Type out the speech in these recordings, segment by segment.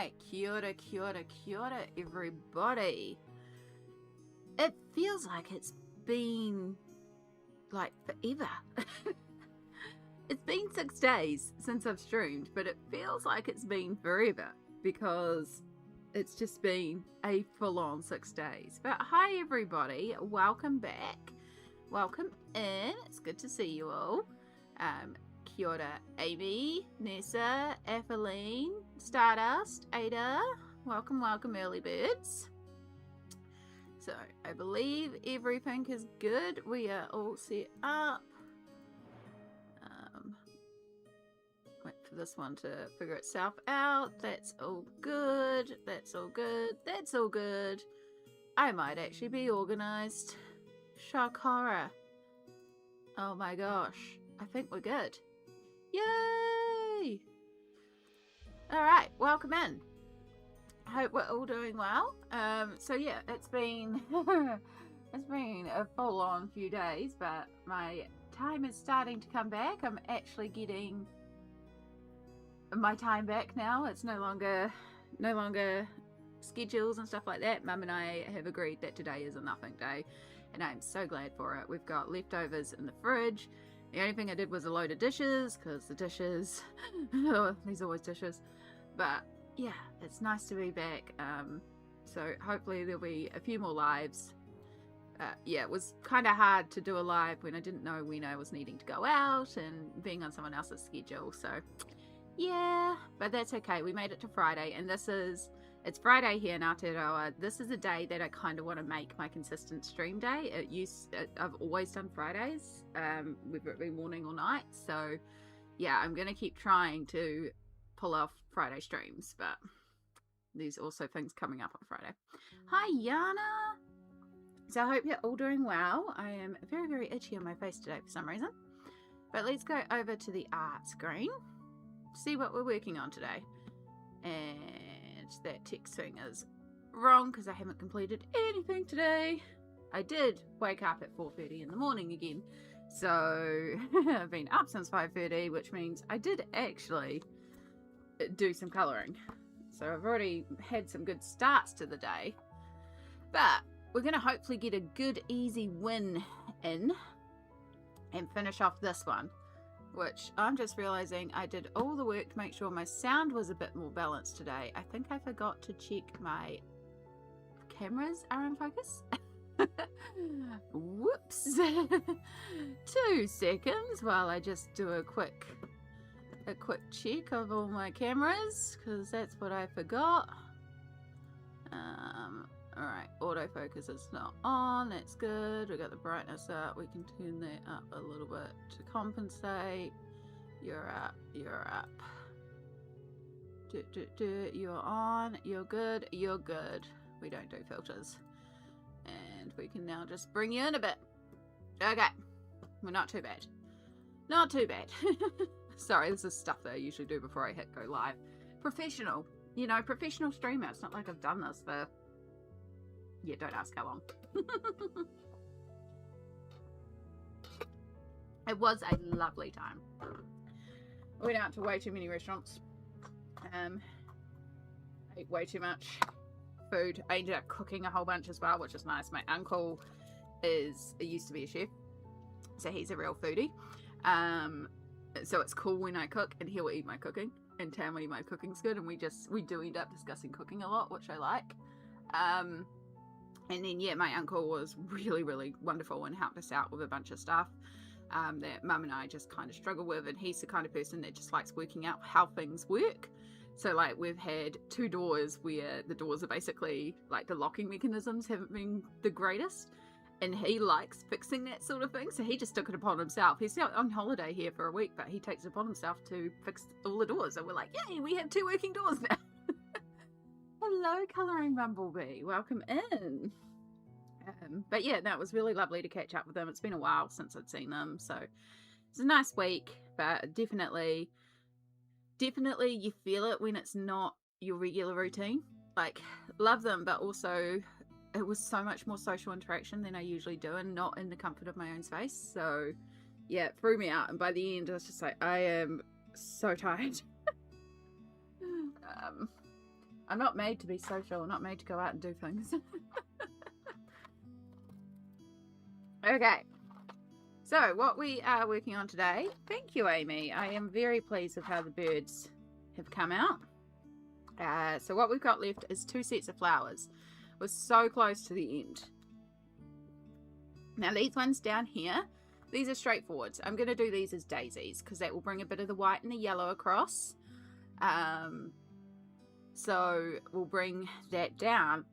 Alright, kia ora, everybody. It feels like it's been, like, forever. It's been 6 days since I've streamed, but it feels like it's been forever because it's just been a full-on 6 days. But hi, everybody. Welcome back. Welcome in. It's good to see you all. Kia ora, Amy, Nessa, Ethelene, Stardust, Ada. Welcome, early birds. So, I believe everything is good. We are all set up. Wait for this one to figure itself out. That's all good. That's all good. That's all good. I might actually be organised. Shakara. Oh my gosh. I think we're good. Yay! Alright, welcome in. Hope we're all doing well. So yeah, it's been it's been a full-on few days, but my time is starting to come back. I'm actually getting my time back now. It's no longer schedules and stuff like that. Mum and I have agreed that today is a nothing day, and I'm so glad for it. We've got leftovers in the fridge. The only thing I did was a load of dishes, because the dishes, there's always dishes. But yeah, it's nice to be back. So hopefully there'll be a few more lives. Yeah, it was kind of hard to do a live when I didn't know when I was needing to go out and being on someone else's schedule. So yeah, but that's okay. We made it to Friday, and it's Friday here in Aotearoa. This is a day that I kind of want to make my consistent stream day. I've always done Fridays, whether it be morning or night. So yeah, I'm going to keep trying to pull off Friday streams, but there's also things coming up on Friday. Hi, Yana. So I hope you're all doing well. I am very, very itchy on my face today for some reason. But let's go over to the art screen. See what we're working on today. And that text thing is wrong because I haven't completed anything today. I did wake up at 4:30 in the morning again. So I've been up since 5:30, which means I did actually do some colouring. So I've already had some good starts to the day. But we're going to hopefully get a good easy win in and finish off this one, which I'm just realizing I did all the work to make sure my sound was a bit more balanced today. I think I forgot to check my cameras are in focus. Whoops. 2 seconds while I just do a quick check of all my cameras, because that's what I forgot. Alright, autofocus is not on, that's good. We got the brightness up, we can turn that up a little bit to compensate. You're up, you're up. You're on, you're good, you're good. We don't do filters. And we can now just bring you in a bit. Okay, we're not too bad. Not too bad. Sorry, this is stuff that I usually do before I hit go live. Professional, you know, professional streamer. It's not like I've done this for, yeah, don't ask how long. It was a lovely time. I went out to way too many restaurants. Ate way too much food. I ended up cooking a whole bunch as well, which is nice. My uncle used to be a chef, so he's a real foodie. So it's cool when I cook and he'll eat my cooking and tell me my cooking's good, and we do end up discussing cooking a lot, which I like. And then yeah, my uncle was really, really wonderful and helped us out with a bunch of stuff that Mum and I just kind of struggle with, and he's the kind of person that just likes working out how things work. So like we've had 2 doors where the doors are basically like the locking mechanisms haven't been the greatest, and he likes fixing that sort of thing, so he just took it upon himself. He's out on holiday here for a week, but he takes it upon himself to fix all the doors, and we're like, yay, we have 2 working doors now. Hello, Colouring Bumblebee. Welcome in. But yeah, no, it was really lovely to catch up with them. It's been a while since I'd seen them, so it's a nice week, but definitely you feel it when it's not your regular routine. Like, love them, but also it was so much more social interaction than I usually do, and not in the comfort of my own space. So yeah, it threw me out, and by the end I was just like, I am so tired. I'm not made to be social. I'm not made to go out and do things. Okay. So, what we are working on today, thank you, Amy. I am very pleased with how the birds have come out. So what we've got left is 2 sets of flowers. We're so close to the end. Now, these ones down here, these are straightforward. I'm going to do these as daisies because that will bring a bit of the white and the yellow across. So we'll bring that down.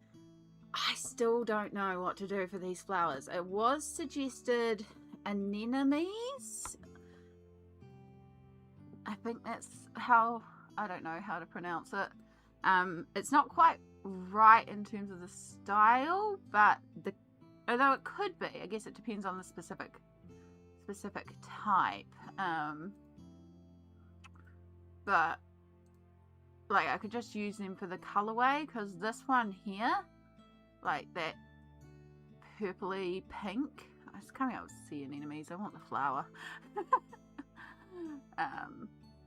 I still don't know what to do for these flowers. It was suggested anemones. I think that's how, I don't know how to pronounce it. It's not quite right in terms of the style, but although it could be, I guess it depends on the specific type. But like I could just use them for the colorway, because this one here, like that purpley pink, I just can't be able to see anemones. I want the flower.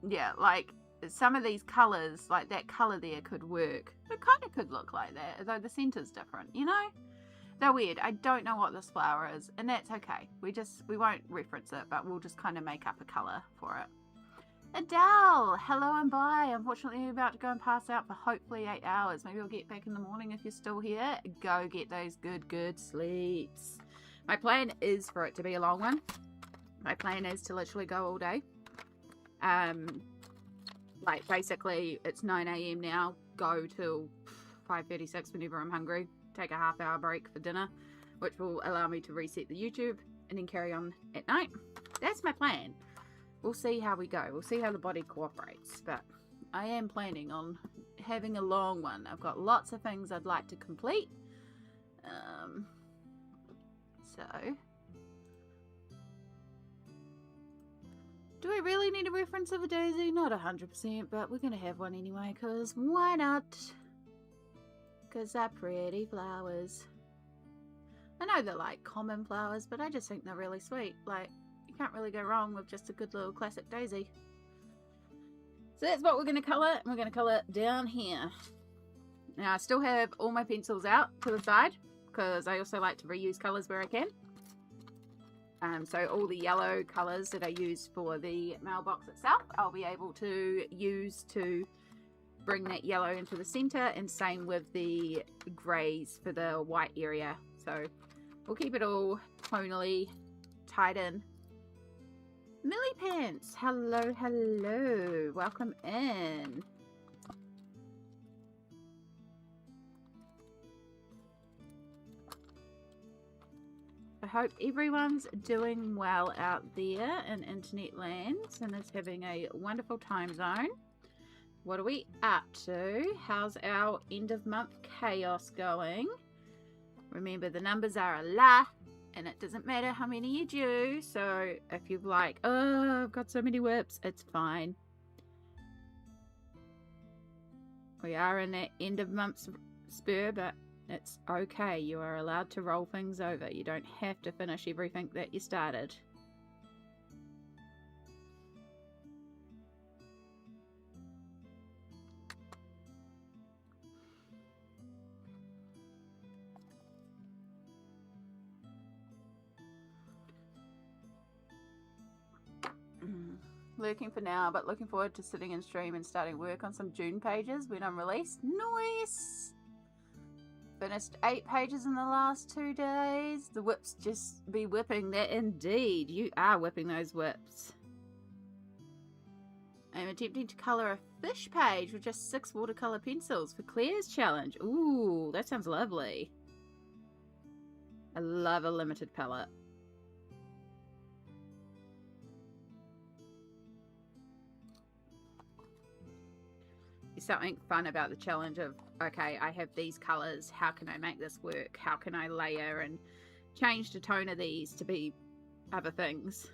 Yeah, like some of these colors, like that color there could work. It kind of could look like that, although the center's different, you know? They're weird. I don't know what this flower is, and that's okay. We won't reference it, but we'll just kind of make up a color for it. Adele, hello and bye. Unfortunately, you're about to go and pass out for hopefully 8 hours. Maybe I'll get back in the morning if you're still here. Go get those good sleeps. My plan is for it to be a long one. My plan is to literally go all day. Like basically it's 9 AM now, go till 5:36 whenever I'm hungry, take a half-hour break for dinner, which will allow me to reset the YouTube and then carry on at night. That's my plan. We'll see how we go. We'll see how the body cooperates, but I am planning on having a long one. I've got lots of things I'd like to complete. So do we really need a reference of a daisy? Not 100%, but we're going to have one anyway, because why not? Because they're pretty flowers. I know they're like common flowers, but I just think they're really sweet. Like, you can't really go wrong with just a good little classic daisy. So that's what we're going to colour. We're going to colour down here. Now, I still have all my pencils out to the side, because I also like to reuse colours where I can. So all the yellow colours that I used for the mailbox itself, I'll be able to use to bring that yellow into the centre, and same with the greys for the white area. So we'll keep it all tonally tied in. Millie Pants, hello, welcome in. I hope everyone's doing well out there in internet lands and is having a wonderful time zone. What are we up to? How's our end of month chaos going? Remember, the numbers are a lot, and it doesn't matter how many you do. So if you're like, oh, I've got so many whips, it's fine. We are in that end of month spur, but it's okay. You are allowed to roll things over. You don't have to finish everything that you started. Lurking for now, but looking forward to sitting in stream and starting work on some June pages when I'm released. Nice! Finished 8 pages in the last 2 days. The whips just be whipping that indeed. You are whipping those whips. I'm attempting to colour a fish page with just 6 watercolour pencils for Claire's challenge. Ooh, that sounds lovely. I love a limited palette. Something fun about the challenge of, okay, I have these colors, how can I make this work? How can I layer and change the tone of these to be other things?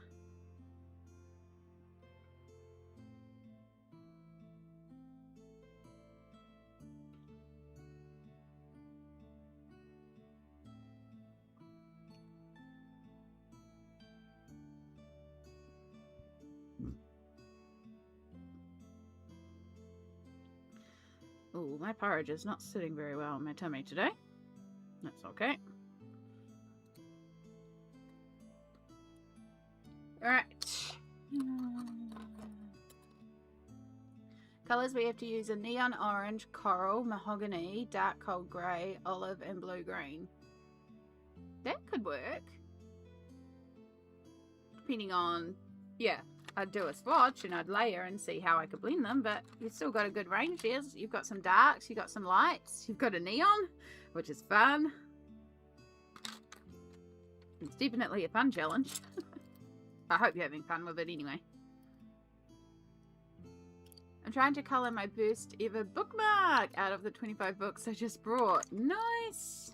Ooh, my porridge is not sitting very well in my tummy today. That's okay. Alright. Colours we have to use are neon orange, coral, mahogany, dark cold grey, olive, and blue-green. That could work. Depending on, yeah, I'd do a swatch and I'd layer and see how I could blend them, but you've still got a good range there. You've got some darks, you've got some lights, you've got a neon, which is fun. It's definitely a fun challenge. I hope you're having fun with it anyway. I'm trying to colour my first ever bookmark out of the 25 books I just brought. Nice!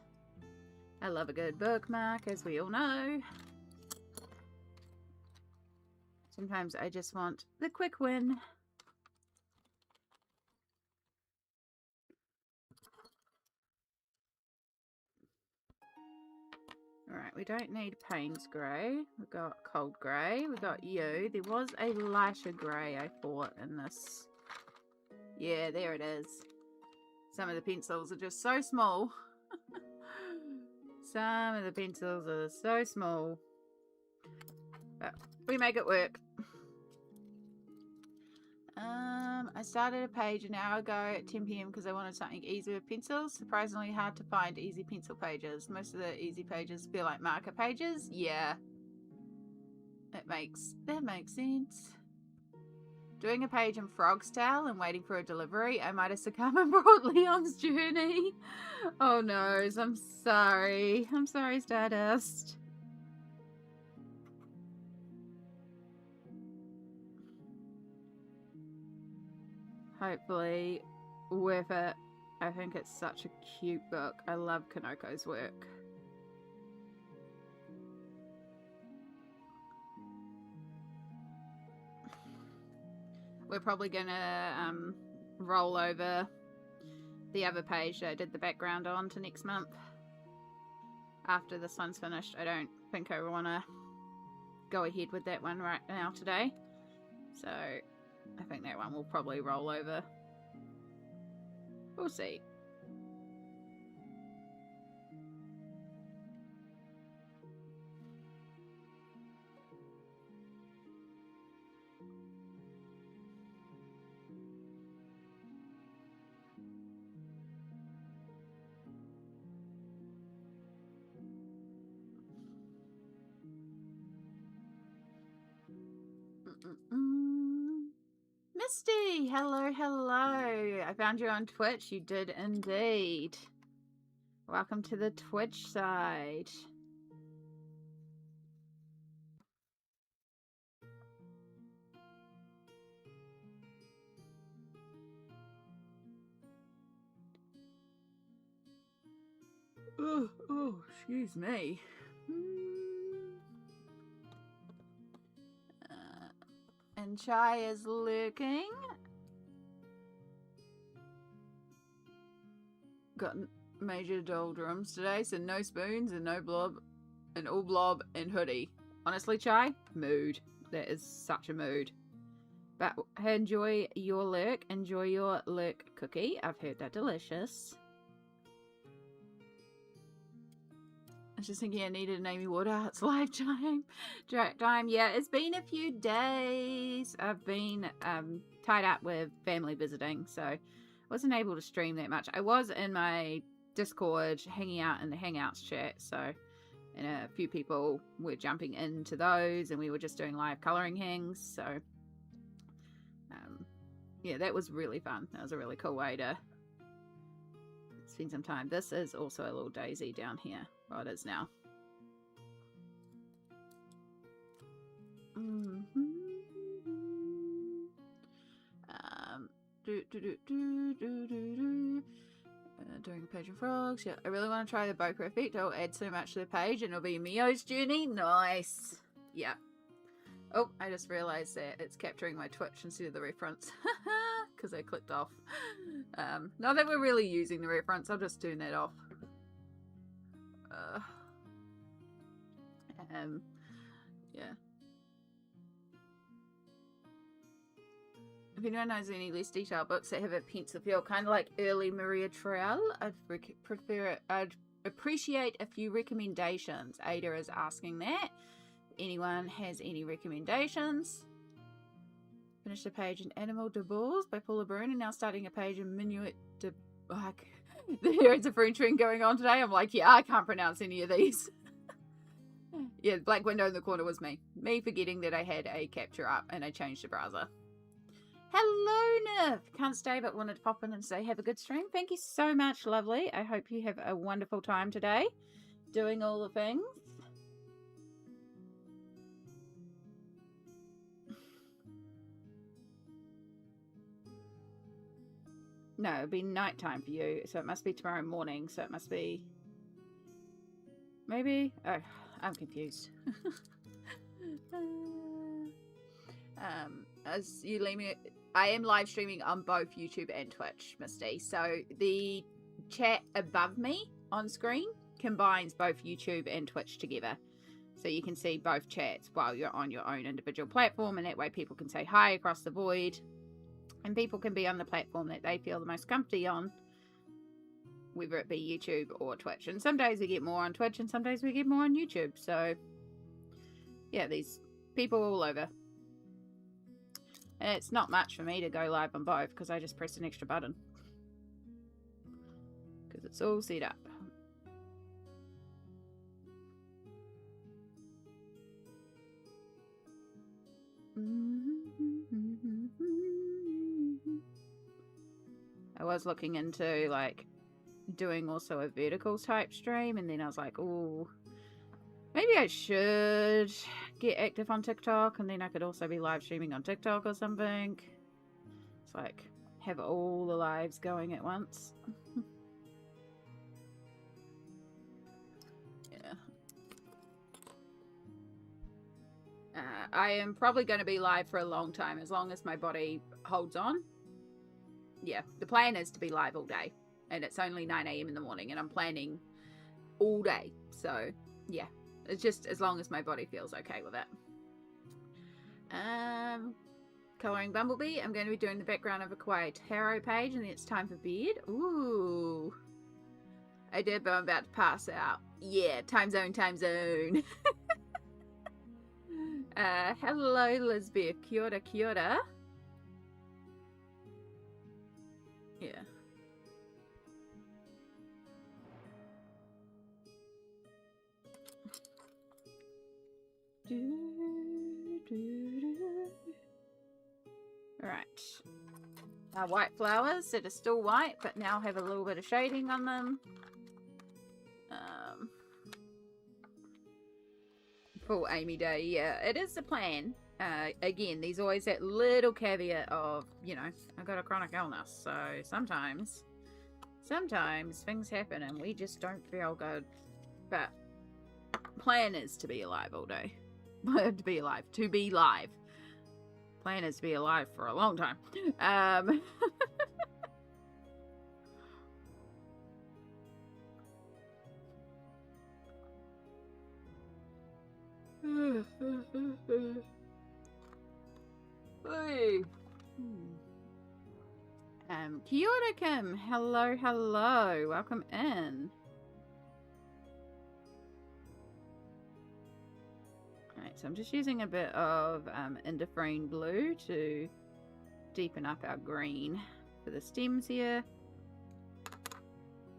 I love a good bookmark, as we all know. Sometimes I just want the quick win. Alright, we don't need Payne's Grey. We've got Cold Grey. We've got you. There was a lighter grey, I thought, in this. Yeah, there it is. Some of the pencils are just so small. Some of the pencils are so small. But we make it work. I started a page an hour ago at 10 PM because I wanted something easy with pencils. Surprisingly hard to find easy pencil pages. Most of the easy pages feel like marker pages. Yeah. That makes sense. Doing a page in Frog's Tale and waiting for a delivery, I might have succumbed and brought Leon's journey. Oh no, I'm sorry. I'm sorry, Stardust. Hopefully worth it. I think it's such a cute book. I love Kanoko's work. We're probably gonna roll over the other page that I did the background on to next month. After this one's finished. I don't think I want to go ahead with that one right now today. So I think that one will probably roll over. We'll see. Misty, hello, hello. I found you on Twitch. You did indeed. Welcome to the Twitch side. Oh, excuse me. And Chai is lurking. Got major doldrums today, so no spoons and no blob, and all blob and hoodie. Honestly, Chai, mood. That is such a mood. But enjoy your lurk. Enjoy your lurk cookie. I've heard they're delicious. I was just thinking I needed an Amy Woodhouse live time. Yeah, it's been a few days. I've been tied up with family visiting, so wasn't able to stream that much. I was in my Discord hanging out in the Hangouts chat, so and a few people were jumping into those, and we were just doing live colouring hangs, so yeah, that was really fun. That was a really cool way to spend some time. This is also a little daisy down here. Well, it is now. Doing a page of frogs. Yeah, I really want to try the bokeh effect. I'll add so much to the page and it'll be Mio's journey. Nice. Yeah. Oh, I just realized that it's capturing my Twitch instead of the reference. Because I clicked off. Not that we're really using the reference, I'll just turn that off. Yeah. If anyone knows any less detailed books that have a pencil feel, kind of like early Maria Trell, I'd appreciate a few recommendations. Ada is asking that. Anyone has any recommendations? Finished a page in Animal de Bulls by Paula Brune, and now starting a page in Minuet de... There is a French thing going on today. I'm like, yeah, I can't pronounce any of these. Yeah, the black window in the corner was me. Me forgetting that I had a capture up and I changed the browser. Hello, Nif. Can't stay, but wanted to pop in and say have a good stream. Thank you so much, lovely. I hope you have a wonderful time today doing all the things. No, it'll be nighttime for you, so it must be tomorrow morning, so it must be... Maybe? Oh, I'm confused. As you leave me... I am live streaming on both YouTube and Twitch, Misty. So the chat above me on screen combines both YouTube and Twitch together. So you can see both chats while you're on your own individual platform, and that way people can say hi across the void. And people can be on the platform that they feel the most comfy on, whether it be YouTube or Twitch. And some days we get more on Twitch and some days we get more on YouTube. So, yeah, these people all over. And it's not much for me to go live on both because I just press an extra button. Because it's all set up. I was looking into like doing also a vertical type stream, and then I was like, oh, maybe I should get active on TikTok, and then I could also be live streaming on TikTok or something. It's like have all the lives going at once. Yeah. I am probably going to be live for a long time, as long as my body holds on. Yeah, the plan is to be live all day, and it's only 9 AM in the morning, and I'm planning all day. So, yeah, it's just as long as my body feels okay with it. Coloring Bumblebee. I'm going to be doing the background of a Kawaii Tarot page, and then it's time for bed. Ooh. I did, but I'm about to pass out. Yeah, time zone, time zone. Hello, Lisbeth. Kia ora, kia ora. Yeah. Alright. Our white flowers that are still white, but now have a little bit of shading on them. Full Amy Day, yeah, it is the plan. Again, there's always that little caveat of, you know, I've got a chronic illness, so sometimes things happen and we just don't feel good. But plan is to be alive all day. To be live. Plan is to be alive for a long time. Kia ora, Kim. Hello, hello. Welcome in. Alright, so I'm just using a bit of Indifferene Blue to deepen up our green for the stems here.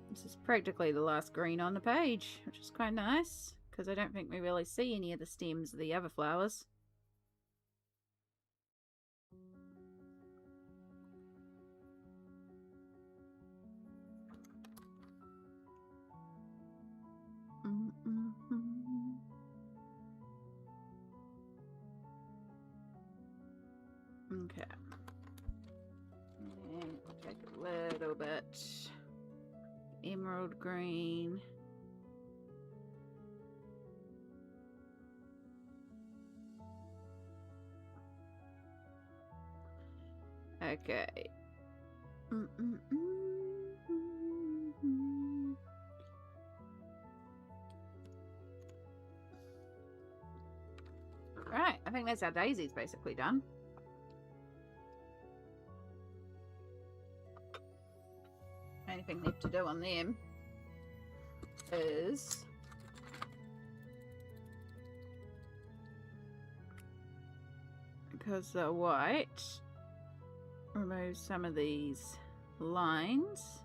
This is practically the last green on the page, which is quite nice, because I don't think we really see any of the stems of the other flowers. Okay. And we'll take a little bit emerald green. Okay. Right, I think that's our daisies basically done. only thing left to do on them is because they're white, remove some of these lines.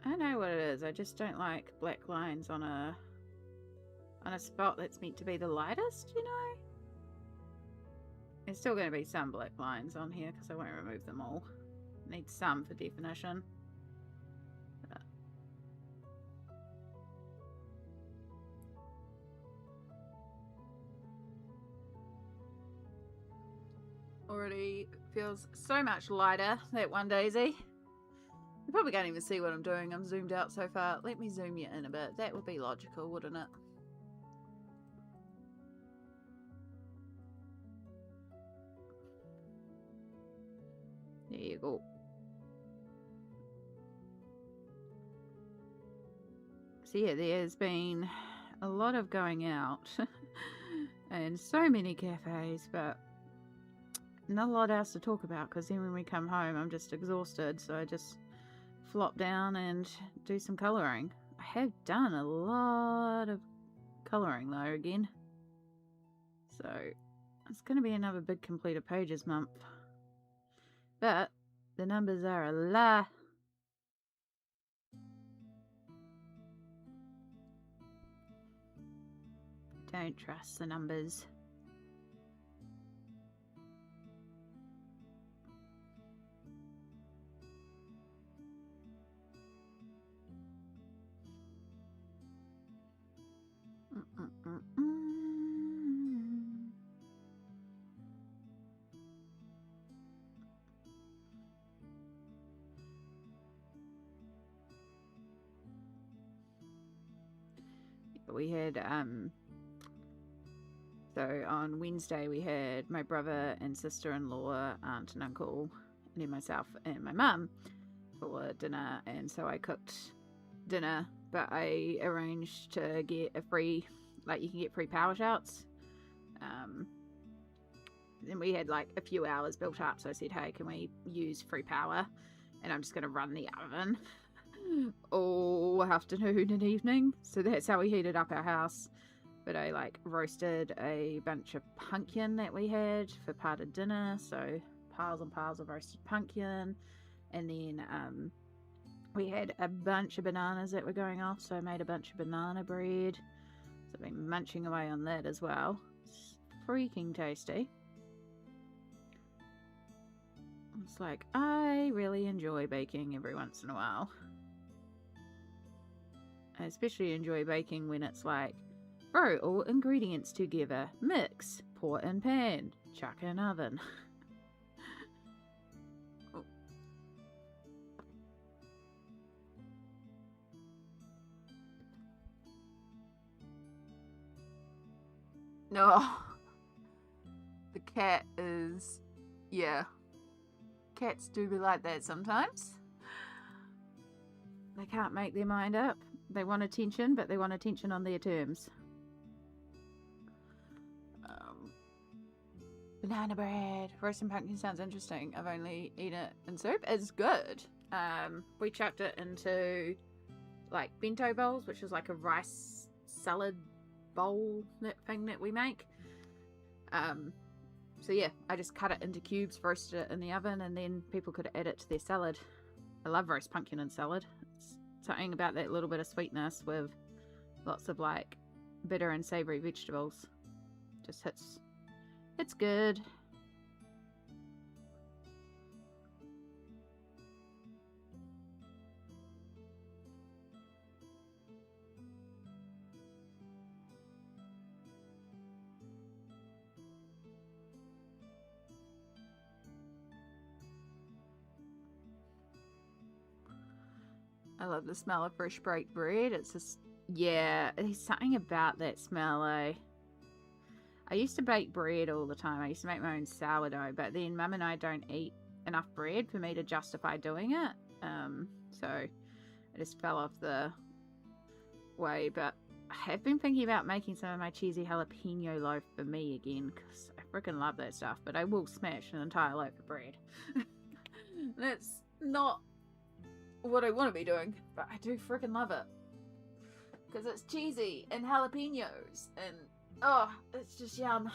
I know what it is. I just don't like black lines on a spot that's meant to be the lightest, you know? There's still going to be some black lines on here because I won't remove them all. Need some for definition. Already feels so much lighter, that one daisy. You probably can't even see what I'm doing. I'm zoomed out so far. Let me zoom you in a bit. That would be logical, wouldn't it? There you go. So yeah, there's been a lot of going out and so many cafes, but not a lot else to talk about because then when we come home I'm just exhausted, so I just flop down and do some colouring. I have done a lot of colouring though again, so it's going to be another big completed pages month, but the numbers are a lie. Don't trust the numbers. We had so on Wednesday we had my brother and sister-in-law, aunt and uncle, and then myself and my mum for dinner, and so I cooked dinner, but I arranged to get a free, like, you can get free power shouts. Then we had like a few hours built up, so I said, hey, can we use free power? And I'm just going to run the oven all afternoon and evening. So that's how we heated up our house. But I like roasted a bunch of pumpkin that we had for part of dinner. So piles and piles of roasted pumpkin. And then we had a bunch of bananas that were going off. So I made a bunch of banana bread. So I've been munching away on that as well. It's freaking tasty. It's like, I really enjoy baking every once in a while. I especially enjoy baking when it's like, throw all ingredients together, mix, pour in pan, chuck in oven. Oh. No. The cat is, yeah. Cats do be like that sometimes. They can't make their mind up. They want attention, but they want attention on their terms. Banana bread. Roasting pumpkin sounds interesting. I've only eaten it in soup. It's good. We chucked it into like bento bowls, which is like a rice salad bowl thing that we make. So yeah, I just cut it into cubes, roasted it in the oven, and then people could add it to their salad. I love roast pumpkin in salad. It's something about that little bit of sweetness with lots of like bitter and savoury vegetables. Just hits. It's good. I love the smell of fresh baked bread. It's just, yeah, there's something about that smell, eh? I used to bake bread all the time. I used to make my own sourdough, but then Mum and I don't eat enough bread for me to justify doing it. So I just fell off the way. But I have been thinking about making some of my cheesy jalapeno loaf for me again, because I freaking love that stuff. But I will smash an entire loaf of bread. That's not what I want to be doing, but I do freaking love it. Because it's cheesy and jalapenos and oh, it's just yum.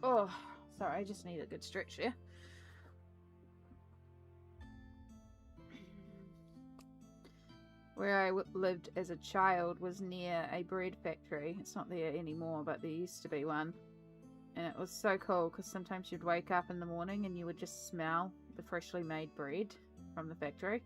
Oh, sorry, I just need a good stretch here. Where I lived as a child was near a bread factory. It's not there anymore, but there used to be one. And it was so cool because sometimes you'd wake up in the morning and you would just smell the freshly made bread from the factory.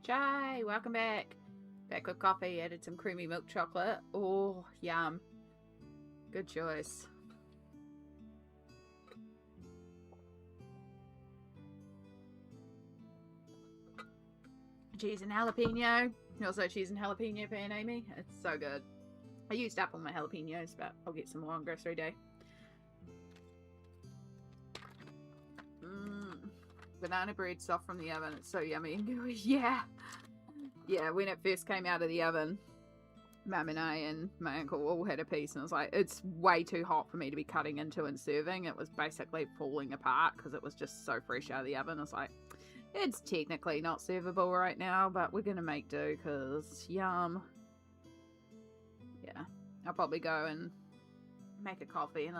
Chai, welcome back. Back with coffee, added some creamy milk chocolate. Oh, yum. Good choice. Cheese and jalapeno. Also cheese and jalapeno pan, Amy. It's so good. I used up all my jalapenos, but I'll get some more on grocery day. Banana bread soft from the oven. It's so yummy. Yeah. Yeah, when it first came out of the oven, Mum and I and my uncle all had a piece, and it was like, it's way too hot for me to be cutting into and serving. It was basically falling apart because it was just so fresh out of the oven. It's like, it's technically not servable right now, but we're going to make do because yum. Yeah, I'll probably go and make a coffee in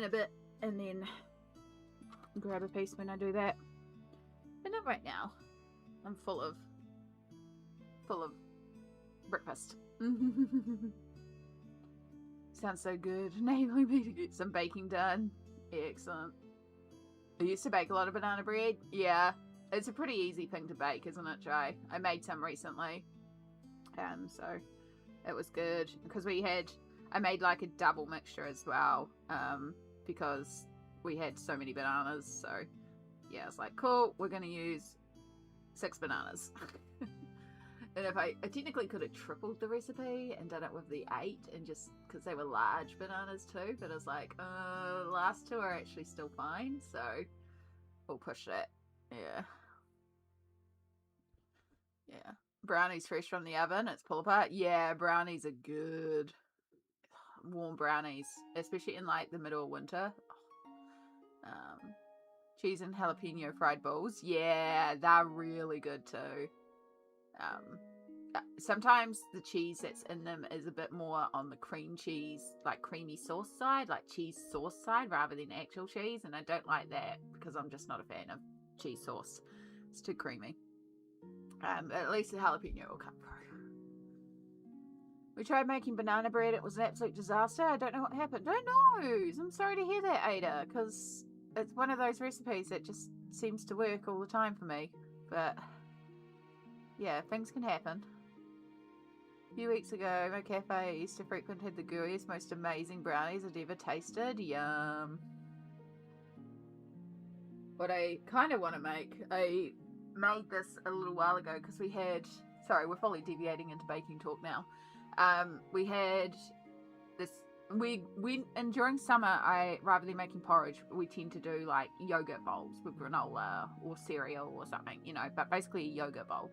a bit and then grab a piece when I do that. But not right now. I'm full of breakfast. Sounds so good. Enabling me to get some baking done. Excellent. I used to bake a lot of banana bread. Yeah, it's a pretty easy thing to bake, isn't it, Jai? I made some recently. So it was good because I made like a double mixture as well. Because we had so many bananas. So yeah, it's like, cool, we're going to use 6 bananas. And if I technically could have tripled the recipe and done it with the 8, and just because they were large bananas too, but I was like, the last 2 are actually still fine, so we'll push that. Yeah. Brownies fresh from the oven, it's pull apart. Yeah, brownies are good. Warm brownies, especially in like the middle of winter. Cheese and jalapeno fried balls. Yeah, they're really good too. Sometimes the cheese that's in them is a bit more on the cream cheese, like creamy sauce side, like cheese sauce side, rather than actual cheese, and I don't like that because I'm just not a fan of cheese sauce. It's too creamy. At least the jalapeno will come through. We tried making banana bread. It was an absolute disaster. I don't know what happened. Who knows? I'm sorry to hear that, Ada, because it's one of those recipes that just seems to work all the time for me. But yeah, things can happen. A few weeks ago, my cafe I used to frequent had the gooeyest, most amazing brownies I'd ever tasted. Yum. What I kind of want to make, I made this a little while ago because we had, sorry, we're fully deviating into baking talk now. We had this, and during summer, rather than making porridge, we tend to do like yogurt bowls with granola or cereal or something, but basically a yogurt bowl.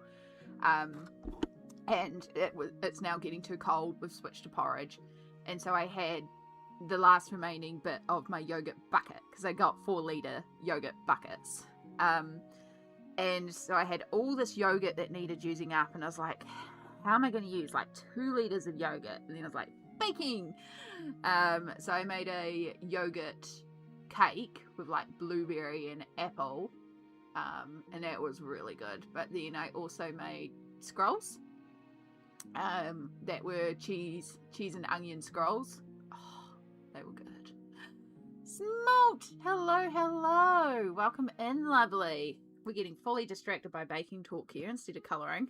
And it's now getting too cold. We've switched to porridge, and so I had the last remaining bit of my yogurt bucket because I got 4-litre yogurt buckets. And so I had all this yogurt that needed using up, and I was like, how am I going to use like 2 litres of yogurt? And then I was like, baking. So I made a yogurt cake with like blueberry and apple, and that was really good. But then I also made scrolls that were cheese and onion scrolls. Oh, they were good. Smolt! Hello, hello! Welcome in, lovely. We're getting fully distracted by baking talk here instead of colouring.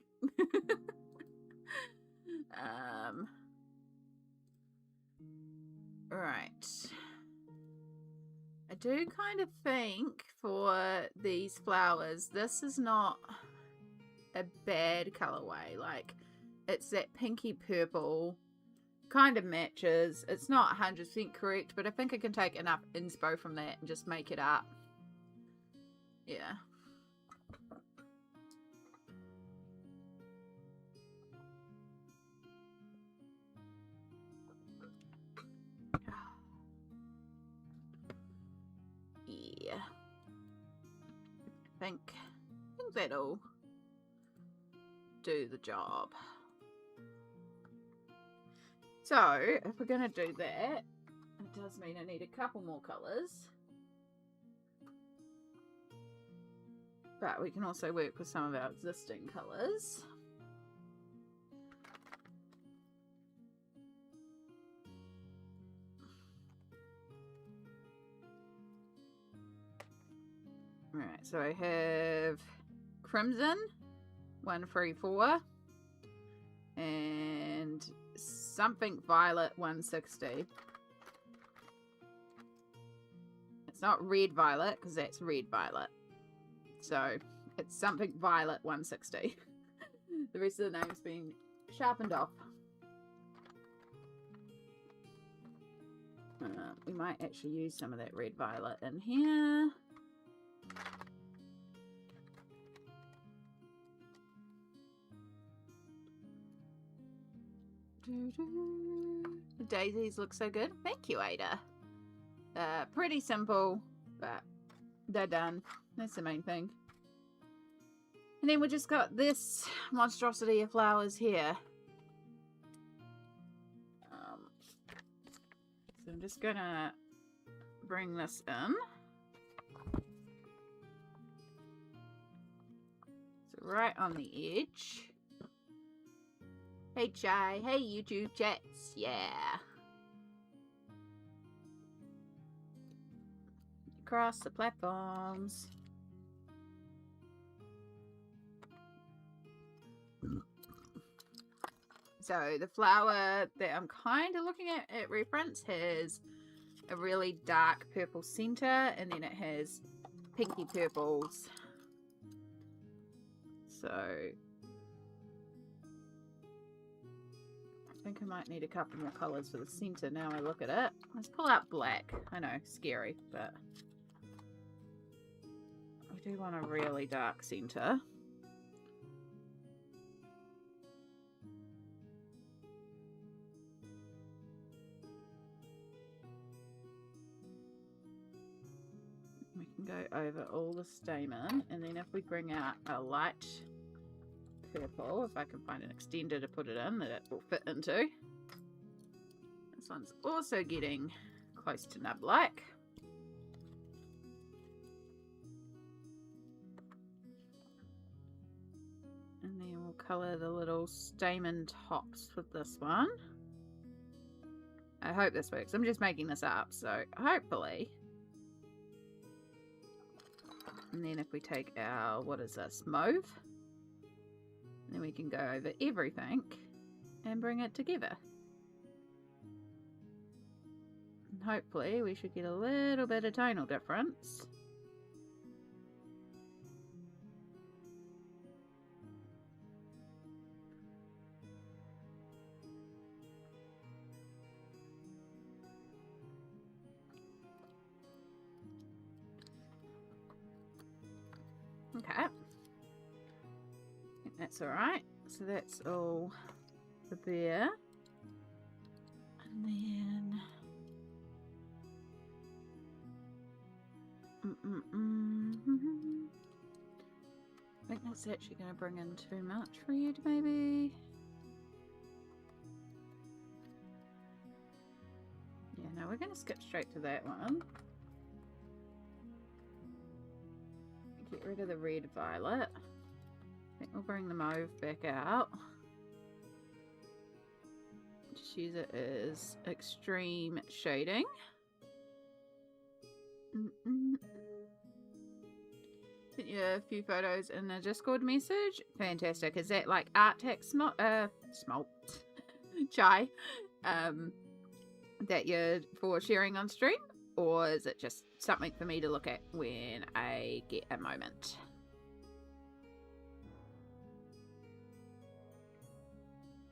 Right. I do kind of think for these flowers, this is not a bad colourway. Like, it's that pinky purple, kind of matches. It's not 100% correct, but I think I can take enough inspo from that and just make it up. Yeah. Yeah. I think that'll do the job. So, if we're going to do that, it does mean I need a couple more colours. But we can also work with some of our existing colours. Alright, so I have Crimson, 134, and something Violet, 160. It's not Red Violet, because that's Red Violet. So, it's something Violet, 160. The rest of the name's been sharpened off. We might actually use some of that Red Violet in here. The daisies look so good. Thank you, Ada. Pretty simple, but they're done. That's the main thing. And then we just got this monstrosity of flowers here. So I'm just gonna bring this in. So right on the edge. Hey Chai, hey YouTube chats, yeah. Across the platforms. So the flower that I'm kind of looking at reference has a really dark purple center, and then it has pinky purples. So I think I might need a couple more colors for the center now I look at it. Let's pull out black. I know, scary, but we do want a really dark center. We can go over all the stamen, and then if we bring out a light purple, if I can find an extender to put it in that it will fit into. This one's also getting close to nub-like. And then we'll colour the little stamen tops with this one. I hope this works. I'm just making this up, so hopefully. And then if we take our, what is this, mauve? Then we can go over everything and bring it together. And hopefully we should get a little bit of tonal difference. Okay. I think that's alright. So that's all for there. And then... I think that's actually going to bring in too much red, maybe. Yeah, no, we're going to skip straight to that one. Get rid of the red violet. I think we'll bring the mauve back out. Just use it as extreme shading. Sent you a few photos in the Discord message. Fantastic. Is that like Arctic smalt chai that you're for sharing on stream? Or is it just something for me to look at when I get a moment?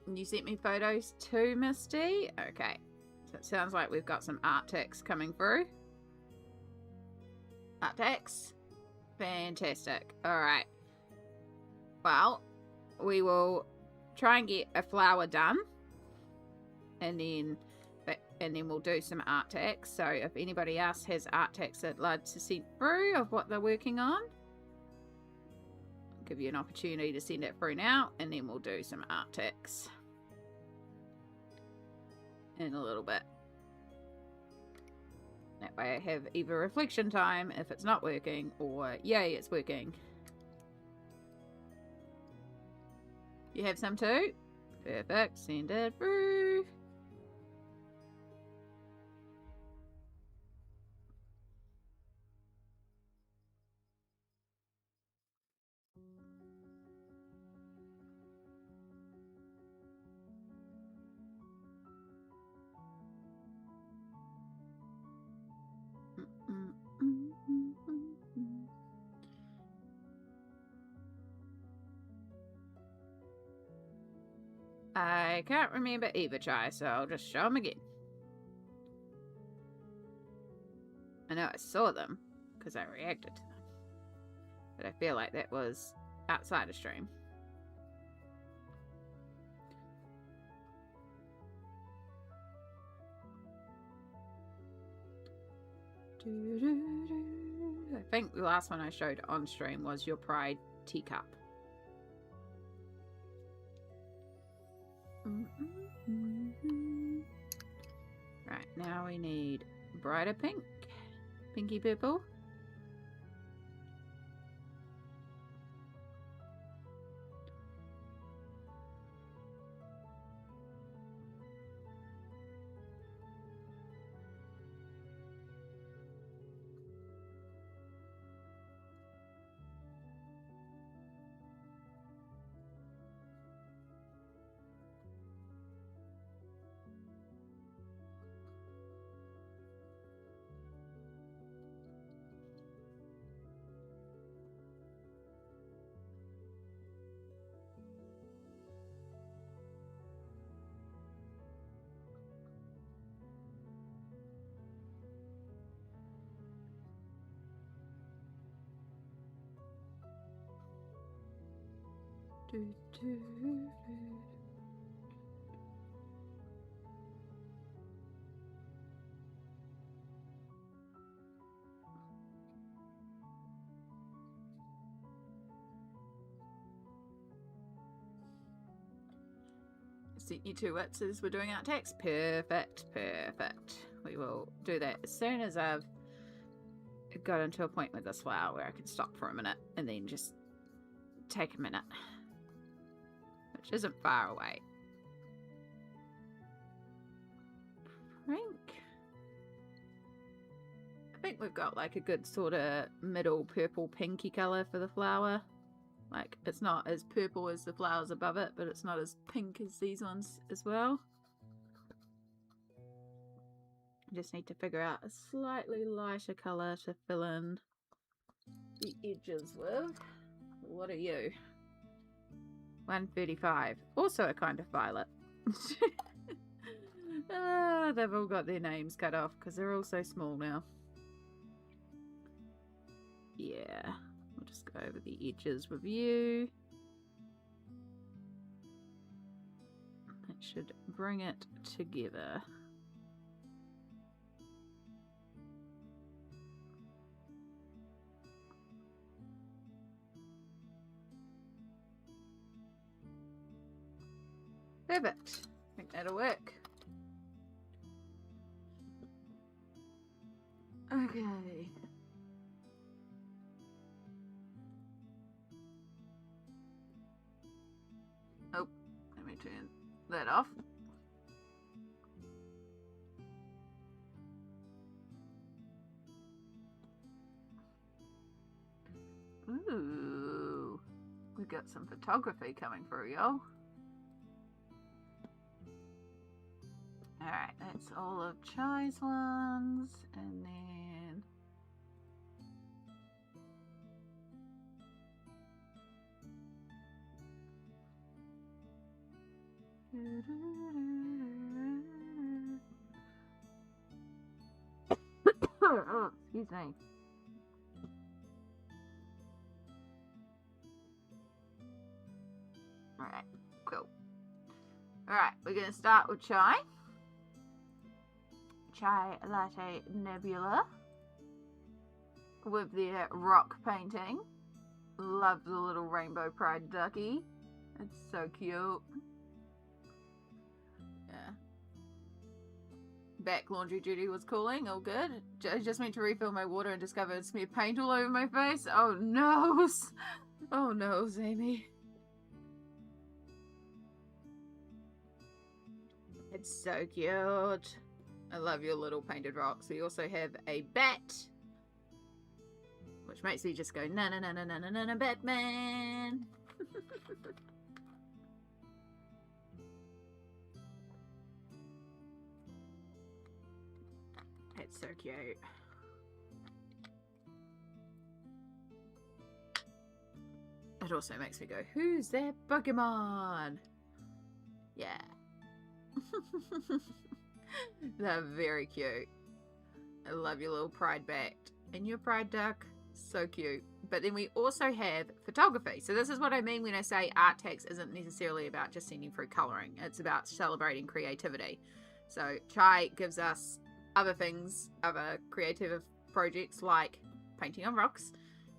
You sent me photos too, Misty? Okay. So it sounds like we've got some Arctics coming through. Arctics? Fantastic. Alright. Well, we will try and get a flower done. And then we'll do some Arctics. So if anybody else has Arctics that they'd like to send through of what they're working on, I'll give you an opportunity to send it through now, and then we'll do some Arctics in a little bit. That way I have either reflection time if it's not working, or yay, it's working. You have some too? Perfect. Send it through. I can't remember either, Chai, so I'll just show them again. I know I saw them because I reacted to them, but I feel like that was outside of stream. I think the last one I showed on stream was your Pride teacup. Right, now we need brighter pink, pinky purple. Sent you 2 Witzes. We're doing out text. Perfect, perfect. We will do that as soon as I've got into a point with this flower where I can stop for a minute and then just take a minute, which isn't far away. I think we've got like a good sort of middle purple pinky color for the flower. Like, it's not as purple as the flowers above it, but it's not as pink as these ones as well. I just need to figure out a slightly lighter colour to fill in the edges with. What are you? 135. Also a kind of violet. They've all got their names cut off because they're all so small now. Yeah. We'll just go over the edges with you. That should bring it together. Perfect. I think that'll work. Okay. Oh, let me turn that off. got some photography coming through, y'all. Alright, that's all of Chai's ones, and then... oh, excuse me. Alright, cool. Alright, we're going to start with Chai. Chai Latte Nebula with their rock painting. Love the little rainbow pride ducky. It's so cute. Yeah. Back laundry duty was cooling, all good. I just went to refill my water and discovered smeared paint all over my face. Oh no! Oh no, Amy. It's so cute. I love your little painted rocks. We also have a bat, which makes me just go na na na na na na na Batman. It's so cute. It also makes me go, who's that Pokemon? Yeah. They're very cute. I love your little pride bat and your pride duck. So cute. But then we also have photography. So this is what I mean when I say Arttex isn't necessarily about just sending through colouring. It's about celebrating creativity. So Chai gives us other things, other creative projects like painting on rocks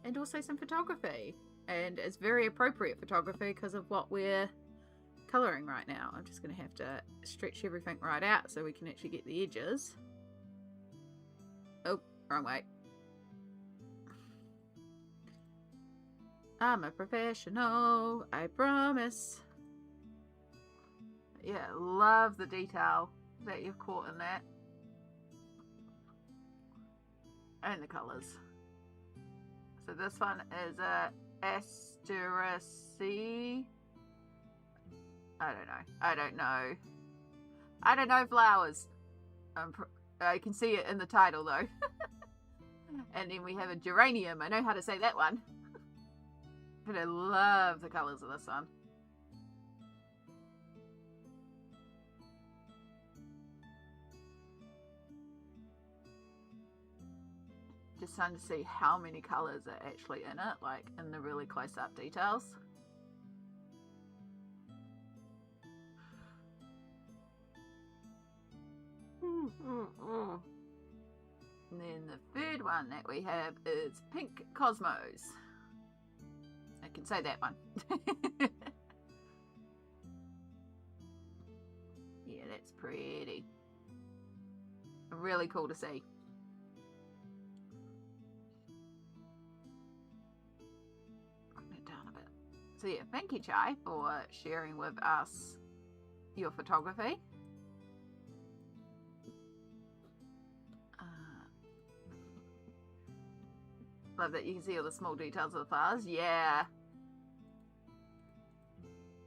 and also some photography. And it's very appropriate photography because of what we're colouring right now. I'm just going to have to stretch everything right out so we can actually get the edges. Oh, wrong way. I'm a professional, I promise. Yeah, love the detail that you've caught in that. And the colours. So this one is a Asteraceae. I don't know flowers. I can see it in the title though. And then we have a geranium. I know how to say that one. But I love the colours of this one. Just starting to see how many colours are actually in it, like in the really close-up details. And then the third one that we have is Pink Cosmos. I can say that one. Yeah, that's pretty. Really cool to see. Bring it down a bit. So yeah, thank you, Chai, for sharing with us your photography. Love that you can see all the small details of the flowers. Yeah.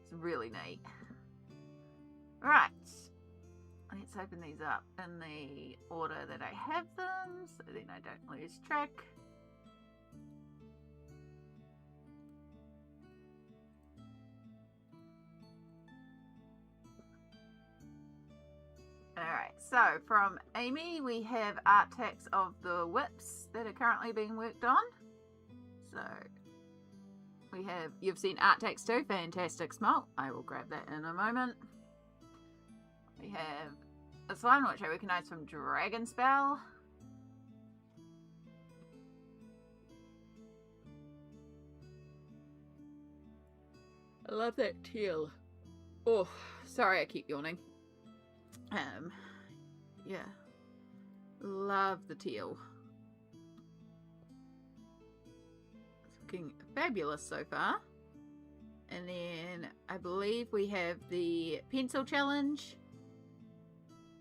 It's really neat. Alright. Let's open these up in the order that I have them, so then I don't lose track. Alright, so from Amy we have Arttex of the whips that are currently being worked on. So we have, you've seen Arttex too, fantastic smelt. I will grab that in a moment. We have this one which I recognise from Dragon Spell. I love that teal. Oh, sorry I keep yawning. Yeah, love the teal. It's looking fabulous so far. And then I believe we have the pencil challenge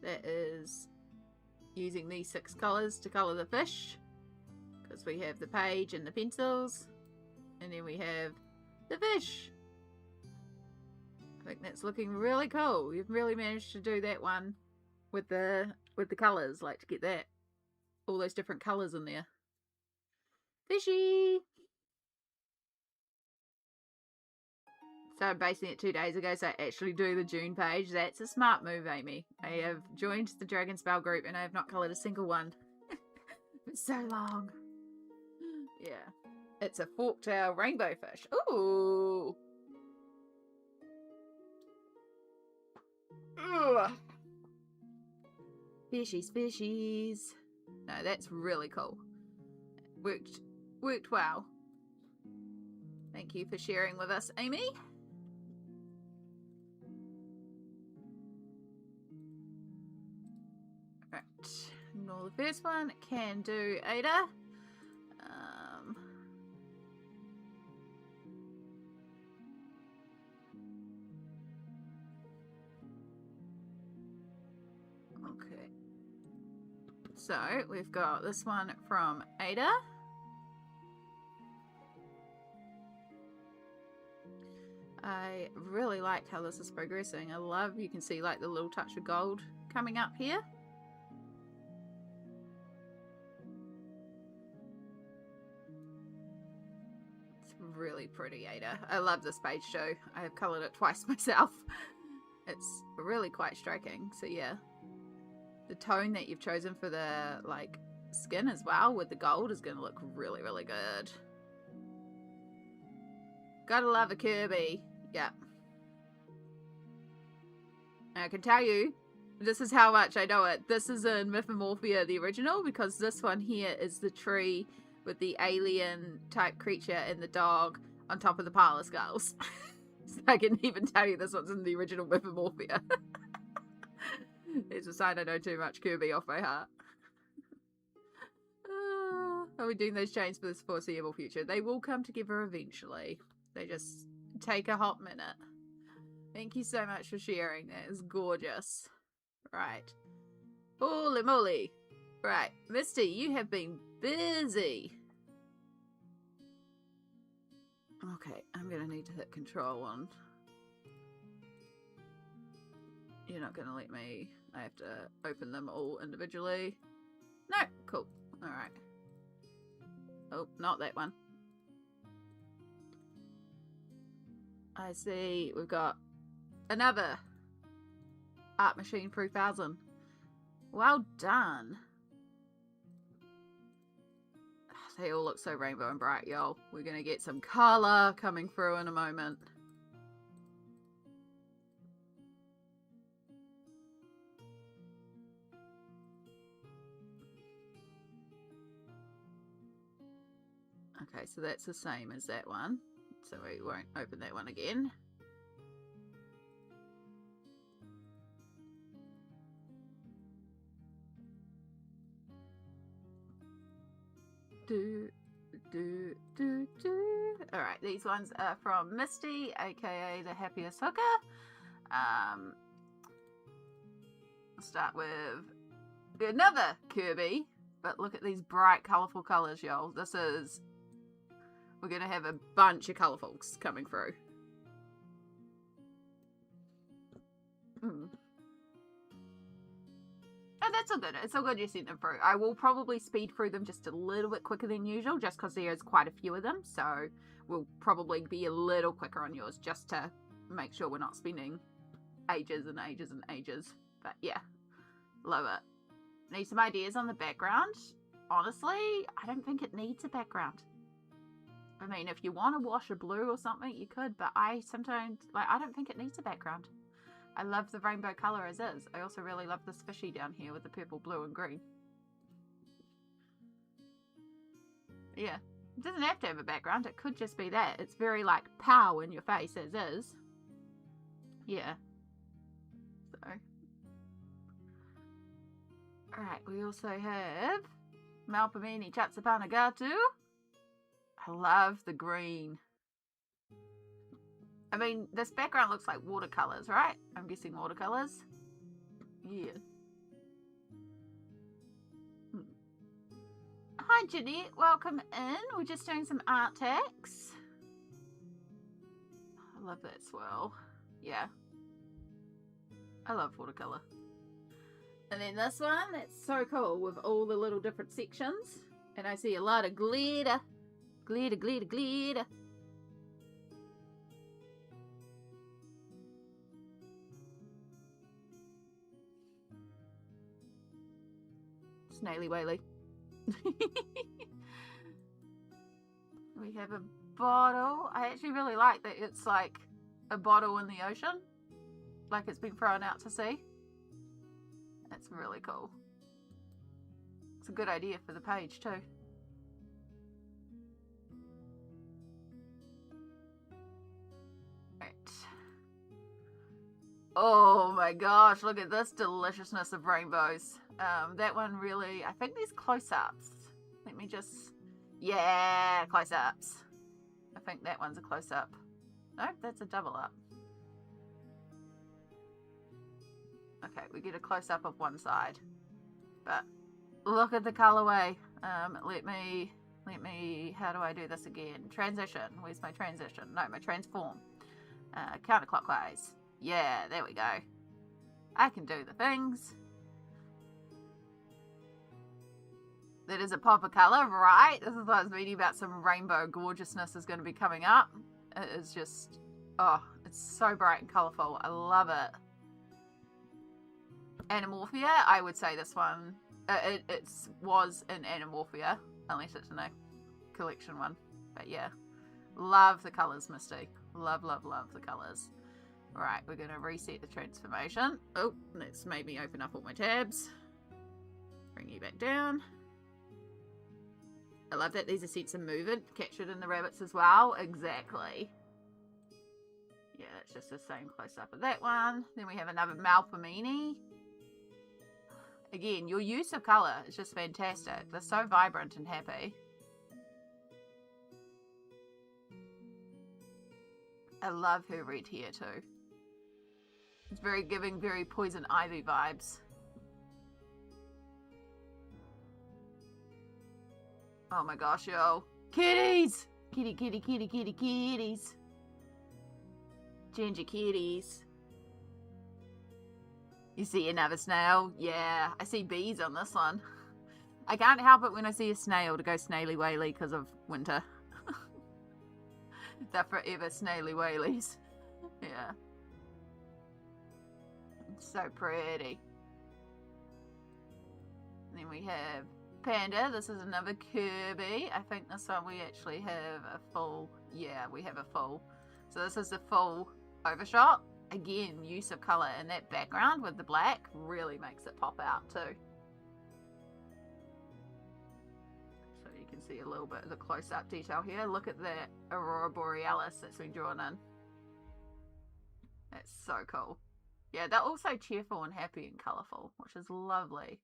that is using these 6 colours to colour the fish, because we have the page and the pencils, and then we have The fish! I think that's looking really cool. You've really managed to do that one with the colours, like to get that all those different colours in there. Fishy! So I'm basing it 2 days ago, so I actually do the June page. That's a smart move, Amy. I have joined the Dragon Spell group and I have not coloured a single one. For so long. Yeah. It's a fork-tail rainbow fish. Ooh! Ugh. Fishies, fishies. No, that's really cool. Worked well. Thank you for sharing with us, Amy. Right. Ignore the first one. Can do Ada. Okay. So we've got this one from Ada. I really like how this is progressing. I love, you can see like the little touch of gold coming up here. It's really pretty, Ada. I love this page too. I have coloured it twice myself. It's really quite striking. So yeah, the tone that you've chosen for the like skin as well with the gold is going to look really, really good. Gotta love a Kirby. Yeah. And I can tell you, this is how much I know it. This is in Mythomorphia, the original, because this one here is the tree with the alien type creature and the dog on top of the pile of skulls. So I can even tell you this one's in the original Mythomorphia. It's a sign I know too much Kirby off by heart. Are we doing those chains for this foreseeable future? They will come together eventually. They just take a hot minute. Thank you so much for sharing. That is gorgeous. Right. Holy moly. Right. Misty, you have been busy. Okay, I'm going to need to hit control on... You're not going to let me... I have to open them all individually. No, cool. Alright. Oh, not that one. I see we've got another Art Machine 3000. Well done. They all look so rainbow and bright, y'all. We're going to get some colour coming through in a moment. Okay, so that's the same as that one. So we won't open that one again. Alright, these ones are from Misty, aka the Happiest Hooker. I'll start with another Kirby, but look at these bright, colourful colours, y'all. This is... We're going to have a bunch of colourfuls coming through. Oh, that's all good. It's all good you sent them through. I will probably speed through them just a little bit quicker than usual, just because there's quite a few of them. So we'll probably be a little quicker on yours, just to make sure we're not spending ages and ages and ages. But yeah, love it. Need some ideas on the background? Honestly, I don't think it needs a background. I mean, if you want to wash a blue or something, you could, but I sometimes, like, I don't think it needs a background. I love the rainbow colour as is. I also really love this fishy down here with the purple, blue, and green. Yeah. It doesn't have to have a background. It could just be that. It's very, like, pow in your face as is. Yeah. So. Alright, we also have Malpamini Chatsapanagatu. I love the green. I mean, this background looks like watercolours, right? I'm guessing watercolours. Yeah. Hi, Jeanette. Welcome in. We're just doing some art tags. love that swirl. Yeah. I love watercolor. And then this one, that's so cool with all the little different sections. And I see a lot of glitter. Glitter, glitter, glitter. Snaily Whaley. We have a bottle. I actually really like that it's like a bottle in the ocean. Like it's been thrown out to sea. That's really cool. It's a good idea for the page too. Right. Oh my gosh, look at this deliciousness of rainbows. That one really, I think these close-ups. Let me just, yeah, close-ups. I think that one's a close-up. Nope, that's a double-up. Okay, we get a close-up of one side. But look at the colorway. Let me, how do I do this again? Transition, where's my transition? No, my transform. Counterclockwise. Yeah, there we go. I can do the things. That is a pop of color, right? This is what I was reading about. Some rainbow gorgeousness is going to be coming up. It is just, oh, it's so bright and colorful. I love it. Anamorphia, I would say this one, it was an Anamorphia, unless it's in a collection one. But yeah, love the colors, Misty. Love, love, love the colors. Right, we're going to reset the transformation. Oh, that's made me open up all my tabs. Bring you back down. I love that there's a sense of movement captured in the rabbits as well. Exactly. Yeah, it's just the same close-up of that one. Then we have another Malpomene. Again, your use of colour is just fantastic. They're so vibrant and happy. I love her red hair too. It's very giving, very Poison Ivy vibes. Oh my gosh, yo. Kitties! Kitty, kitty, kitty, kitty, kitties. Ginger kitties. You see another snail? Yeah, I see bees on this one. I can't help it when I see a snail to go snaily whaley because of winter. They're forever snaily whaleys. Yeah. So pretty. And then we have Panda. This is another Kirby. I think this one we actually have a full, yeah, we have a full. So this is the full overshot. Again, use of colour in that background with the black really makes it pop out too. So you can see a little bit of the close-up detail here. Look at that Aurora Borealis that's been drawn in. That's so cool. Yeah, they're also cheerful and happy and colourful, which is lovely.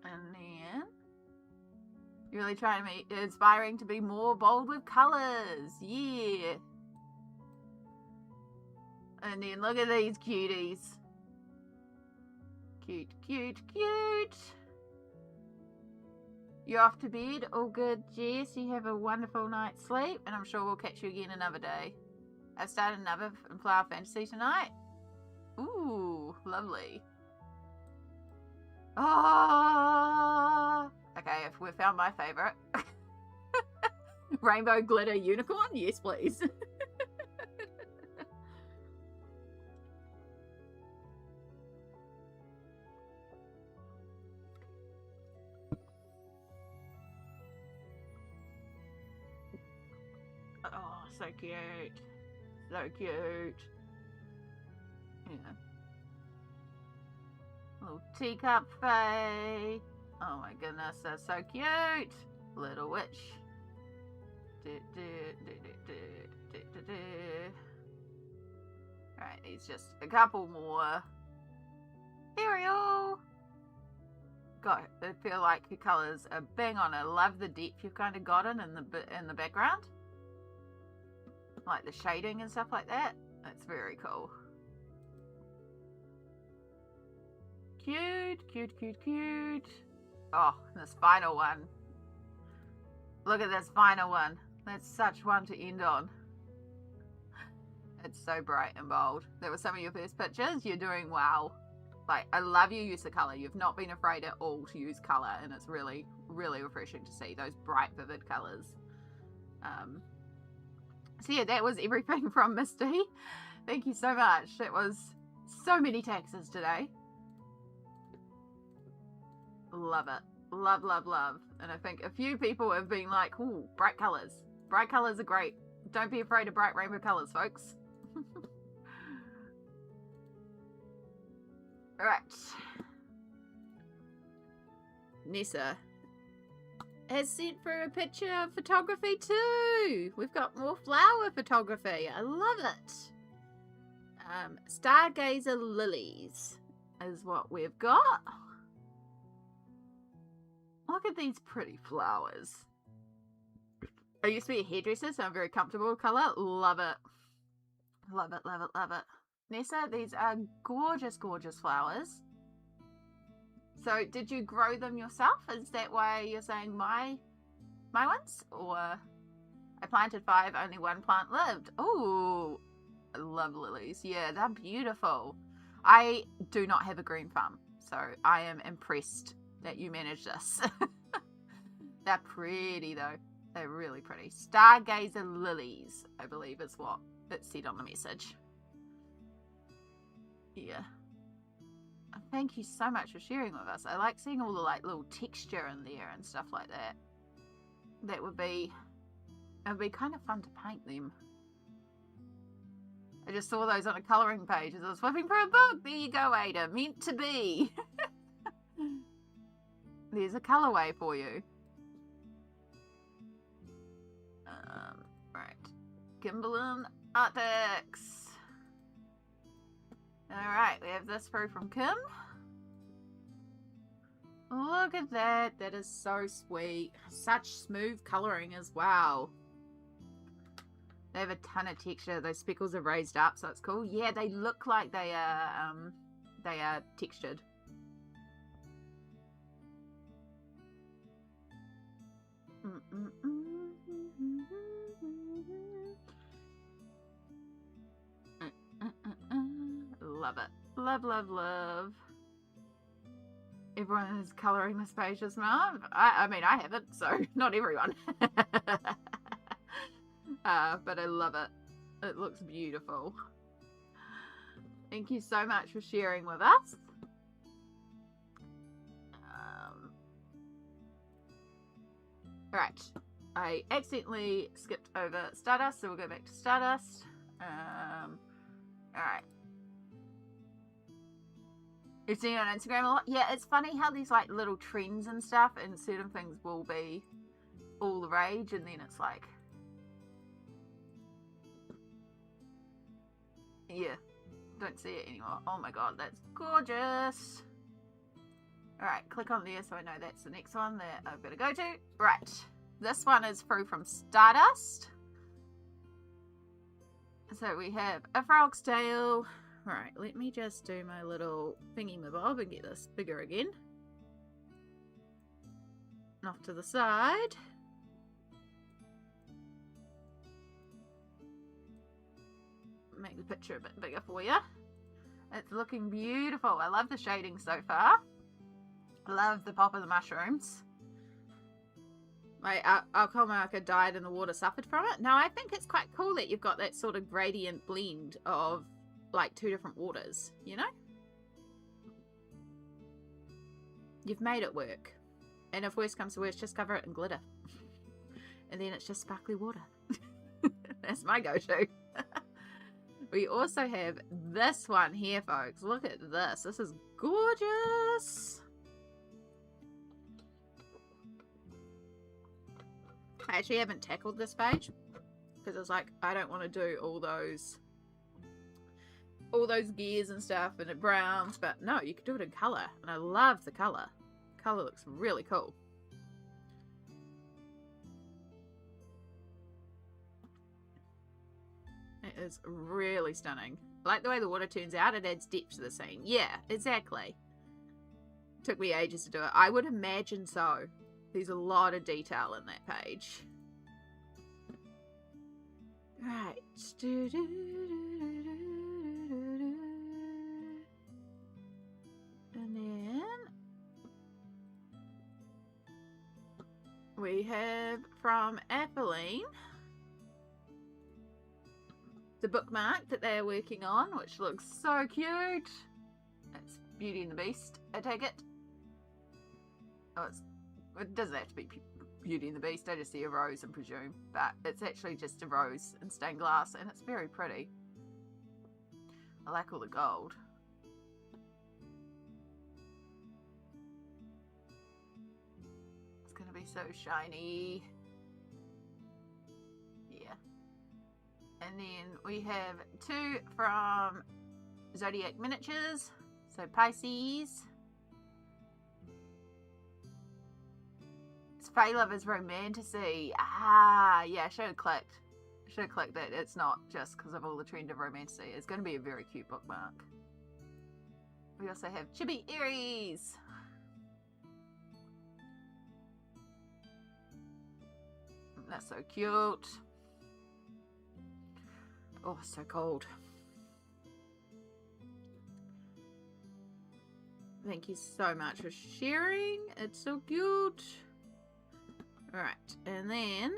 And then you're really trying to be inspiring to be more bold with colours. Yeah. And then look at these cuties. Cute, cute, cute. You're off to bed? All good, Jess. You have a wonderful night's sleep, and I'm sure we'll catch you again another day. I've started another Flower Fantasy tonight. Ooh, lovely. Ah. Okay, if we've found my favourite. Rainbow glitter unicorn? Yes, please. Oh, so cute. So cute. Yeah. Little teacup Faye. Oh my goodness, that's so cute. Little witch. Alright, it's just a couple more. Ariel! God, I feel like your colours are bang on. I love the depth you've kind of gotten in the background. Like the shading and stuff like that. That's very cool. Cute, cute, cute, cute. Oh, this final one. Look at this final one. That's such one to end on. It's so bright and bold. That was some of your first pictures. You're doing well. Like, I love your use of colour. You've not been afraid at all to use colour, and it's really, really refreshing to see those bright, vivid colours. So yeah, that was everything from Misty. Thank you so much. That was so many taxes today. Love it. Love, love, love. And I think a few people have been like, ooh, bright colours. Bright colours are great. Don't be afraid of bright rainbow colours, folks. Alright. Nessa has sent for a picture of photography too. We've got more flower photography. I love it. Stargazer lilies is what we've got. Look at these pretty flowers. I used to be a hairdresser, so I'm very comfortable with colour. Love it. Love it, love it, love it. Nessa, these are gorgeous, gorgeous flowers. So, did you grow them yourself? Is that why you're saying my ones? Or I planted 5, only 1 plant lived. Oh, I love lilies. Yeah, they're beautiful. I do not have a green thumb, so I am impressed that you managed this. They're pretty though. They're really pretty. Stargazer lilies, I believe is what it said on the message. Yeah. Thank you so much for sharing with us. I like seeing all the like little texture in there and stuff like that. It would be kind of fun to paint them. I just saw those on a colouring page as I was flipping through a book. There you go, Ada. Meant to be. There's a colourway for you. Right. Kimberlyn Arctics. Alright, we have this through from Kim. Look at that. That is so sweet. Such smooth colouring as well. They have a ton of texture. Those speckles are raised up, so it's cool. Yeah, they look like they are textured. Love it. Love, love, love. Everyone is colouring this page this month. I mean, I haven't, so not everyone. But I love it. It looks beautiful. Thank you so much for sharing with us. Alright. I accidentally skipped over Stardust, so we'll go back to Stardust. Alright. You've seen it on Instagram a lot? Yeah, it's funny how these like little trends and stuff, and certain things will be all the rage, and then it's like, yeah, don't see it anymore. Oh my god, that's gorgeous. Alright, click on there so I know that's the next one that I've got to go to. Right, this one is through from Stardust. So we have a frog's tail. Alright, let me just do my little thingy-mabob and get this bigger again. And off to the side. Make the picture a bit bigger for you. It's looking beautiful. I love the shading so far. I love the pop of the mushrooms. My Alcomarca died and the water suffered from it. No, I think it's quite cool that you've got that sort of gradient blend of like 2 different waters, you know? You've made it work. And if worst comes to worst, just cover it in glitter. And then it's just sparkly water. That's my go-to. We also have this one here, folks. Look at this. This is gorgeous. I actually haven't tackled this page because it's like, I don't want to do all those gears and stuff and it browns, but no, you can do it in colour, and I love the colour. Colour looks really cool. It is really stunning. I like the way the water turns out. It adds depth to the scene. Yeah, exactly. Took me ages to do it. I would imagine so. There's a lot of detail in that page. Right. And then we have from Appeline the bookmark that they're working on, which looks so cute. It's Beauty and the Beast, I take it. Oh, it doesn't have to be Beauty and the Beast. I just see a rose and presume, but it's actually just a rose in stained glass, and it's very pretty. I like all the gold. It's gonna be so shiny. Yeah. And then we have two from Zodiac Miniatures. So Pisces. It's Fae Lover's Romantasy. Ah, yeah, I should have clicked. Should have clicked that it's not just because of all the trend of romantasy. It's going to be a very cute bookmark. We also have Chibi Aries. That's so cute. Oh, so cold. Thank you so much for sharing. It's so cute. Alright, and then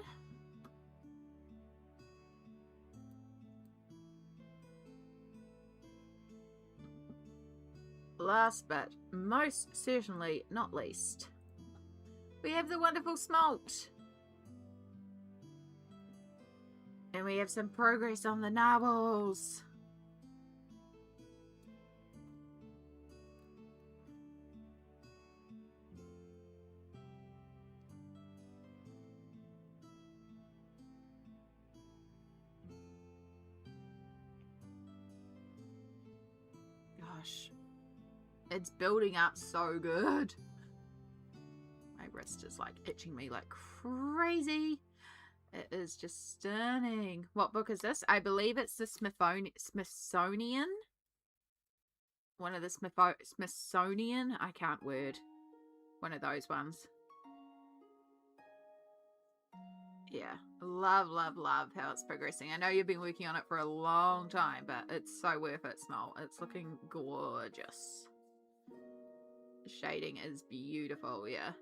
last but most certainly not least, we have the wonderful Smalt. And we have some progress on the narwhals. Gosh, it's building up so good. My wrist is like itching me like crazy. It is just stunning. What book is this? I believe it's the Smithsonian. One of the Smithsonian. I can't word. One of those ones. Yeah. Love, love, love how it's progressing. I know you've been working on it for a long time, but it's so worth it, Small. It's looking gorgeous. The shading is beautiful, yeah.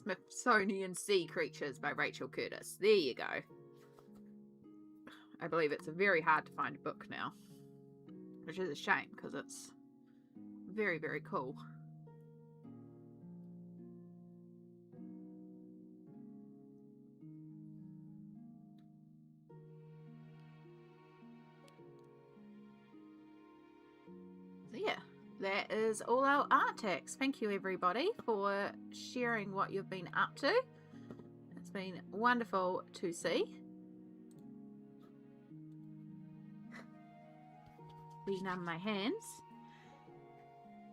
Smithsonian Sea Creatures by Rachel Curtis. There you go. I believe it's very hard to find a book now, which is a shame because it's very, very cool. So yeah, that is all our art text. Thank you everybody for sharing what you've been up to. It's been wonderful to see. Renumb my hands.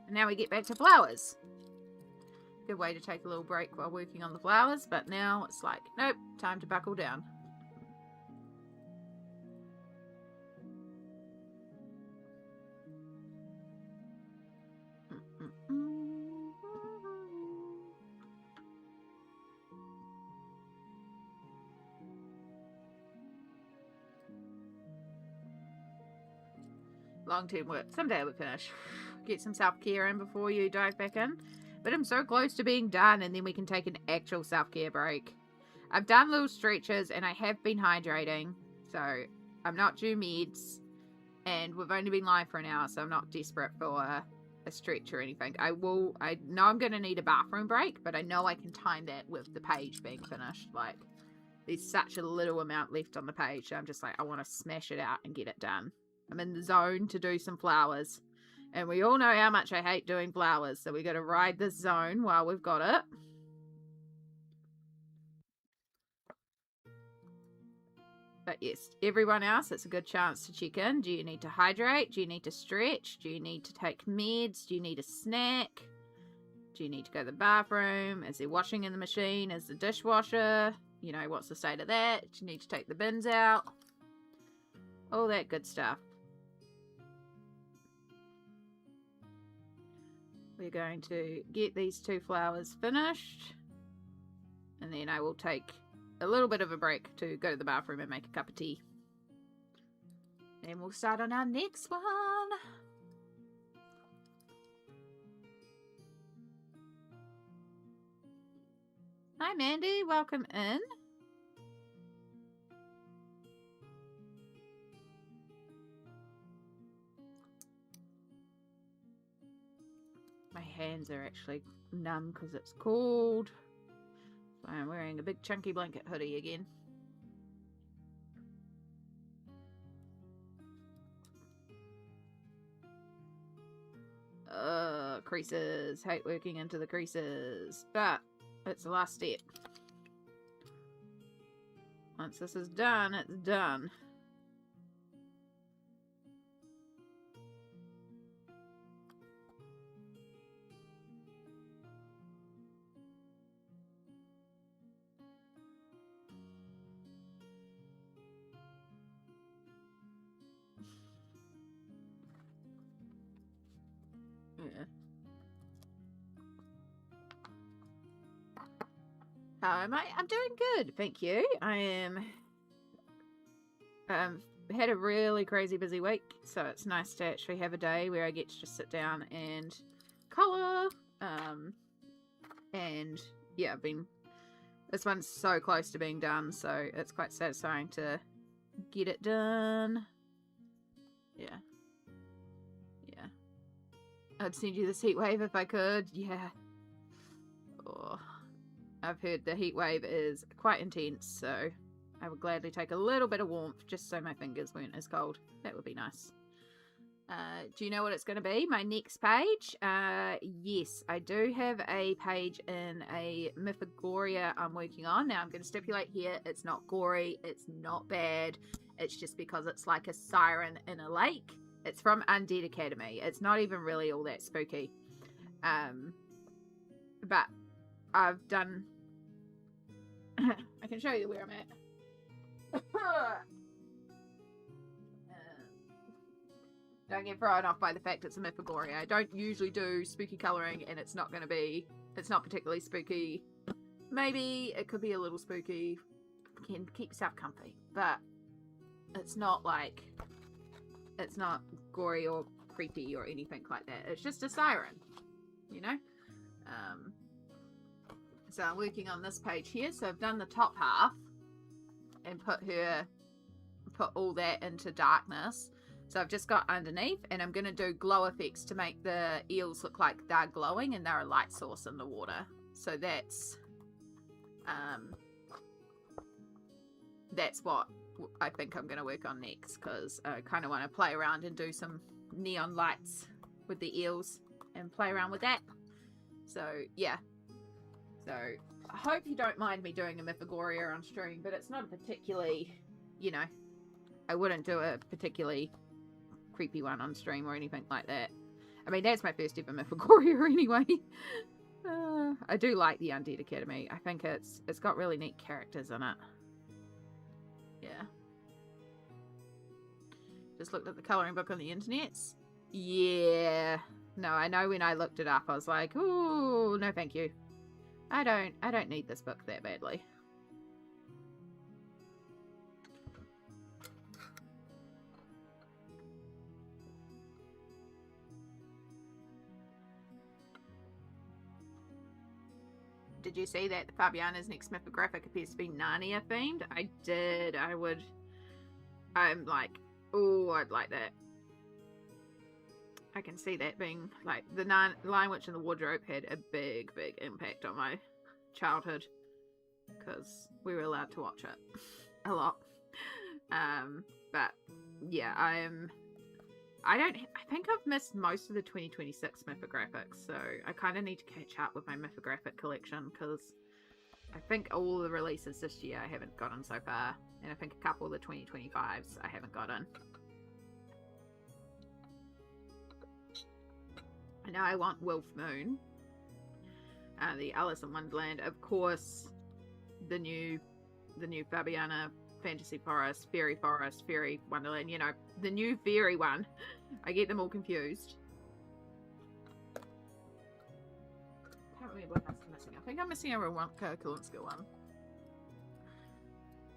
And now we get back to flowers. Good way to take a little break while working on the flowers, but now it's like, nope, time to buckle down. Long-term work. Someday we'll finish. Get some self-care in before you dive back in. But I'm so close to being done, and then we can take an actual self-care break. I've done little stretches, and I have been hydrating. So I'm not due meds. And we've only been live for an hour, so I'm not desperate for a stretch or anything. I know I'm going to need a bathroom break, but I know I can time that with the page being finished. Like, there's such a little amount left on the page. So I'm just like, I want to smash it out and get it done. I'm in the zone to do some flowers. And we all know how much I hate doing flowers. So we got to ride this zone while we've got it. But yes, everyone else, it's a good chance to check in. Do you need to hydrate? Do you need to stretch? Do you need to take meds? Do you need a snack? Do you need to go to the bathroom? Is there washing in the machine? Is the dishwasher? You know, what's the state of that? Do you need to take the bins out? All that good stuff. We're going to get these two flowers finished. And then I will take a little bit of a break to go to the bathroom and make a cup of tea. Then we'll start on our next one. Hi, Mandy. Welcome in. My hands are actually numb because it's cold. So I'm wearing a big chunky blanket hoodie again. Creases. Hate working into the creases. But it's the last step. Once this is done, it's done. Yeah. How am I? I'm doing good, thank you. I am had a really crazy busy week, so it's nice to actually have a day where I get to just sit down and colour. And yeah, this one's so close to being done, so it's quite satisfying to get it done. Yeah. Yeah. I'd send you this heat wave if I could. Yeah. Oh. I've heard the heat wave is quite intense, so I would gladly take a little bit of warmth just so my fingers weren't as cold. That would be nice. Do you know what it's going to be? My next page? Yes, I do have a page in a Mythogoria I'm working on. Now I'm going to stipulate here, it's not gory, it's not bad. It's just because it's like a siren in a lake. It's from Undead Academy. It's not even really all that spooky. But I've done... I can show you where I'm at. Don't get thrown off by the fact it's a Mythogoria. I don't usually do spooky colouring, and it's not particularly spooky. Maybe it could be a little spooky. Can keep yourself comfy, but it's not gory or creepy or anything like that. It's just a siren, you know? So I'm working on this page here. So I've done the top half and put all that into darkness. So I've just got underneath, and I'm going to do glow effects to make the eels look like they're glowing and they're a light source in the water. So that's what I think I'm going to work on next, because I kind of want to play around and do some neon lights with the eels and play around with that. So yeah. So I hope you don't mind me doing a Mythogoria on stream, but it's not a particularly, you know, I wouldn't do a particularly creepy one on stream or anything like that. I mean, that's my first ever Mythogoria anyway. I do like the Undead Academy. I think it's got really neat characters in it. Yeah. Just looked at the colouring book on the internet. Yeah. No, I know when I looked it up, I was like, ooh, no thank you. I don't need this book that badly. Did you see that Fabiana's next mythographic appears to be Narnia themed? I did. I'm like, oh, I'd like that. I can see that being like the Lion Witch in the Wardrobe had a big impact on my childhood because we were allowed to watch it a lot. But yeah, I think I've missed most of the 2026 mythographics, so I kind of need to catch up with my mythographic collection, because I think all the releases this year I haven't gotten so far, and I think a couple of the 2025s I haven't gotten. I know I want Wolf Moon, the Alice in Wonderland, of course, the new Fabiana Fantasy Forest, Fairy Wonderland, you know, the new fairy one. I get them all confused. Can't remember what else I'm missing. I think I'm missing a Rawanka Kalinska one.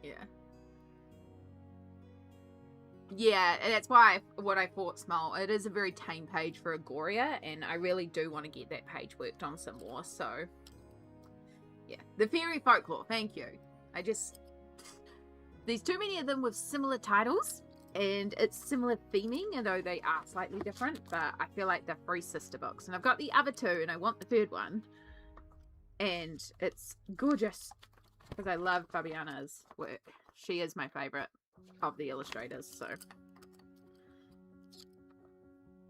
Yeah. Yeah, and that's why what I thought small. It is a very tame page for Agoria, and I really do want to get that page worked on some more. So, yeah, the fairy folklore. Thank you. There's too many of them with similar titles, and it's similar theming, although they are slightly different. But I feel like they're free sister books, and I've got the other two, and I want the third one, and it's gorgeous because I love Fabiana's work. She is my favorite of the illustrators, so.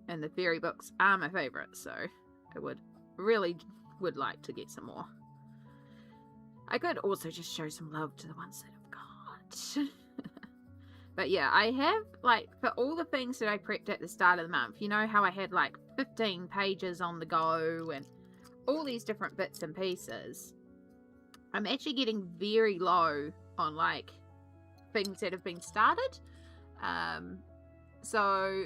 And the fairy books are my favorite, so I really would like to get some more. I could also just show some love to the ones that I've got. But yeah, I have, like, for all the things that I prepped at the start of the month, you know how I had like 15 pages on the go and all these different bits and pieces. I'm actually getting very low on like things that have been started. So,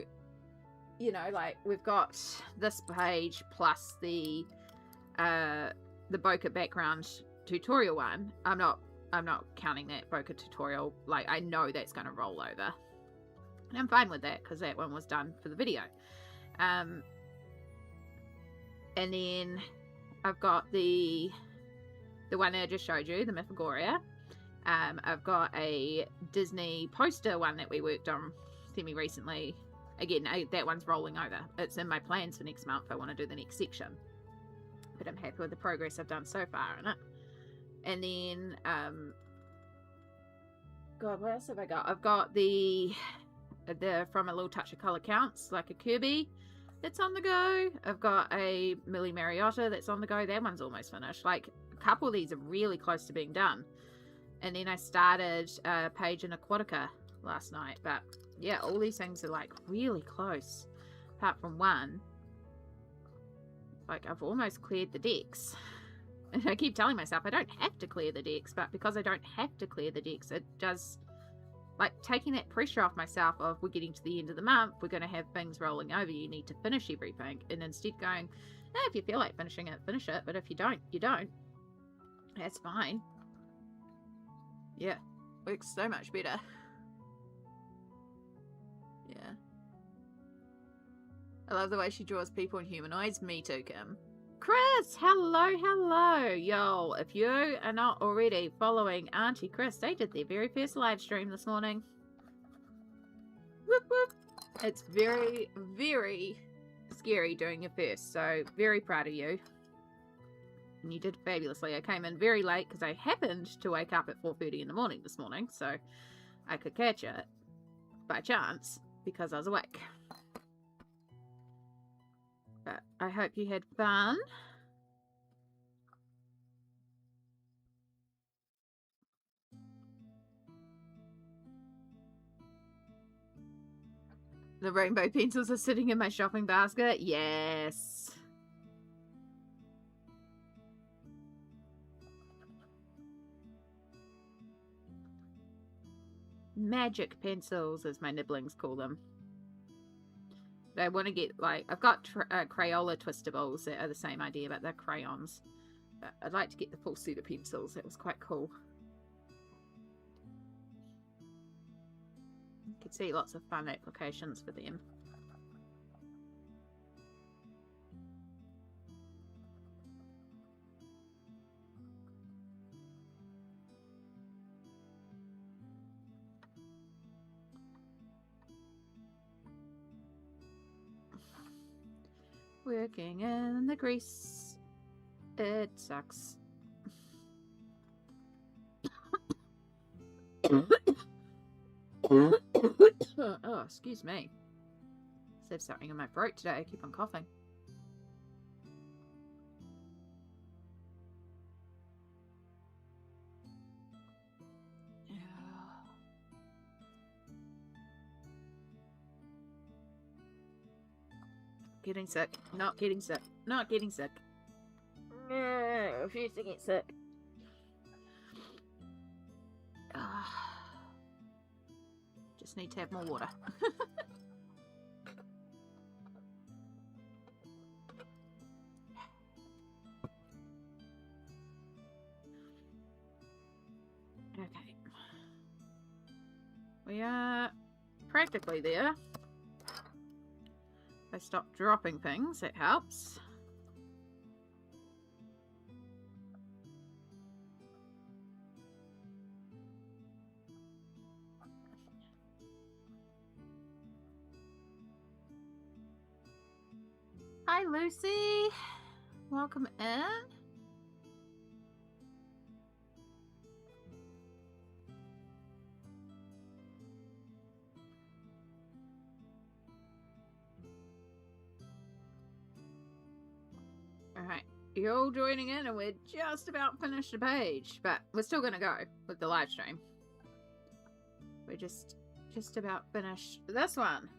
you know, like we've got this page plus the Bokeh background tutorial one. I'm not counting that Bokeh tutorial. Like, I know that's going to roll over, and I'm fine with that because that one was done for the video. And then I've got the one that I just showed you, the Mythagoria. I've got a Disney poster one that we worked on semi-recently. Again, that one's rolling over. It's in my plans for next month. I want to do the next section. But I'm happy with the progress I've done so far in it. And then, God, what else have I got? I've got the From a Little Touch of Color Counts, like a Kirby that's on the go. I've got a Millie Mariotta that's on the go. That one's almost finished. Like, a couple of these are really close to being done. And then I started a page in Aquatica last night. But yeah, all these things are like really close. Apart from one. Like, I've almost cleared the decks. And I keep telling myself I don't have to clear the decks. But because I don't have to clear the decks, it does, like, taking that pressure off myself of we're getting to the end of the month, we're going to have things rolling over, you need to finish everything. And instead going, if you feel like finishing it, finish it. But if you don't, you don't. That's fine. Yeah, works so much better. Yeah. I love the way she draws people and humanoids. Me too, Kim. Chris, hello. Yo, if you are not already following Auntie Chris, they did their very first live stream this morning. Whoop, whoop. It's very, very scary doing your first, so very proud of you. And you did fabulously. I came in very late because I happened to wake up at 4:30 in the morning this morning, so I could catch it by chance because I was awake. But I hope you had fun. The rainbow pencils are sitting in my shopping basket. Yes. Magic pencils, as my nibblings call them. But I want to get, like, I've got Crayola Twistables that are the same idea, but they're crayons. But I'd like to get the full suit of pencils. That was quite cool. You could see lots of fun applications for them. Working in the grease. It sucks. Oh, excuse me. I have something in my throat today. I keep on coughing. Getting sick. Not getting sick. Not getting sick. I refuse to get sick. Just need to have more water. Okay. We are practically there. If I stop dropping things, that helps. Hi, Lucy. Welcome in. Alright, you're all joining in and we're just about finished the page, but we're still gonna go with the live stream. We're just about finished this one.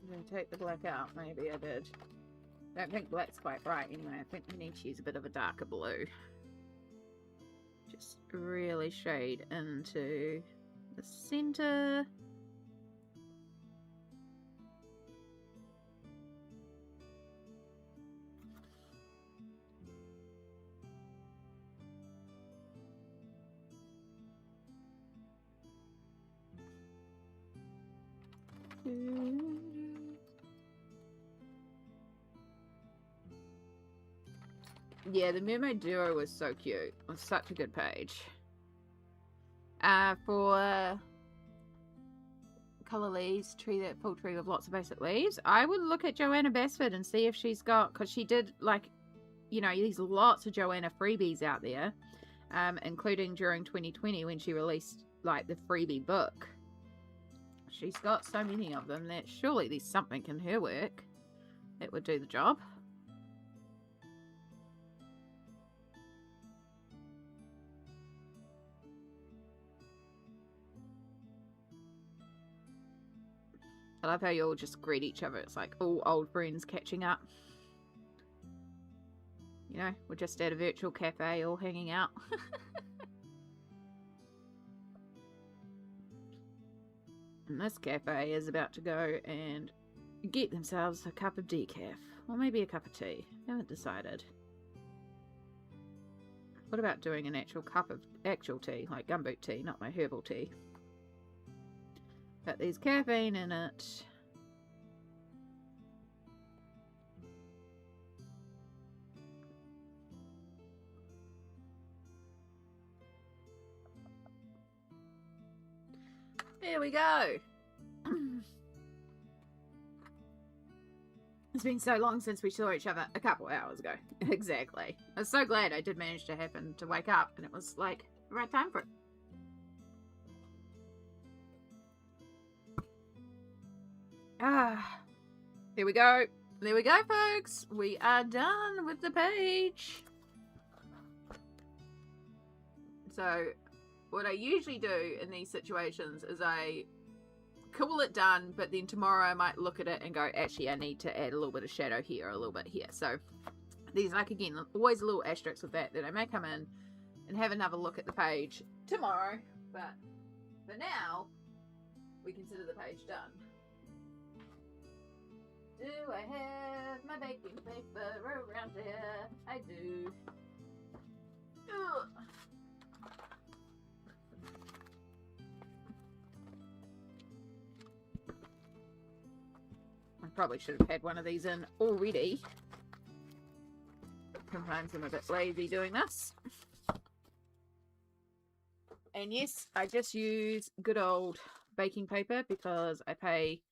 Did I take the black out? Maybe I did. I don't think black's quite bright anyway. I think we need to use a bit of a darker blue. Just really shade into the center. Yeah, the Mermaid Duo was so cute. It was such a good page. For Colour Leaves, full tree with lots of basic leaves, I would look at Joanna Basford and see if she's got, because she did, like, you know, there's lots of Joanna freebies out there, including during 2020 when she released, like, the freebie book. She's got so many of them that surely there's something in her work that would do the job. I love how you all just greet each other. It's like all old friends catching up. You know, we're just at a virtual cafe all hanging out. And this cafe is about to go and get themselves a cup of decaf. Or maybe a cup of tea. I haven't decided. What about doing an actual cup of actual tea, like gumboot tea, not my herbal tea? But there's caffeine in it. There we go. It's been so long since we saw each other a couple hours ago. Exactly. I was so glad I did manage to happen to wake up and it was like the right time for it. There we go. There we go, folks. We are done with the page. So, what I usually do in these situations is I call it done, but then tomorrow I might look at it and go, actually, I need to add a little bit of shadow here, a little bit here. So, there's, like, again, always a little asterisk with that I may come in and have another look at the page tomorrow. But for now, we consider the page done. Do I have my baking paper around here? I do. Ugh. I probably should have had one of these in already. Sometimes I'm a bit lazy doing this. And yes, I just use good old baking paper because I pay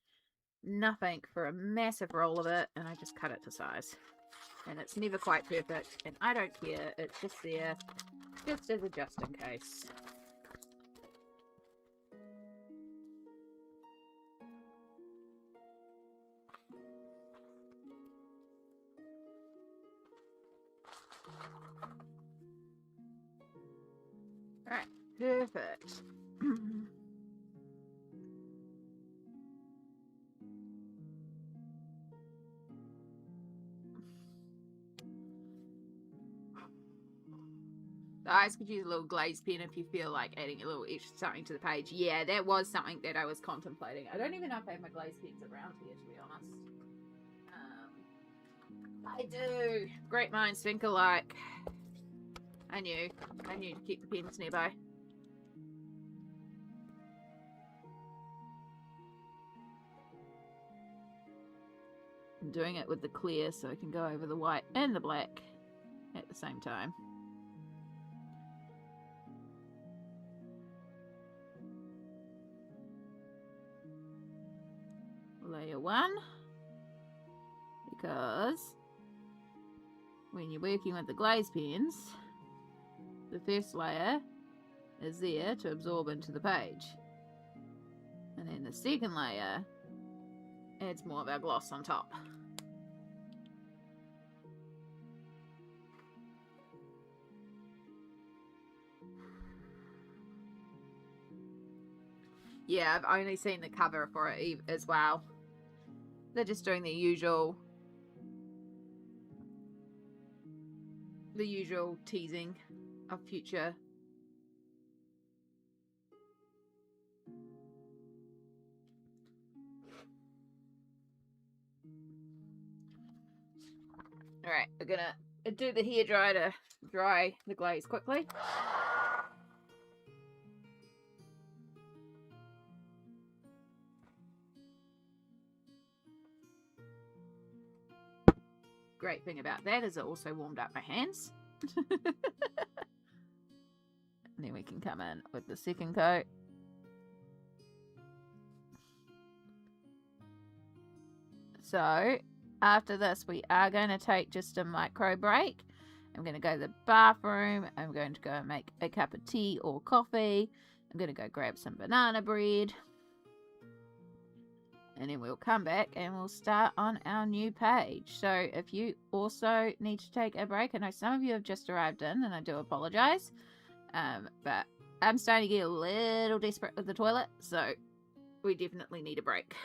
nothing for a massive roll of it and I just cut it to size. And it's never quite perfect and I don't care. It's just there just as a just in case. Alright, perfect. The eyes could use a little glaze pen if you feel like adding a little extra something to the page. Yeah, that was something that I was contemplating. I don't even know if I have my glaze pens around here, to be honest. I do. Great minds think alike. I knew to keep the pens nearby. I'm doing it with the clear so I can go over the white and the black at the same time. Layer 1, because when you're working with the glaze pens, the first layer is there to absorb into the page, and then the second layer adds more of our gloss on top. Yeah, I've only seen the cover for it as well. They're just doing the usual teasing of future. Alright, we're gonna do the hairdryer to dry the glaze quickly. Great thing about that is it also warmed up my hands. And then we can come in with the second coat. So after this, we are going to take just a micro break. I'm going to go to the bathroom. I'm going to go and make a cup of tea or coffee. I'm going to go grab some banana bread. And then we'll come back and we'll start on our new page. So if you also need to take a break, I know some of you have just arrived in, and I do apologize. But I'm starting to get a little desperate with the toilet, so we definitely need a break.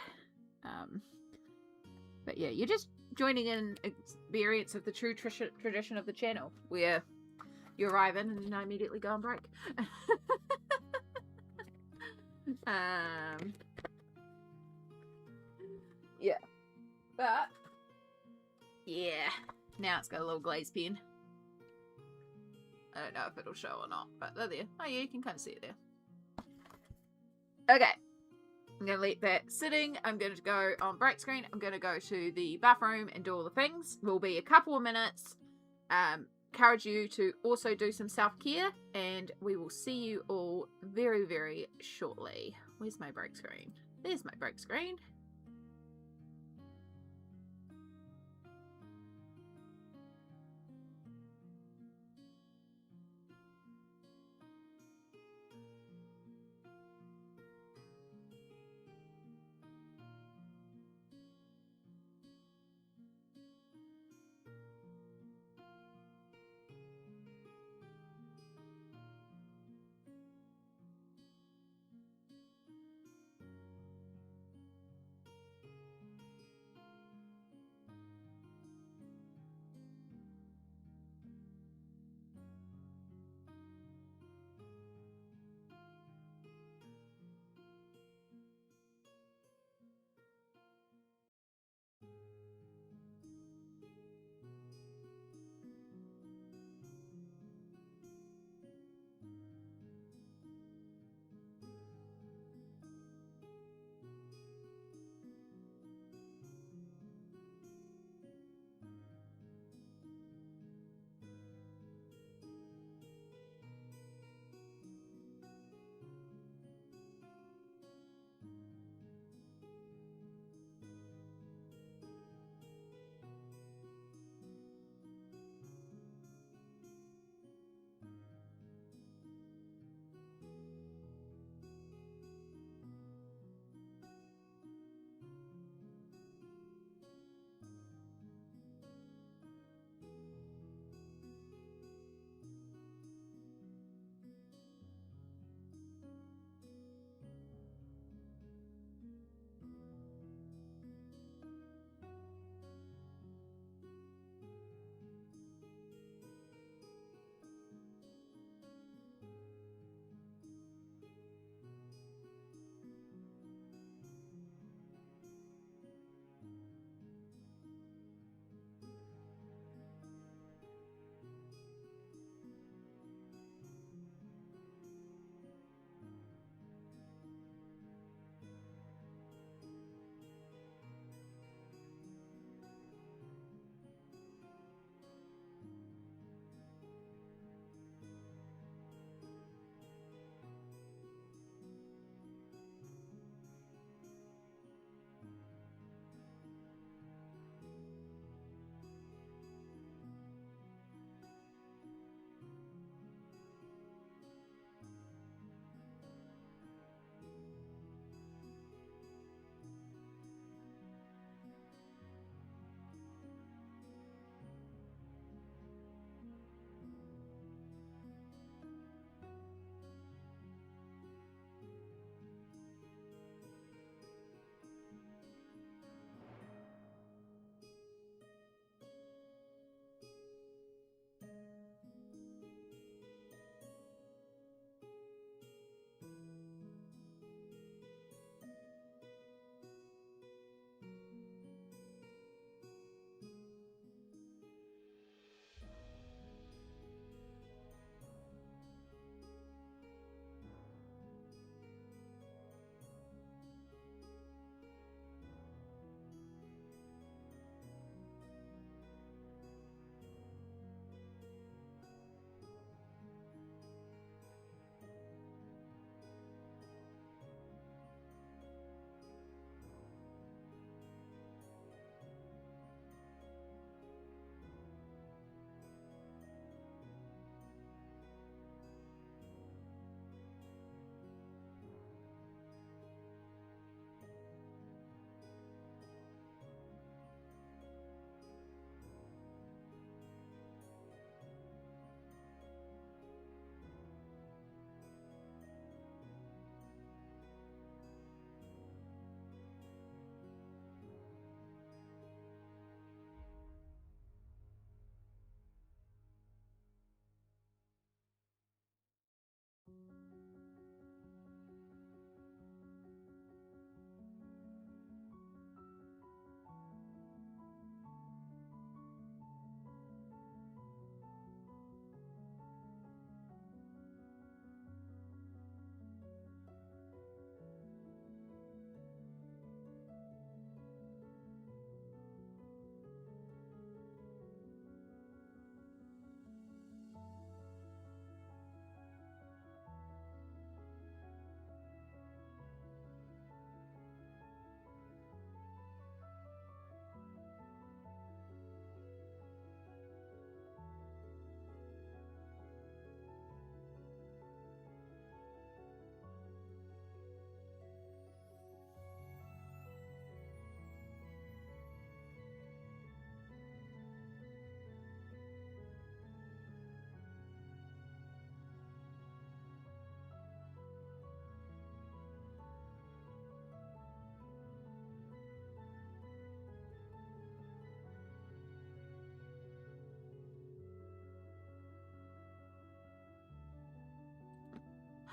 But yeah, you're just joining in experience of the true tradition of the channel, where you arrive in and then I immediately go on break. Yeah. But, yeah. Now it's got a little glaze pen. I don't know if it'll show or not, but they're there. Oh yeah, you can kind of see it there. Okay. I'm going to leave that sitting. I'm going to go on break screen. I'm going to go to the bathroom and do all the things. Will be a couple of minutes. Encourage you to also do some self-care, and we will see you all very, very shortly. Where's my break screen? There's my break screen.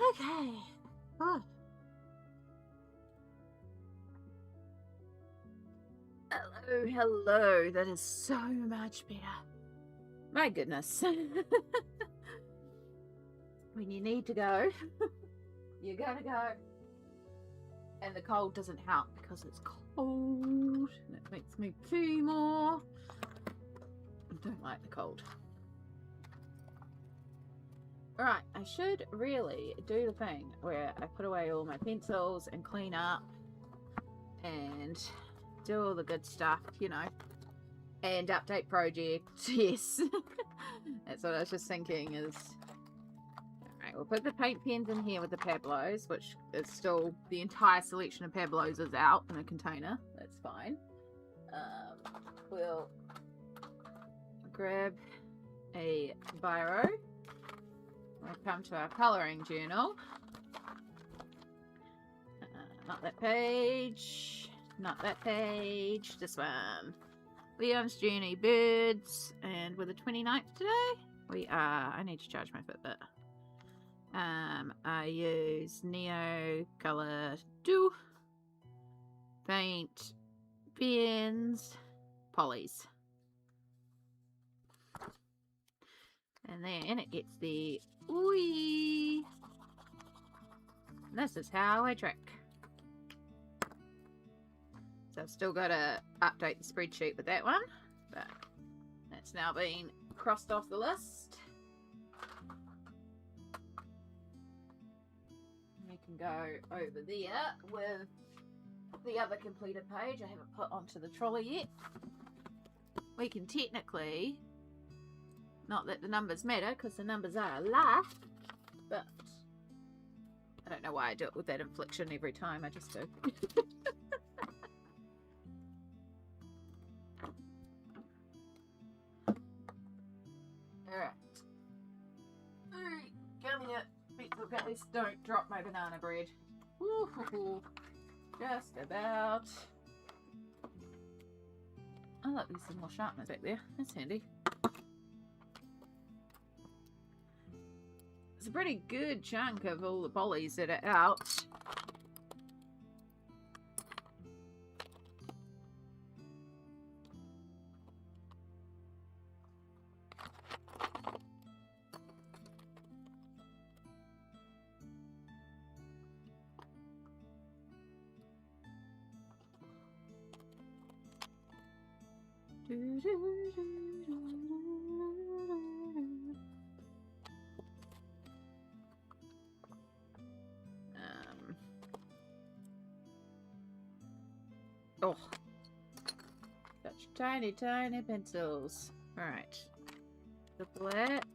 Okay. Oh. Hello, hello. That is so much better. My goodness. When you need to go, you gotta go. And the cold doesn't help because it's cold. And it makes me pee more. I don't like the cold. Alright, I should really do the thing where I put away all my pencils and clean up and do all the good stuff, you know. And update projects, yes. That's what I was just thinking is... Alright, we'll put the paint pens in here with the Pablos, which is still... The entire selection of Pablos is out in a container. That's fine. We'll grab a biro. We'll come to our colouring journal. Not that page. Not that page. This one. Leon's Journey Birds. And we're the 29th today. We are... I need to charge my Fitbit. I use Neo Colour Do. Paint. Pens. Polys. And then it gets the ooey. This is how I trick. So I've still got to update the spreadsheet with that one, but that's now been crossed off the list. We can go over there with the other completed page I haven't put onto the trolley yet. We can technically, not that the numbers matter because the numbers are a lie, but I don't know why I do it with that inflection every time, I just do. Alright. Alright, come here. Pizza guys, don't drop my banana bread. Woo-hoo-hoo. Just about. Oh look, there's some more sharpness back there. That's handy. It's a pretty good chunk of all the polys that are out. Oh, such tiny, tiny pencils. Right, the black,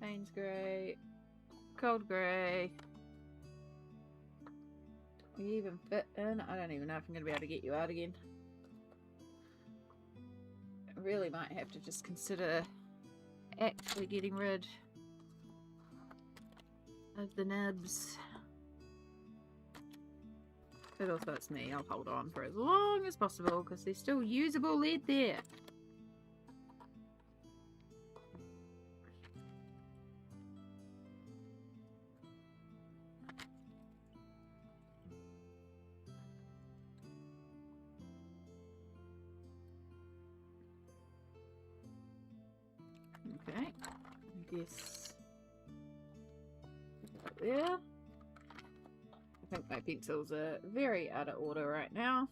Payne's grey, cold grey. We even fit in. I don't even know if I'm going to be able to get you out again. I really might have to just consider actually getting rid of the nibs. But also it's me, I'll hold on for as long as possible because there's still usable lead there. Okay, I guess right there. I think my pencils are very out of order right now.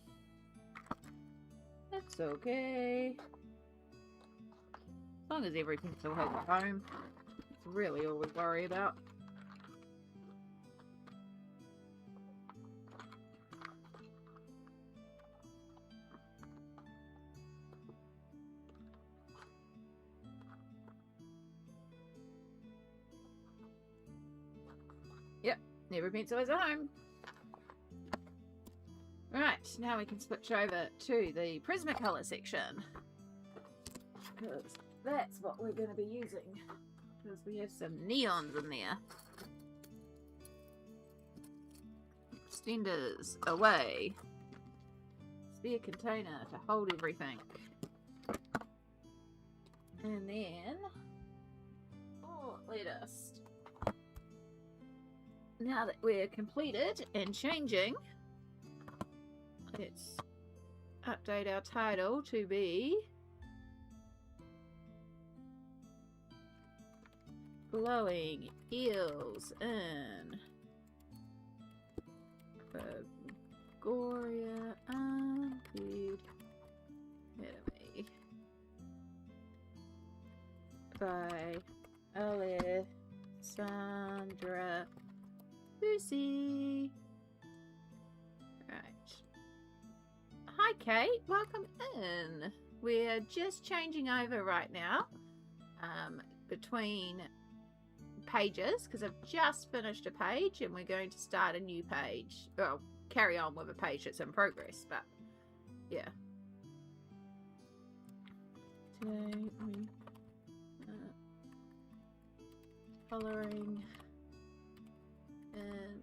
That's okay. As long as every pencil has a home, that's really all we worry about. Yep, every pencil has a home. Right, now we can switch over to the Prismacolor section. Because that's what we're going to be using. Because we have some neons in there. Extenders away. Spare container to hold everything. And then... oh, lettuce. now that we're completed and changing, let's update our title to be Glowing Eels in Goria Unviewed Enemy by Alessandra Lucy. Right. Hi Kate, welcome in. We're just changing over right now between pages because I've just finished a page and we're going to start a new page. Well, carry on with a page that's in progress, but yeah. Today we coloring and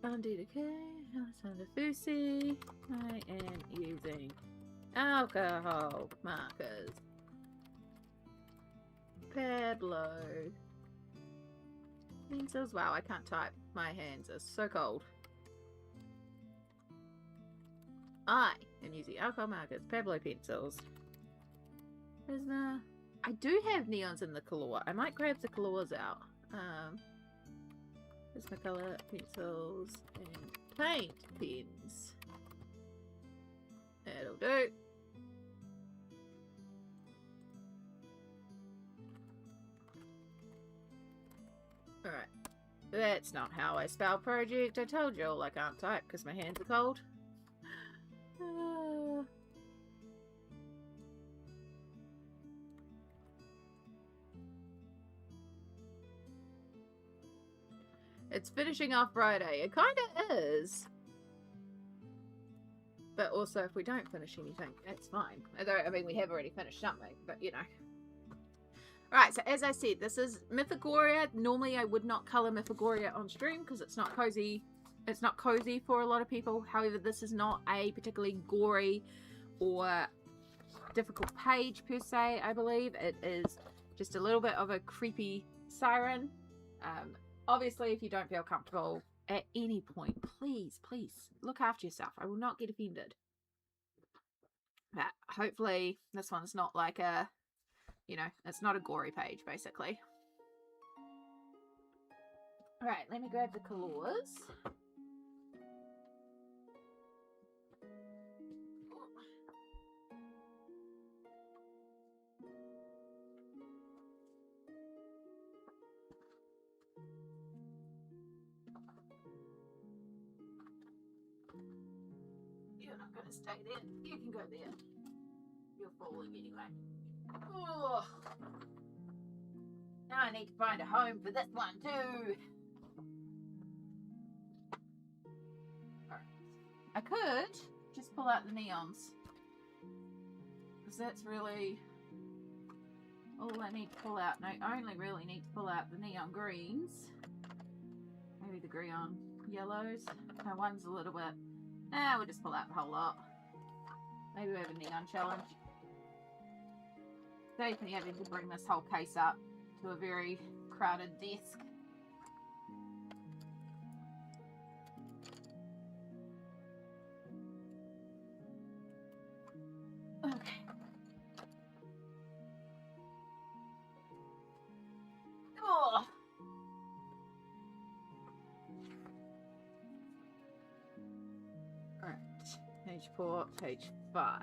Undead Alessandra Fusi. I am using alcohol markers. Pablo pencils. Wow, I can't type. My hands are so cold. I am using alcohol markers. Pablo pencils. Prisma. I do have neons in the Kahlua. I might grab the Kahluas out. Prismacolor pencils and paint pens. That'll do. Alright. That's not how I spell project. I told you all I can't type because my hands are cold. It's finishing off Friday. It kind of is. But also, if we don't finish anything, that's fine. Although, I mean, we have already finished something, but you know. Alright, so as I said, this is Mythogoria. Normally, I would not colour Mythogoria on stream because it's not cozy. It's not cozy for a lot of people. However, this is not a particularly gory or difficult page per se, I believe. It is just a little bit of a creepy siren. Obviously, if you don't feel comfortable at any point, please look after yourself. I will not get offended. But hopefully this one's not like a, you know, it's not a gory page, basically. Alright, let me grab the colours. You're not going to stay there. You can go there. You're falling anyway. Oh. Now I need to find a home for this one too. Alright. I could just pull out the neons. Because that's really all I need to pull out. And I only really need to pull out the neon greens. Maybe the neon yellows. No, one's a little bit. Nah, we'll just pull out the whole lot. Maybe we have a neon challenge. Definitely having to bring this whole case up to a very crowded desk. Okay. Oh. Alright. Page 4, page 5.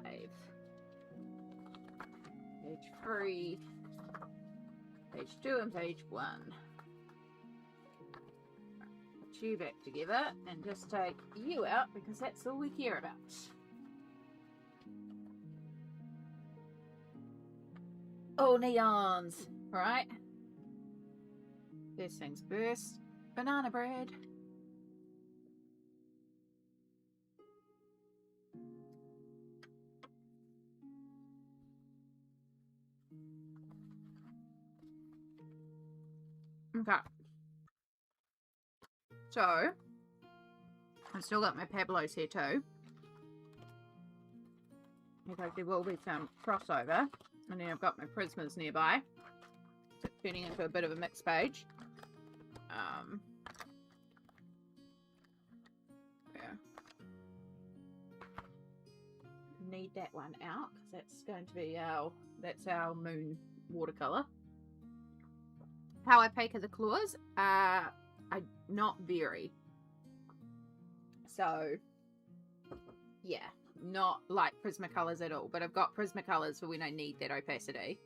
Page 3, page 2 and page 1. Put you back together and just take you out because that's all we care about. Oh, neons! Right? First things first. Banana bread. Okay. So, I've still got my Pablos here too. Because there will be some crossover. And then I've got my Prismas nearby. turning into a bit of a mixed page. Yeah. Need that one out because that's going to be our moon watercolor. How opaque are the claws? Not very. So yeah, not like Prismacolors at all, but I've got Prismacolors for when I need that opacity.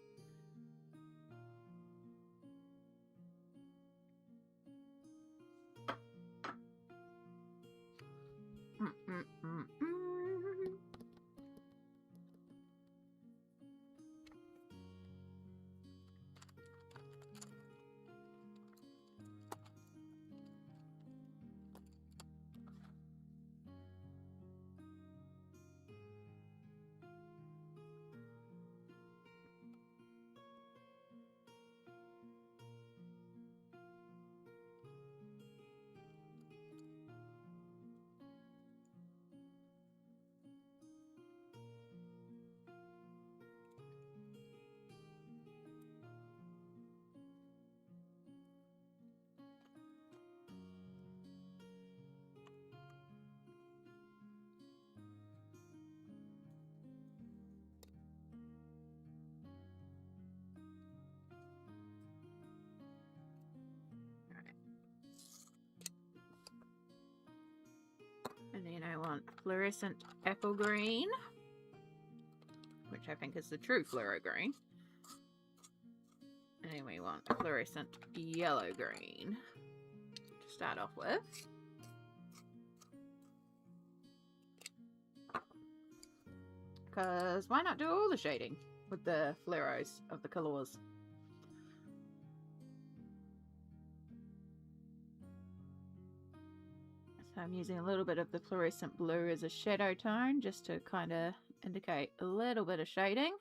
And then I want fluorescent apple green, which I think is the true fluoro green. And then we want fluorescent yellow green to start off with. Because why not do all the shading with the fluoros of the colors? So I'm using a little bit of the fluorescent blue as a shadow tone just to kind of indicate a little bit of shading.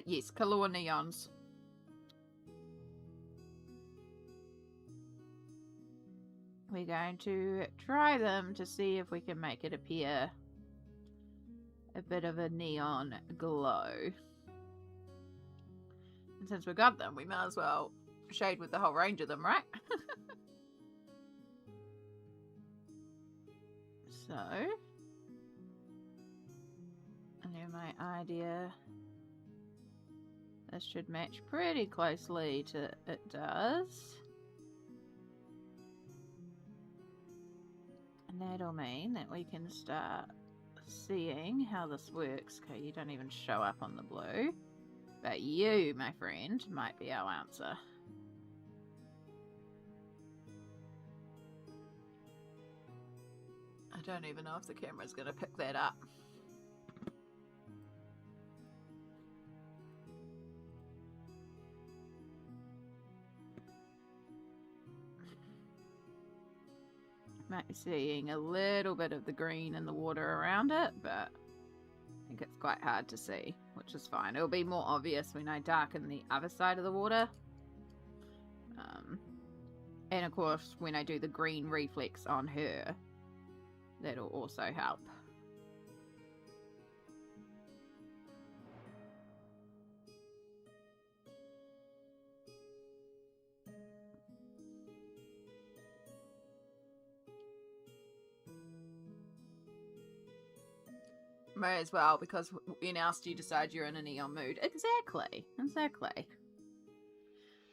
Yes, Color Neons. We're going to try them to see if we can make it appear a bit of a neon glow. And since we got them, we might as well shade with the whole range of them, right? So, and then my idea, this should match pretty closely to it does. And that'll mean that we can start seeing how this works. Okay, you don't even show up on the blue. But you, my friend, might be our answer. I don't even know if the camera's going to pick that up. Might be seeing a little bit of the green in the water around it, but I think it's quite hard to see, which is fine. It'll be more obvious when I darken the other side of the water. And of course, when I do the green reflex on her, that'll also help. May as well, because when else do you decide you're in a neon mood? Exactly.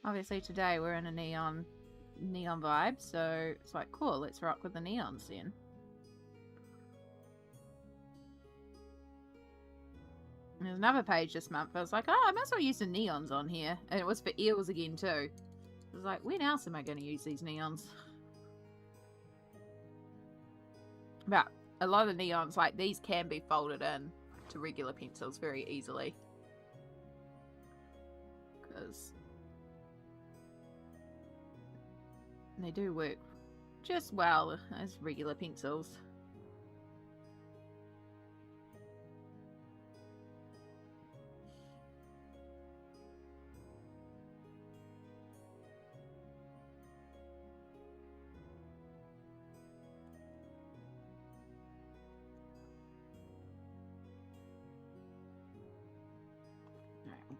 Obviously today we're in a neon vibe, so it's like, cool, let's rock with the neons then. There's another page this month. I was like, oh, I might as well use the neons on here. And it was for eels again, too. I was like, when else am I going to use these neons? But a lot of the neons, like these, can be folded in to regular pencils very easily. Because they do work just well as regular pencils.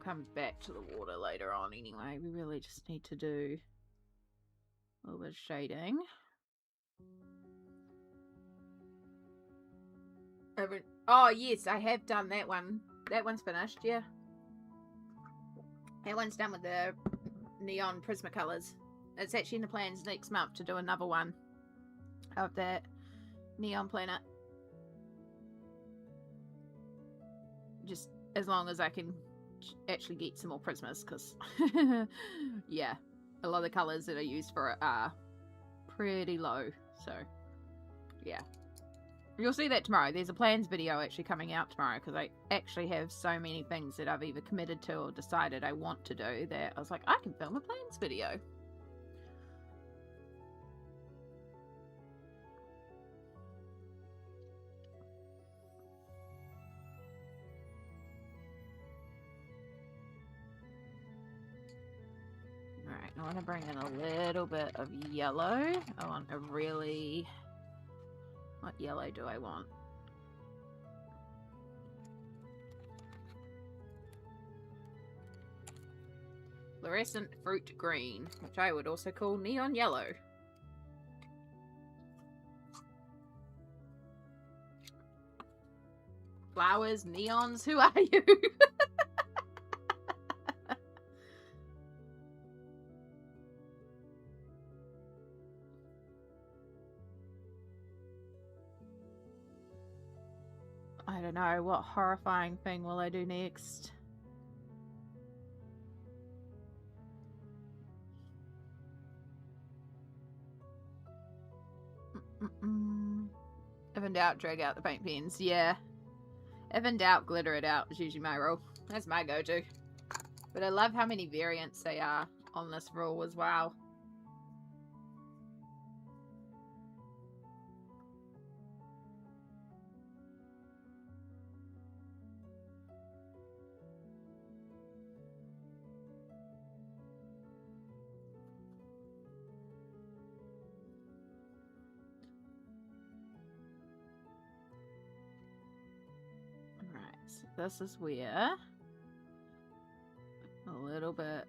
Comes back to the water later on anyway. We really just need to do a little bit of shading. Oh yes, I have done that one. That one's finished, yeah. That one's done with the neon Prismacolors. It's actually in the plans next month to do another one of that neon planet. Just as long as I can actually get some more Prismas, because yeah, a lot of the colours that I use for it are pretty low, so yeah, you'll see that tomorrow. There's a plans video actually coming out tomorrow, because I actually have so many things that I've either committed to or decided I want to do that I was like, I can film a plans video. Alright, I want to bring in a little bit of yellow. I want a really... What yellow do I want? Fluorescent fruit green, which I would also call neon yellow. Flowers, neons, who are you? I don't know, what horrifying thing will I do next? If in doubt, drag out the paint pens. Yeah. If in doubt, glitter it out is usually my rule. That's my go-to. But I love how many variants they are on this rule as well. So this is where a little bit,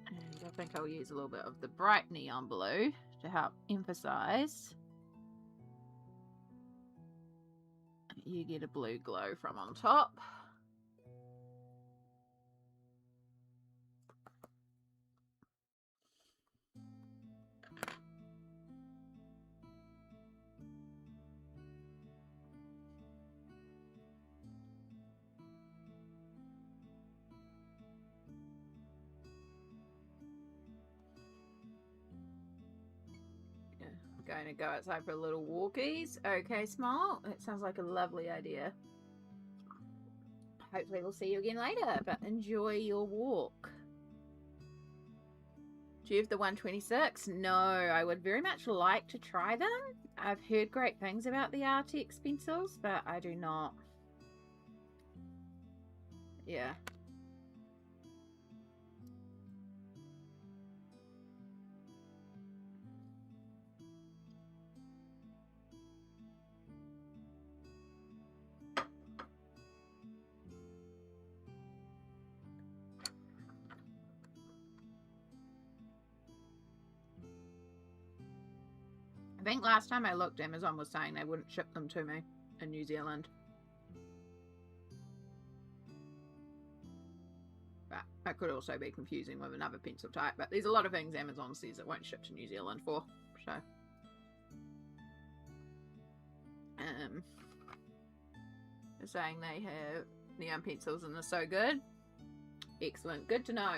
and I think I'll use a little bit of the bright neon blue to help emphasize. You get a blue glow from on top. Going to go outside for a little walkies. Okay, Smile. That sounds like a lovely idea. Hopefully we'll see you again later, but enjoy your walk. Do you have the 126? No, I would very much like to try them. I've heard great things about the Artex pencils, but I do not. Yeah. I think last time I looked, Amazon was saying they wouldn't ship them to me in New Zealand. But that could also be confusing with another pencil type. But there's a lot of things Amazon says it won't ship to New Zealand for. So, they're saying they have neon pencils and they're so good. Excellent. Good to know.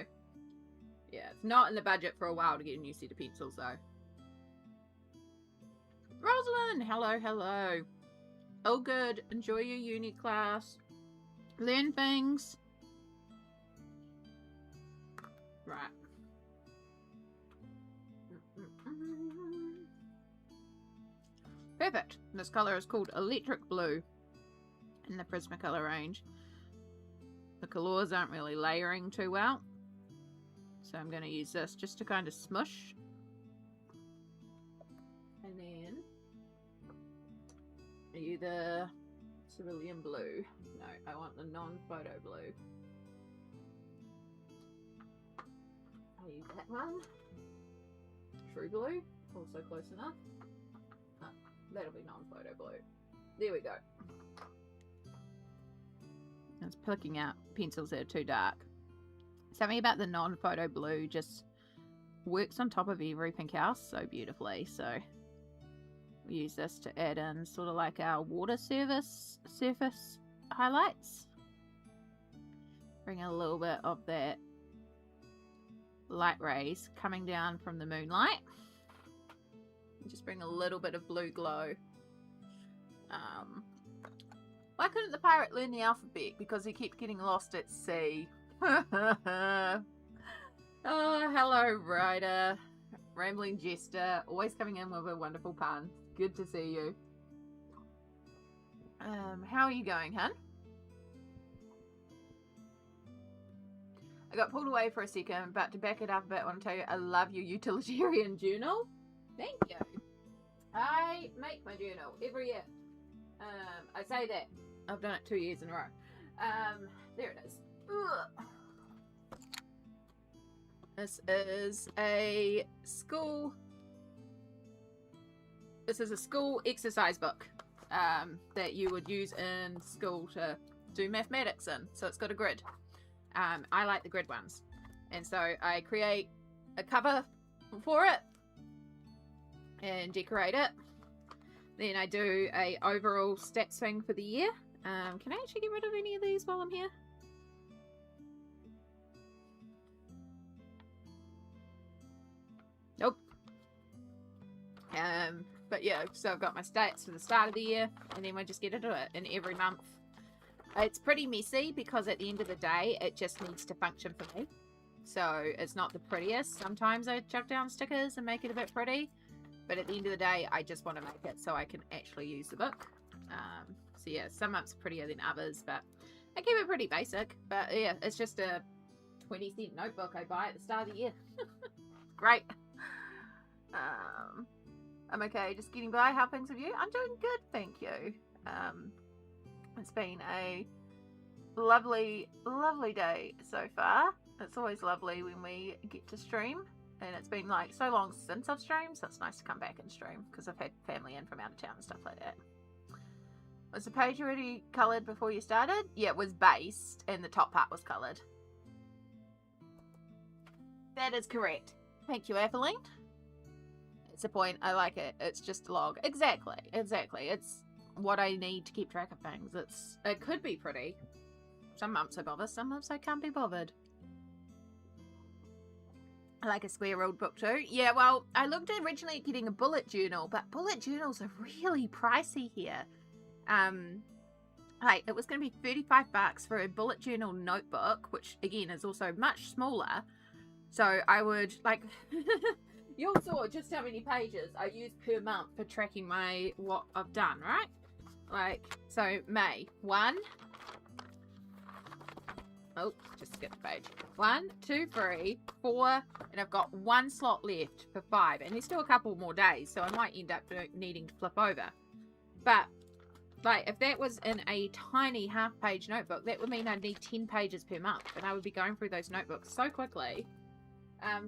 Yeah, it's not in the budget for a while to get a new set of pencils though. Rosalind! Hello, hello. Oh good. Enjoy your uni class. Learn things. Right. Perfect. This colour is called Electric Blue in the Prismacolor range. The colors aren't really layering too well, so I'm going to use this just to kind of smush. And then are you the cerulean blue? No, I want the non-photo blue. I'll use that one. True blue, also close enough. Oh, that'll be non-photo blue. There we go. It's picking out pencils that are too dark. Something about the non-photo blue just works on top of every pink house so beautifully. So we use this to add in sort of like our water surface highlights. Bring a little bit of that light rays coming down from the moonlight. Just bring a little bit of blue glow. Why couldn't the pirate learn the alphabet? Because he kept getting lost at sea. Oh, hello, Ryder. Rambling Jester. Always coming in with a wonderful pun. Good to see you. How are you going, hun? I got pulled away for a second, but to back it up a bit, I want to tell you I love your utilitarian journal. Thank you. I make my journal every year. I say that. I've done it 2 years in a row. There it is. Ugh. This is a school exercise book that you would use in school to do mathematics in. So it's got a grid. I like the grid ones. And so I create a cover for it and decorate it. Then I do a overall stats thing for the year. Can I actually get rid of any of these while I'm here? Nope. But yeah, so I've got my stats for the start of the year, and then we just get into it. And every month, it's pretty messy because at the end of the day, it just needs to function for me. So it's not the prettiest. Sometimes I chuck down stickers and make it a bit pretty. But at the end of the day, I just want to make it so I can actually use the book. So yeah, some months are prettier than others, but I keep it pretty basic. But yeah, it's just a 20-cent notebook I buy at the start of the year. Great. I'm okay, just getting by. How things with you? I'm doing good, thank you. It's been a lovely, lovely day so far. It's always lovely when we get to stream. And it's been like so long since I've streamed, so it's nice to come back and stream because I've had family in from out of town and stuff like that. Was the page already coloured before you started? Yeah, it was based and the top part was coloured. That is correct. Thank you, Eveline. It's a point. I like it. It's just a log. Exactly. It's what I need to keep track of things. It could be pretty. Some months I bother, some months I can't be bothered. I like a square-ruled book too. Yeah, well, I looked originally at getting a bullet journal, but bullet journals are really pricey here. Like, it was going to be $35 for a bullet journal notebook, which, again, is also much smaller. So I would, like, you all saw just how many pages I use per month for tracking what I've done, right? Like, so May, 1. Oh, just skip the page. 1, 2, 3, 4, and I've got 1 slot left for 5. And there's still a couple more days, so I might end up needing to flip over. But, like, if that was in a tiny half-page notebook, that would mean I'd need 10 pages per month. And I would be going through those notebooks so quickly.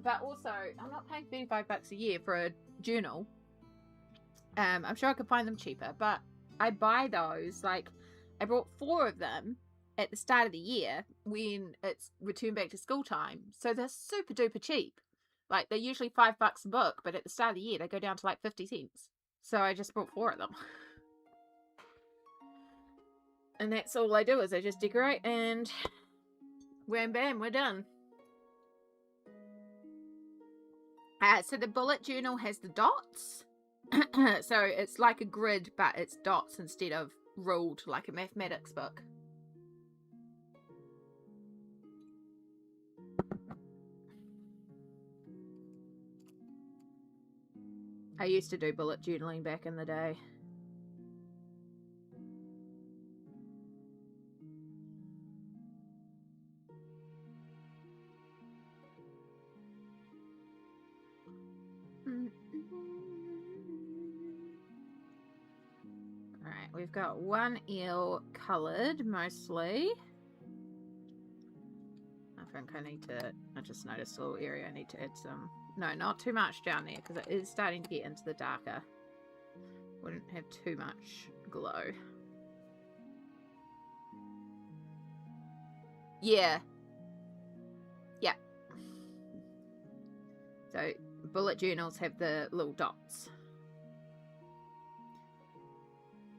But also, I'm not paying $35 a year for a journal. I'm sure I could find them cheaper, but I buy those, like, I bought 4 of them at the start of the year when it's returned back to school time. So they're super duper cheap. Like, they're usually $5 a book, but at the start of the year, they go down to like 50 cents. So I just bought 4 of them. And that's all I do is I just decorate and wham bam, we're done. So the bullet journal has the dots. So it's like a grid, but it's dots instead of ruled like a mathematics book. I used to do bullet journaling back in the day. Alright, we've got one eel coloured mostly. I think I need to, I just noticed a little area I need to add some, no, not too much down there because it is starting to get into the darker. Wouldn't have too much glow. Yeah. Yeah. So bullet journals have the little dots.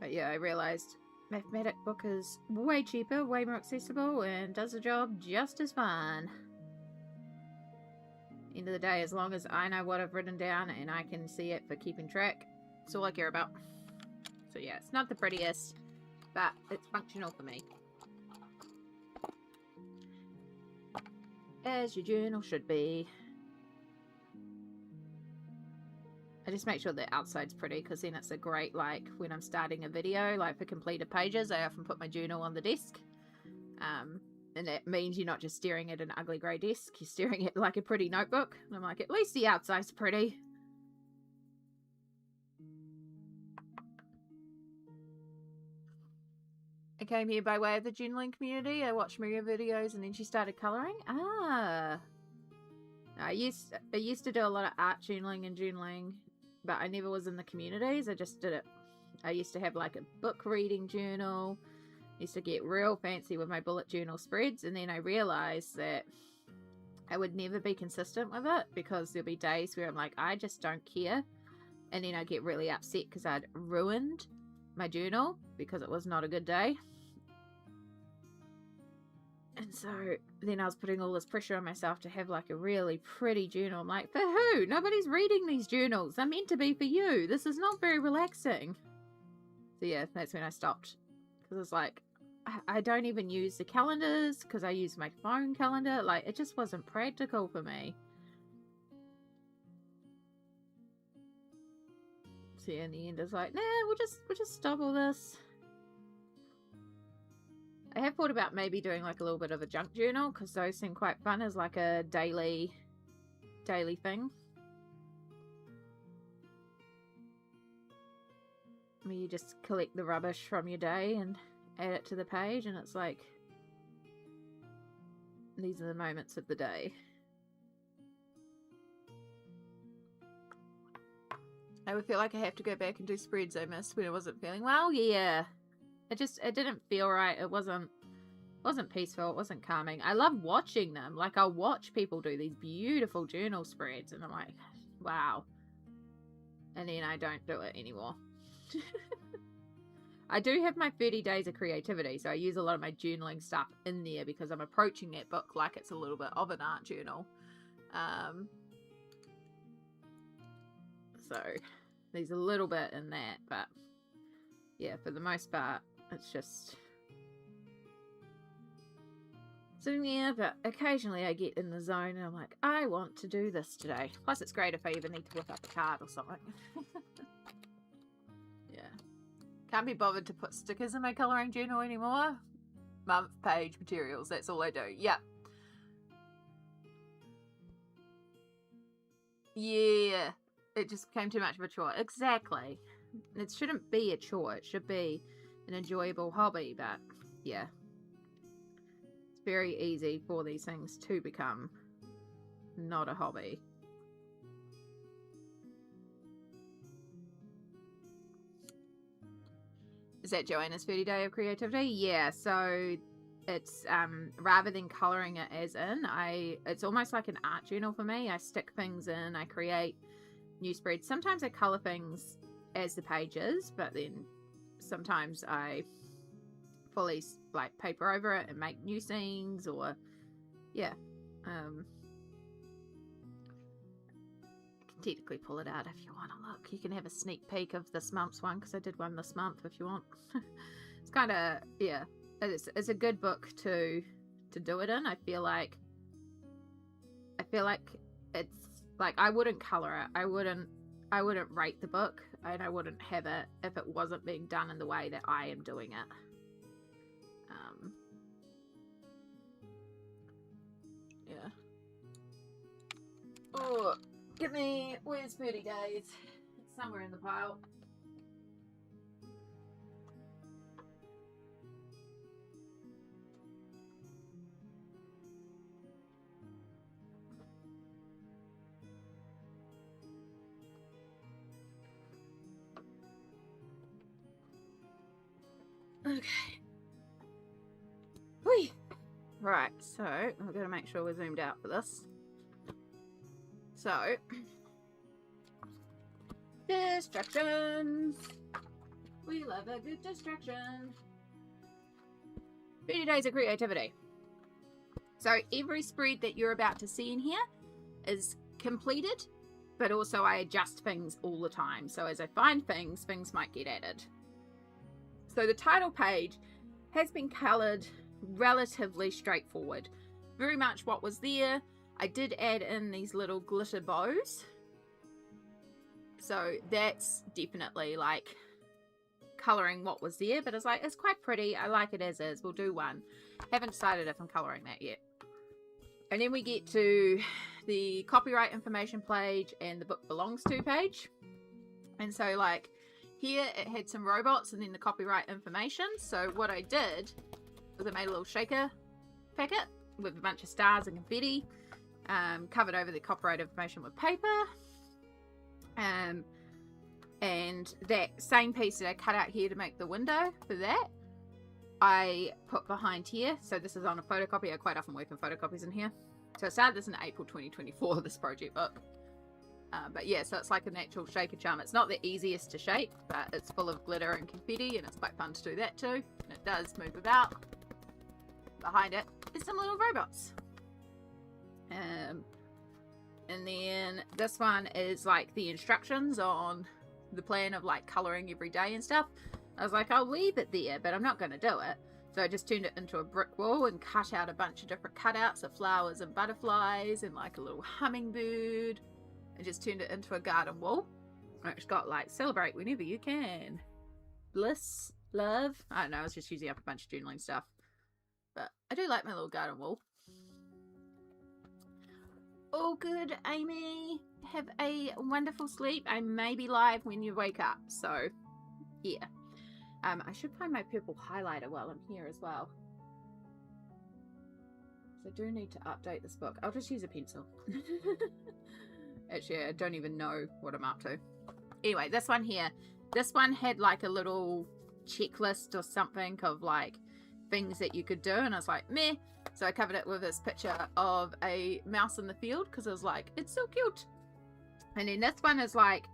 But yeah, I realised mathematic book is way cheaper, way more accessible, and does the job just as fine. End of the day, as long as I know what I've written down and I can see it for keeping track, that's all I care about. So yeah, it's not the prettiest, but it's functional for me. As your journal should be. I just make sure the outside's pretty because then it's a great, like, when I'm starting a video, like for completed pages, I often put my journal on the desk. And that means you're not just staring at an ugly grey desk, you're staring at like a pretty notebook. And I'm like, at least the outside's pretty. I came here by way of the journaling community. I watched Maria videos and then she started colouring. I used to do a lot of art journaling and journaling, but I never was in the communities. I just did it. I used to have like a book reading journal. I used to get real fancy with my bullet journal spreads, and then I realized that I would never be consistent with it because there'll be days where I'm like, I just don't care, and then I get really upset because I'd ruined my journal because it was not a good day. And so then I was putting all this pressure on myself to have like a really pretty journal. I'm like, for who? Nobody's reading these journals. They're meant to be for you. This is not very relaxing. So yeah, that's when I stopped. Because it's like, I don't even use the calendars because I use my phone calendar. Like, it just wasn't practical for me. So yeah, in the end, it's like, nah, we'll just stop all this. I have thought about maybe doing like a little bit of a junk journal because those seem quite fun as like a daily thing. I mean, you just collect the rubbish from your day and add it to the page, and it's like, these are the moments of the day. I would feel like I have to go back and do spreads I missed when I wasn't feeling well. Yeah. It didn't feel right. It wasn't peaceful. It wasn't calming. I love watching them. Like, I'll watch people do these beautiful journal spreads and I'm like, wow. And then I don't do it anymore. I do have my 30 days of creativity, so I use a lot of my journaling stuff in there because I'm approaching that book like it's a little bit of an art journal. So there's a little bit in that, but yeah, for the most part, it's just sitting there. But occasionally I get in the zone and I'm like, I want to do this today. Plus it's great if I even need to whip up a card or something. Yeah. Can't be bothered to put stickers in my colouring journal anymore. Month, page, materials, that's all I do. Yeah. Yeah. It just became too much of a chore. Exactly. It shouldn't be a chore. It should be an enjoyable hobby, but yeah. It's very easy for these things to become not a hobby. Is that Joanna's 30 day of creativity? Yeah, so it's rather than colouring it as in, it's almost like an art journal for me. I stick things in, I create new spreads. Sometimes I colour things as the pages, but then sometimes I fully like paper over it and make new scenes, or yeah. You can technically pull it out if you want to look. You can have a sneak peek of this month's one, because I did one this month if you want. It's kind of, yeah, it's a good book to do it in. I feel like it's like, I wouldn't color it. I wouldn't rate the book, and I wouldn't have it if it wasn't being done in the way that I am doing it. Yeah. Oh, where's Birdie Days? It's somewhere in the pile. Okay. Whee! Right, so we're going to make sure we're zoomed out for this. So, distractions. We love a good distraction. 30 days of creativity. So every spread that you're about to see in here is completed, but also I adjust things all the time. So as I find things might get added. So the title page has been coloured relatively straightforward. Very much what was there. I did add in these little glitter bows. So that's definitely like colouring what was there, but it's like, it's quite pretty. I like it as is. We'll do one. Haven't decided if I'm colouring that yet. And then we get to the copyright information page and the book belongs to page. And so like here it had some robots and then the copyright information. So what I did was I made a little shaker packet with a bunch of stars and confetti, covered over the copyright information with paper. And that same piece that I cut out here to make the window for that, I put behind here. So this is on a photocopy. I quite often work in photocopies in here. So I started this in April 2024, this project book. But yeah, so it's like a natural shaker charm. It's not the easiest to shake, but it's full of glitter and confetti, and it's quite fun to do that too. And it does move about. Behind it is some little robots. And then this one is like the instructions on the plan of like colouring every day and stuff. I was like, I'll leave it there, but I'm not going to do it. So I just turned it into a brick wall and cut out a bunch of different cutouts of flowers and butterflies and like a little hummingbird. And just turned it into a garden wall. It's got like, celebrate whenever you can. Bliss, love. I don't know, I was just using up a bunch of journaling stuff. But I do like my little garden wall. All good, Amy. Have a wonderful sleep. I may be live when you wake up. So, yeah. I should find my purple highlighter while I'm here as well. So I do need to update this book. I'll just use a pencil. Actually, I don't even know what I'm up to. Anyway, this one here. This one had like a little checklist or something of like things that you could do. And I was like, meh. So I covered it with this picture of a mouse in the field because I was like, it's so cute. And then this one is like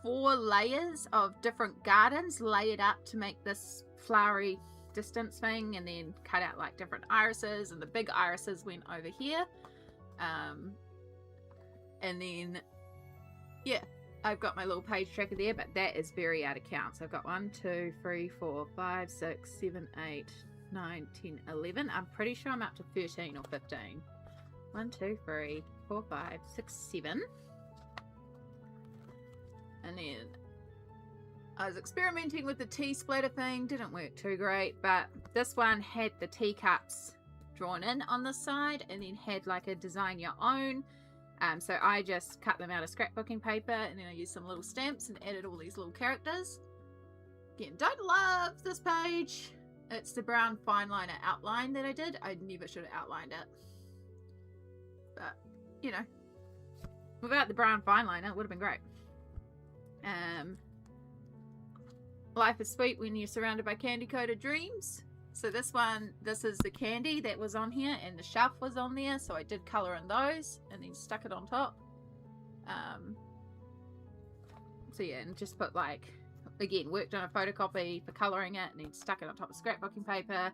4 layers of different gardens layered up to make this flowery distance thing, and then cut out like different irises, and the big irises went over here. And then, yeah, I've got my little page tracker there, but that is very out of count. So I've got 1, 2, 3, 4, 5, 6, 7, 8, 9, 10, 11. I'm pretty sure I'm up to 13 or 15. 1, 2, 3, 4, 5, 6, 7. And then I was experimenting with the tea splatter thing. Didn't work too great, but this one had the teacups drawn in on the side and then had like a design your own. So I just cut them out of scrapbooking paper, and then I used some little stamps and added all these little characters. Again, don't love this page. It's the brown fine liner outline that I did. I never should have outlined it. But, you know, without the brown fine liner, it would have been great. Life is sweet when you're surrounded by candy-coated dreams. So this is the candy that was on here, and the shelf was on there, so I did colour in those and then stuck it on top. So yeah, and just put like again, worked on a photocopy for colouring it, and then stuck it on top of scrapbooking paper,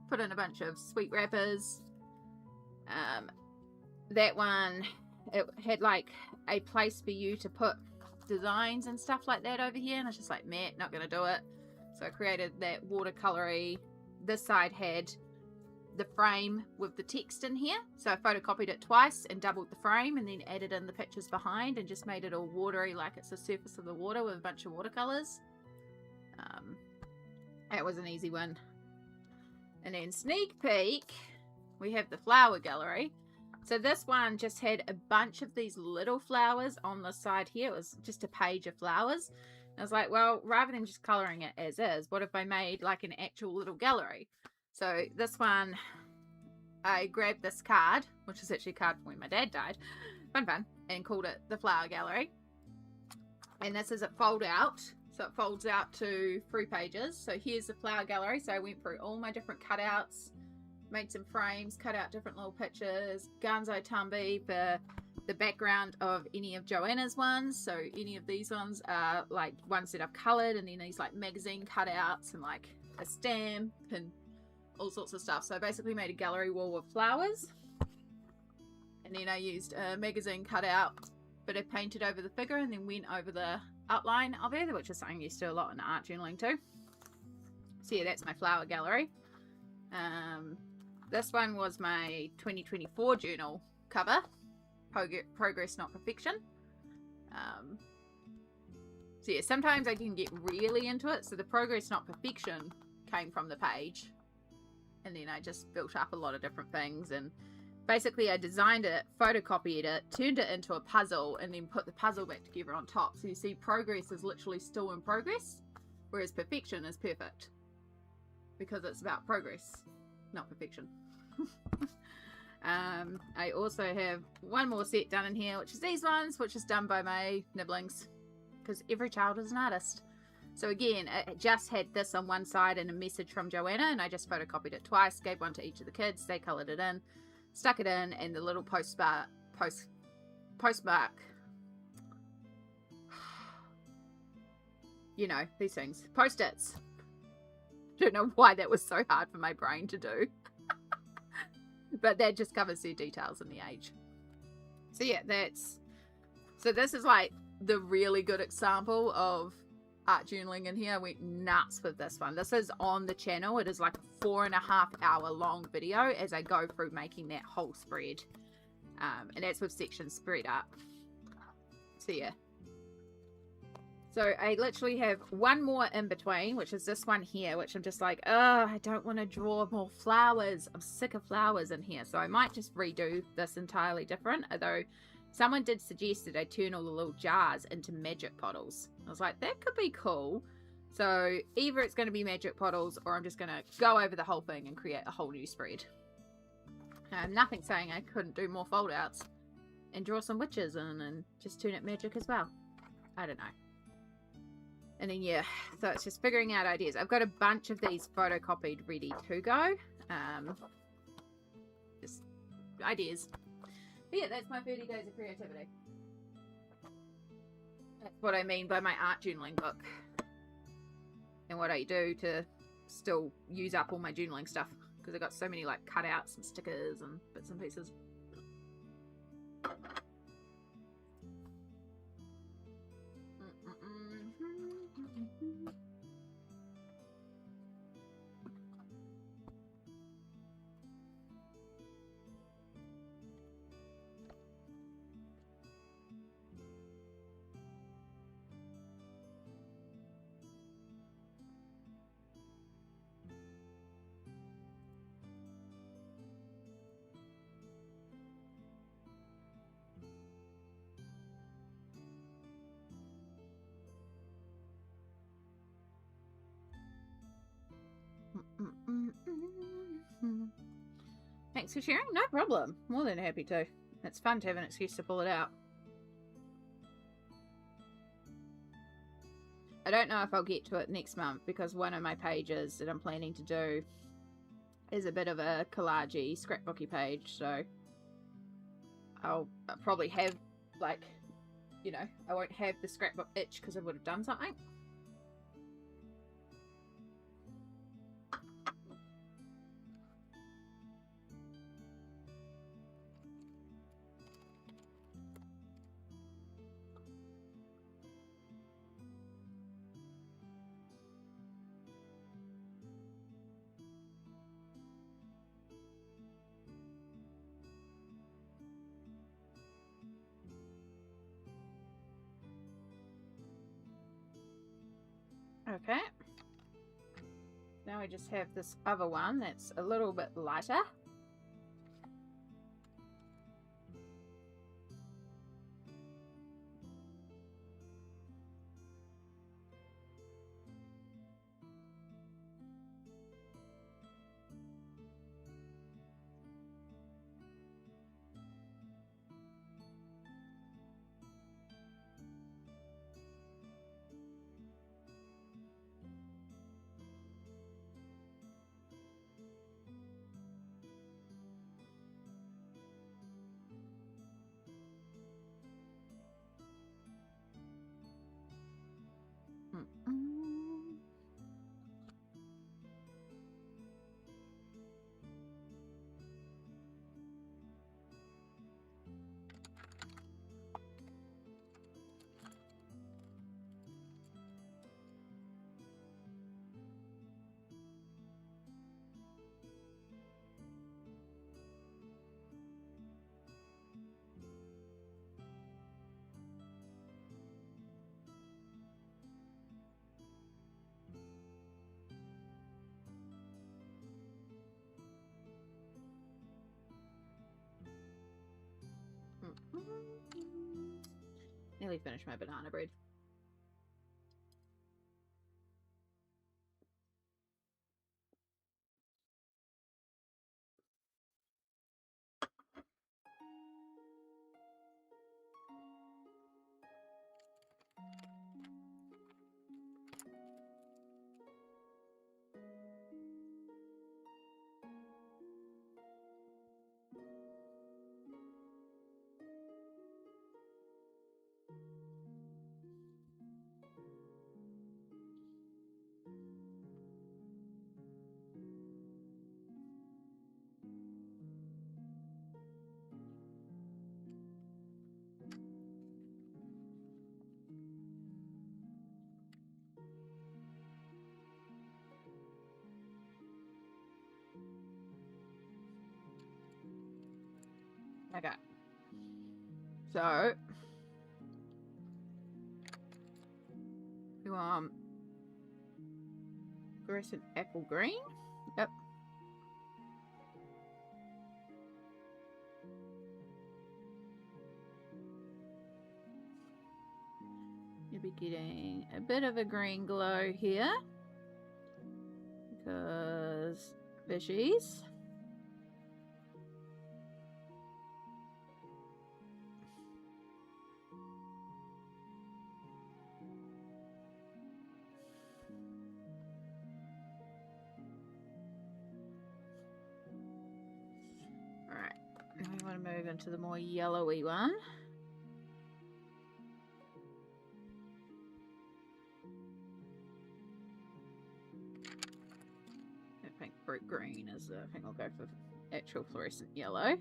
put in a bunch of sweet wrappers. That one, it had like a place for you to put designs and stuff like that over here, and I was just like, meh, not gonna do it. So I created that watercolory. This side had the frame with the text in here, so I photocopied it twice and doubled the frame, and then added in the pictures behind and just made it all watery, like it's the surface of the water with a bunch of watercolors. That was an easy one. And then sneak peek, we have the flower gallery. So this one just had a bunch of these little flowers on the side here. It was just a page of flowers. I was like, well, rather than just colouring it as is, what if I made like an actual little gallery? So this one, I grabbed this card, which is actually a card from when my dad died, fun, and called it the Flower Gallery. And this is a fold out, so it folds out to 3 pages. So here's the Flower Gallery. So I went through all my different cutouts, made some frames, cut out different little pictures, Gonzo Tumby for the background of any of Joanna's ones. So any of these ones are like ones that I've coloured, and then these like magazine cutouts and like a stamp and all sorts of stuff. So I basically made a gallery wall with flowers, and then I used a magazine cutout, but I painted over the figure and then went over the outline of it, which is something I used to do a lot in art journaling too. So yeah, that's my flower gallery. This one was my 2024 journal cover, Progress Not Perfection. So yeah, sometimes I can get really into it. So the Progress Not Perfection came from the page, and then I just built up a lot of different things, and basically I designed it, photocopied it, turned it into a puzzle, and then put the puzzle back together on top. So you see progress is literally still in progress, whereas perfection is perfect, because it's about progress, not perfection. I also have one more set done in here, which is these ones, which is done by my nibblings, because every child is an artist. So again, it just had this on one side and a message from Joanna, and I just photocopied it twice, gave one to each of the kids, they coloured it in, stuck it in, and the little postmark, you know, these things, post-its. Don't know why that was so hard for my brain to do. But that just covers their details and the age. So yeah, so this is like the really good example of art journaling in here. I went nuts with this one. This is on the channel. It is like a 4.5 hour long video as I go through making that whole spread. And that's with sections spread up. So yeah. So I literally have one more in between, which is this one here, which I'm just like, oh, I don't want to draw more flowers. I'm sick of flowers in here. So I might just redo this entirely different. Although someone did suggest that I turn all the little jars into magic bottles. I was like, that could be cool. So either it's going to be magic bottles, or I'm just going to go over the whole thing and create a whole new spread. Nothing saying I couldn't do more fold outs and draw some witches in and just turn it magic as well. I don't know. And then yeah, so it's just figuring out ideas. I've got a bunch of these photocopied ready to go. Just ideas. But yeah, that's my 30 days of creativity. That's what I mean by my art journaling book. And what I do to still use up all my journaling stuff. Because I've got so many like cutouts and stickers and bits and pieces. Thanks for sharing. No problem. More than happy to. It's fun to have an excuse to pull it out. I don't know if I'll get to it next month, because one of my pages that I'm planning to do is a bit of a collage-y, scrapbooky page, so I'll probably have, like, you know, I won't have the scrapbook itch because I would have done something. Okay. Now we just have this other one that's a little bit lighter. Nearly finished my banana bread. Okay. So we want fluorescent apple green. Yep. You'll be getting a bit of a green glow here because fishies. Alright, now we want to move into the more yellowy one. I think fruit green is, I think I'll go for actual fluorescent yellow.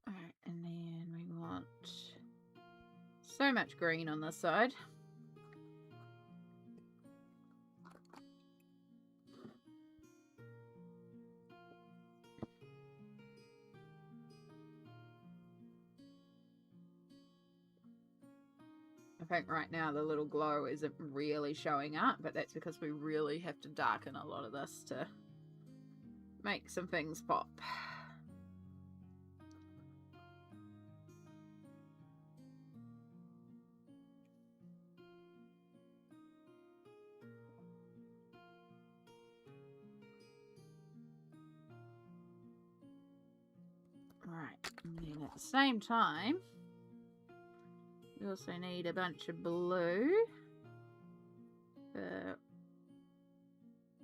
Alright, and then we want so much green on this side. I think right now the little glow isn't really showing up, but that's because we really have to darken a lot of this to make some things pop. Right, and then at the same time, we also need a bunch of blue.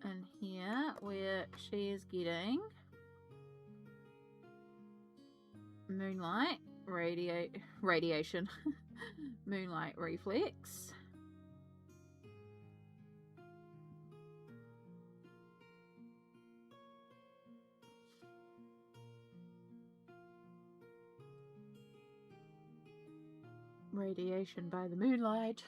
And here, where she is getting moonlight radiation, moonlight reflex. radiation by the moonlight.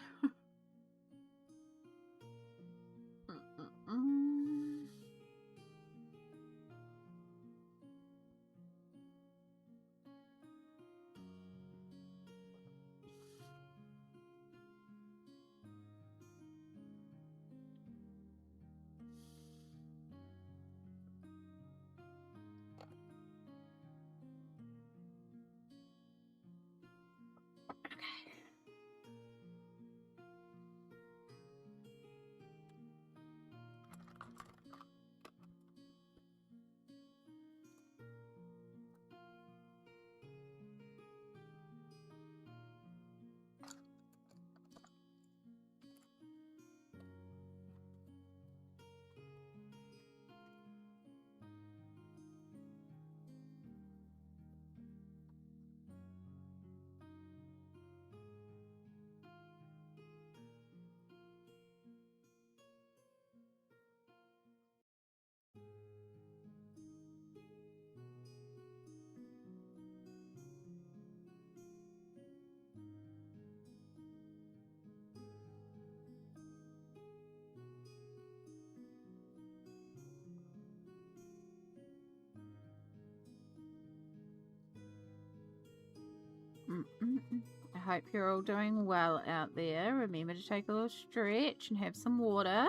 I hope you're all doing well out there. Remember to take a little stretch and have some water.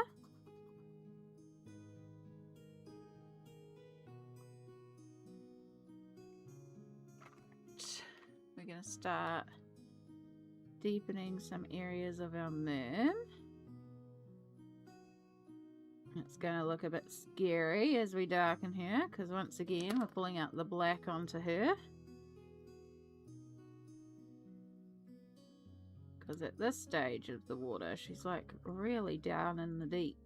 We're going to start deepening some areas of our moon. It's going to look a bit scary as we darken her, because once again we're pulling out the black onto her. Because at this stage of the water, she's like really down in the deep.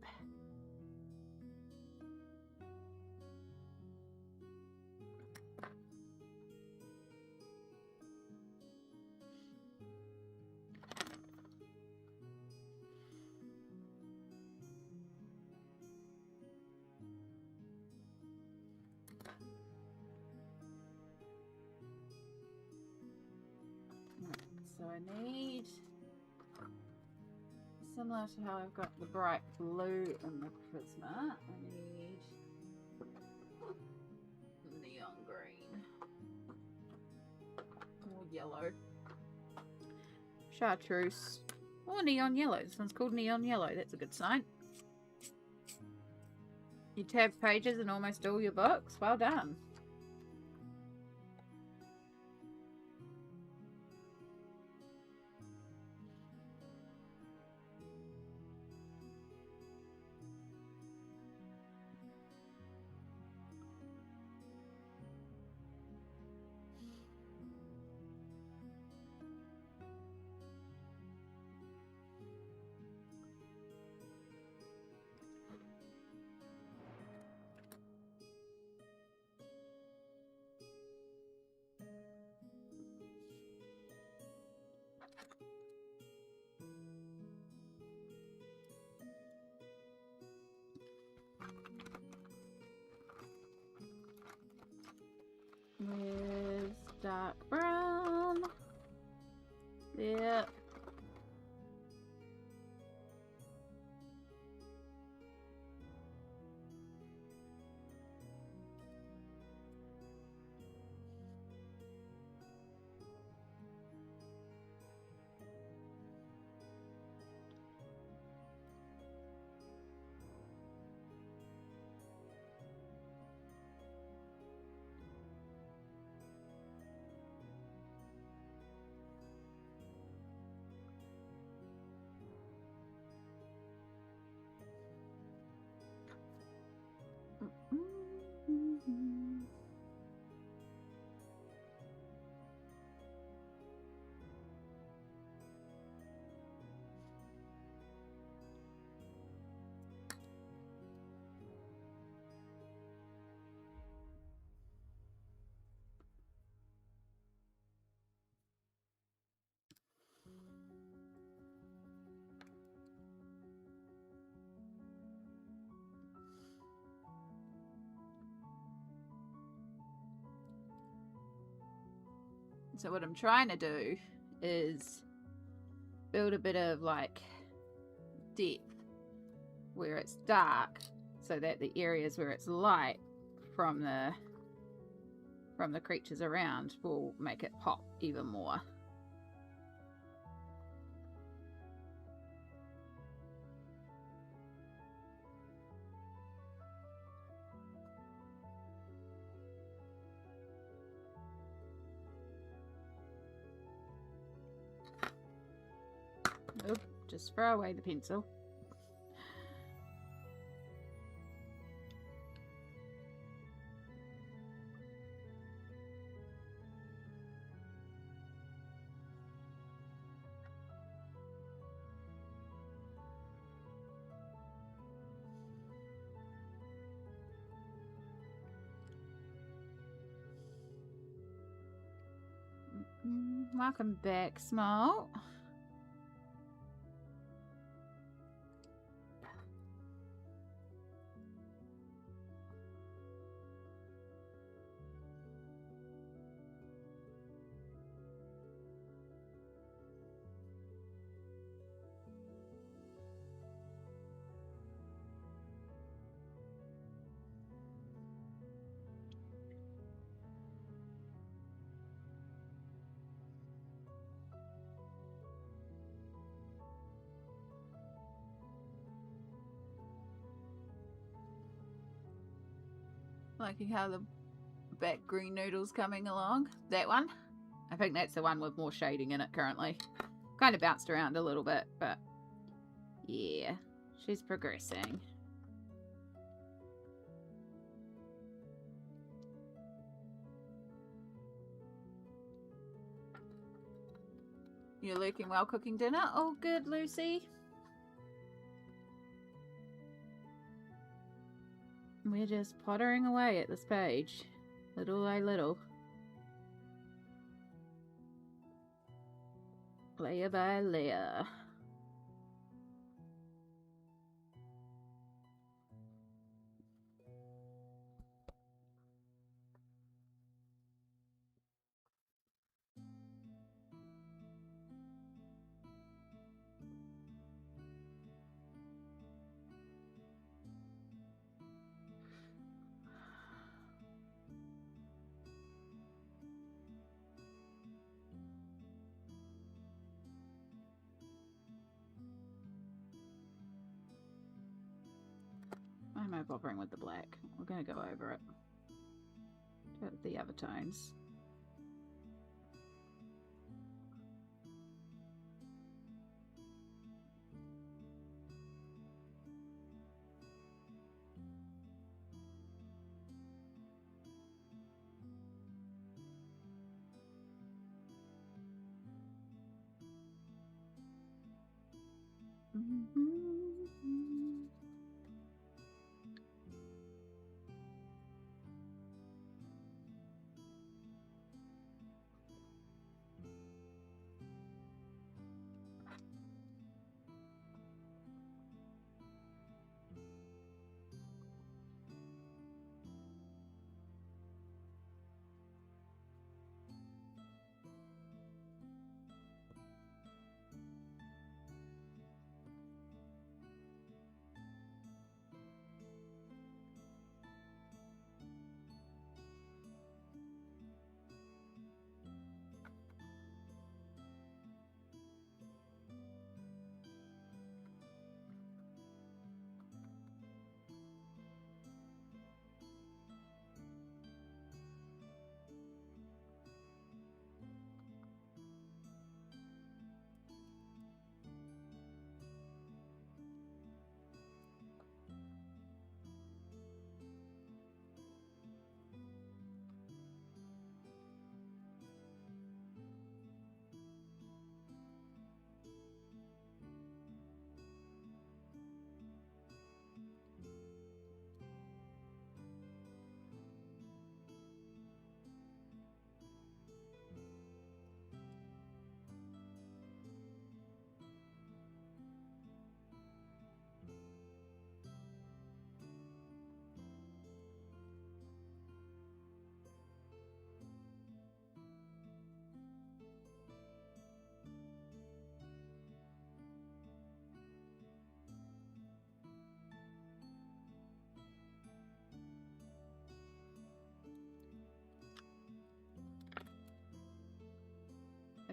So I need, similar to how I've got the bright blue in the Prisma, I need neon green or yellow. Chartreuse or neon yellow. This one's called neon yellow. That's a good sign. You tabbed pages in almost all your books. Well done. With dark brown. There. So what I'm trying to do is build a bit of like depth where it's dark, so that the areas where it's light from the creatures around will make it pop even more. Oop, just throw away the pencil. Welcome back, Small. Liking how the back green noodle's coming along. That one? I think that's the one with more shading in it currently. Kind of bounced around a little bit, but yeah, she's progressing. You're looking well cooking dinner? Oh, good, Lucy. We're just pottering away at this page, little by little. Layer by layer. Why am I bothering with the black? We're going to go over it. Put the other tones.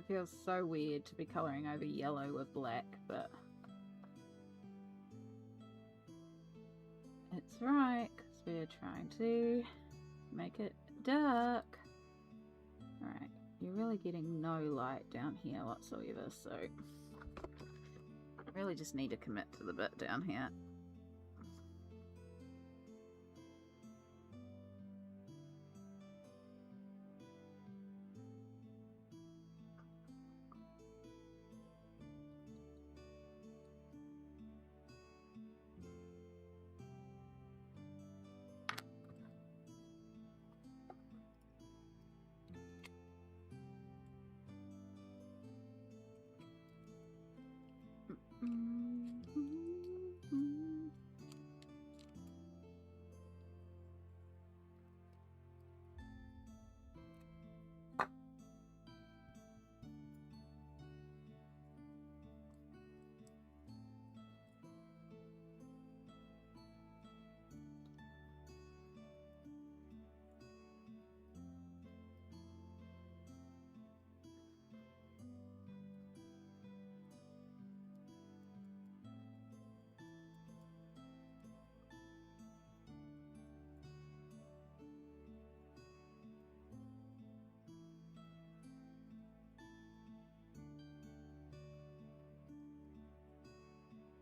feels so weird to be colouring over yellow with black, but it's right, because we're trying to make it dark. Alright, you're really getting no light down here whatsoever, so I really just need to commit to the bit down here.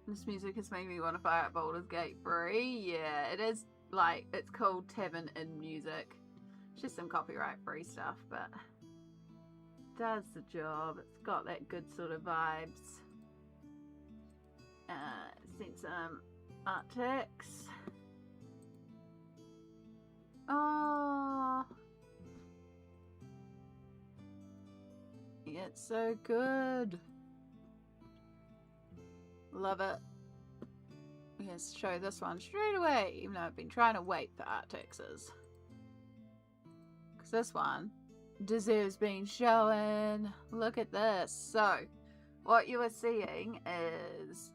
This music has made me want to fire up Baldur's Gate 3. Yeah, it is, like, it's called Tavern in Music. It's just some copyright free stuff, but it does the job. It's got that good sort of vibes. Sent some art text. Oh, it's so good. Love it. Yes, show this one straight away, even though I've been trying to wait for art texts. Because this one deserves being shown. Look at this. So, what you are seeing is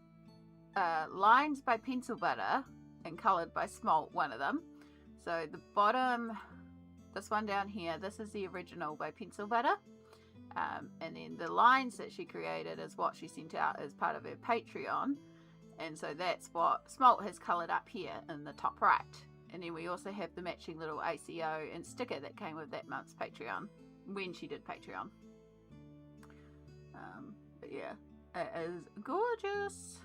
lines by Pencil Butter and coloured by Smalt, one of them. So the bottom, this one down here, this is the original by Pencil Butter. And then the lines that she created is what she sent out as part of her Patreon. And so that's what Smalt has coloured up here in the top right. And then we also have the matching little ACO and sticker that came with that month's Patreon, when she did Patreon. But yeah, it is gorgeous.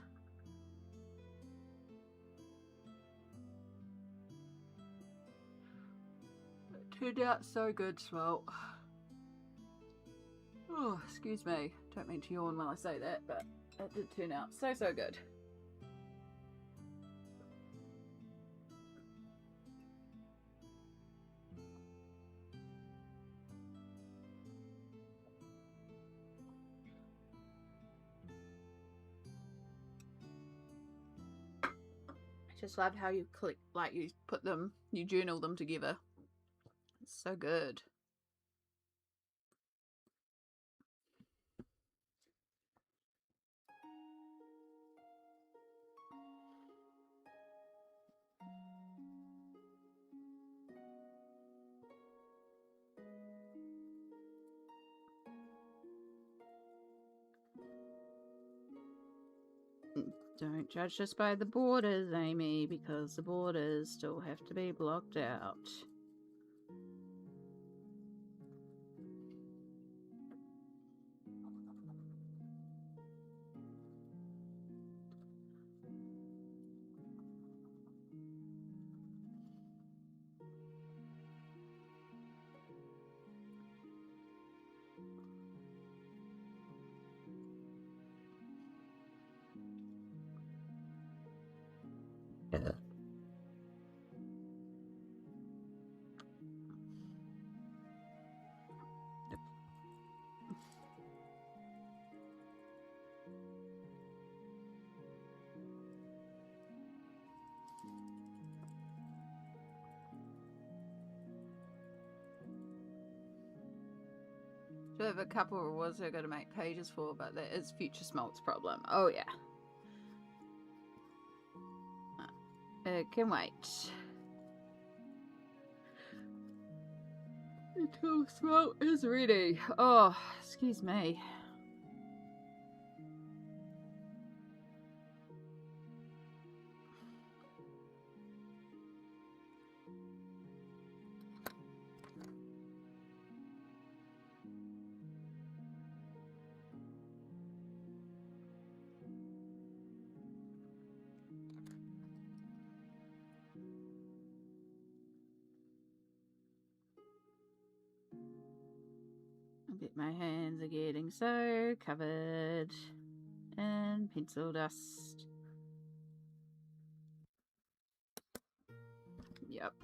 It turned out so good, Smalt. Oh, excuse me. Don't mean to yawn while I say that, but it did turn out so, so good. I just love how you click, like you put them, you journal them together. It's so good. Don't judge us by the borders, Amy, because the borders still have to be blocked out. Do have a couple of rewards I've got to make pages for, but that is future Smalt's problem. Oh yeah. It can wait. The toast throat is ready. Oh, excuse me. I bet my hands are getting so covered in pencil dust. Yep.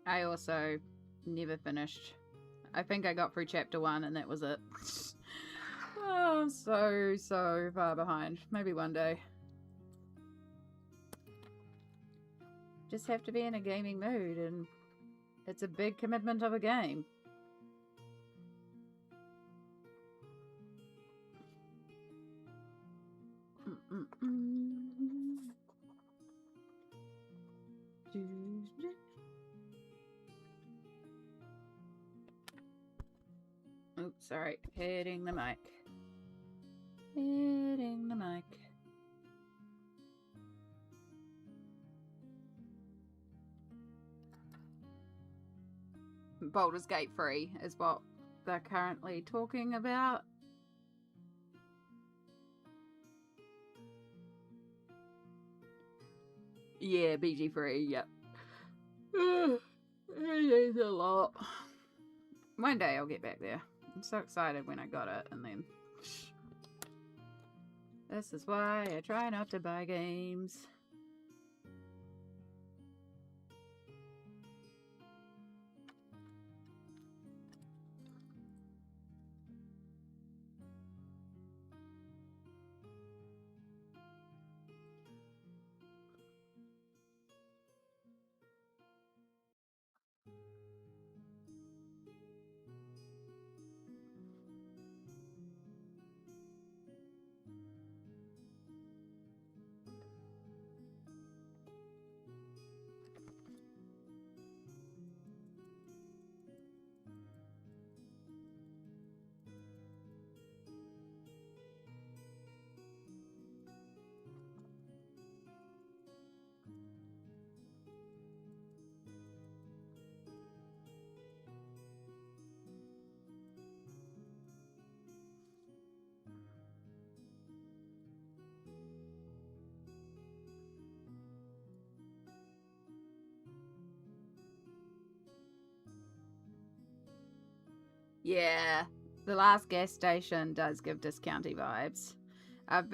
I also never finished. I think I got through chapter 1 and that was it. Oh, I'm so far behind. Maybe one day. Just have to be in a gaming mood, and it's a big commitment of a game. Oops, sorry. Hitting the mic. Hitting the mic. Baldur's Gate 3 is what they're currently talking about. Yeah, BG3, yep. It is a lot. One day I'll get back there. I'm so excited when I got it, and then... This is why I try not to buy games. Yeah, the last gas station does give discounty vibes. I've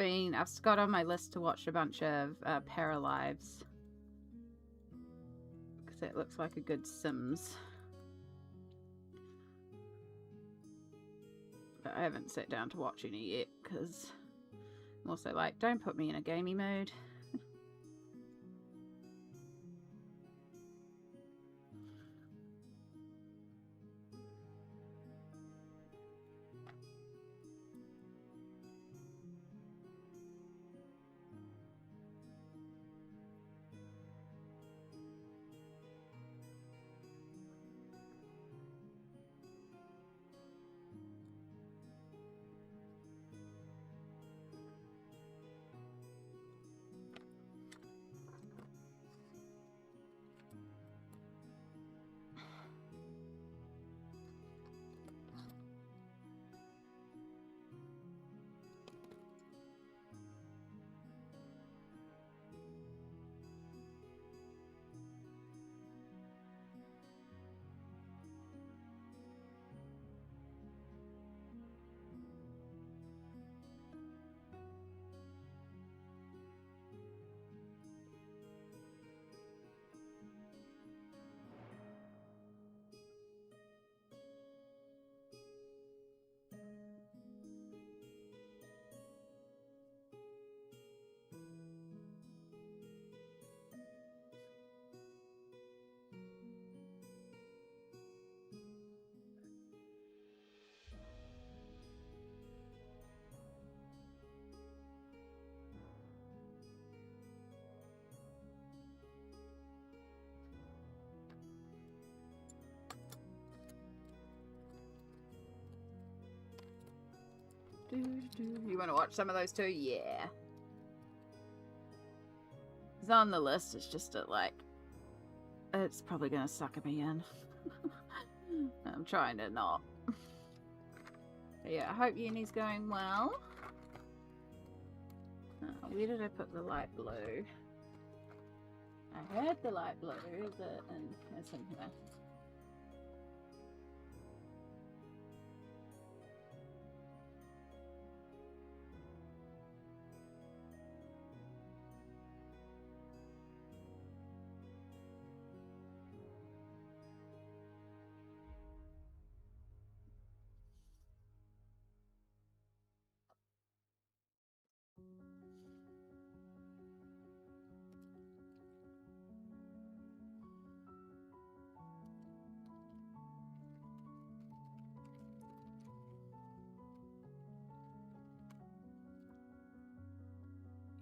got on my list to watch a bunch of Paralives, because it looks like a good Sims. But I haven't sat down to watch any yet, because I'm also like, don't put me in a gamey mood. You want to watch some of those too? Yeah. It's on the list. It's just it's probably gonna sucker me in. I'm trying to not. But yeah, I hope uni's going well. Where did I put the light blue? I had the light blue, and it's in here.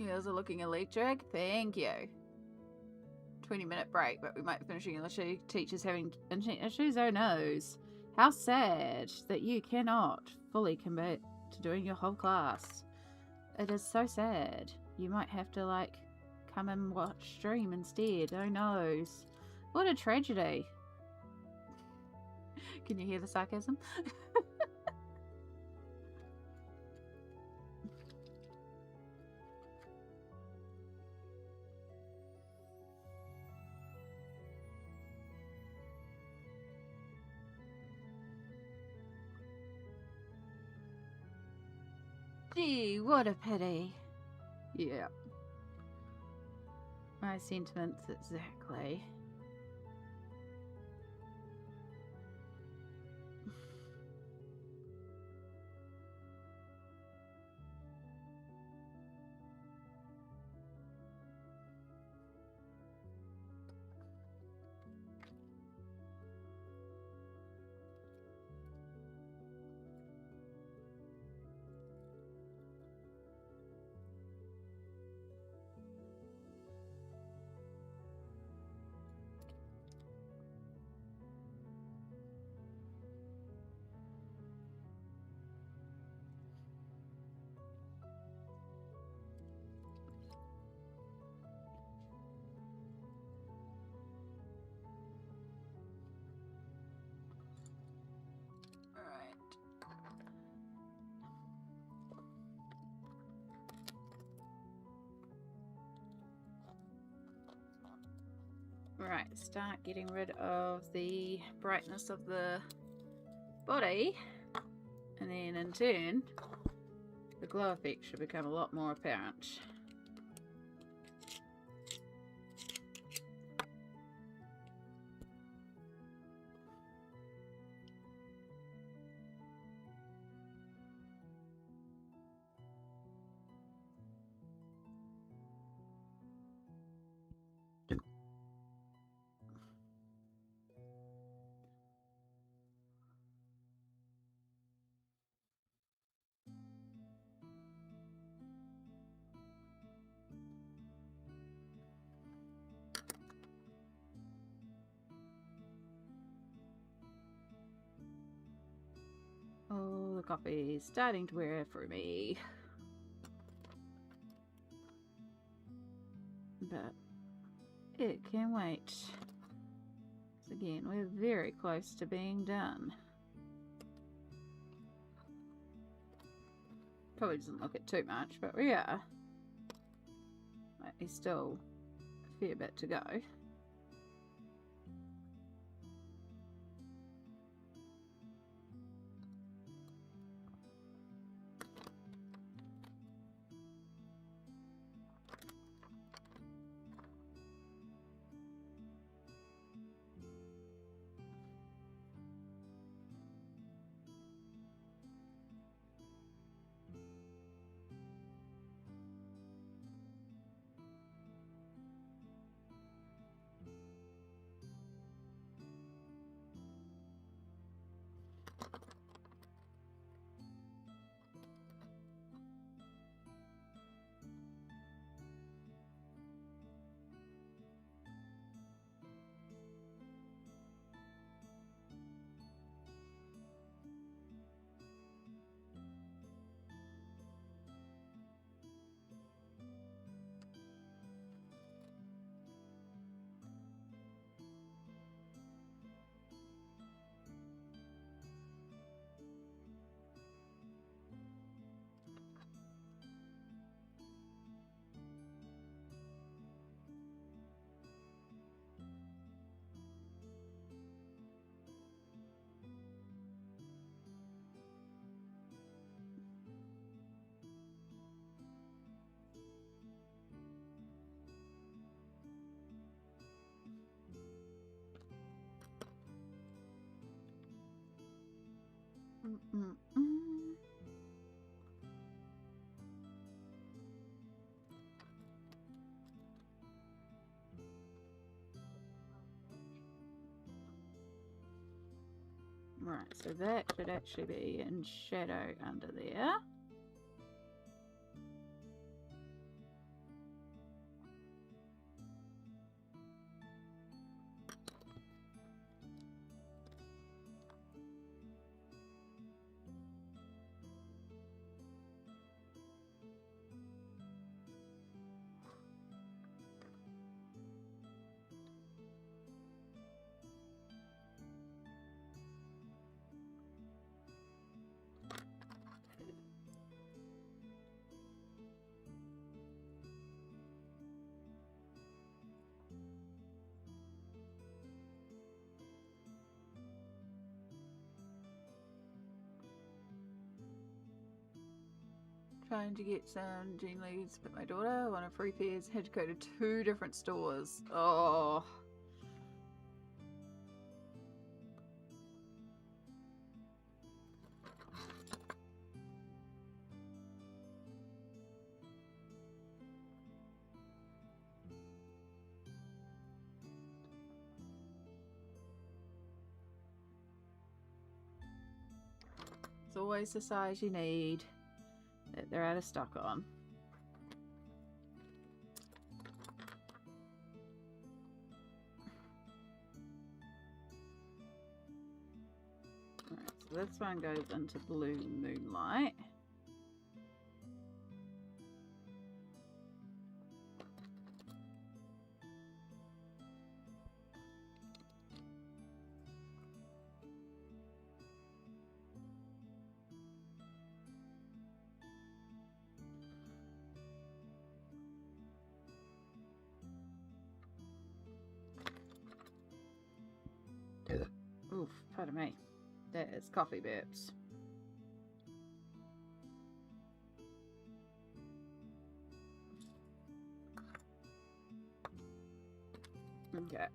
Ears are looking electric. Thank you. 20-minute break, but we might be finishing unless teachers having internet issues. Oh noes. How sad that you cannot fully commit to doing your whole class. It is so sad. You might have to come and watch stream instead. Oh noes. What a tragedy. Can you hear the sarcasm? Gee, what a pity. Yeah. My sentiments exactly. Right, start getting rid of the brightness of the body, and then in turn, the glow effect should become a lot more apparent. Oh, the coffee is starting to wear for me. But it can wait. 'Cause again, we're very close to being done. Probably doesn't look it too much, but we are. There's still a fair bit to go. Right, so that should actually be in shadow under there. Trying to get some Jean leads, but my daughter wanted free pairs, had to go to 2 different stores. Oh. It's always the size you need that they're out of stock on. Alright, so this one goes into Blue Moonlight. Oof, pardon me. That is coffee burps. Okay.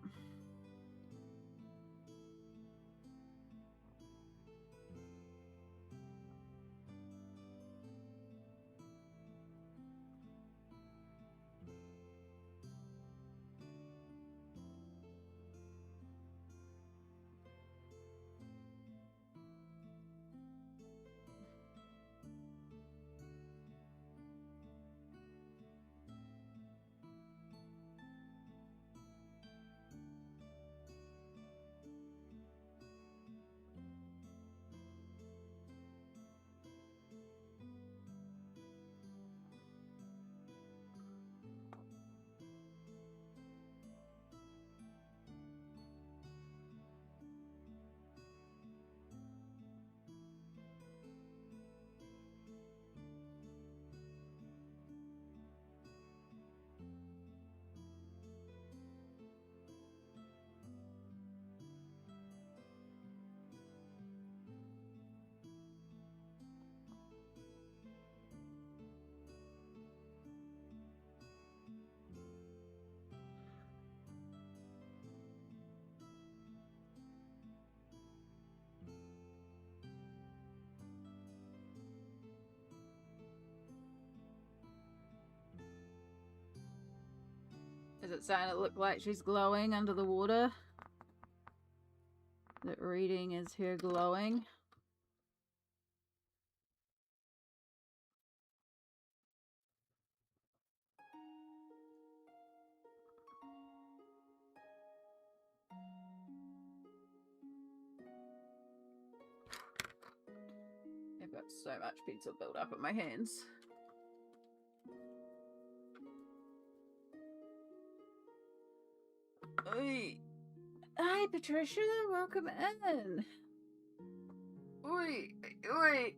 Is it starting to look like she's glowing under the water? That reading is her glowing. I've got so much pizza built up in my hands. Oi. Hi, Patricia. Welcome in. Oi. Oi.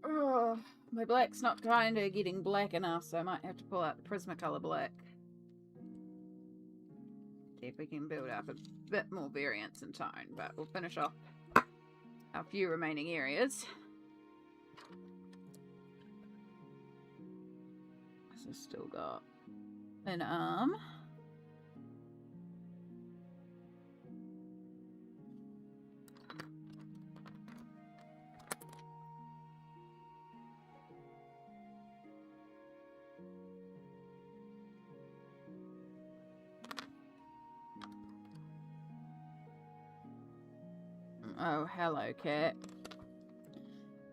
Oh, my black's not kind of getting black enough, so I might have to pull out the Prismacolor black. See if we can build up a bit more variance in tone, but we'll finish off our few remaining areas. This has still got an arm. Oh, hello, cat.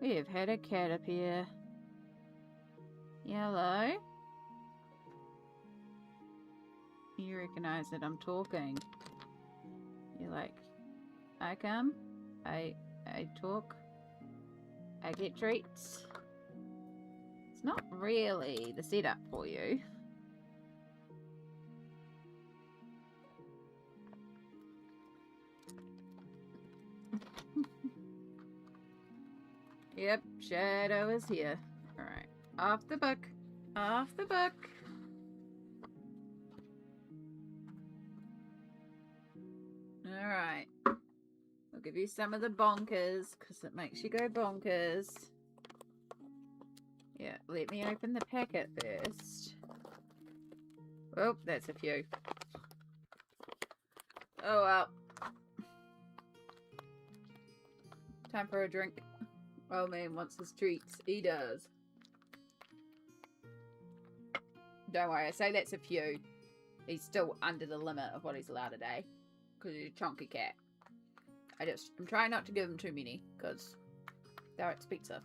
We have had a cat appear. Hello? You recognize that I'm talking. You're like, I come, I talk, I get treats. It's not really the setup for you. Yep, Shadow is here. Alright, off the book. Off the book. Alright. I'll give you some of the bonkers, because it makes you go bonkers. Yeah, let me open the packet first. Oh, that's a few. Oh well. Time for a drink. Oh man wants his treats. He does. Don't worry, I say that's a few. He's still under the limit of what he's allowed a day. Because he's a chunky cat. I'm trying not to give him too many, because they're expensive.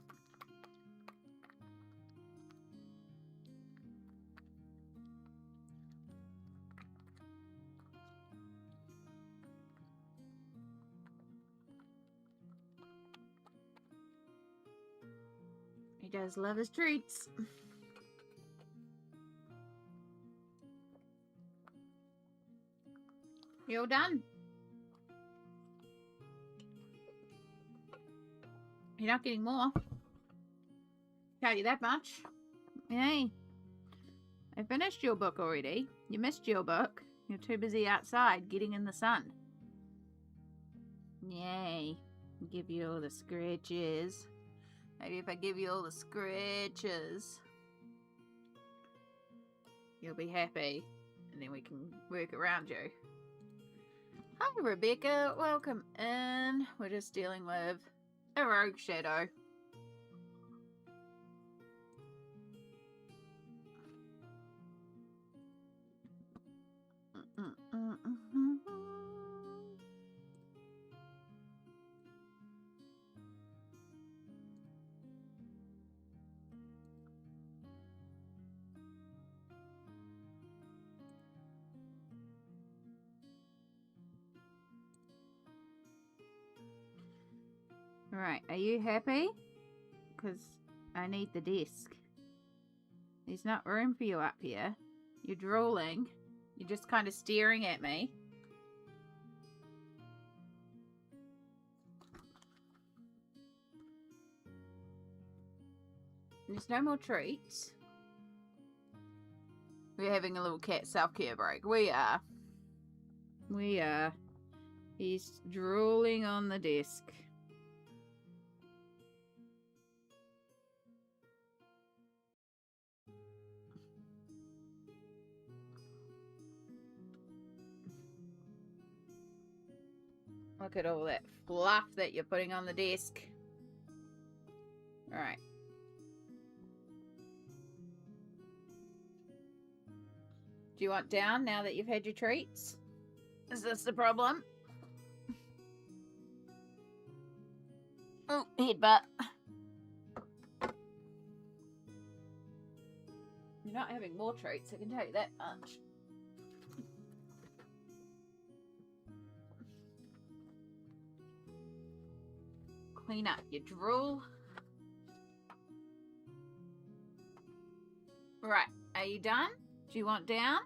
He does love his treats. You all done? You're not getting more. Tell you that much. Yay. I finished your book already. You missed your book. You're too busy outside getting in the sun. Yay. Give you all the scratches. Maybe if I give you all the scratches, you'll be happy. And then we can work around you. Hi, Rebecca. Welcome in. We're just dealing with a rogue shadow. Right, are you happy? Because I need the desk. There's not room for you up here. You're drooling. You're just kind of staring at me. There's no more treats. We're having a little cat self-care break. We are. We are. He's drooling on the desk. Look at all that fluff that you're putting on the desk. Alright. Do you want down now that you've had your treats? Is this the problem? Oh, headbutt. You're not having more treats, I can tell you that much. Clean up your drool. Right, are you done? Do you want down?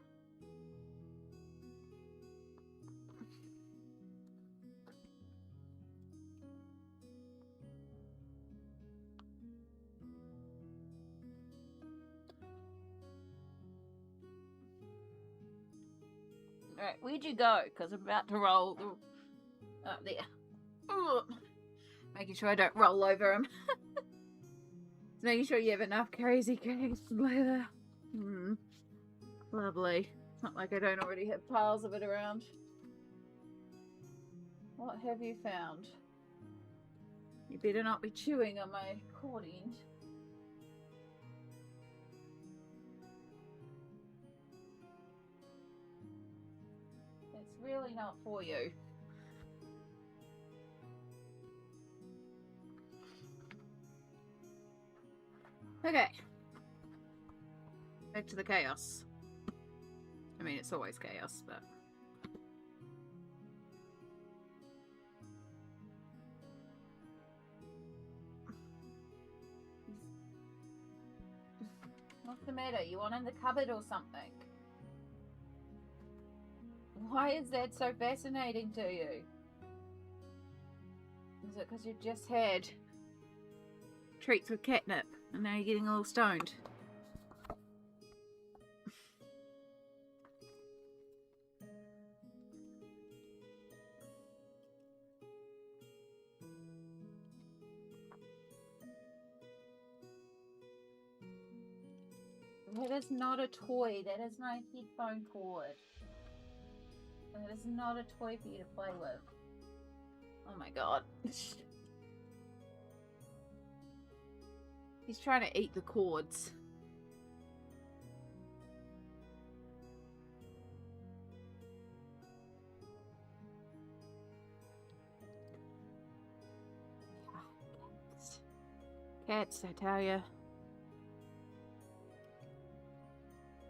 Alright, where'd you go? Because I'm about to roll up there. Ugh. Making sure I don't roll over him. Just making sure you have enough crazy blather. Lovely. It's not like I don't already have piles of it around. What have you found? You better not be chewing on my cord end. It's really not for you. Okay. Back to the chaos. I mean, it's always chaos, but... What's the matter? You want in the cupboard or something? Why is that so fascinating to you? Is it because you've just had treats with catnip and now you're getting a little stoned? That is not a toy. That is my headphone cord. That is not a toy for you to play with. Oh my god. He's trying to eat the cords. Cats, I tell ya.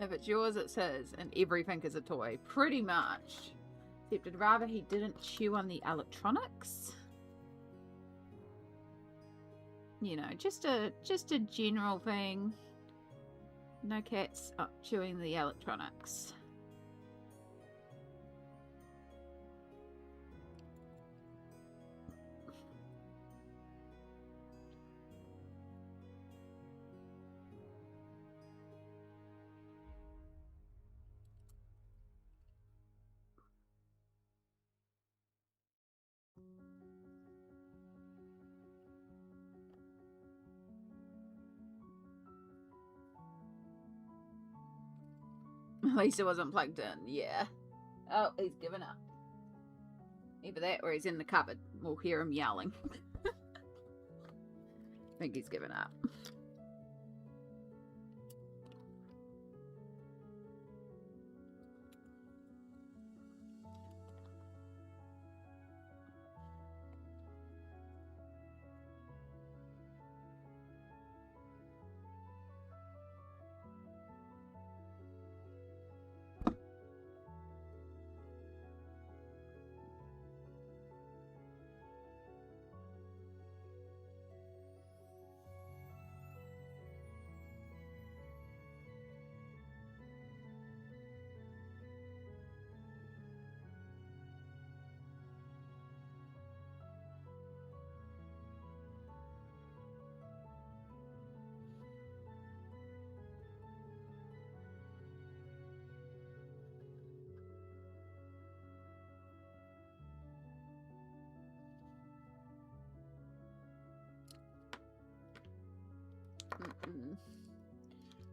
If it's yours, it says, and everything is a toy. Pretty much. Except I'd rather he didn't chew on the electronics. You know, just a general thing. No cats chewing the electronics. At least it wasn't plugged in, yeah. Oh, he's given up. Either that or he's in the cupboard. We'll hear him yelling. I think he's given up.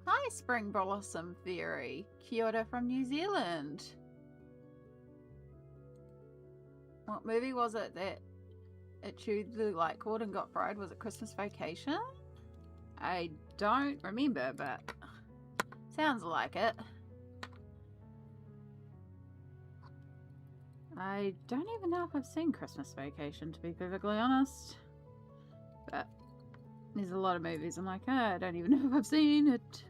Hi, Spring Blossom Fairy. Kia ora from New Zealand. What movie was it that it chewed the light cord and got fried? Was it Christmas Vacation? I don't remember, but sounds like it. I don't even know if I've seen Christmas Vacation, to be perfectly honest. But there's a lot of movies I'm like, oh, I don't even know if I've seen it.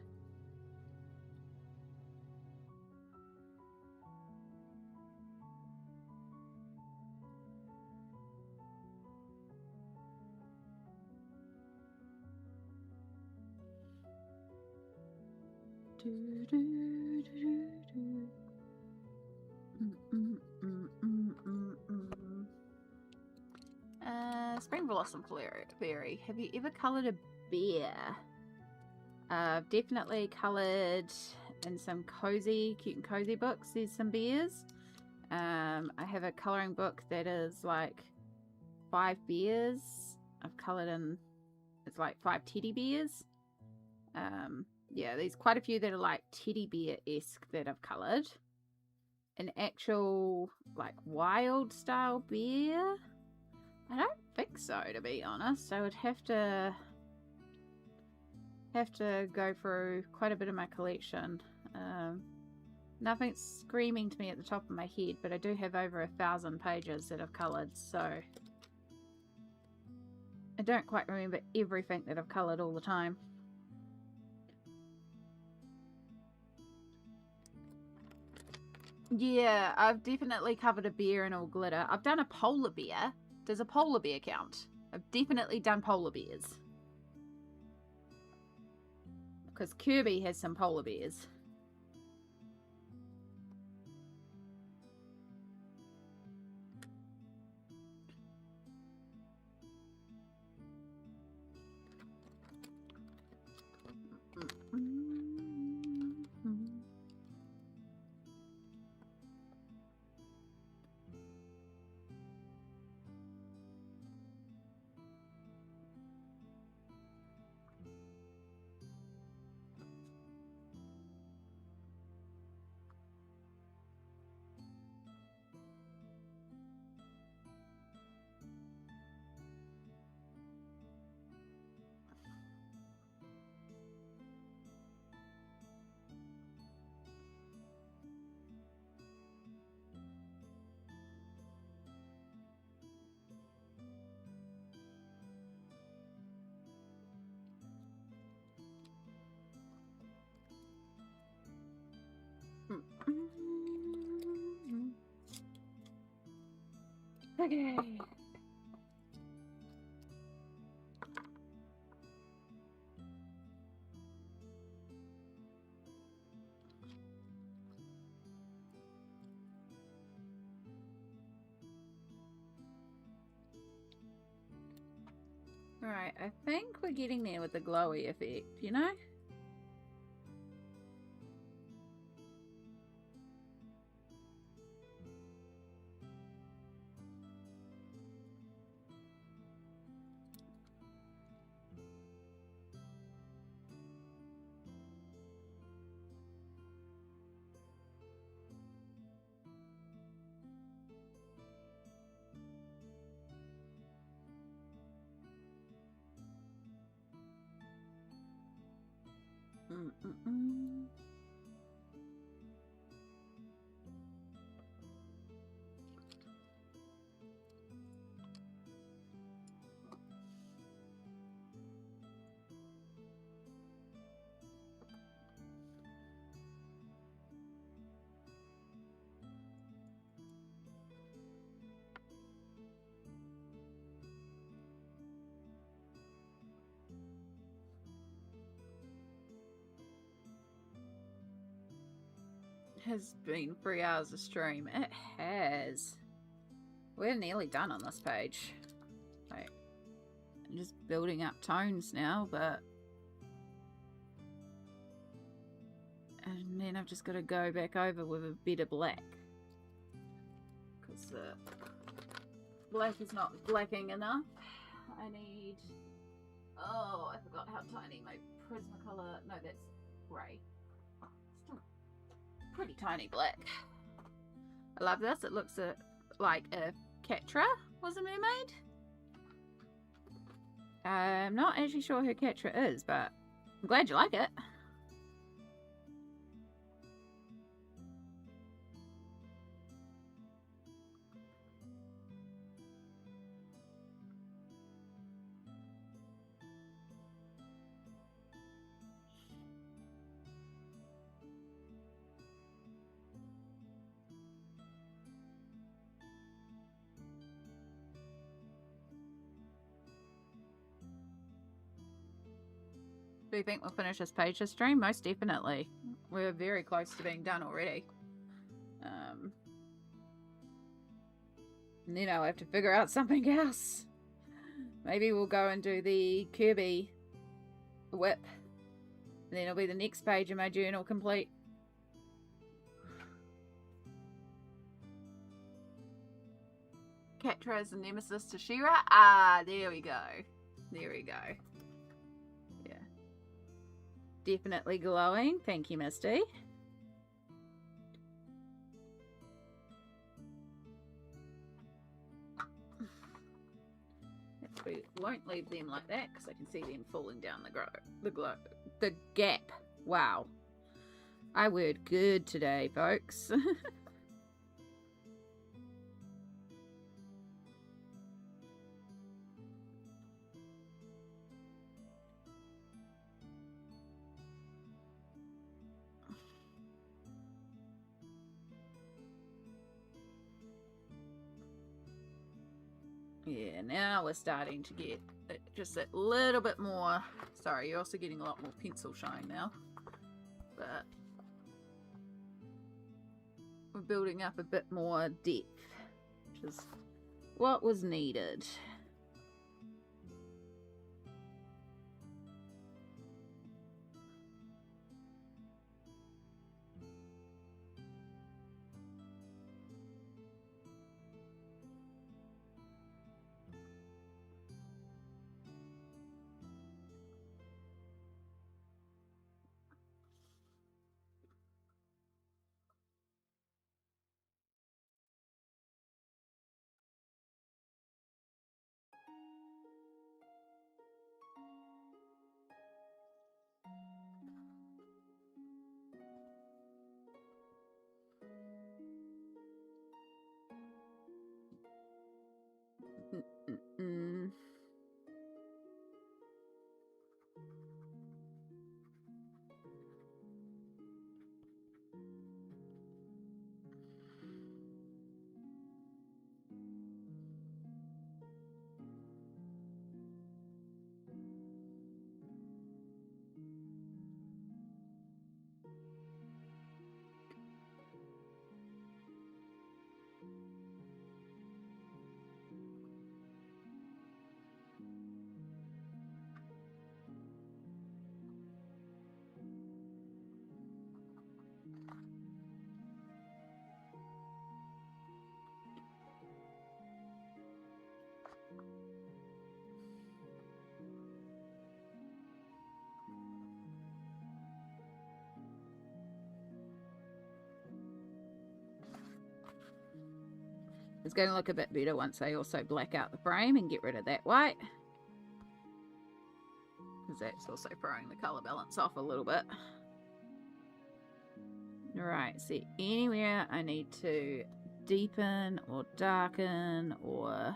Spring Blossom Fairy. Have you ever coloured a bear? I've definitely coloured in some cute and cozy books. There's some bears. I have a colouring book that is like 5 bears. I've coloured in, it's like 5 teddy bears. Yeah, there's quite a few that are like teddy bear-esque that I've coloured. An actual like wild style bear? I don't think so, to be honest. I would have to go through quite a bit of my collection. Nothing's screaming to me at the top of my head, but I do have over 1,000 pages that I've coloured, so I don't quite remember everything that I've coloured all the time. Yeah, I've definitely covered a bear in all glitter. I've done a polar bear. Does a polar bear count? I've definitely done polar bears. Because Kirby has some polar bears. Okay. Right, I think we're getting there with the glowy effect, you know? Has been 3 hours of stream. It has. We're nearly done on this page. Like, I'm just building up tones now, but... And then I've just got to go back over with a bit of black. Because black is not blacking enough. I need... Oh, I forgot how tiny my Prismacolor... No, that's grey. Still pretty tiny black. I love this. It looks like if Catra was a mermaid. I'm not actually sure who Catra is, but I'm glad you like it. Do you think we'll finish this page this stream? Most definitely. We're very close to being done already. And then I'll have to figure out something else. Maybe we'll go and do the Kirby whip. And then it'll be the next page of my journal complete. Catra is the nemesis to She-Ra. Ah, there we go. There we go. Yeah. Definitely glowing. Thank you, Misty. We won't leave them like that because I can see them falling down the gap. Wow. I word good today, folks. Yeah, now we're starting to get just that little bit more. Sorry, you're also getting a lot more pencil shine now. But we're building up a bit more depth, which is what was needed. Mm-mm. It's going to look a bit better once I also black out the frame and get rid of that white. Because that's also throwing the colour balance off a little bit. Alright, see, anywhere I need to deepen or darken or...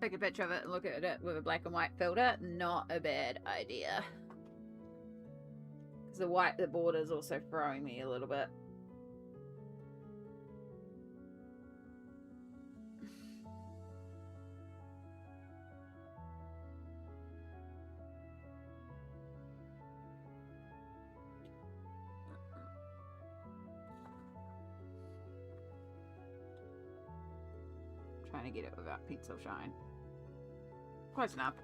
Take a picture of it and look at it with a black and white filter. Not a bad idea. Because the white, the border is also throwing me a little bit. Trying to get it without pencil shine. Close enough.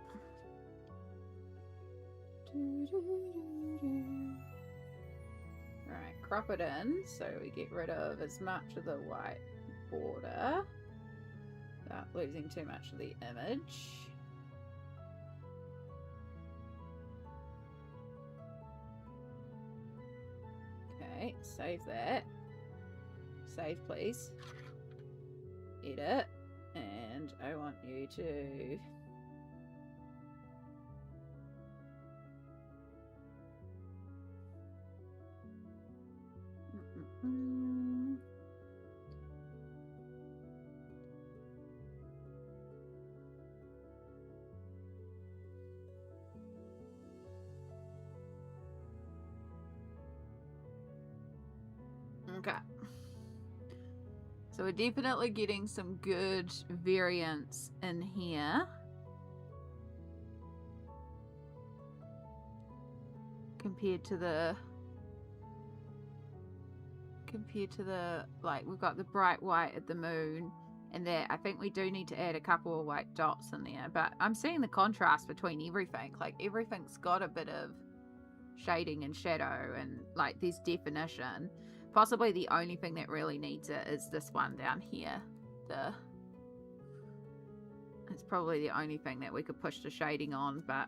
Right, crop it in so we get rid of as much of the white border without losing too much of the image. Okay, save that. Save, please. Edit. And I want you to... Okay. So we're definitely getting some good variance in here. Compared compared to the, like, we've got the bright white at the moon, and there, I think we do need to add a couple of white dots in there, but I'm seeing the contrast between everything. Like, everything's got a bit of shading and shadow, and, like, there's definition. Possibly the only thing that really needs it is this one down here. It's probably the only thing that we could push the shading on, but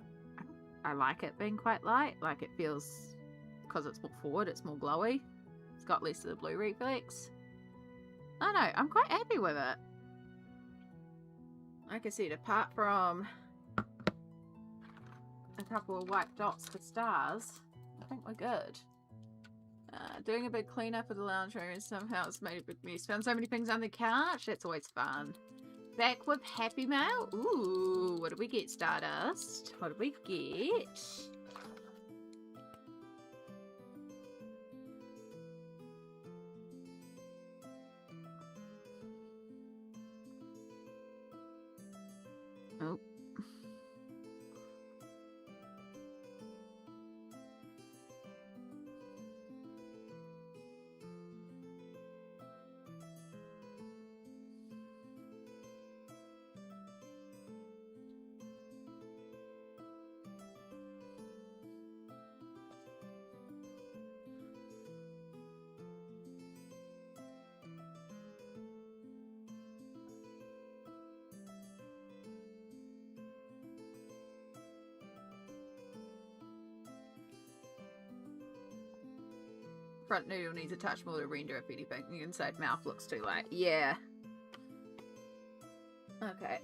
I like it being quite light. Like, it feels, because it's more forward, it's more glowy. It's got less of the blue reflex. I don't know, I'm quite happy with it. Like I said, apart from a couple of white dots for stars, I think we're good. Doing a big cleanup of the lounge room and somehow it's made a big mess. Found so many things on the couch. That's always fun. Back with Happy Mail. Ooh, what did we get, Stardust? What did we get? Oh. Front noodle needs a touch more to render if anything. The inside mouth looks too light. Yeah. Okay.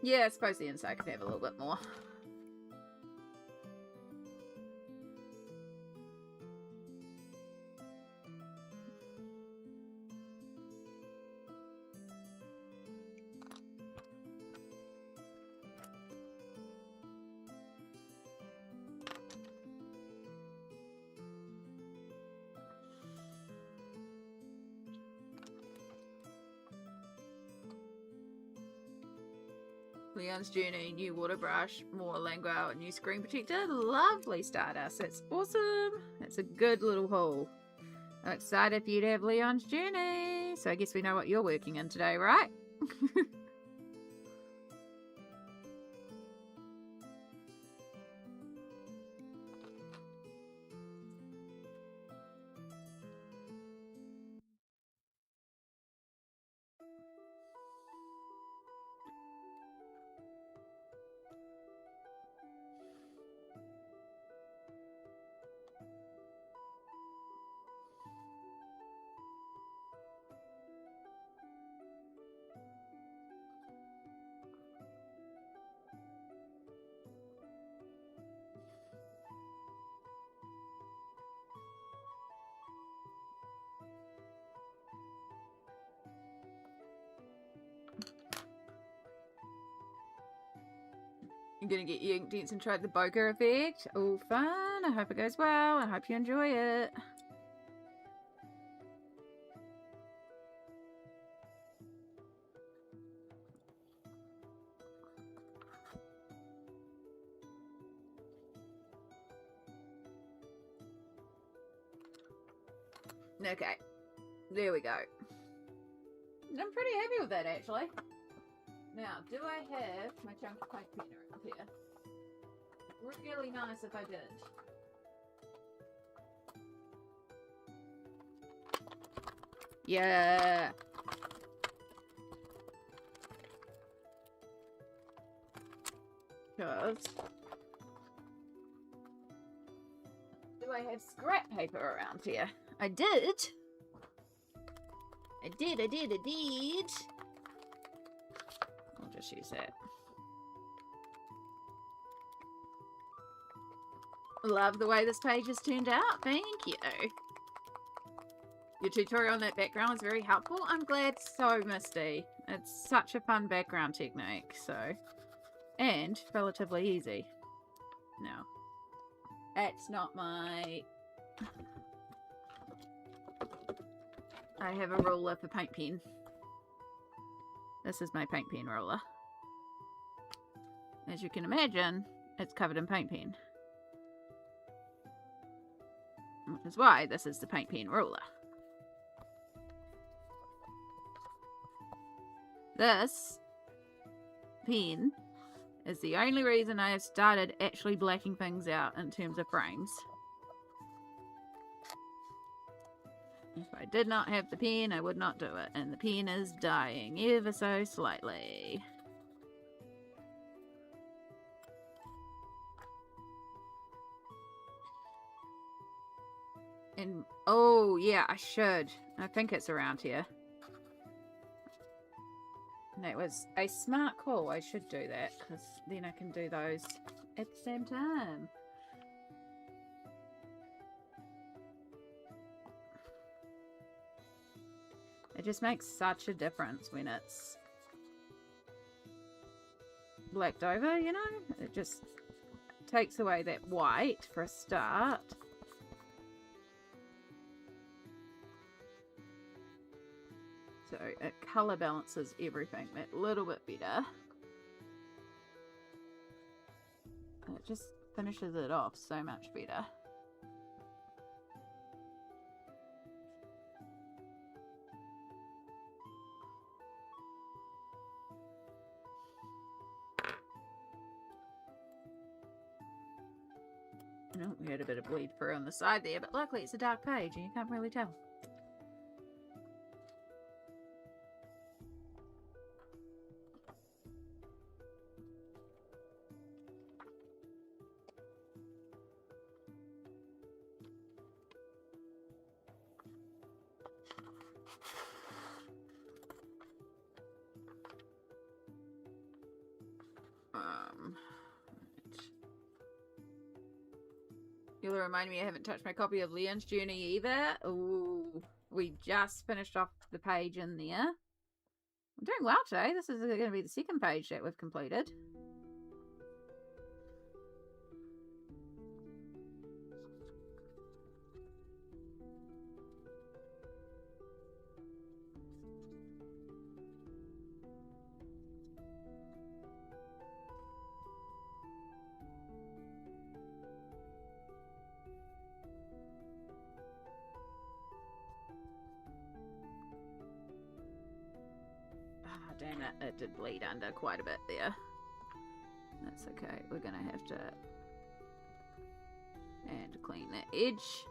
Yeah, I suppose the inside could have a little bit more. Leon's Journey, new water brush, more Languel, new screen protector. Lovely, Stardust. That's awesome. That's a good little haul. I'm excited for you to have Leon's Journey. So I guess we know what you're working in today, right? I'm gonna get you inked and try the bokeh effect. Oh, fun. I hope it goes well. I hope you enjoy it. Okay. There we go. I'm pretty happy with that, actually. Now, do I have my chunk of paint pen around here? Really nice if I did. Yeah. Because do I have scrap paper around here? I did. I did. I'll just use that. Love the way this page has turned out. Thank you. Your tutorial on that background was very helpful. I'm glad so, Misty. It's such a fun background technique, so. And relatively easy. No. That's not my... I have a ruler for paint pen. This is my paint pen roller. As you can imagine, it's covered in paint pen. Which is why this is the paint pen ruler. This pen is the only reason I have started actually blacking things out in terms of frames. If I did not have the pen, I would not do it. And the pen is dying ever so slightly. And, oh yeah, I should. I think it's around here. That was a smart call. I should do that, because then I can do those at the same time. It just makes such a difference when it's blacked over, you know? It just takes away that white for a start. So it colour balances everything that little bit better. It just finishes it off so much better. Oh, we had a bit of bleed through on the side there, but luckily it's a dark page and you can't really tell. You'll remind me I haven't touched my copy of Leon's Journey either. Ooh, we just finished off the page in there. I'm doing well today. This is going to be the second page that we've completed. Damn it, it did bleed under quite a bit there. That's okay, we're gonna have to and clean that edge.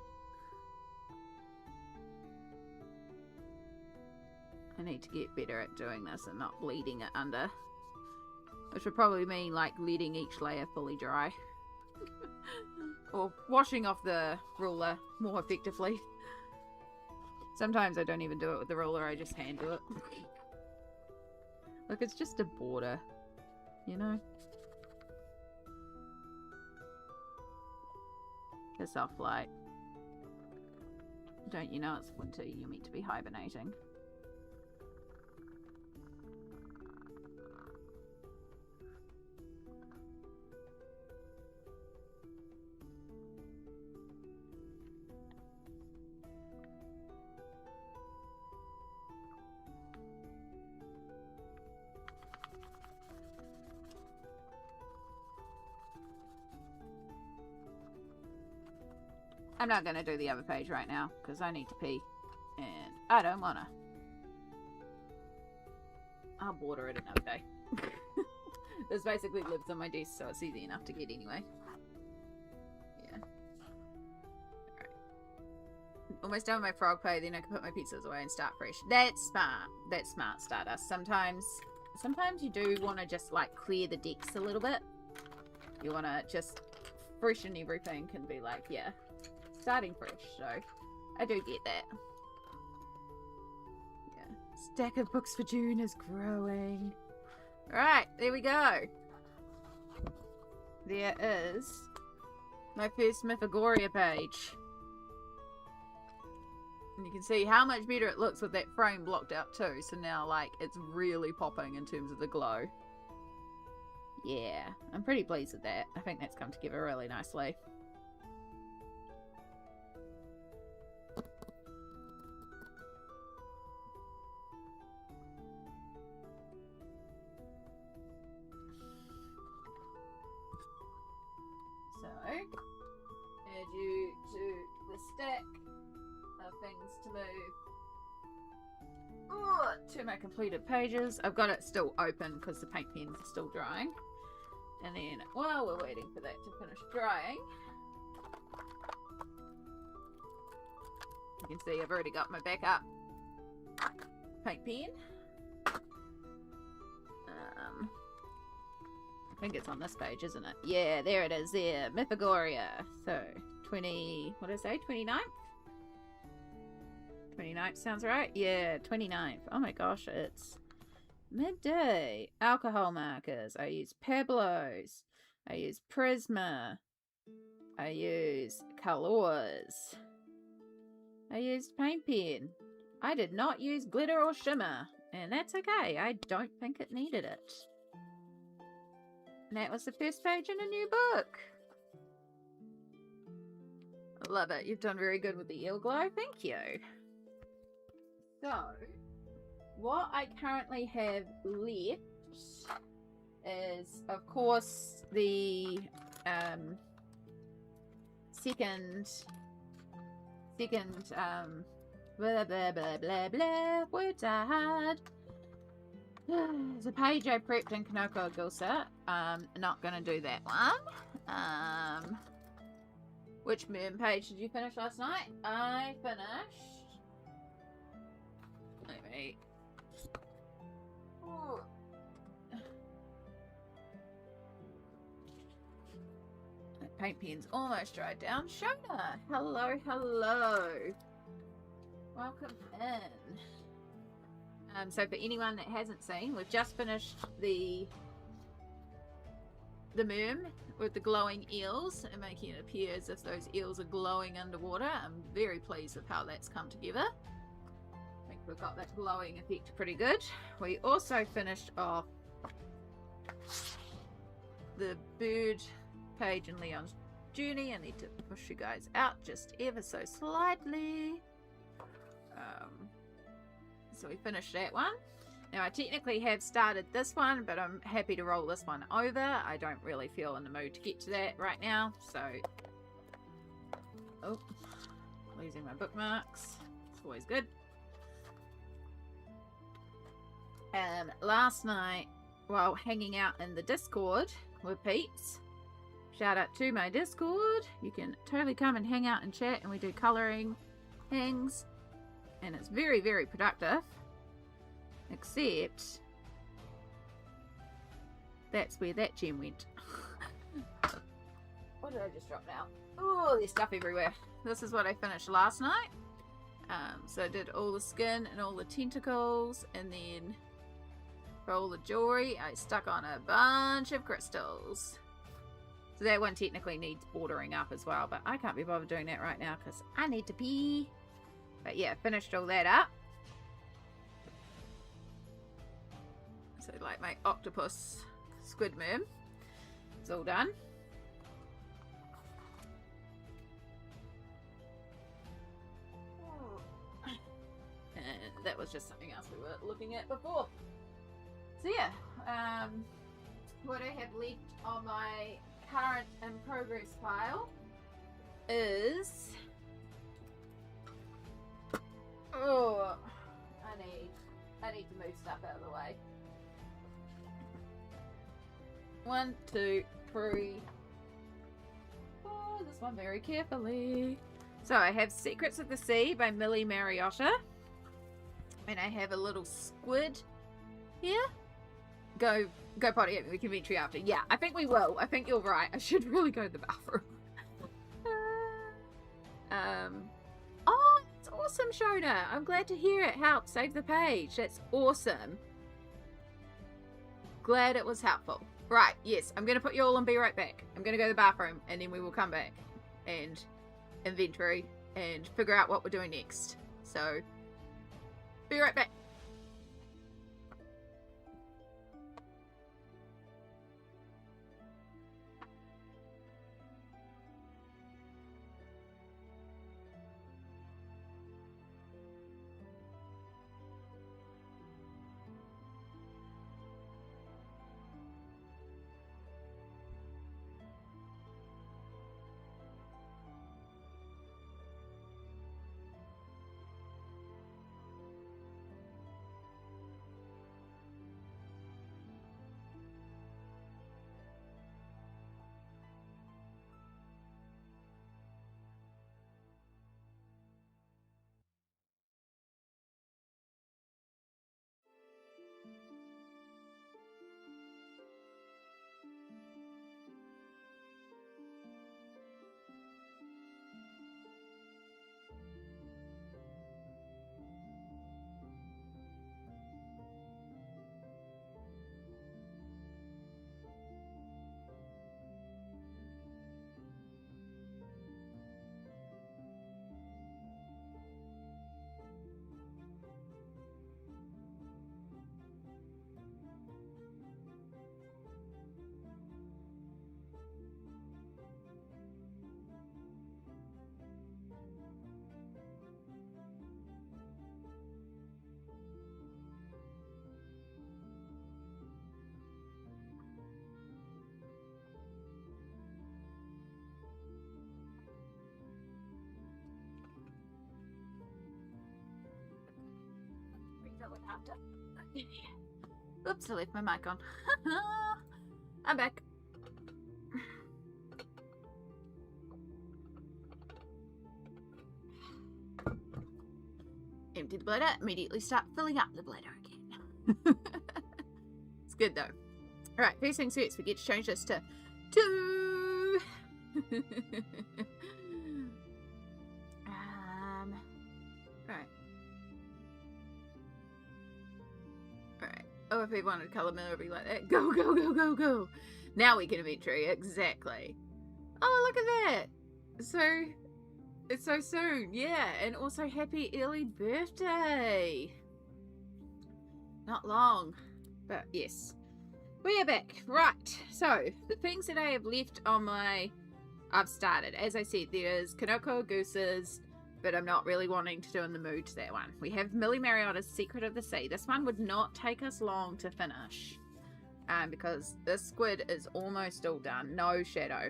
I need to get better at doing this and not bleeding it under. Which would probably mean like letting each layer fully dry. Or washing off the ruler more effectively. Sometimes I don't even do it with the ruler, I just hand do it. Look, it's just a border, you know? Piss off, light. Don't you know it's winter? You're meant to be hibernating. I'm not going to do the other page right now, because I need to pee. And I don't want to. I'll border it another day. This basically lives on my desk, so it's easy enough to get anyway. Yeah. Alright. Almost done with my frog pie, then I can put my pizzas away and start fresh. That's smart. That's smart, Stardust. Sometimes you do want to just, like, clear the decks a little bit. You want to just freshen everything and be like, yeah. Starting fresh, so I do get that. Yeah. Stack of books for June is growing. Alright, there we go. There is my first Mythagoria page. And you can see how much better it looks with that frame blocked out too. So now, like, it's really popping in terms of the glow. Yeah, I'm pretty pleased with that. I think that's come together really nicely. add you to the stack of things to move. To my completed pages. I've got it still open because the paint pens are still drying. And then while we're waiting for that to finish drying, you can see I've already got my backup paint pen. I think it's on this page, isn't it? Yeah, there it is there. Mythagoria. So, 20, what did I say? 29th? 29th sounds right? Yeah, 29th. Oh my gosh, it's midday. Alcohol markers. I use Pablos. I use Prisma. I use Colors. I used paint pen. I did not use glitter or shimmer. And that's okay. I don't think it needed it. And that was the first page in a new book. I love it. You've done very good with the eel glow. Thank you. So, what I currently have left is, of course, the second blah blah blah blah blah. Words are hard. There's a page I prepped in Kanoko Gilsa. Not gonna do that one. Which moon page did you finish last night? I finished. Let me. Ooh. My paint pen's almost dried down. Shona, hello, hello. Welcome in. So for anyone that hasn't seen, we've just finished the moon with the glowing eels and making it appear as if those eels are glowing underwater. I'm very pleased with how that's come together. I think we've got that glowing effect pretty good. We also finished off the bird page in Leon's journey. I need to push you guys out just ever so slightly. So we finished that one. Now I technically have started this one, but I'm happy to roll this one over. I don't really feel in the mood to get to that right now, so... Oh, losing my bookmarks. It's always good. Last night, while hanging out in the Discord with peeps, shout out to my Discord. You can totally come and hang out and chat, and we do colouring things. And it's very, very productive. Except that's where that gem went. What did I just drop now? Oh, there's stuff everywhere. This is what I finished last night. So I did all the skin and all the tentacles, and then for all the jewelry, I stuck on a bunch of crystals. So that one technically needs bordering up as well, but I can't be bothered doing that right now because I need to pee. But yeah, finished all that up. So like my octopus squid moon. It's all done. And that was just something else we were looking at before. So yeah, what I have left on my current and progress pile is... Oh, I need to move stuff out of the way. 1, 2, 3. Oh, this one very carefully. So I have Secrets of the Sea by Millie Mariotta. And I have a little squid here. Go potty at me. We can venture after. Yeah, I think we will. I think you're right. I should really go to the bathroom. Oh, it's awesome, Shona. I'm glad to hear it helped save the page. That's awesome. Glad it was helpful. Right, yes, I'm going to put you all and be right back. I'm going to go to the bathroom, and then we will come back and inventory and figure out what we're doing next. So, be right back. laughter. Oops, I left my mic on. I'm back. Empty the bladder, immediately start filling up the bladder again. It's good though. Alright, first things first, we get to change this to 2. Right. Alright. Oh, if we wanted to colour Miller, it'd be like that. Go, go, go, go, go. Now we can inventory. Exactly. Oh, look at that. So, it's so soon. Yeah, and also happy early birthday. Not long, but yes. We are back. Right. So, the things that I have left on my... I've started. As I said, there's Kanoko Gooses, but I'm not really wanting to do in the mood to that one. We have Millie Mariotta's Secret of the Sea. This one would not take us long to finish. Because this squid is almost all done. No shadow.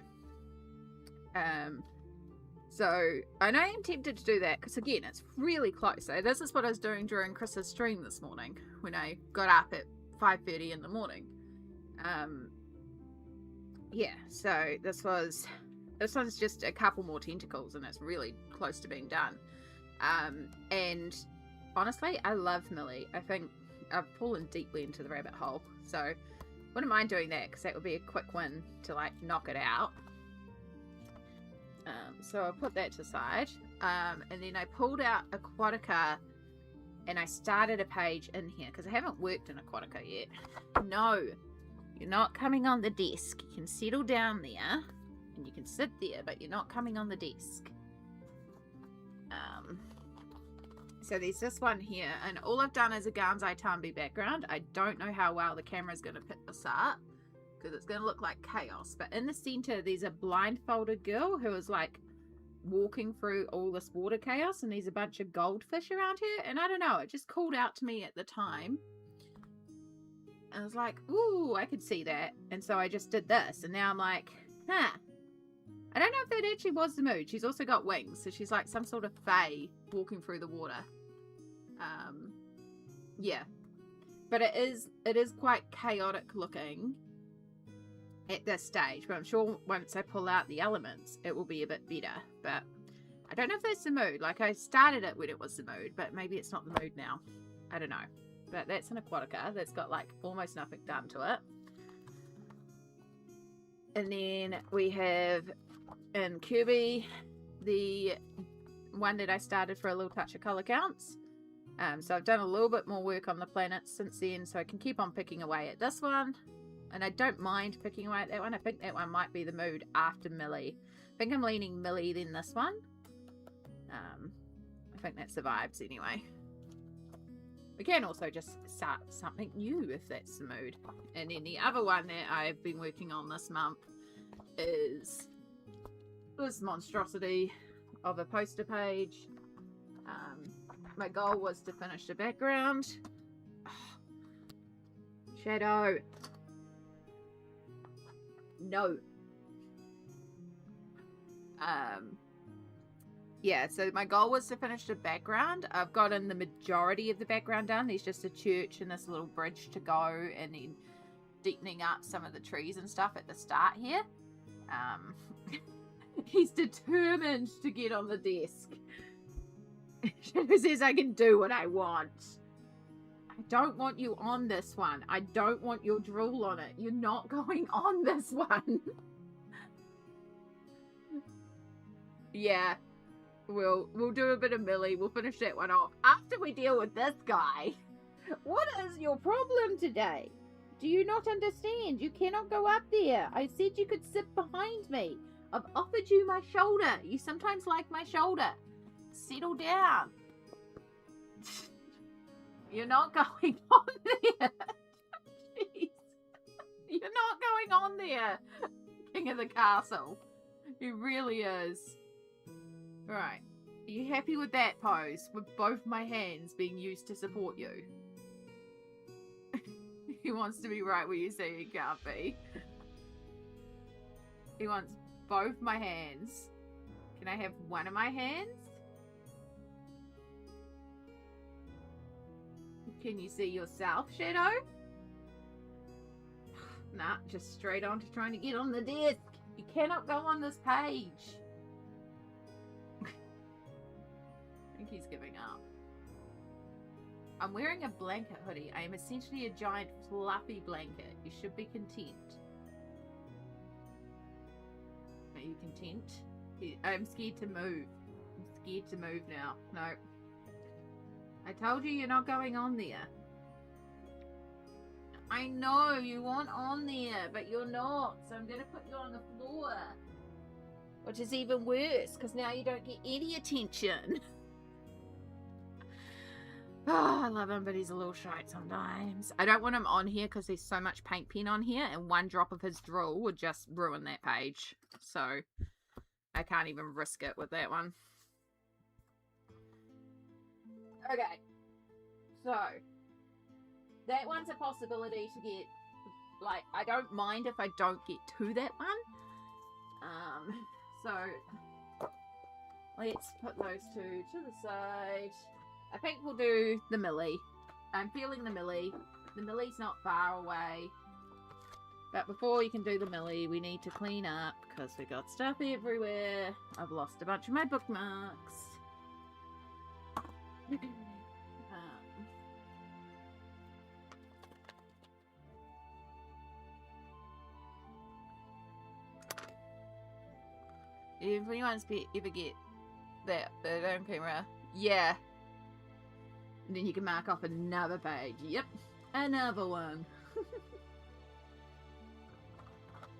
So, I know I'm tempted to do that, because again, it's really close. So this is what I was doing during Chris's stream this morning, when I got up at 5:30 in the morning. Yeah, so this one's just a couple more tentacles, and it's really close to being done. And honestly, I love Millie. I think I've fallen deeply into the rabbit hole, so wouldn't mind doing that, because that would be a quick win to, like, knock it out. So I'll put that to the side. And then I pulled out Aquatica and I started a page in here because I haven't worked in Aquatica yet. No, you're not coming on the desk. You can settle down there and you can sit there, but you're not coming on the desk. So there's this one here, and all I've done is a Gansai Tambi background. I don't know how well the camera's going to pick this up because it's going to look like chaos. But in the center, there's a blindfolded girl who is like walking through all this water chaos, and there's a bunch of goldfish around here. And I don't know, it just called out to me at the time. And I was like, ooh, I could see that. And so I just did this. And now I'm like, huh. I don't know if that actually was the mood. She's also got wings. So she's like some sort of fae walking through the water. Yeah. But it is quite chaotic looking at this stage, but I'm sure once I pull out the elements it will be a bit better. But I don't know if that's the mood. Like, I started it when it was the mood, but maybe it's not the mood now. I don't know. But that's an Aquatica that's got like almost nothing done to it. And then we have in Kirby the one that I started for a little touch of color counts. So I've done a little bit more work on the planets since then, so I can keep on picking away at this one. And I don't mind picking away at that one. I think that one might be the mood after Millie. I think I'm leaning Millie than this one. I think that's the vibes anyway. We can also just start something new if that's the mood. And then the other one that I've been working on this month is this monstrosity of a poster page. My goal was to finish the background. Shadow. No. Yeah, so my goal was to finish the background. I've gotten the majority of the background done. There's just a church and this little bridge to go, and then deepening up some of the trees and stuff at the start here. He's determined to get on the desk. Shadow says I can do what I want. I don't want you on this one. I don't want your drool on it. You're not going on this one. Yeah. We'll do a bit of Millie. We'll finish that one off after we deal with this guy. What is your problem today? Do you not understand? You cannot go up there. I said you could sit behind me. I've offered you my shoulder. You sometimes like my shoulder. Settle down. You're not going on there. Jeez. You're not going on there, King of the Castle. He really is. Right. Are you happy with that pose? With both my hands being used to support you? He wants to be right where you say he can't be. He wants both my hands. Can I have one of my hands? Can you see yourself, Shadow? Nah, just straight on to trying to get on the desk. You cannot go on this page. I think he's giving up. I'm wearing a blanket hoodie. I am essentially a giant fluffy blanket. You should be content. Are you content? I'm scared to move. I'm scared to move now. No. I told you you're not going on there. I know you want on there, but you're not. So I'm going to put you on the floor. Which is even worse, because now you don't get any attention. Oh, I love him, but he's a little shite sometimes. I don't want him on here because there's so much paint pen on here, and one drop of his drool would just ruin that page. So I can't even risk it with that one. Okay. So that one's a possibility to get, like, I don't mind if I don't get to that one. So let's put those two to the side. I think we'll do the Millie. I'm feeling the Millie. The Millie's not far away. But before we can do the Millie, we need to clean up because we got stuff everywhere. I've lost a bunch of my bookmarks. If anyone's ever get that on camera, yeah. And then you can mark off another page. Yep, another one.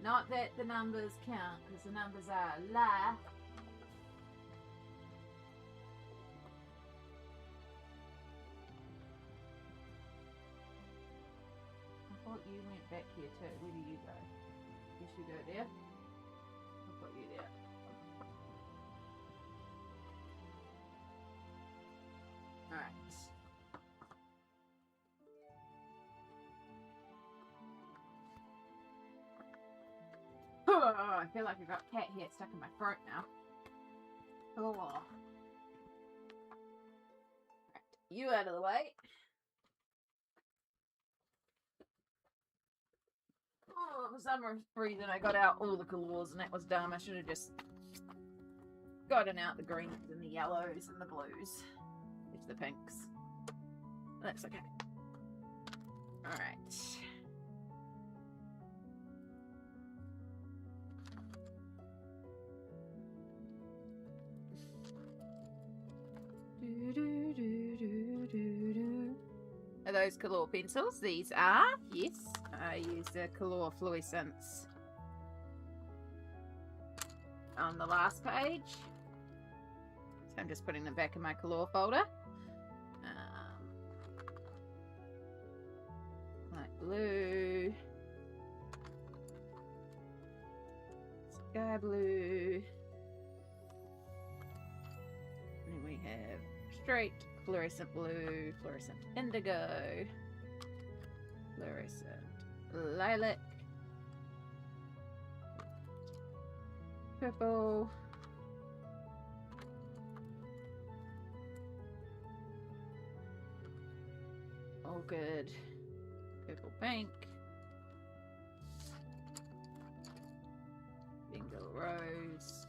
Not that the numbers count, because the numbers are a lie. I thought you went back here too. Where do you go? Guess you go there. I'll put you there. Alright. Oh, I feel like I've got cat hair stuck in my throat now. Oh. Right. You out of the way. Oh, for some reason I got out all the colours and that was dumb. I should have just gotten out the greens and the yellows and the blues. It's the pinks. That's okay. Alright. Are those Color pencils? These are, yes. I use the Color Fluorescence on the last page. So I'm just putting them back in my Color folder. Light blue. Sky blue. And then we have straight fluorescent blue, fluorescent indigo, fluorescent lilac, purple, all good, purple pink, Bengal rose,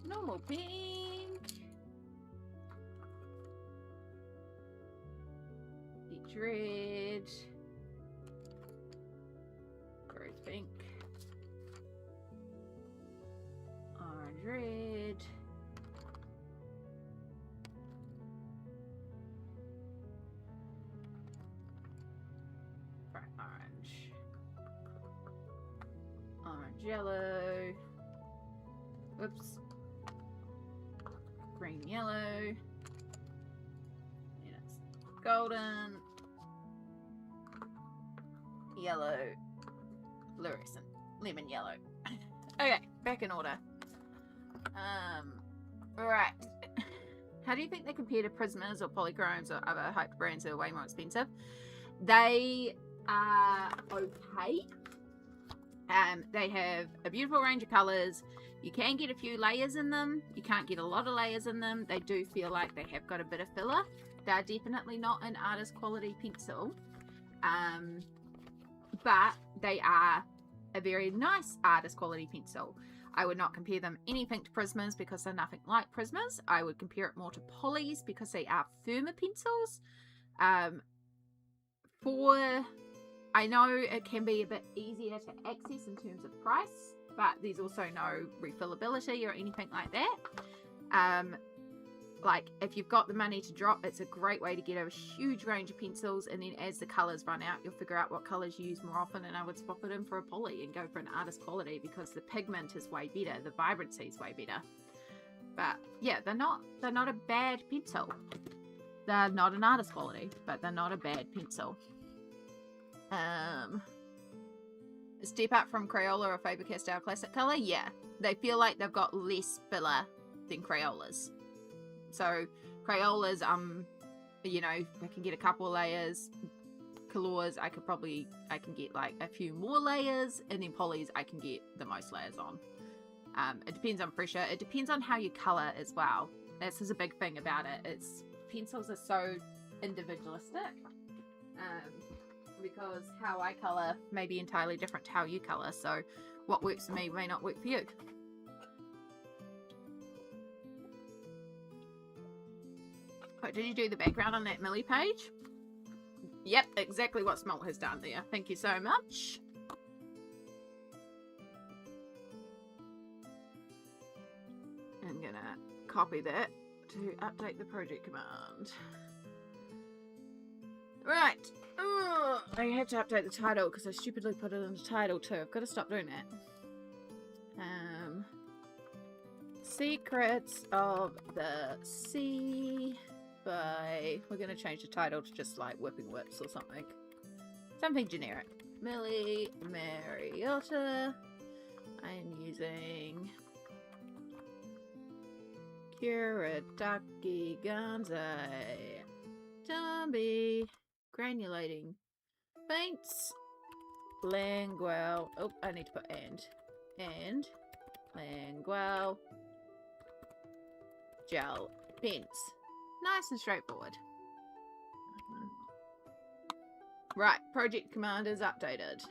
normal pink, peach red, rose pink, orange red, bright orange, orange yellow, whoops, green yellow, and it's golden, yellow, fluorescent, lemon yellow. Okay, back in order. Right. How do you think they compare to Prismas or Polychromes or other hyped brands that are way more expensive? They are okay. They have a beautiful range of colours. You can get a few layers in them. You can't get a lot of layers in them. They do feel like they have got a bit of filler. They're definitely not an artist quality pencil. But they are a very nice artist quality pencil. I would not compare them anything to Prismas because they're nothing like Prismas. I would compare it more to Polys because they are firmer pencils. I know it can be a bit easier to access in terms of price, but there's also no refillability or anything like that. Like, if you've got the money to drop, it's a great way to get a huge range of pencils, and then as the colours run out, you'll figure out what colours you use more often, and I would swap it in for a poly and go for an artist quality because the pigment is way better, the vibrancy is way better. But yeah, they're not a bad pencil. They're not an artist quality, but they're not a bad pencil. A step up from Crayola or Faber-Castell Classic Color, yeah. They feel like they've got less filler than Crayolas. So Crayolas, you know, I can get a couple of layers. Colors, I can get like a few more layers, and then Polys, I can get the most layers on. It depends on pressure. It depends on how you color as well. This is a big thing about it. Pencils are so individualistic. Because how I colour may be entirely different to how you colour, so what works for me may not work for you. Wait, did you do the background on that Millie page? Yep, exactly what Smalt has done there. Thank you so much. I'm gonna copy that to update the project command. Right. Oh, I have to update the title because I stupidly put it in the title too. I've got to stop doing that. Secrets of the Sea by... We're going to change the title to just like Whipping Whips or something. Something generic. Millie Mariotta. I'm using Kuretake Gansai. Zombie. Granulating paints. Languel. Oh, I need to put and Languel gel pens. Nice and straightforward. Right, project command is updated.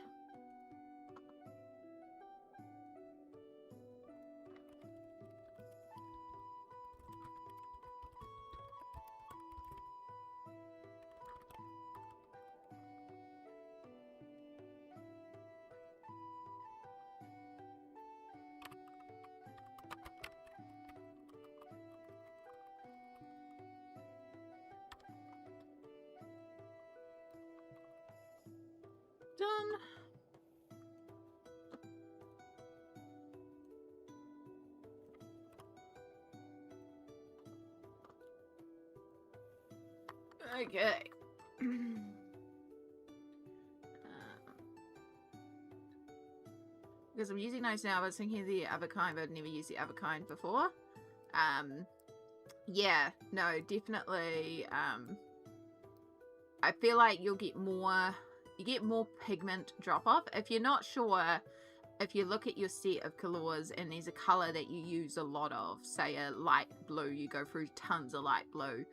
Done. Okay. Because I'm using those now, I was thinking of the other kind, but I'd never used the other kind before. Yeah, no, definitely. I feel like you get more pigment drop off. If you're not sure, if you look at your set of colors and there's a color that you use a lot of, say a light blue, you go through tons of light blue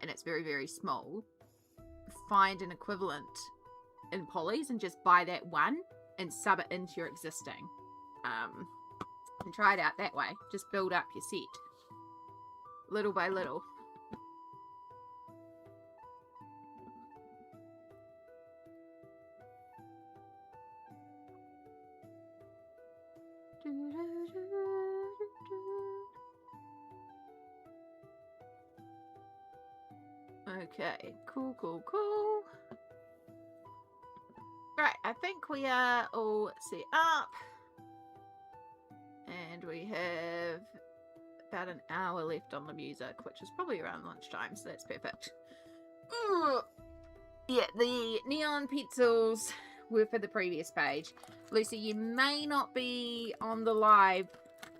and it's very, very small, find an equivalent in Polys and just buy that one and sub it into your existing. And try it out that way. Just build up your set. Little by little. Okay, cool. Right, I think we are all set up. And we have about an hour left on the music, which is probably around lunchtime, so that's perfect. Ooh. Yeah, the neon pencils were for the previous page. Lucy, you may not be on the live.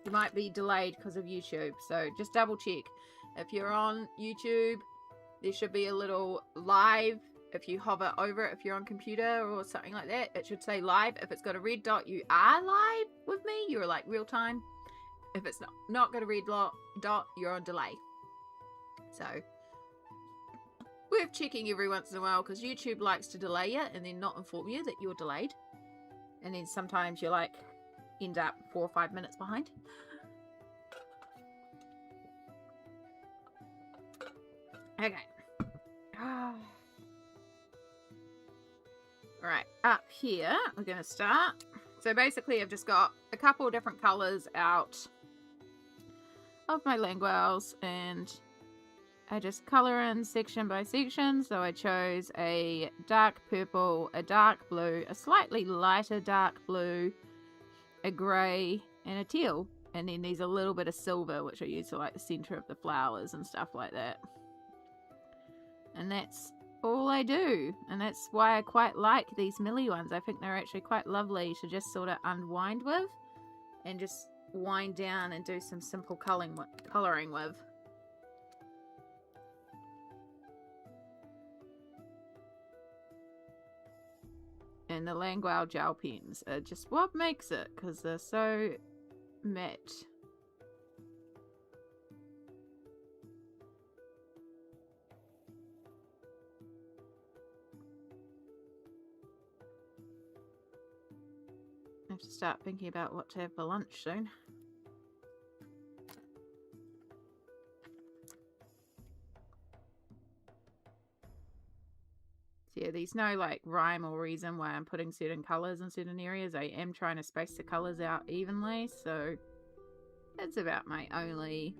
You might be delayed because of YouTube, so just double check. If you're on YouTube, there should be a little live if you hover over it, if you're on computer or something like that, it should say live. If it's got a red dot, you are live with me. You're like real time. If it's not got a red dot, you're on delay. So worth checking every once in a while, because YouTube likes to delay you and then not inform you that you're delayed. And then sometimes you like end up 4 or 5 minutes behind. Okay. Alright, up here we're going to start. So basically I've just got a couple of different colours out of my Langwells, and I just colour in section by section. So I chose a dark purple, a dark blue, a slightly lighter dark blue, a grey, and a teal. And then there's a little bit of silver, which I use for like the centre of the flowers and stuff like that. And that's all I do. And that's why I quite like these Millie ones. I think they're actually quite lovely to just sort of unwind with. And just wind down and do some simple colouring with. And the Langwell gel pens are just what makes it, because they're so matte. I have to start thinking about what to have for lunch soon. So yeah, there's no like rhyme or reason why I'm putting certain colours in certain areas. I am trying to space the colours out evenly, so that's about my only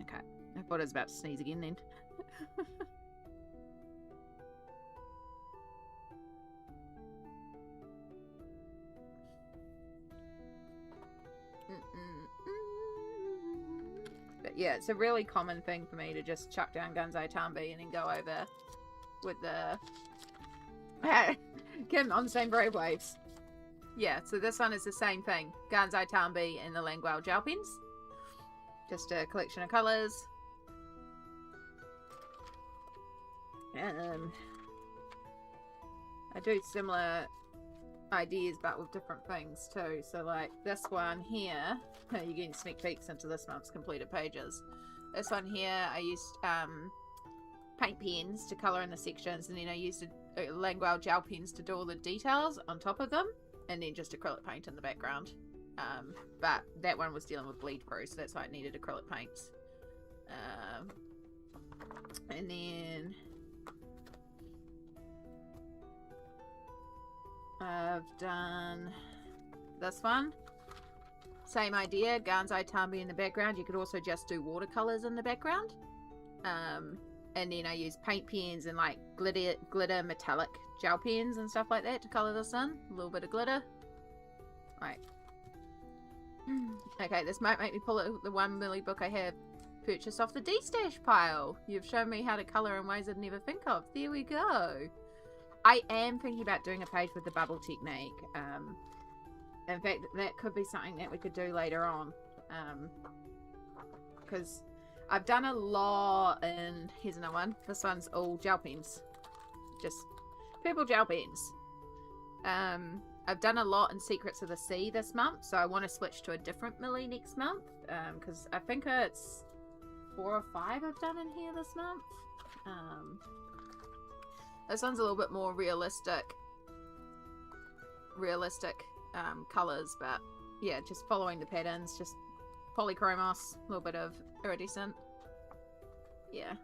okay. I thought I was about to sneeze again then. But yeah, it's a really common thing for me to just chuck down Gunsai Tambi and then go over with the Kim on the same brainwaves. Yeah, so this one is the same thing. Gunsai Tambi and the Langwell gel pens. Just a collection of colours. I do similar ideas but with different things too. So like this one here, you're getting sneak peeks into this month's completed pages. This one here, I used paint pens to colour in the sections, and then I used Langwell gel pens to do all the details on top of them, and then just acrylic paint in the background. But that one was dealing with bleed through, so that's why it needed acrylic paints. And then I've done this one. Same idea, Gunsai Tambi in the background. You could also just do watercolours in the background. And then I use paint pens and like glitter metallic gel pens and stuff like that to colour this in. A little bit of glitter. Right. Okay, this might make me pull out the 1 Millie book I have purchased off the D-stash pile. You've shown me how to colour in ways I'd never think of. There we go. I am thinking about doing a page with the bubble technique. In fact, that could be something that we could do later on. Because I've done a lot in... Here's another one. This one's all gel pens. Just purple gel pens. I've done a lot in Secrets of the Sea this month, so I want to switch to a different Millie next month. Because I think it's 4 or 5 I've done in here this month. This one's a little bit more realistic colours, but yeah, just following the patterns, just polychromos, a little bit of iridescent. Yeah,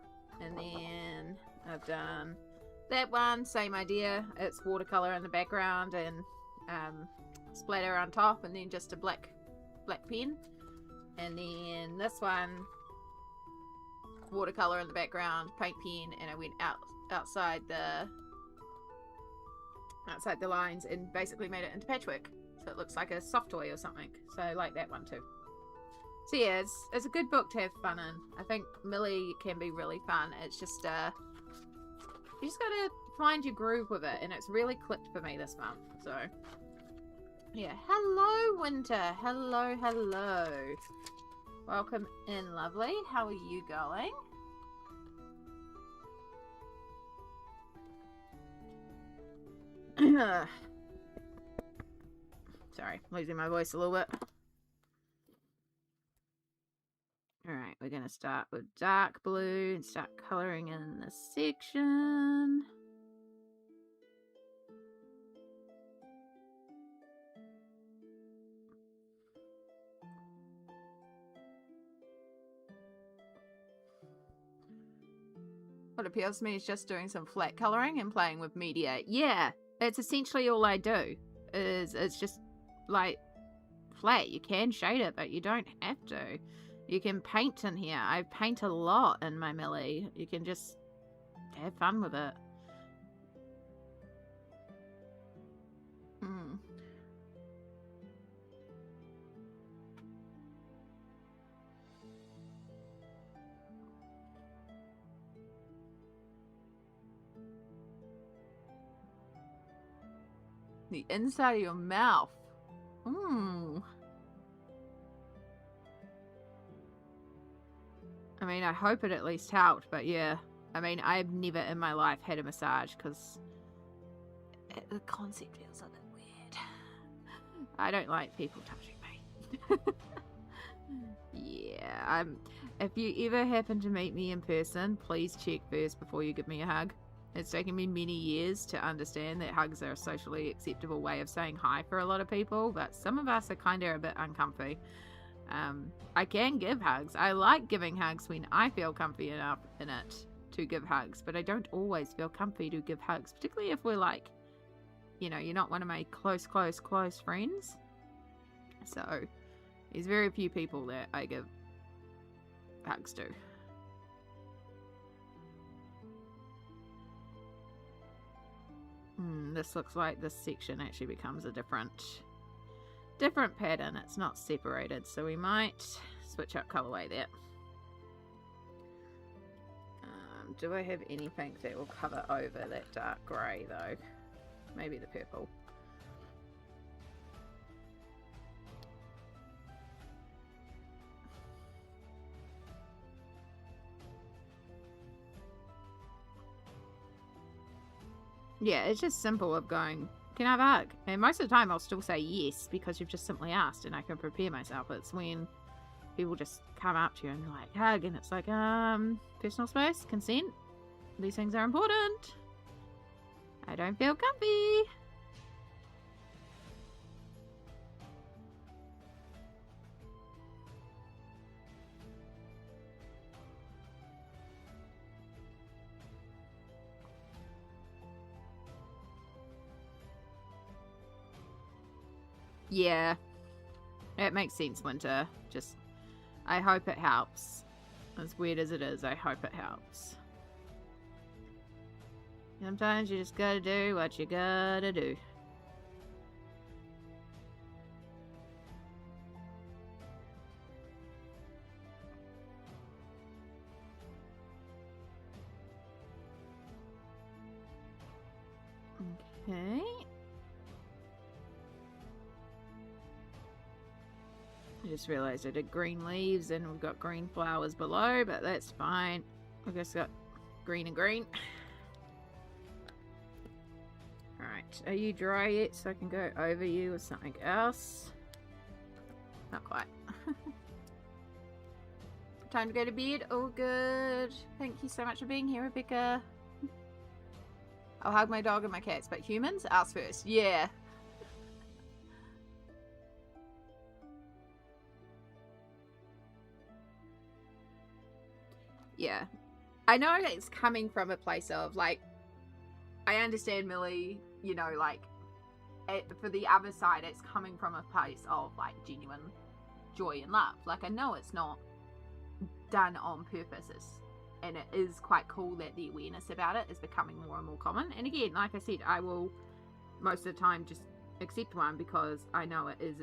and then I've done that one, same idea. It's watercolour in the background and splatter on top, and then just a black pen. And then this one, watercolour in the background, paint pen, and I went outside the lines and basically made it into patchwork, so it looks like a soft toy or something. So I like that one too. So yeah, it's a good book to have fun in. I think Millie can be really fun. It's just you just gotta find your groove with it, and it's really clicked for me this month. So yeah, hello Winter, hello, welcome in, lovely. How are you going? Sorry, losing my voice a little bit. Alright, we're going to start with dark blue and start colouring in this section. What appeals to me is just doing some flat colouring and playing with media. Yeah, it's essentially all I do. It's just like flat. You can shade it, but you don't have to. You can paint in here. I paint a lot in my Millie. You can just have fun with it. The inside of your mouth. I mean, I hope it at least helped, but yeah. I mean, I've never in my life had a massage because the concept feels a bit weird. I don't like people touching me. Yeah, if you ever happen to meet me in person, please check first before you give me a hug. It's taken me many years to understand that hugs are a socially acceptable way of saying hi for a lot of people, but some of us are kind of a bit uncomfy. I can give hugs. I like giving hugs when I feel comfy enough in it to give hugs, but I don't always feel comfy to give hugs, particularly if we're like, you know, you're not one of my close friends. So, there's very few people that I give hugs to. This looks like this section actually becomes a different pattern. It's not separated, so we might switch up colorway there. Do I have anything that will cover over that dark grey though? Maybe the purple. Yeah, it's just simple of going, can I have a hug? And most of the time I'll still say yes because you've just simply asked and I can prepare myself. It's when people just come up to you and like, hug, and it's like, personal space, consent. These things are important. I don't feel comfy. Yeah, it makes sense, Winter. Just, I hope it helps. As weird as it is, I hope it helps. Sometimes you just gotta do what you gotta do. Okay. I just realized I did green leaves and we've got green flowers below, but that's fine. We've just got green and green. Alright, are you dry yet so I can go over you with something else? Not quite. Time to go to bed. All good. Thank you so much for being here, Rebecca. I'll hug my dog and my cats, but humans? Us first. Yeah. Yeah. I know it's coming from a place of, like, I understand Millie, you know, like, for the other side, it's coming from a place of, like, genuine joy and love. Like, I know it's not done on purpose, and it is quite cool that the awareness about it is becoming more and more common. And again, like I said, I will most of the time just accept one because I know it is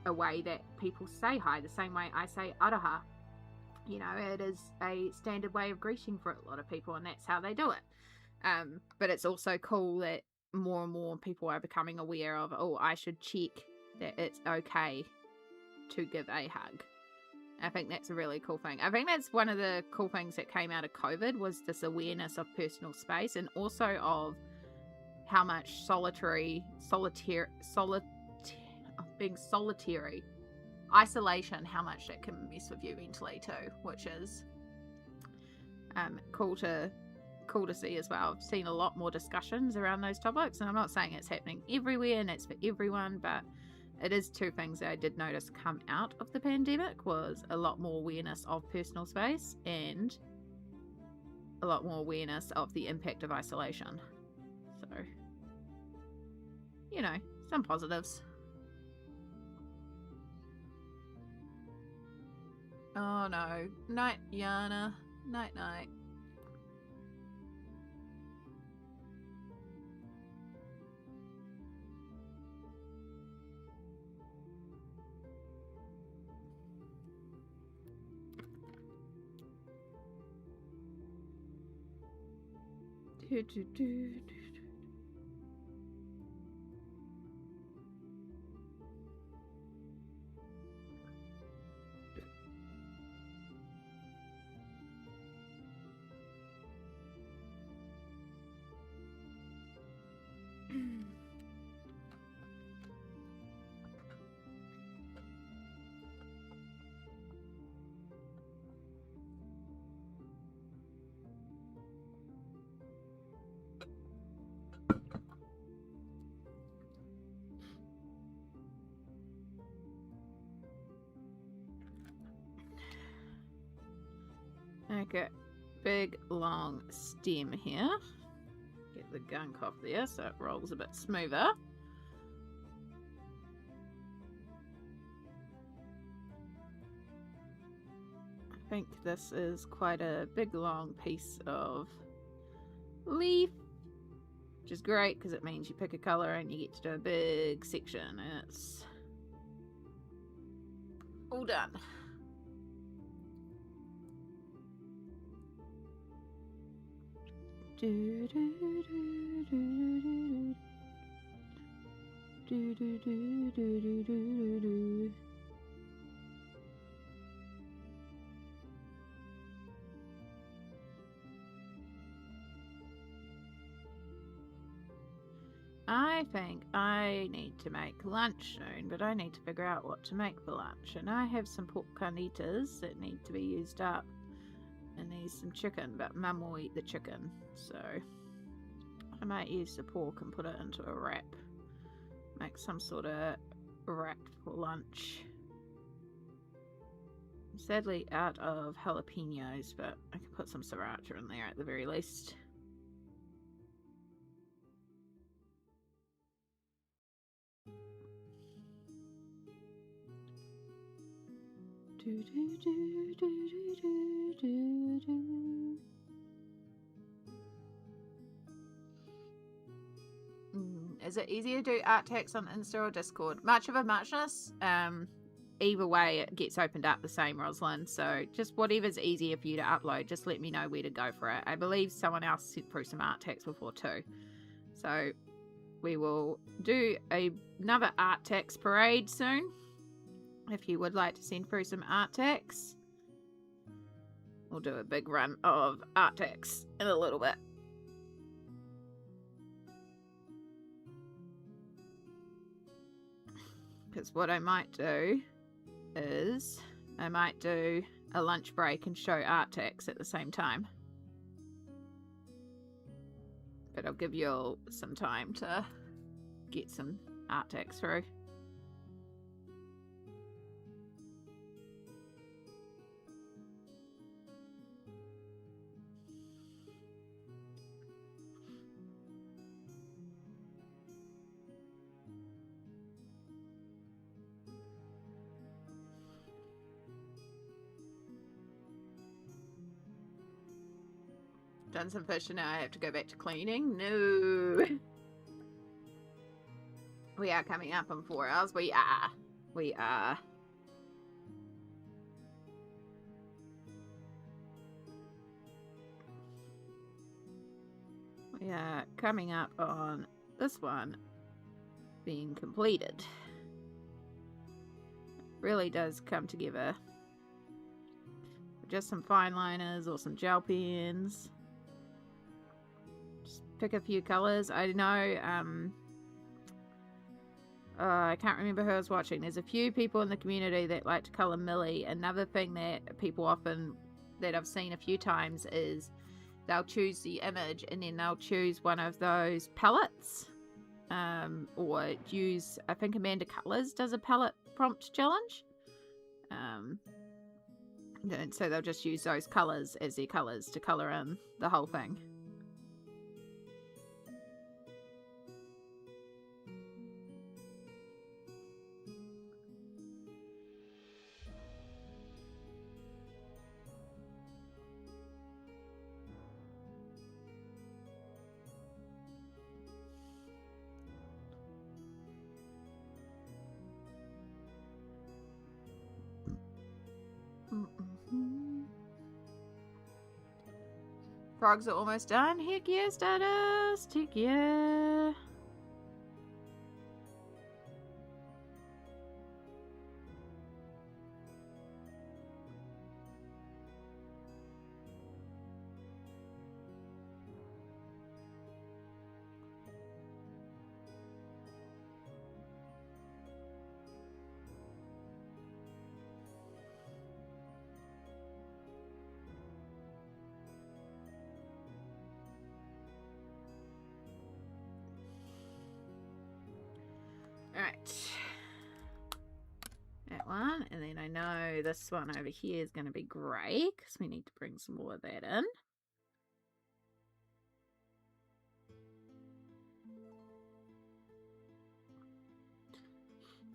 a way that people say hi, the same way I say aroha. You know, it is a standard way of greeting for a lot of people, and that's how they do it. But it's also cool that more and more people are becoming aware of, oh, I should check that it's okay to give a hug. I think that's a really cool thing. I think that's one of the cool things that came out of COVID was this awareness of personal space and also of how much being solitary, isolation, how much that can mess with you mentally too, which is cool to see as well. I've seen a lot more discussions around those topics, and I'm not saying it's happening everywhere and it's for everyone, but it is two things that I did notice come out of the pandemic was a lot more awareness of personal space and a lot more awareness of the impact of isolation. So, you know, some positives. Oh no. Night, Yana. Night, night. Okay, big long stem here. Get the gunk off there so it rolls a bit smoother. I think this is quite a big long piece of leaf, which is great because it means you pick a color and you get to do a big section and it's all done. I think I need to make lunch soon, but I need to figure out what to make for lunch. And I have some pork carnitas that need to be used up. And there's some chicken, but Mum will eat the chicken. So I might use the pork and put it into a wrap. Make some sort of wrap for lunch. I'm sadly out of jalapenos, but I can put some sriracha in there at the very least. Is it easier to do art text on Insta or Discord? Much of a muchness. Either way, it gets opened up the same, Rosalind. So just whatever's easier for you to upload, just let me know where to go for it. I believe someone else sent through some art text before too. So we will do another art text parade soon. If you would like to send through some art text, we'll do a big run of art text in a little bit. Because what I might do is I might do a lunch break and show art text at the same time. But I'll give you all some time to get some art text through. Done some fish and now I have to go back to cleaning. No. We are coming up in 4 hours. We are. We we are coming up on this one being completed. Really does come together. Just some fine liners or some gel pens. Just pick a few colors. I know, I can't remember who I was watching. There's a few people in the community that like to color Millie. Another thing that people often, that I've seen a few times, is they'll choose the image and then they'll choose one of those palettes. Or use, I think Amanda Colors does a palette prompt challenge. And so they'll just use those colors as their colors to color in the whole thing. Frogs are almost done. Heck yeah, Stardust. Heck yeah. Alright. That one. And then I know this one over here is going to be grey because we need to bring some more of that in.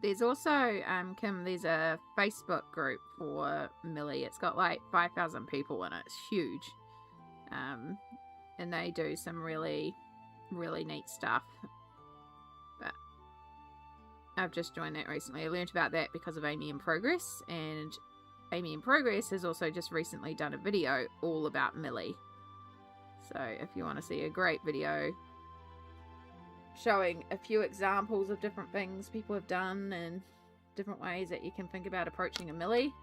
There's also, Kim, there's a Facebook group for Millie. It's got like 5,000 people in it. It's huge. And they do some really, really neat stuff. But I've just joined that recently. I learned about that because of Amy in Progress. And Amy in Progress has also just recently done a video all about Millie. So if you want to see a great video showing a few examples of different things people have done and different ways that you can think about approaching a Millie.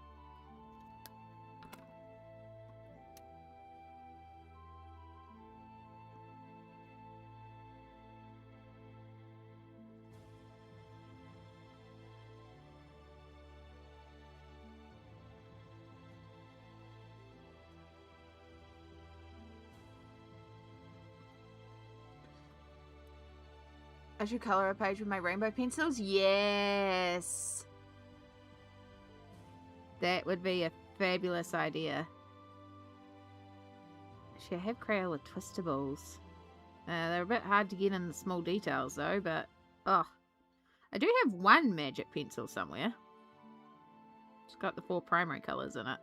I should color a page with my rainbow pencils? Yes! That would be a fabulous idea. Actually, I have Crayola Twistables. They're a bit hard to get in the small details though, but... Oh. I do have one magic pencil somewhere. It's got the 4 primary colours in it.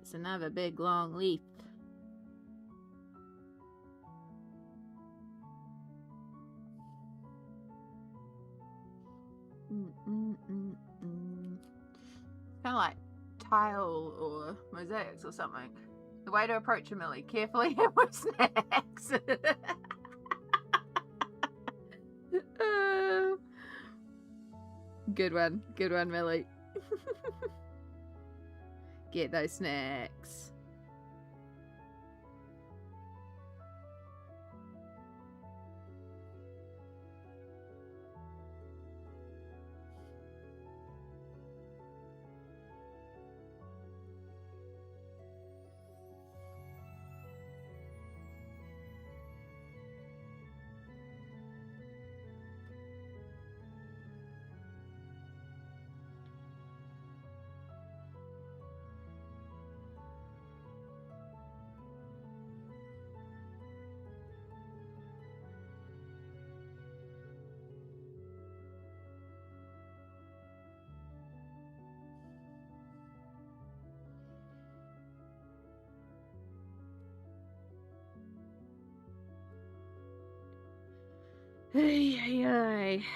It's another big long leaf. Kind of like tile or mosaics or something. The way to approach a Millie: carefully and with snacks. Good one, Millie. Get those snacks.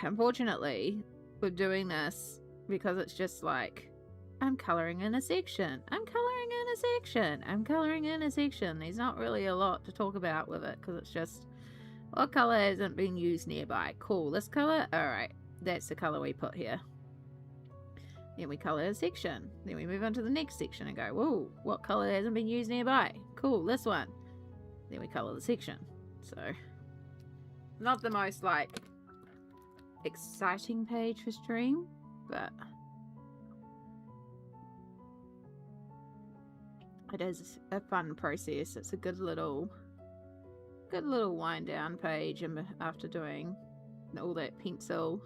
Unfortunately, we're doing this because it's just like, I'm colouring in a section. I'm colouring in a section. I'm colouring in a section. There's not really a lot to talk about with it because it's just, what colour hasn't been used nearby? Cool, this colour? Alright, that's the colour we put here. Then we colour a section. Then we move on to the next section and go, whoa, what colour hasn't been used nearby? Cool, this one. Then we colour the section. So, not the most, like, exciting page for stream, but it is a fun process. It's a good little wind down page after doing all that pencil.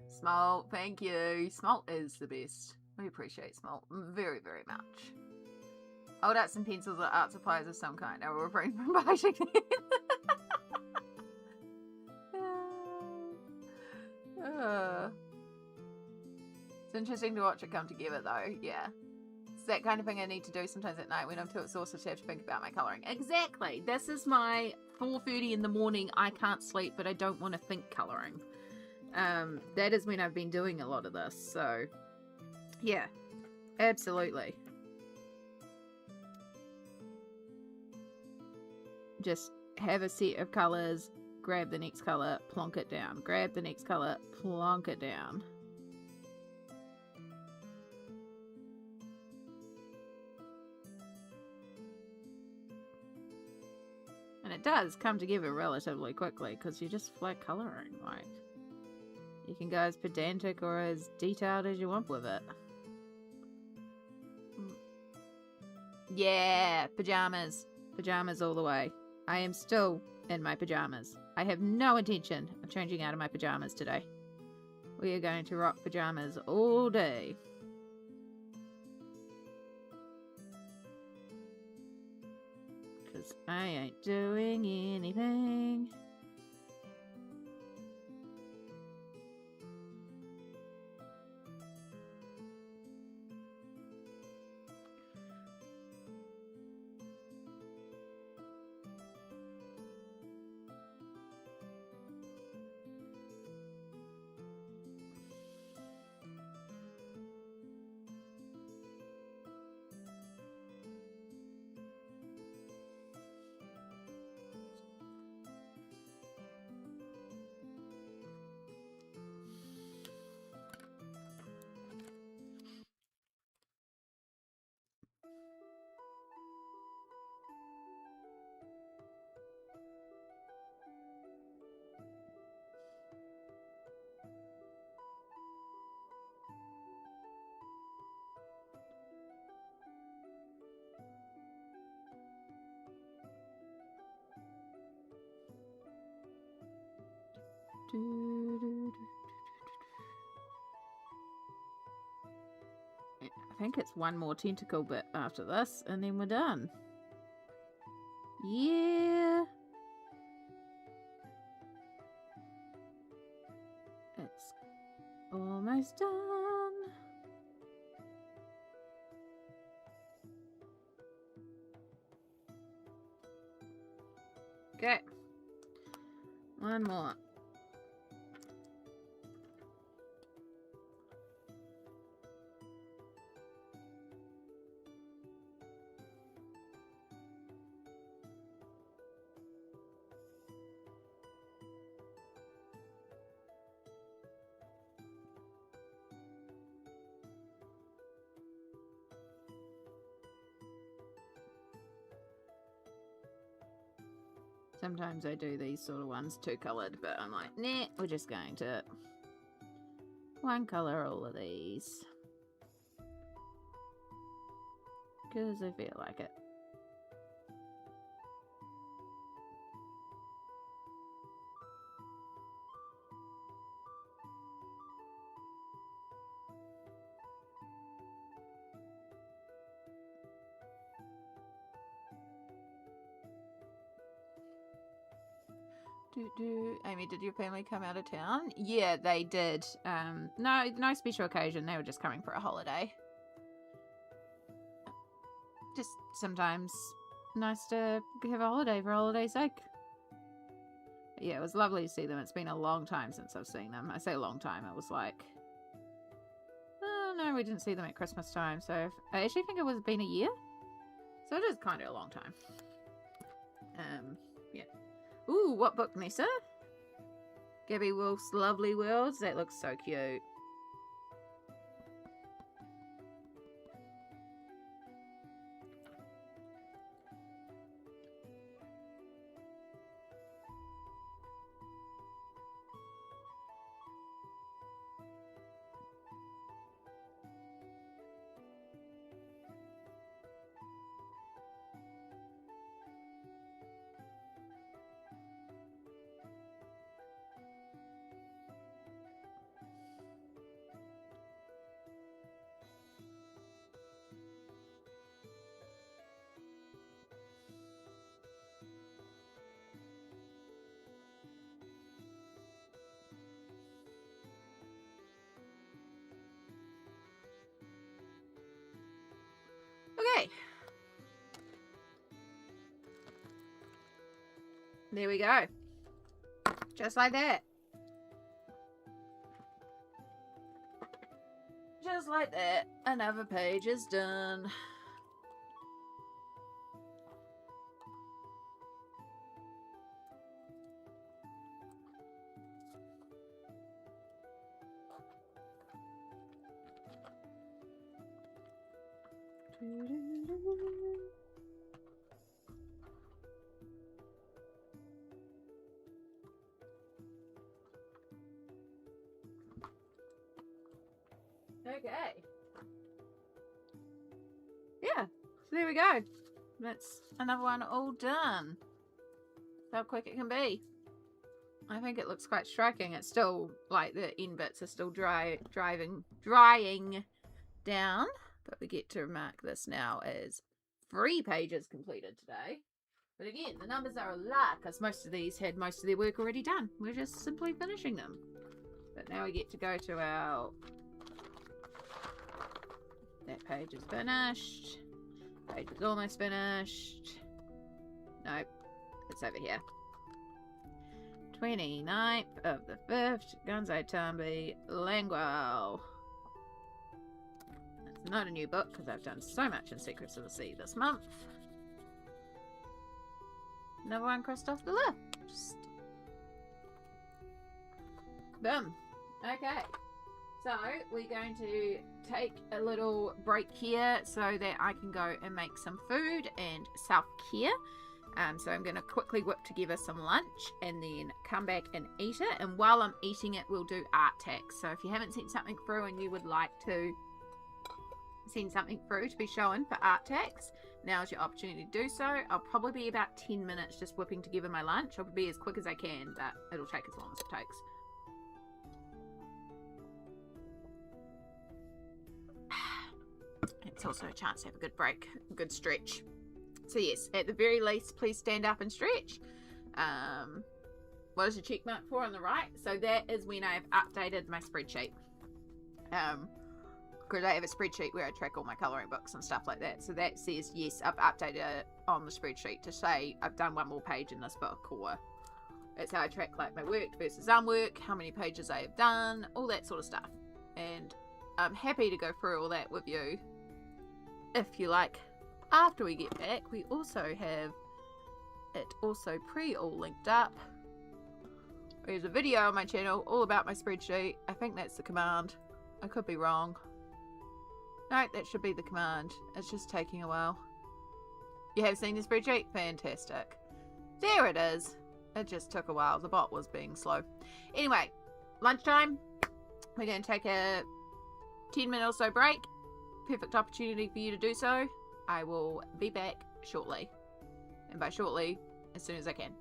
Smalt, thank you. Smalt is the best. We appreciate Smalt very, very much. Hold out some pencils or art supplies of some kind. I will refrain from biting them. It's interesting to watch it come together though, yeah. It's that kind of thing I need to do sometimes at night when I'm too exhausted to have to think about my colouring. Exactly! This is my 4:30 in the morning, I can't sleep but I don't want to think colouring. That is when I've been doing a lot of this, so yeah, absolutely. Just have a set of colours, grab the next colour, plonk it down. Grab the next colour, plonk it down. And it does come together relatively quickly because you just flat colouring, like. You can go as pedantic or as detailed as you want with it. Yeah, pajamas. Pajamas all the way. I am still in my pajamas. I have no intention of changing out of my pajamas today. We are going to rock pajamas all day. Because I ain't doing anything. I think it's one more tentacle bit after this, and then we're done. Yeah. It's almost done. Okay. One more. Sometimes I do these sort of ones two coloured, but I'm like, nah, we're just going to one colour all of these. Because I feel like it. Amy, did your family come out of town? Yeah, they did. No special occasion. They were just coming for a holiday. Just sometimes nice to have a holiday for holiday's sake. But yeah, it was lovely to see them. It's been a long time since I've seen them. I say a long time. It was like... Oh, no, we didn't see them at Christmas time. So I actually think it was been a year. So it is kind of a long time. Yeah. Ooh, what book, Nessa? Gabby Wolf's Lovely Worlds. That looks so cute. Okay. There we go. Just like that. Just like that. Another page is done. Okay. Yeah, so there we go. That's another one all done. How quick it can be. I think it looks quite striking. It's still, like, the end bits are still drying down. But we get to mark this now as 3 pages completed today. But again, the numbers are a lot because most of these had most of their work already done. We're just simply finishing them. But now we get to go to our... That page is finished. Page is almost finished. Nope. It's over here. 29th of the 5th. Gonzo Tambi. Langwell. It's not a new book because I've done so much in Secrets of the Sea this month. Another one crossed off the list. Boom. Okay. So, we're going to take a little break here so that I can go and make some food and self-care. So I'm going to quickly whip together some lunch and then come back and eat it. And while I'm eating it, we'll do art tags. So if you haven't sent something through and you would like to send something through to be shown for art tags, now's your opportunity to do so. I'll probably be about 10 minutes just whipping together my lunch. I'll be as quick as I can, but it'll take as long as it takes. It's also a chance to have a good break, a good stretch. So yes, at the very least, please stand up and stretch. What is the check mark for on the right? So that is when I've updated my spreadsheet. Because I have a spreadsheet where I track all my colouring books and stuff like that. So that says, yes, I've updated it on the spreadsheet to say I've done one more page in this book, or that's how I track like my work versus unwork, how many pages I have done, all that sort of stuff. And I'm happy to go through all that with you if you like. After we get back, we also have it also all linked up. There's a video on my channel all about my spreadsheet. I think that's the command. I could be wrong. No, that should be the command. It's just taking a while. You have seen the spreadsheet? Fantastic. There it is. It just took a while. The bot was being slow. Anyway, lunchtime. We're going to take a 10-minute or so break. Perfect opportunity for you to do so. I will be back shortly. And by shortly, as soon as I can.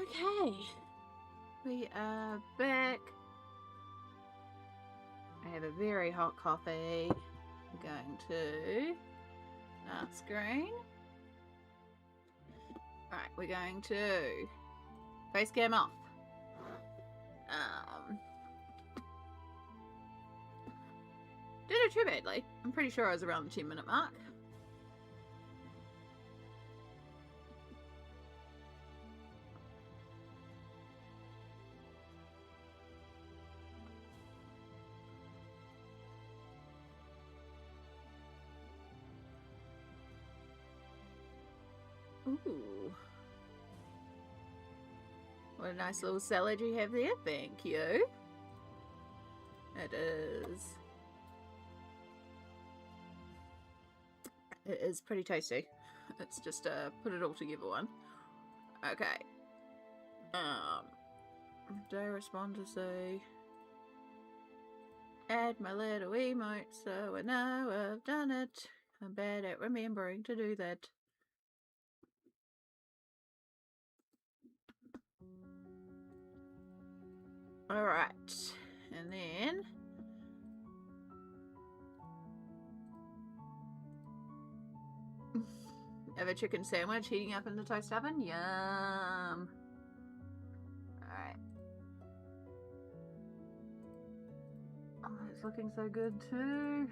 Okay, we are back. I have a very hot coffee. I'm going to screen. Right, we're going to face cam off. Didn't do too badly. I'm pretty sure I was around the 10-minute mark. Ooh. What a nice little salad you have there. Thank you. It is pretty tasty. Let's just put it all together one. Okay. Do I respond to say add my little emote so I know I've done it. I'm bad at remembering to do that. Alright. And then have a chicken sandwich heating up in the toast oven. Yum. Alright. Oh, it's looking so good too.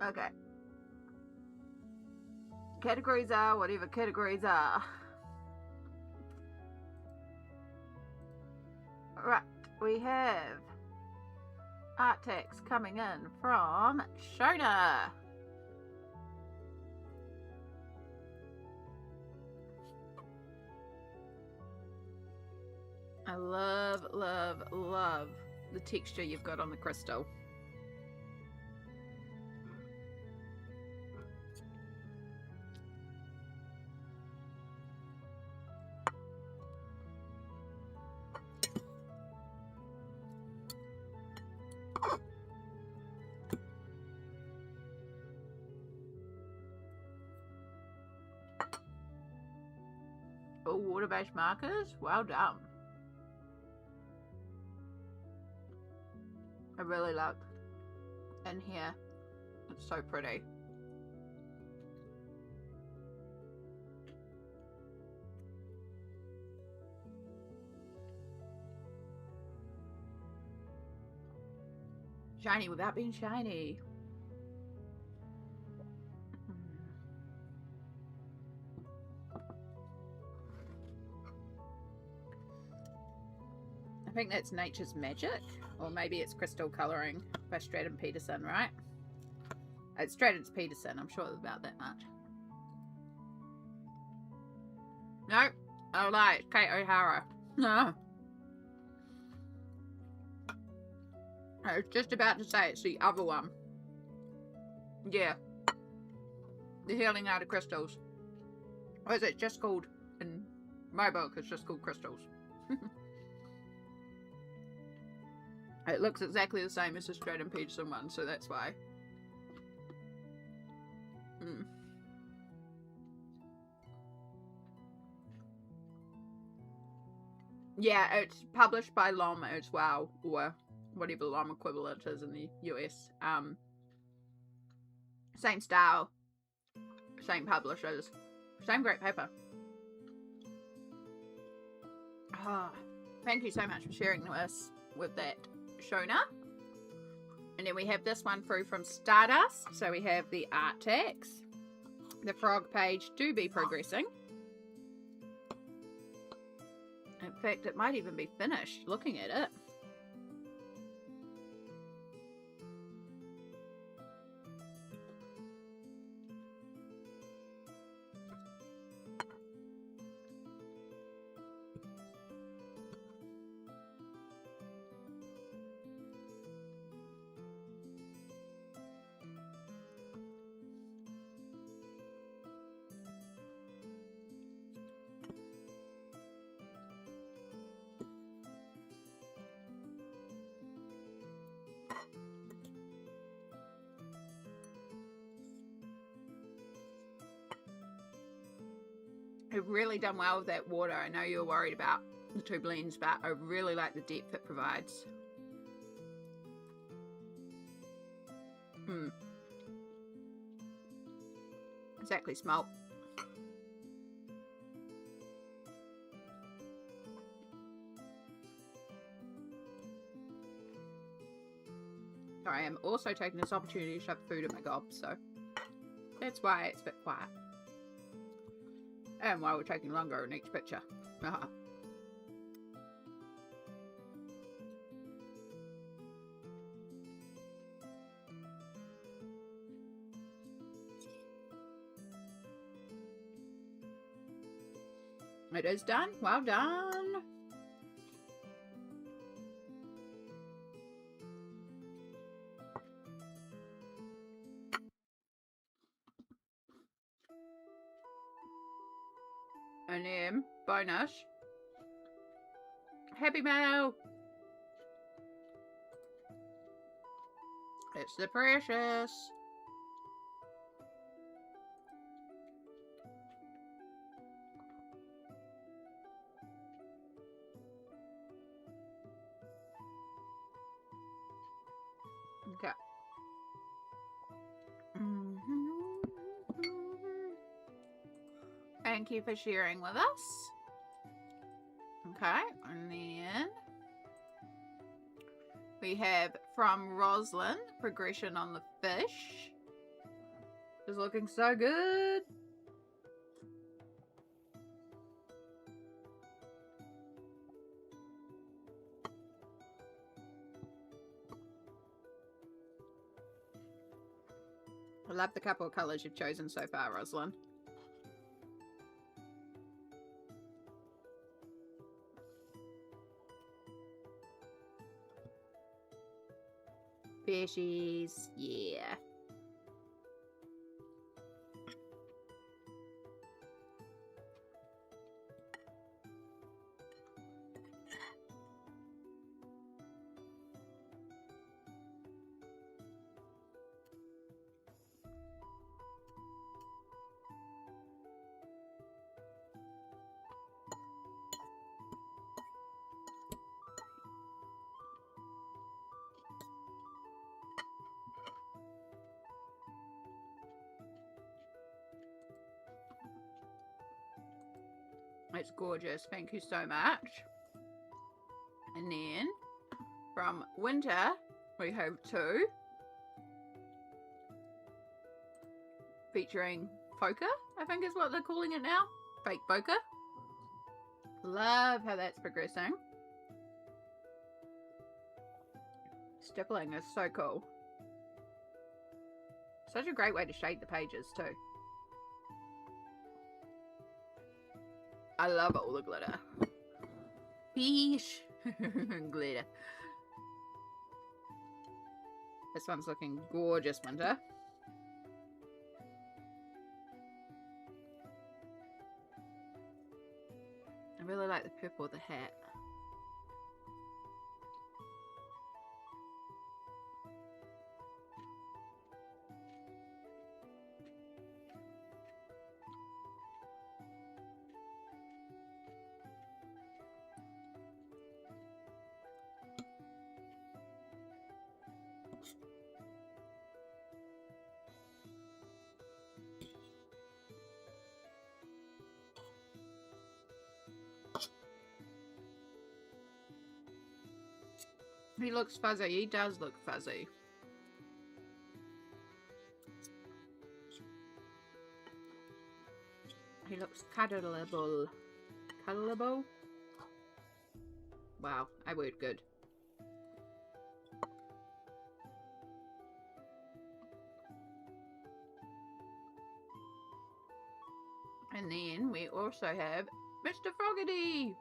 Okay. Categories are whatever categories are. Right, we have art text coming in from Shona. I love, love, love the texture you've got on the crystal. Oh, water-based markers? Well done. I really love in here. It's so pretty. Shiny without being shiny. I think that's Nature's Magic, or maybe it's Crystal Colouring by Straton Peterson, right? It's Straton Peterson, I'm sure about that much. No, I lied, it's Kate O'Hara. No. I was just about to say it's the other one. Yeah. The Healing Art of Crystals. Or is it just called, in my book, it's just called Crystals. It looks exactly the same as the Straton Peterson one, so that's why. Yeah, it's published by LOM as well, or whatever LOM equivalent is in the US. Same style, same publishers, same great paper. Oh, thank you so much for sharing this with that, Shona. And then we have this one through from Stardust. So we have the art text, the frog page to be progressing. In fact, it might even be finished looking at it. I've really done well with that water. I know you were worried about the two blends, but I really like the depth it provides. Exactly, smelt. I am also taking this opportunity to shove food in my gob, so that's why it's a bit quiet. And why we're taking longer in each picture. It is done. Well done. And then, bonus. Happy Mail. It's the Precious. Okay. Thank you for sharing with us. Okay, and then we have from Roslyn, progression on the fish. It's looking so good. I love the couple of colours you've chosen so far, Roslyn. Fishies, yeah. It's gorgeous. Thank you so much. And then from Winter, we have two. Featuring Foca, I think is what they're calling it now. Fake Foca. Love how that's progressing. Stippling is so cool. Such a great way to shade the pages too. I love all the glitter. Fish. Glitter. This one's looking gorgeous, Winter. I really like the purple of the hat. He looks fuzzy. He does look fuzzy. He looks cuddleable. Cuddleable? Wow, I word good. And then we also have Mr. Froggy.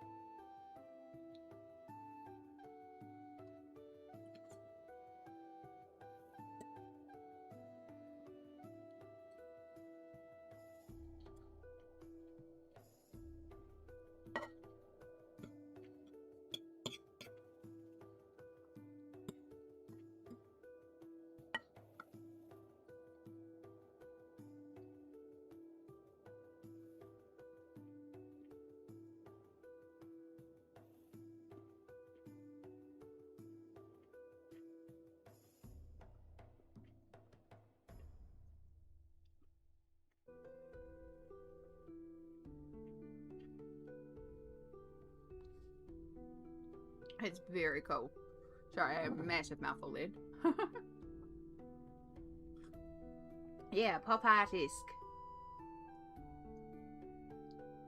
It's very cool. Sorry, I have a massive mouthful then. Yeah, pop art-esque.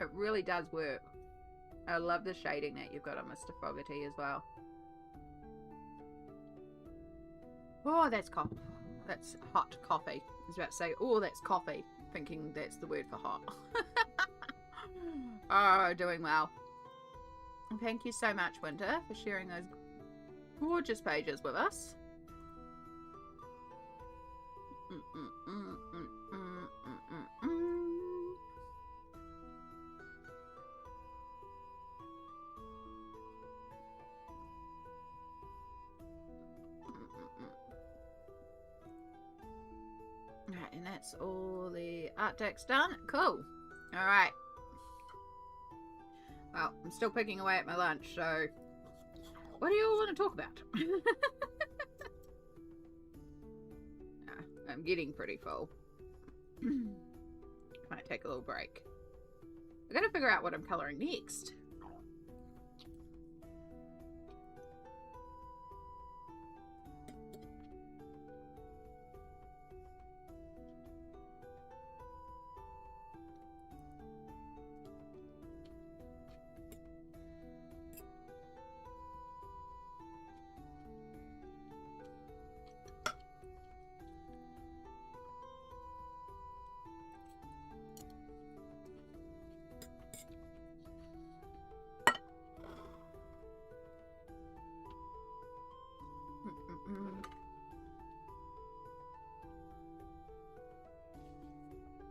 It really does work. I love the shading that you've got on Mr. Fogarty as well. Oh, that's coffee. That's hot coffee. I was about to say, oh, that's coffee. Thinking that's the word for hot. Oh, doing well. Thank you so much, Winter, for sharing those gorgeous pages with us. Alright, and that's all the art deck's done. Cool. Alright. Well, I'm still picking away at my lunch, so what do you all want to talk about? I'm getting pretty full. Might take a little break. I gotta figure out what I'm coloring next.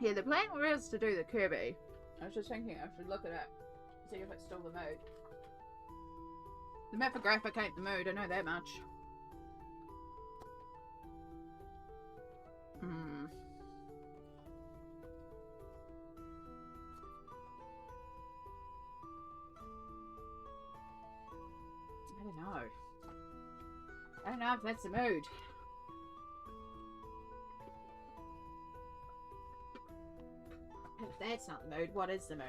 Yeah, the plan was to do the Kirby. I was just thinking I should look at it, see if it's still the mood. The Mapographic ain't the mood, I know that much. I don't know. I don't know if that's the mood. If that's not the mood, what is the mood?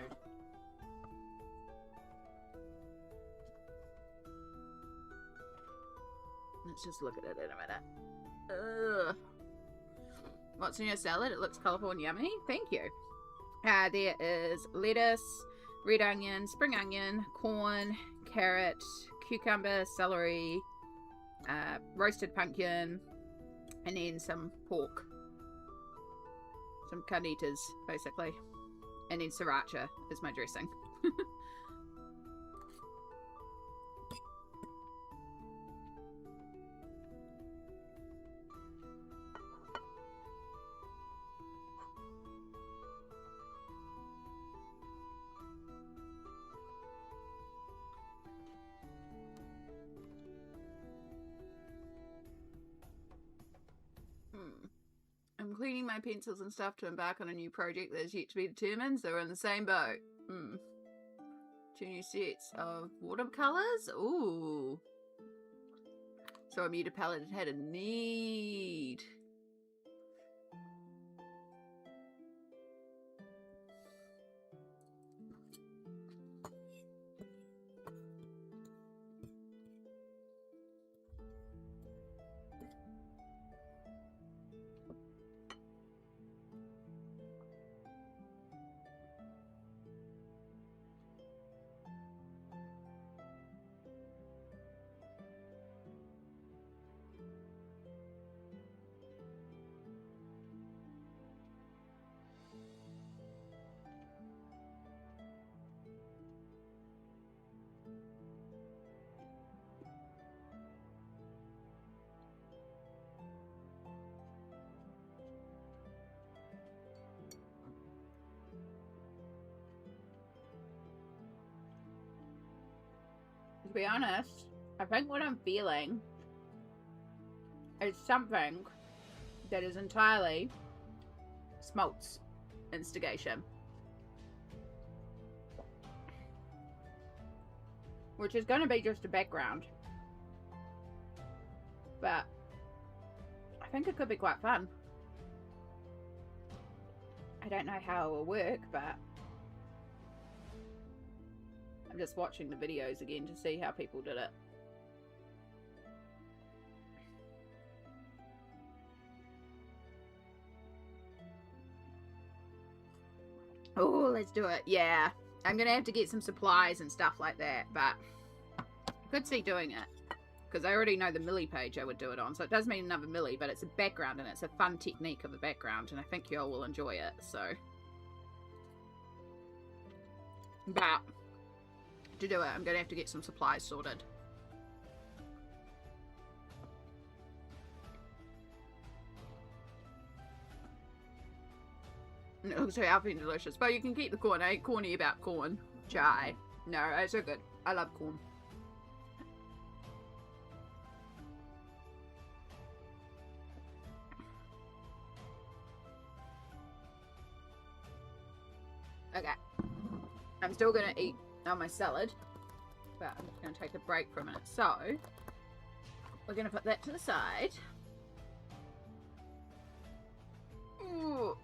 Let's just look at it in a minute. Ugh. What's in your salad? It looks colourful and yummy. Thank you. There is lettuce, red onion, spring onion, corn, carrot, cucumber, celery, roasted pumpkin, and then some pork. Some carnitas, basically. And then sriracha is my dressing. I'm cleaning my pencils and stuff to embark on a new project that is yet to be determined, so we're in the same boat. 2 new sets of watercolors. Ooh. So I made a palette that had a need. To be honest, I think what I'm feeling is something that is entirely Smolt's instigation. Which is going to be just a background. But I think it could be quite fun. I don't know how it will work, but I'm just watching the videos again to see how people did it. Oh, let's do it. Yeah. I'm going to have to get some supplies and stuff like that, but I could see doing it. Because I already know the Millie page I would do it on. So it does mean another Millie, but it's a background and it's a fun technique of a background. And I think y'all will enjoy it, so. But to do it, I'm going to have to get some supplies sorted. It looks so healthy and delicious. But you can keep the corn. I ain't corny about corn. Chai. No, it's so good. I love corn. Okay. I'm still going to eat on my salad. But I'm just going to take a break for a minute. So, we're going to put that to the side. Ooh.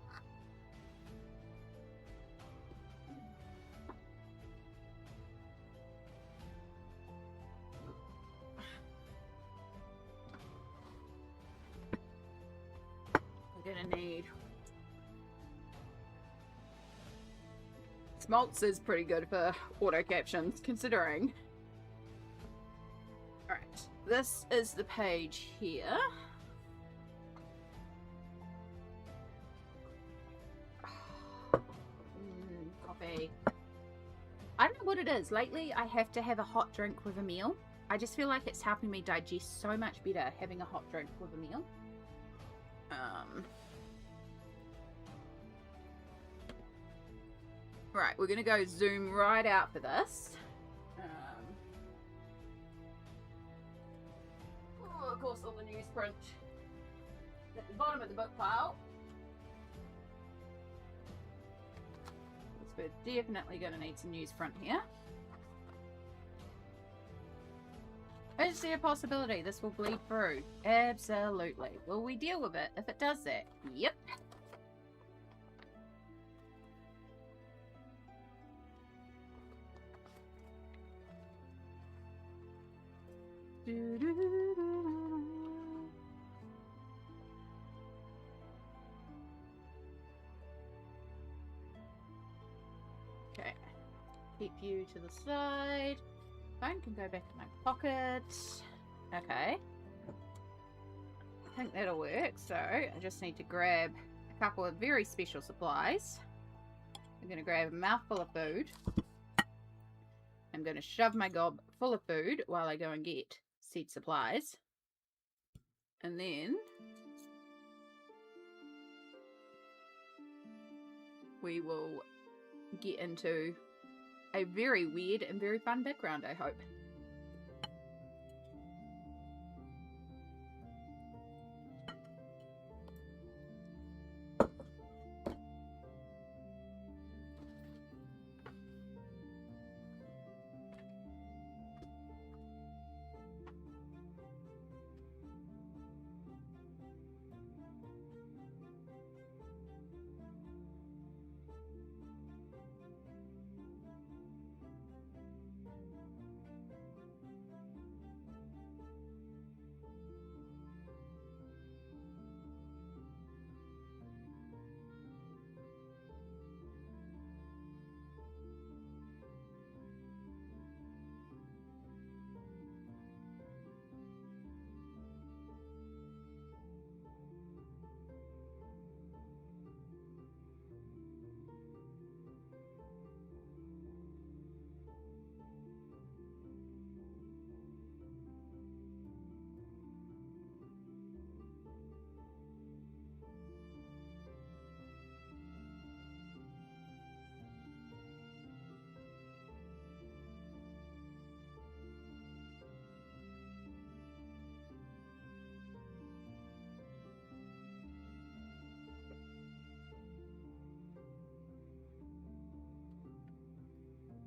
We're going to need... Smoltz is pretty good for auto captions, considering. Alright, this is the page here. Coffee. I don't know what it is. Lately, I have to have a hot drink with a meal. I just feel like it's helping me digest so much better having a hot drink with a meal. Right, we're gonna go zoom right out for this. Oh, of course, all the newsprint at the bottom of the book pile. We're definitely gonna need some newsprint here. Is there a possibility this will bleed through? Absolutely. Will we deal with it if it does that? Yep. Okay. Keep you to the side. Phone can go back in my pocket. Okay. I think that'll work. So I just need to grab a couple of very special supplies. I'm going to grab a mouthful of food. I'm going to shove my gob full of food while I go and get said supplies. And then we will get into a very weird and very fun background, I hope.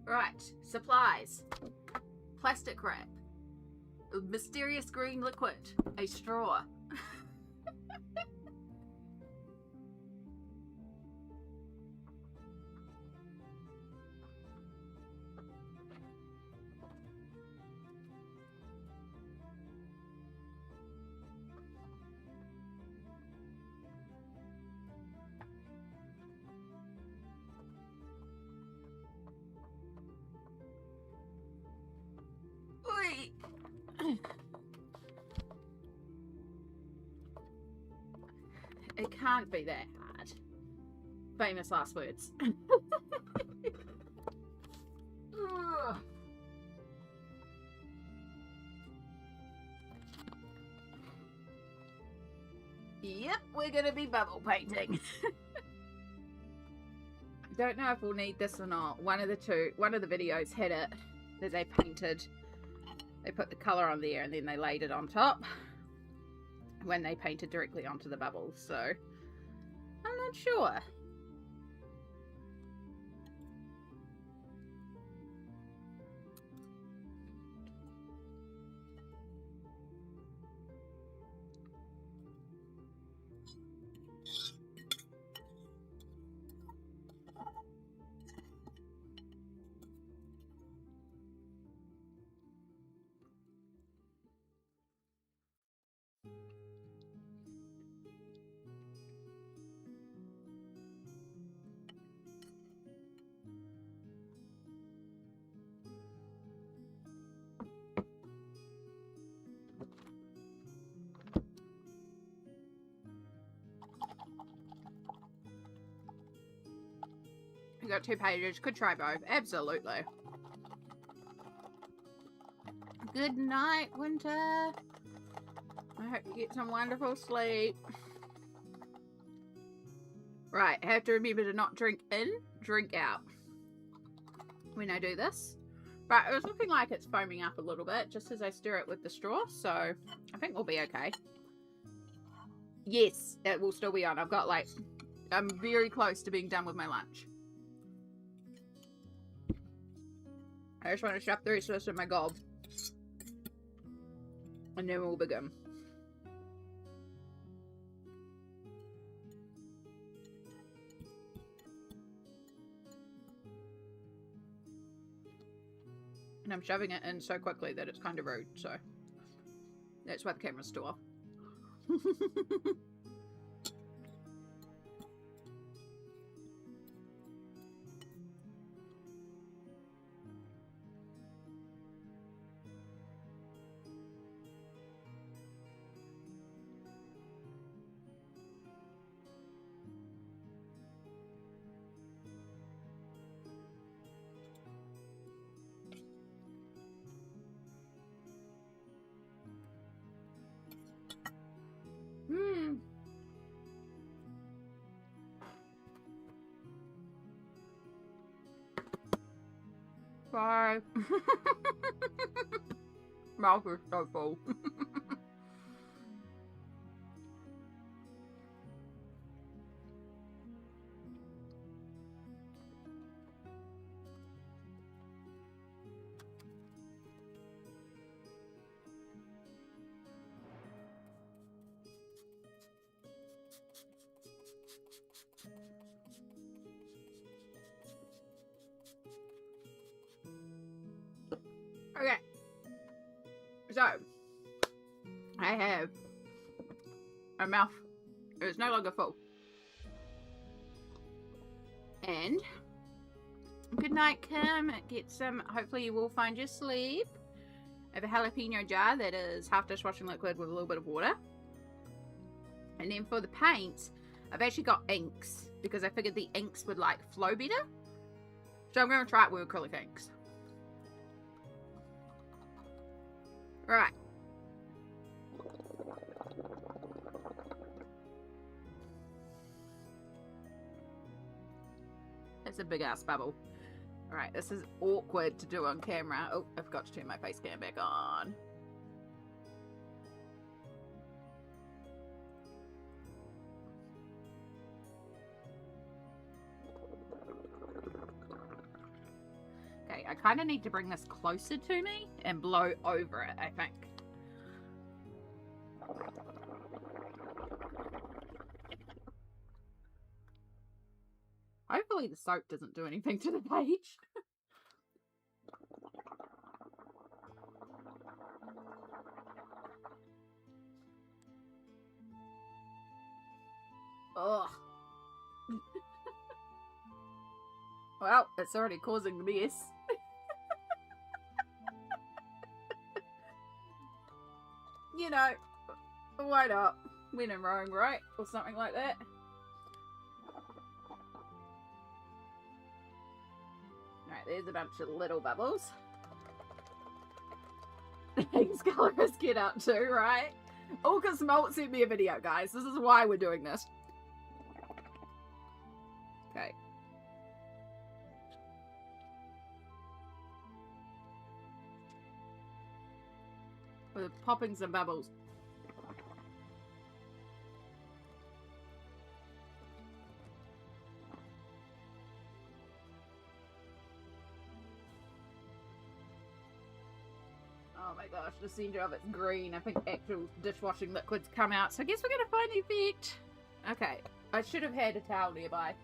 Right, supplies. Plastic wrap. A mysterious green liquid. A straw. It can't be that hard. Famous last words. Yep, we're gonna be bubble painting. I don't know if we'll need this or not. One of the videos had it that they painted. They put the colour on there and then they laid it on top when they painted directly onto the bubbles, so I'm not sure. We got 2 pages. Could try both. Absolutely. Good night, Winter. I hope you get some wonderful sleep. Right, I have to remember to not drink in, drink out when I do this. But it was looking like it's foaming up a little bit just as I stir it with the straw, so I think we'll be okay. Yes, it will still be on. I'm very close to being done with my lunch. I just want to shove the rest of this in my gob. And then we'll begin. And I'm shoving it in so quickly that it's kind of rude, so that's why the camera's still off. Bye. Mouth is so full. Okay, so I have a mouth. It's no longer full. And good night, Kim. Get some. Hopefully, you will find your sleep. I have a jalapeno jar that is half dishwashing liquid with a little bit of water. And then for the paints, I've actually got inks because I figured the inks would like flow better. So I'm going to try it with acrylic inks. Right. It's a big ass bubble. Alright, this is awkward to do on camera. Oh, I forgot to turn my face cam back on. Okay, I kind of need to bring this closer to me and blow over it, I think. Hopefully the soap doesn't do anything to the page. Ugh. Well, it's already causing the mess. you know, why not? When in Rome, right? Or something like that. Alright, there's a bunch of little bubbles. Thanks, Colorist Get Up too, right? August Molt sent me a video, guys. This is why we're doing this. Okay. We're popping some bubbles. Oh my gosh, the center of it's green. I think actual dishwashing liquids come out. So I guess we're gonna find the effect. Okay, I should have had a towel nearby.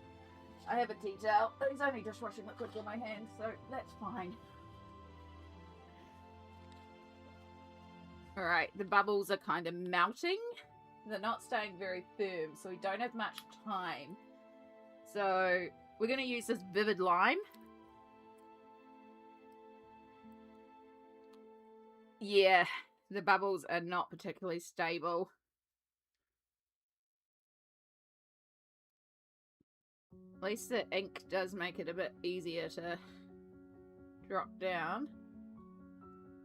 I have a tea towel. There's only dishwashing liquids on my hands, so that's fine. Alright, the bubbles are kind of melting. They're not staying very firm, so we don't have much time. So we're going to use this Vivid Lime. Yeah, the bubbles are not particularly stable. At least the ink does make it a bit easier to drop down.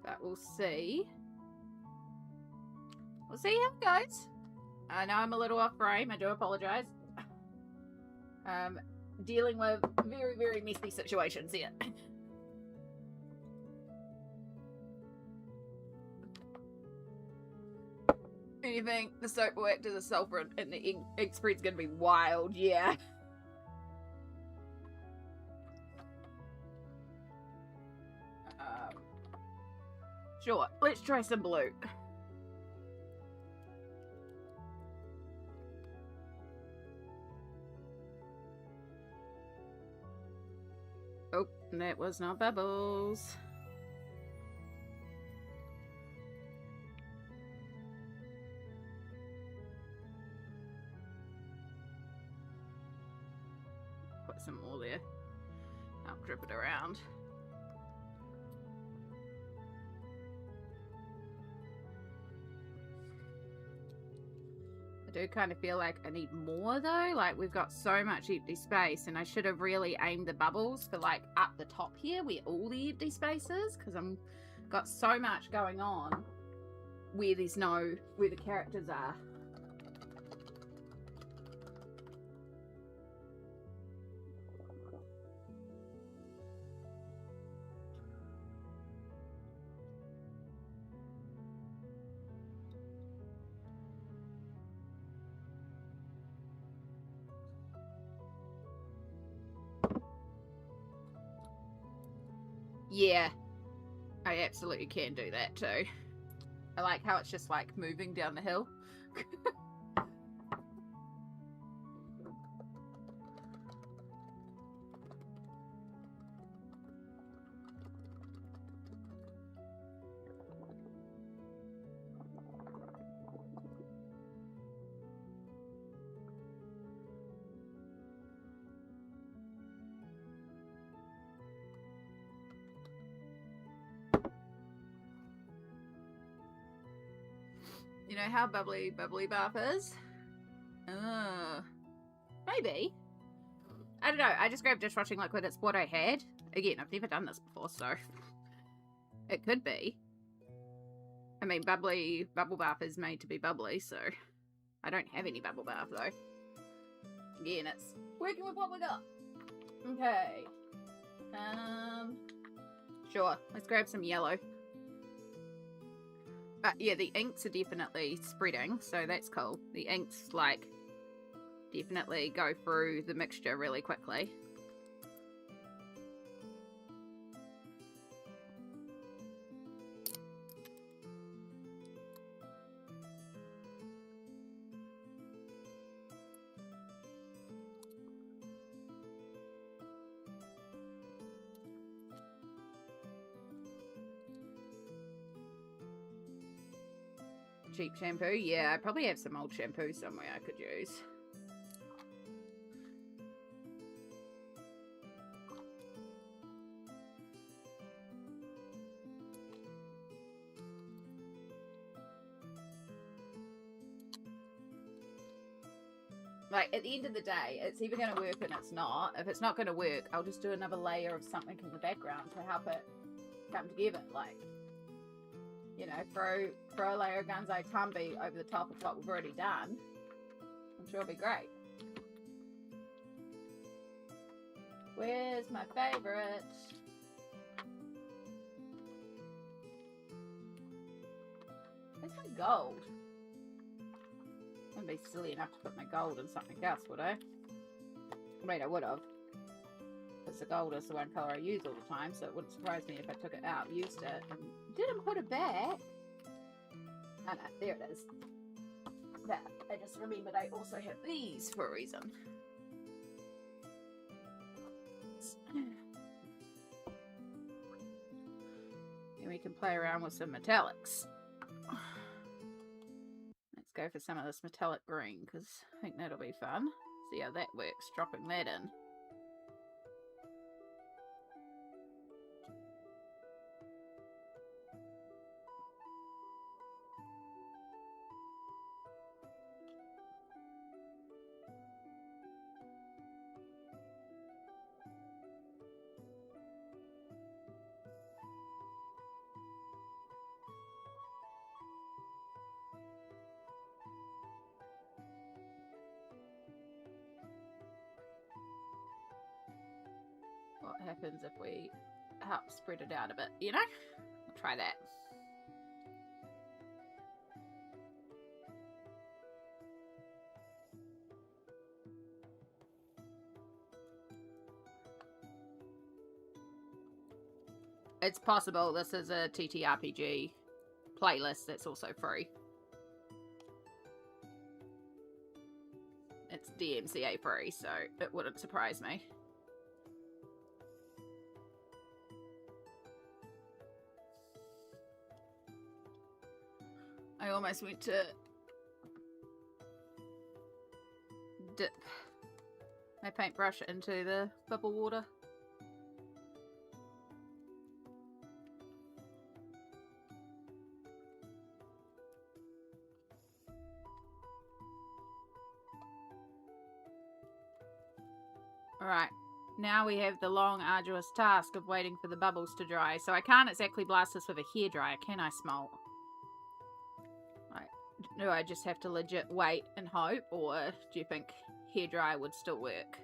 But we'll see. We'll see how it goes. I know I'm a little off frame. I do apologise. Dealing with very, very messy situations here. Anything, the soap will act as a sulfur and the ink spread's going to be wild, yeah. Sure, let's try some blue. Oh, that was not bubbles. Put some more there. I'll drip it around. I do kind of feel like I need more though. Like we've got so much empty space and I should have really aimed the bubbles for like up the top here where all the empty space is, because I'm got so much going on where there's no, where the characters are. Yeah, I absolutely can do that too. I like how it's just like moving down the hill. You know how bubbly bath is? Maybe. I don't know. I just grabbed dishwashing liquid. It's what I had. Again, I've never done this before, so it could be. I mean, bubble bath is made to be bubbly, so I don't have any bubble bath though. Again, it's working with what we got. Okay. Sure. Let's grab some yellow. But yeah, the inks are definitely spreading, so that's cool. The inks, like, definitely go through the mixture really quickly. Cheap shampoo? Yeah, I probably have some old shampoo somewhere I could use. Like, at the end of the day, it's either going to work and it's not. If it's not going to work, I'll just do another layer of something in the background to help it come together. Like, you know, throw a layer of Gunzo Tumby over the top of what we've already done. I'm sure it'll be great. Where's my favourite? Where's my gold? I wouldn't be silly enough to put my gold in something else, would I? I mean, I would have. Because the gold is the one colour I use all the time, so it wouldn't surprise me if I took it out, used it, and didn't put it back. Oh no, there it is. That, I just remembered I also have these for a reason. And we can play around with some metallics. Let's go for some of this metallic green, because I think that'll be fun. See how that works, dropping that in. What happens if we help spread it out a bit, you know? We'll try that. It's possible this is a TTRPG playlist that's also free. It's DMCA free, so it wouldn't surprise me. I almost went to dip my paintbrush into the bubble water. Alright, now we have the long, arduous task of waiting for the bubbles to dry. So I can't exactly blast this with a hairdryer, can I, Smalt? Right. Do I just have to legit wait and hope, or do you think hairdryer would still work?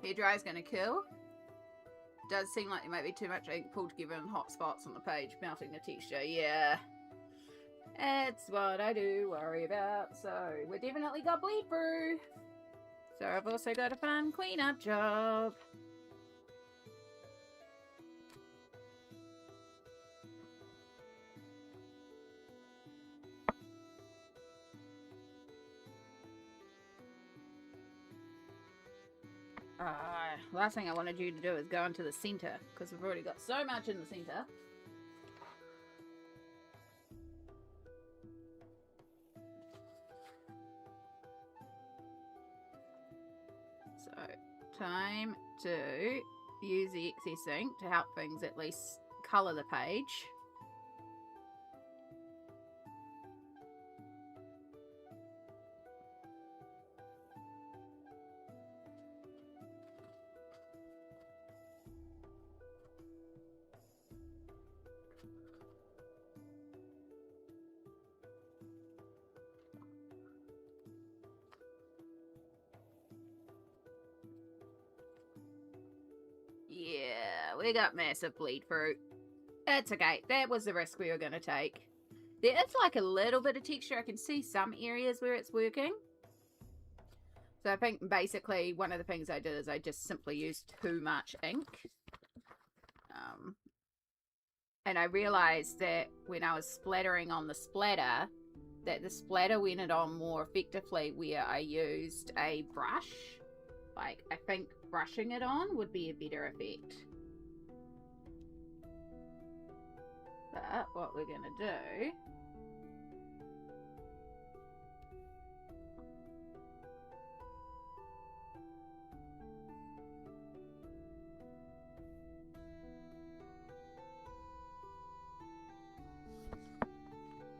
Hairdryer's gonna kill. Does seem like there might be too much ink pulled together in hot spots on the page, melting the texture. Yeah, it's what I do worry about. So we definitely got bleed through. So I've also got a fun cleanup job. Last thing I wanted you to do is go into the center, because we've already got so much in the center. So, time to use the excess ink to help things at least colour the page. Yeah, we got massive bleed through. It's okay. That was the risk we were going to take. There is like a little bit of texture. I can see some areas where it's working. So I think basically one of the things I did is I just simply used too much ink. And I realized that when I was splattering on the splatter, that the splatter went on more effectively where I used a brush. Like, I think brushing it on would be a better effect. But what we're going to do...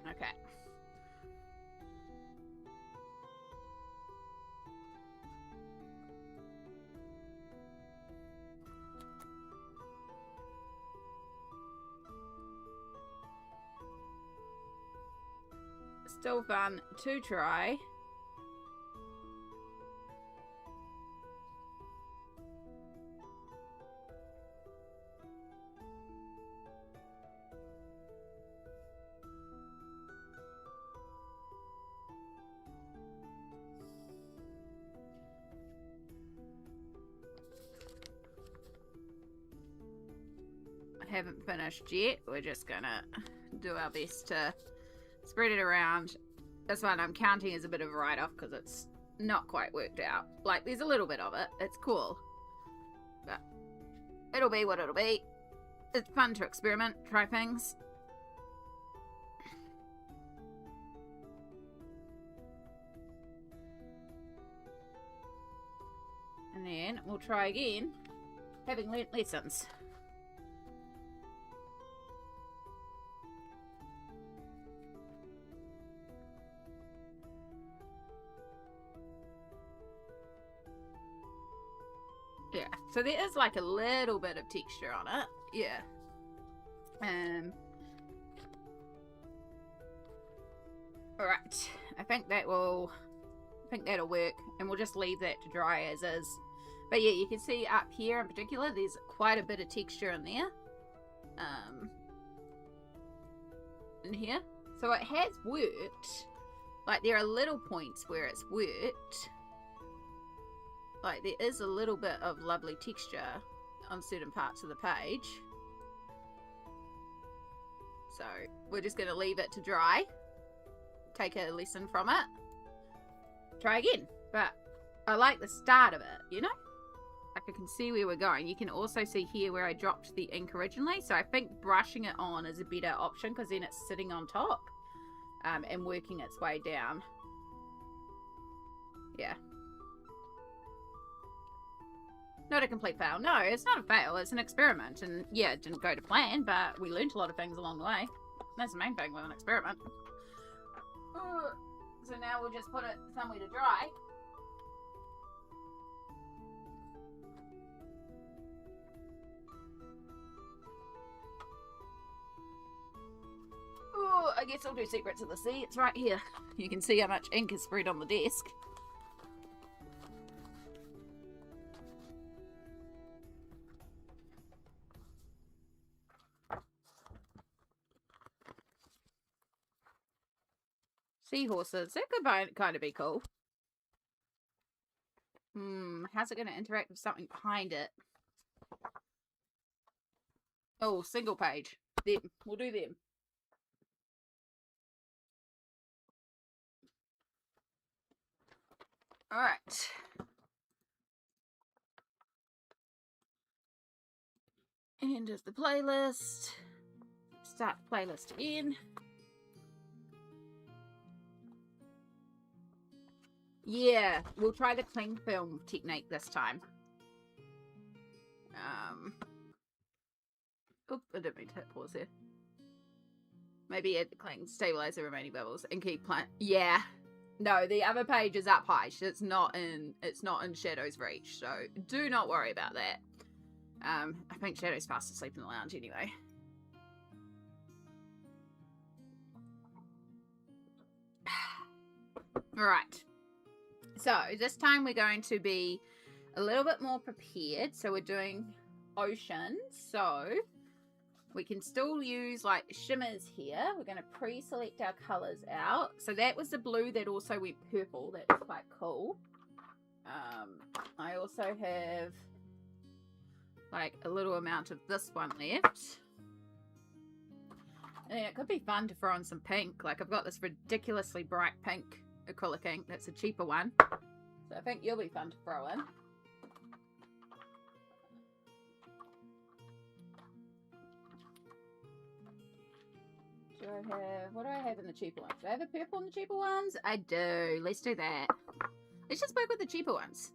Okay. Still fun to try. Haven't finished yet. We're just gonna do our best to spread it around. This one I'm counting as a bit of a write-off because it's not quite worked out. Like, there's a little bit of it. It's cool. But it'll be what it'll be. It's fun to experiment, try things. And then we'll try again, having learnt lessons. Yeah, so there is like a little bit of texture on it. Yeah. Alright. I think that'll work. And we'll just leave that to dry as is. But yeah, you can see up here in particular, there's quite a bit of texture in there. In here. So it has worked. Like, there are little points where it's worked. Like, there is a little bit of lovely texture on certain parts of the page. So, we're just going to leave it to dry. Take a lesson from it. Try again. But I like the start of it, you know? Like, I can see where we're going. You can also see here where I dropped the ink originally. So I think brushing it on is a better option because then it's sitting on top and working its way down. Yeah. Not a complete fail. No, it's not a fail. It's an experiment. And yeah, it didn't go to plan, but we learned a lot of things along the way. That's the main thing with an experiment. So now we'll just put it somewhere to dry. Oh, I guess I'll do Secrets of the Sea. It's right here. You can see how much ink is spread on the desk. Seahorses. That could kind of be cool. How's it going to interact with something behind it? Oh, single page. Them. We'll do them. Alright. End of the playlist. Start the playlist again. Yeah, we'll try the cling film technique this time. Oop, I didn't mean to hit pause here. Maybe add the cling, stabilize the remaining bubbles, and keep playing. Yeah. No, the other page is up high. It's not in Shadow's reach, so do not worry about that. I think Shadow's fast asleep in the lounge anyway. Alright. So, this time we're going to be a little bit more prepared. So we're doing ocean, so we can still use like shimmers here. We're going to pre-select our colors out. So that was the blue that also went purple. That's quite cool. I also have like a little amount of this one left. And it could be fun to throw in some pink. Like I've got this ridiculously bright pink acrylic ink. That's a cheaper one. So I think you'll be fun to throw in. What do I have in the cheaper ones? Do I have a purple in the cheaper ones? I do. Let's do that. Let's just work with the cheaper ones.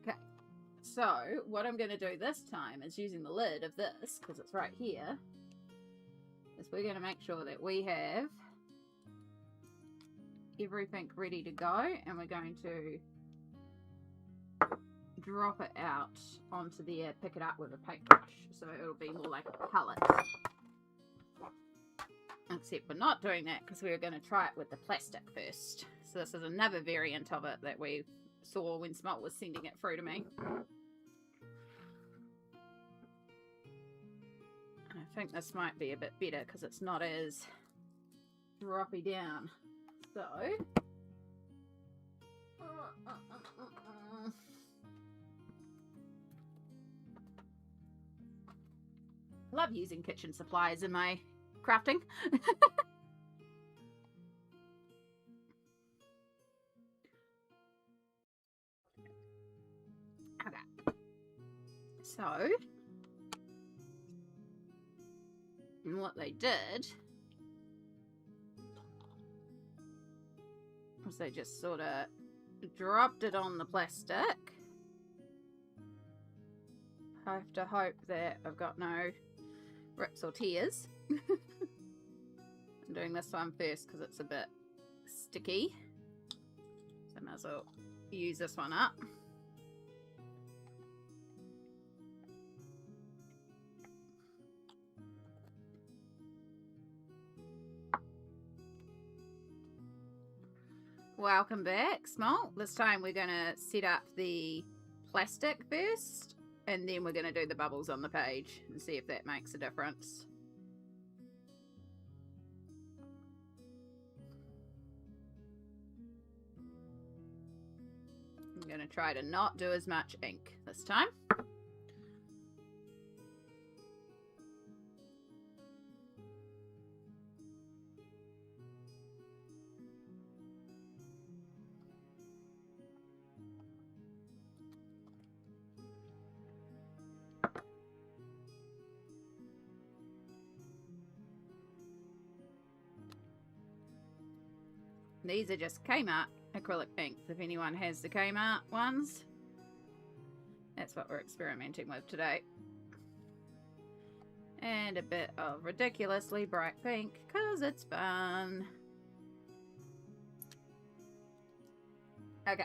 Okay. So, what I'm going to do this time is using the lid of this, because it's right here, is we're going to make sure that we have everything ready to go, and we're going to drop it out onto there, pick it up with a paintbrush, so it'll be more like a palette. Except we're not doing that because we were going to try it with the plastic first. So this is another variant of it that we saw when Smalt was sending it through to me. I think this might be a bit better because it's not as droppy down. So... I love using kitchen supplies in my crafting. Okay. So, and what they did was they just sort of dropped it on the plastic. I have to hope that I've got no rips or tears. I'm doing this one first because it's a bit sticky. So I might as well use this one up. Welcome back, Smalt. This time we're going to set up the plastic first, and then we're going to do the bubbles on the page and see if that makes a difference. I'm going to try to not do as much ink this time. These are just Kmart acrylic inks, if anyone has the Kmart ones. That's what we're experimenting with today. And a bit of ridiculously bright pink, because it's fun. Okay.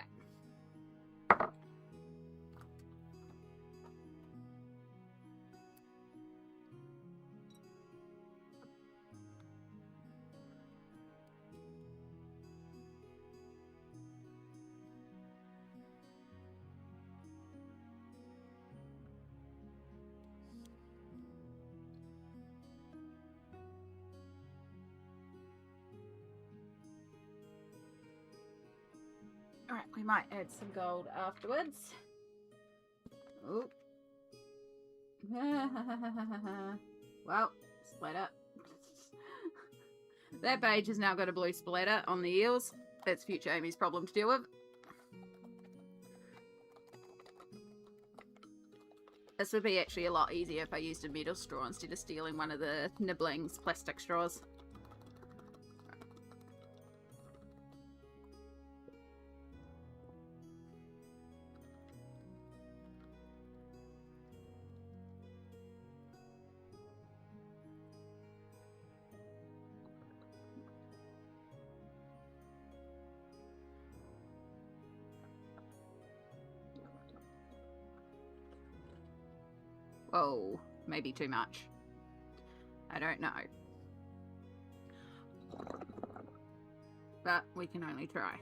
Alright, we might add some gold afterwards. Oh. Well, splatter. That page has now got a blue splatter on the eels. That's future Amy's problem to deal with. This would be actually a lot easier if I used a metal straw instead of stealing one of the Nibblings plastic straws. Whoa, maybe too much. I don't know. But we can only try.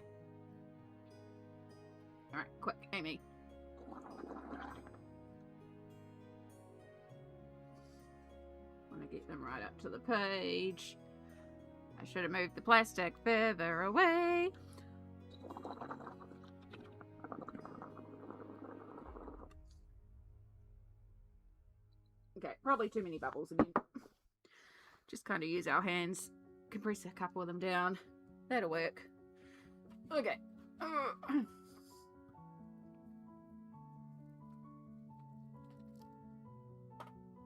Alright, quick, Amy. get them right up to the page. I should have moved the plastic further away. Okay, probably too many bubbles again. Just kind of use our hands, compress a couple of them down. That'll work. Okay.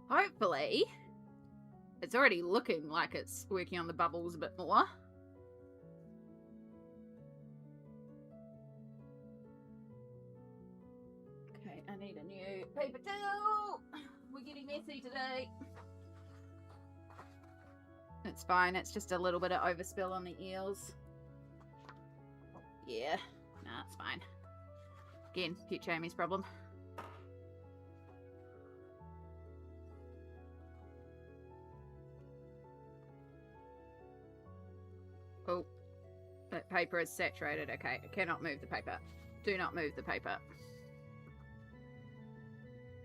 Hopefully, it's already looking like it's working on the bubbles a bit more. Okay, I need a new paper towel. We're getting messy today. It's fine, it's just a little bit of overspill on the eels. Yeah, nah, it's fine. Again, future Amy's problem. Oh, that paper is saturated. Okay, I cannot move the paper. Do not move the paper.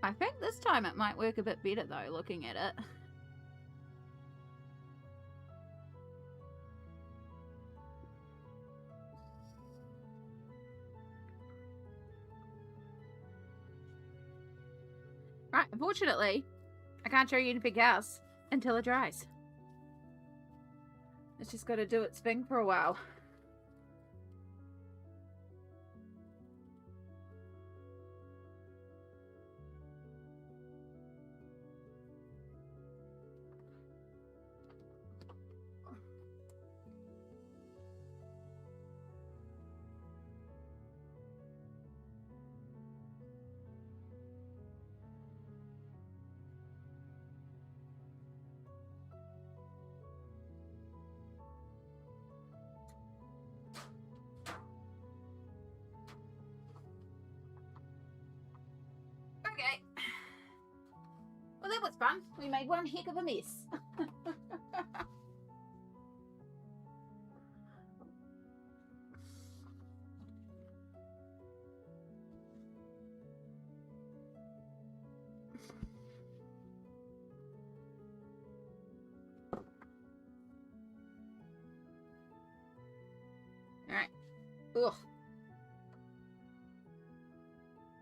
I think this time it might work a bit better though, looking at it. Right, unfortunately, I can't show you anything else until it dries. It's just got to do its thing for a while. Okay. Well, that was fun. We made one heck of a mess. Alright. Ugh.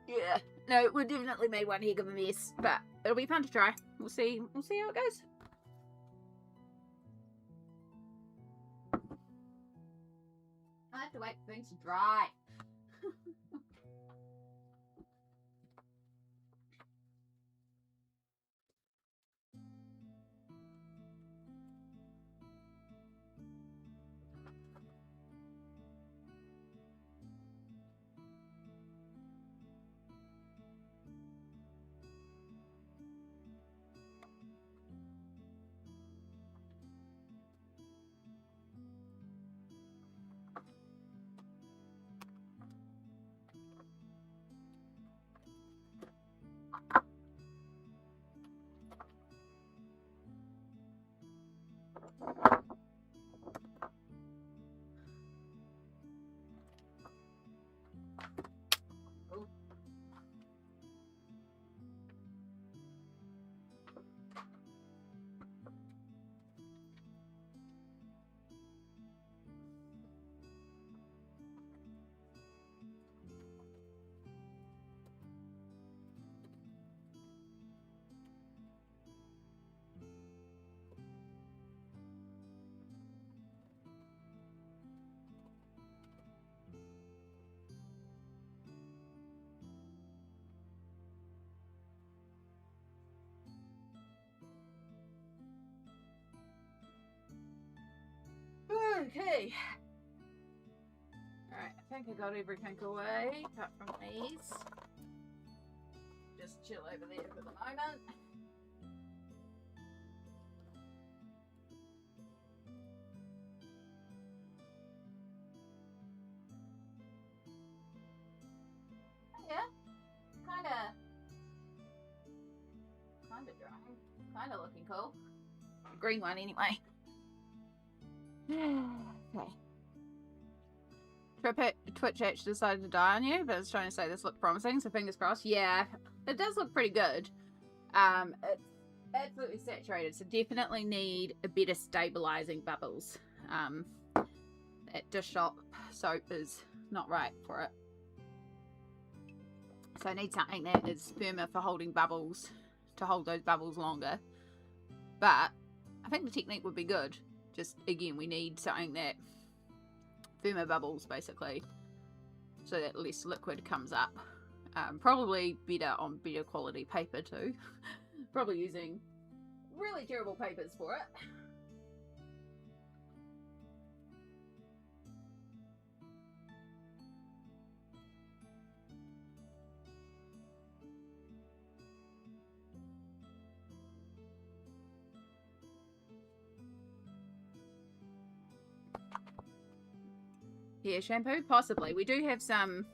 Yeah. No, we definitely made one heck of a mess, but it'll be fun to try. We'll see how it goes. I have to wait for things to dry. Okay. Alright, I think I got everything away, apart from these. Just chill over there for the moment. Yeah, kinda drying. Kinda looking cool. Green one anyway. Okay. Twitch actually decided to die on you, but it's trying to say this looked promising, so fingers crossed. Yeah, it does look pretty good. absolutely saturated, so definitely need a better stabilizing bubbles. That dish shop soap is not right for it. So I need something that is firmer for holding bubbles, to hold those bubbles longer. But I think the technique would be good. Just, again, we need something that firmer bubbles, basically, so that less liquid comes up. Probably better on better quality paper too. Probably using really durable papers for it. Yeah, shampoo, possibly. We do have some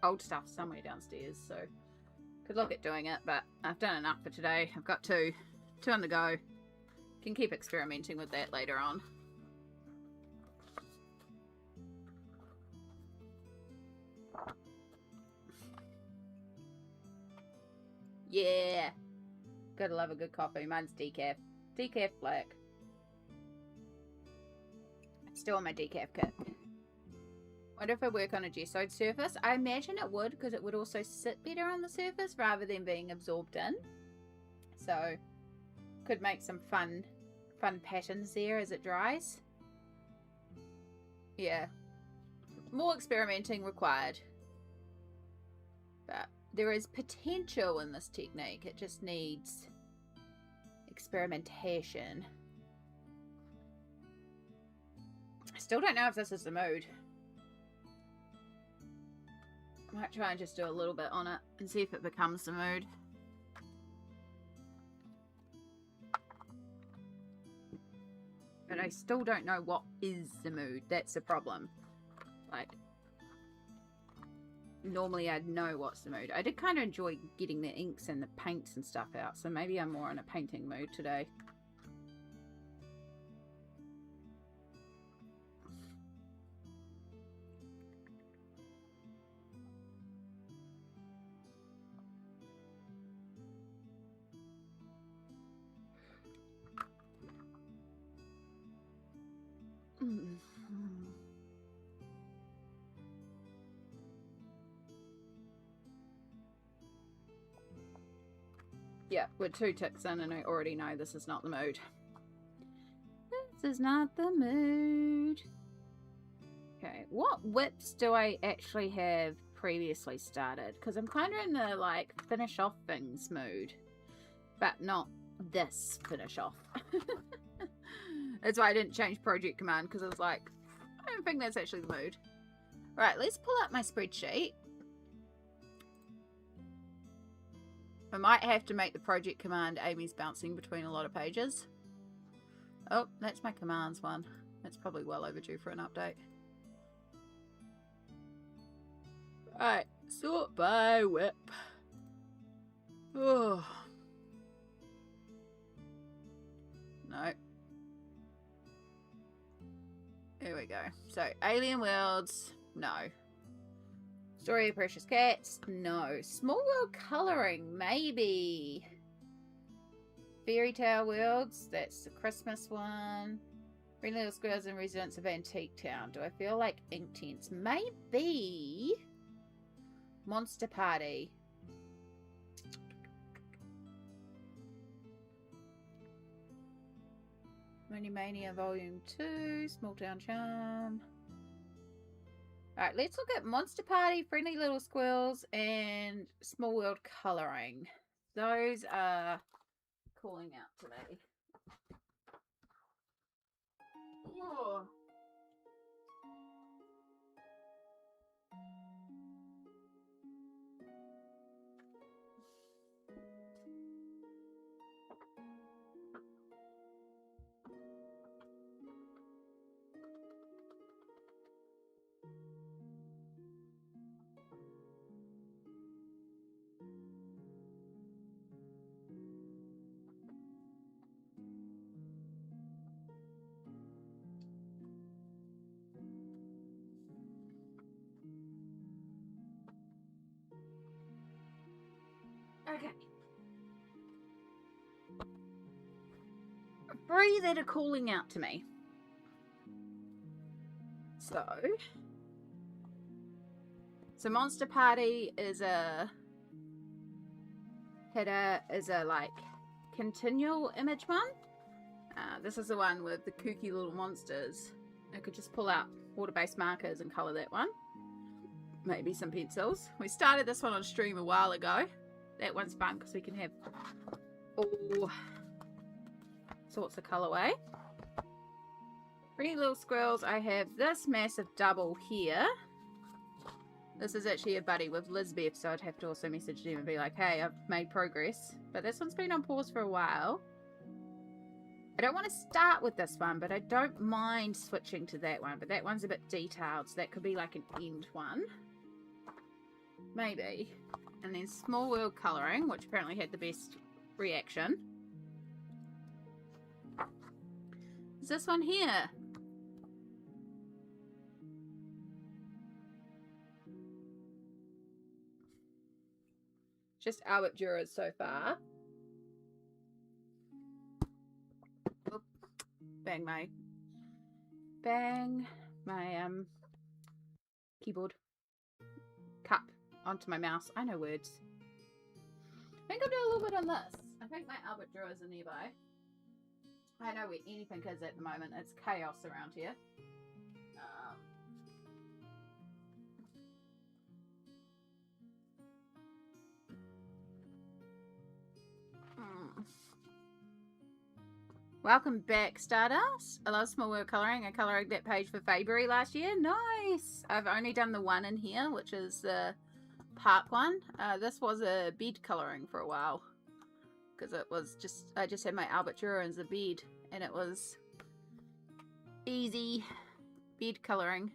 old stuff somewhere downstairs, so could look at doing it, but I've done enough for today. I've got two on the go. Can keep experimenting with that later on. Yeah, gotta love a good coffee. Mine's decaf. Decaf black. Still on my decaf kit. Wonder if I work on a gessoed surface. I imagine it would, because it would also sit better on the surface rather than being absorbed in. So could make some fun patterns there as it dries. Yeah, more experimenting required, but there is potential in this technique. It just needs experimentation. I still don't know if this is the mood. I might try and just do a little bit on it and see if it becomes the mood. But I still don't know what is the mood. That's the problem. Like, normally I'd know what's the mood. I did kind of enjoy getting the inks and the paints and stuff out, so maybe I'm more in a painting mood today. Yeah, we're 2 ticks in and I already know this is not the mood. This is not the mood. Okay, what whips do I actually have previously started? Because I'm kind of in the, like, finish off things mood. But not this finish off. That's why I didn't change project command, because I was like, I don't think that's actually the mood. Right, let's pull up my spreadsheet. I might have to make the project command Amy's bouncing between a lot of pages. Oh, that's my commands one. That's probably well overdue for an update. Right, sort by whip. Oh. No. Here we go. So, Alien Worlds, no. Story of Precious Cats, no. Small World Colouring, maybe. Fairy Tale Worlds, that's the Christmas one. Friendly Little Squirrels and Residents of Antique Town. Do I feel like Inktense? Maybe. Monster Party. Moony Mania Volume 2, Small Town Charm. Alright, let's look at Monster Party, Friendly Little Squirrels, and Small World Colouring. Those are calling out today. Whoa. Okay. three that are calling out to me. So Monster Party is a like continual image one. This is the one with the kooky little monsters. I could just pull out water-based markers and colour that one. Maybe some pencils. We started this one on stream a while ago. That one's fun because we can have all sorts of colourway. Pretty Little Squirrels, I have this massive double here. This is actually a buddy with Lizbeth, so I'd have to also message them and be like, hey, I've made progress. But this one's been on pause for a while. I don't want to start with this one, but I don't mind switching to that one. But that one's a bit detailed, so that could be like an end one. Maybe. And then Small World Colouring, which apparently had the best reaction. Is this one here? Just Albert Duras so far. Oop. Bang my keyboard cup onto my mouse. I know words. I think I'll do a little bit on this. I think my Albert Duras are nearby. I know where anything is at the moment. It's chaos around here. Welcome back, Stardust. I love Small World Colouring. I coloured that page for February last year. Nice! I've only done the one in here, which is the park one. This was a bed colouring for a while. Because it was just, I just had my Albert Duras as a bed. And it was easy bed colouring.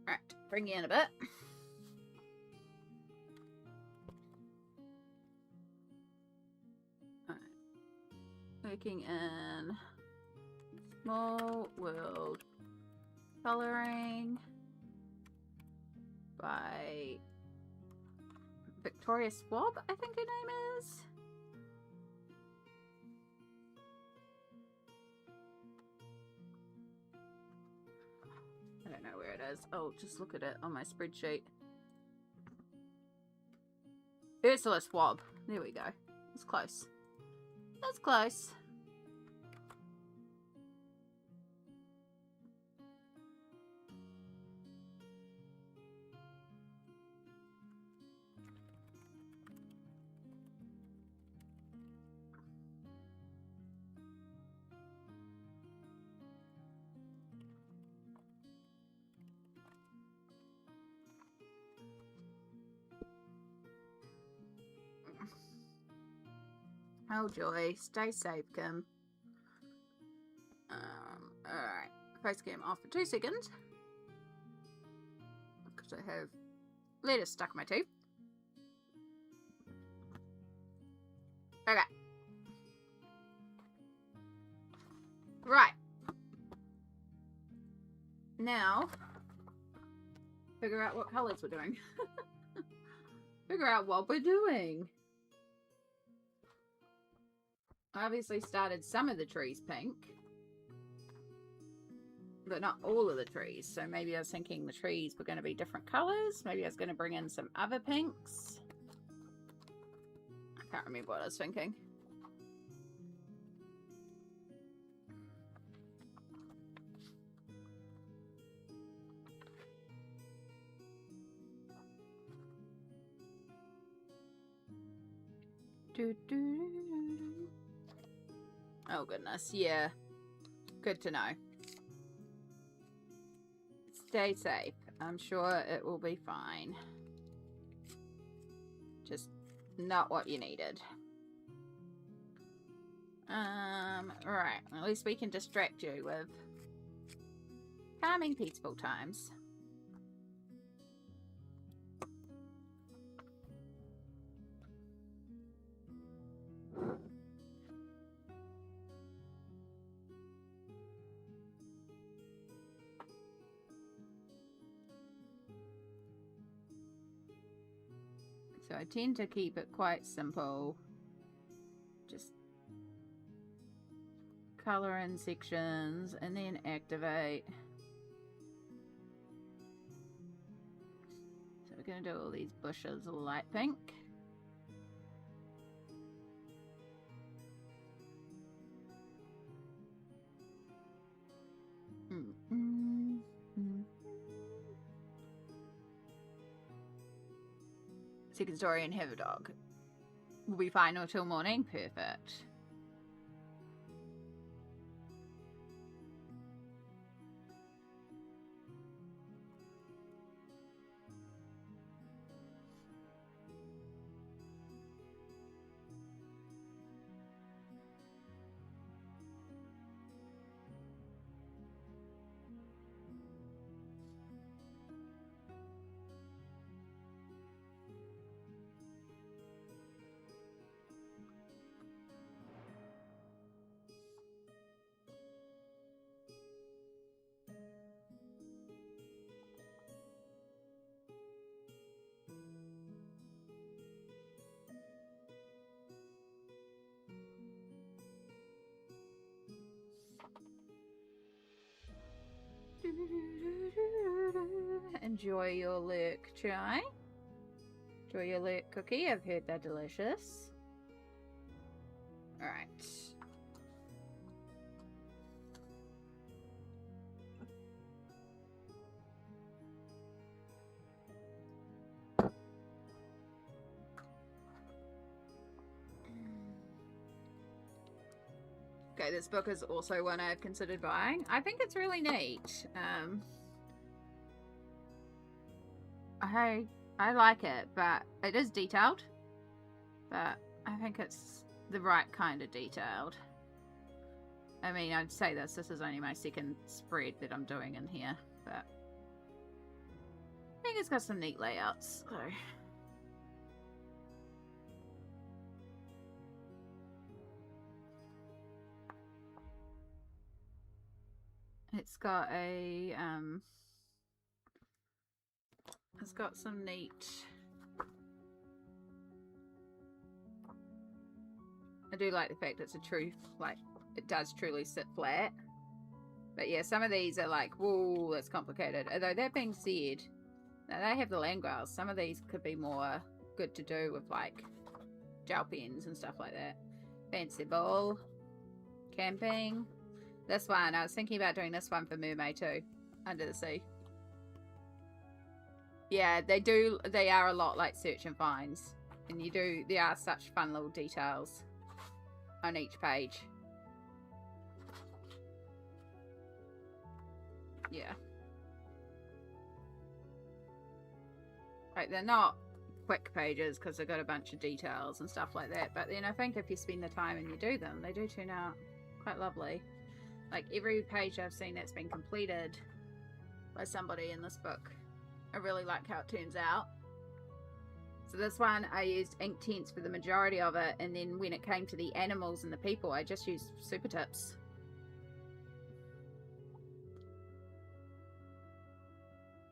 Right, bring you in a bit. Working in Small World Colouring by Victoria Swab, I think her name is. I don't know where it is. Oh, just look at it on my spreadsheet. Ursula Swab. There we go. It's close. That's close. Oh joy, stay safe, Kim. Alright. Face cam off for 2 seconds. Because I have lettuce stuck in my teeth. Okay. Right. Now, figure out what colours we're doing. Figure out what we're doing. I obviously started some of the trees pink, but not all of the trees. So maybe I was thinking the trees were going to be different colours. Maybe I was going to bring in some other pinks. I can't remember what I was thinking. Oh goodness, yeah. Good to know. Stay safe. I'm sure it will be fine. Just not what you needed. Right. At least we can distract you with calming, peaceful times. So I tend to keep it quite simple. Just color in sections, and then activate. So we're going to do all these bushes light pink. Second story and have a dog. Will be fine until morning. Perfect. Enjoy your lurk chai. Enjoy your lurk cookie. I've heard they're delicious. Alright. Okay, this book is also one I've considered buying. I think it's really neat. I like it, but it is detailed. But I think it's the right kind of detailed. I mean, I'd say this is only my second spread that I'm doing in here, but I think it's got some neat layouts. So. It's got a, it's got some neat, I do like the fact it's a true, like, it does truly sit flat. But yeah, some of these are like, whoa, that's complicated. Although that being said, now they have the Langwells. Some of these could be more good to do with like gel pens and stuff like that. Fancy ball, camping. This one, I was thinking about doing this one for Mermaid too, Under the Sea. Yeah, they are a lot like search and finds. And there are such fun little details on each page. Yeah. Like, they're not quick pages because they've got a bunch of details and stuff like that. But then I think if you spend the time and you do them, they do turn out quite lovely. Like, every page I've seen that's been completed by somebody in this book, I really like how it turns out. So this one, I used Inktense for the majority of it, and then when it came to the animals and the people, I just used Super Tips.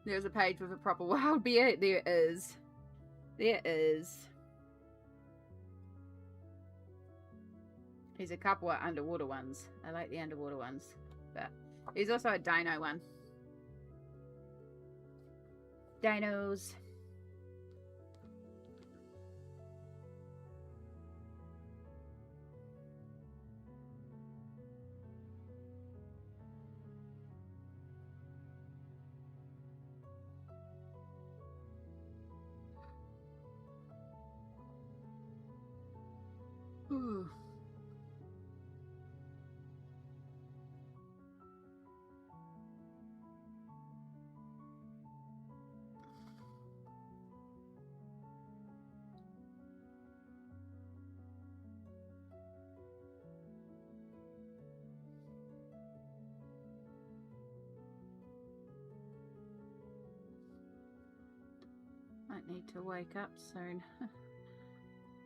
There's a page with a proper wild bear. There is. There is. There's a couple of underwater ones. I like the underwater ones. But there's also a dino one. Dinos. Ooh. Might need to wake up soon.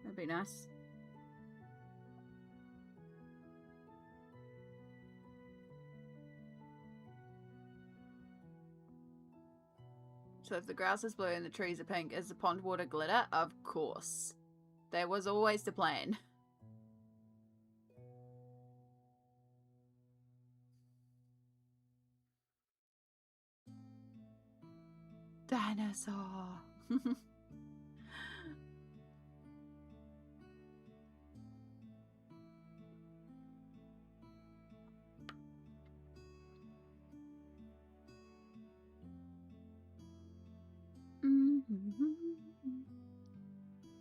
That'd be nice. So if the grass is blue and the trees are pink, is the pond water glitter? Of course. That was always the plan. Dinosaur.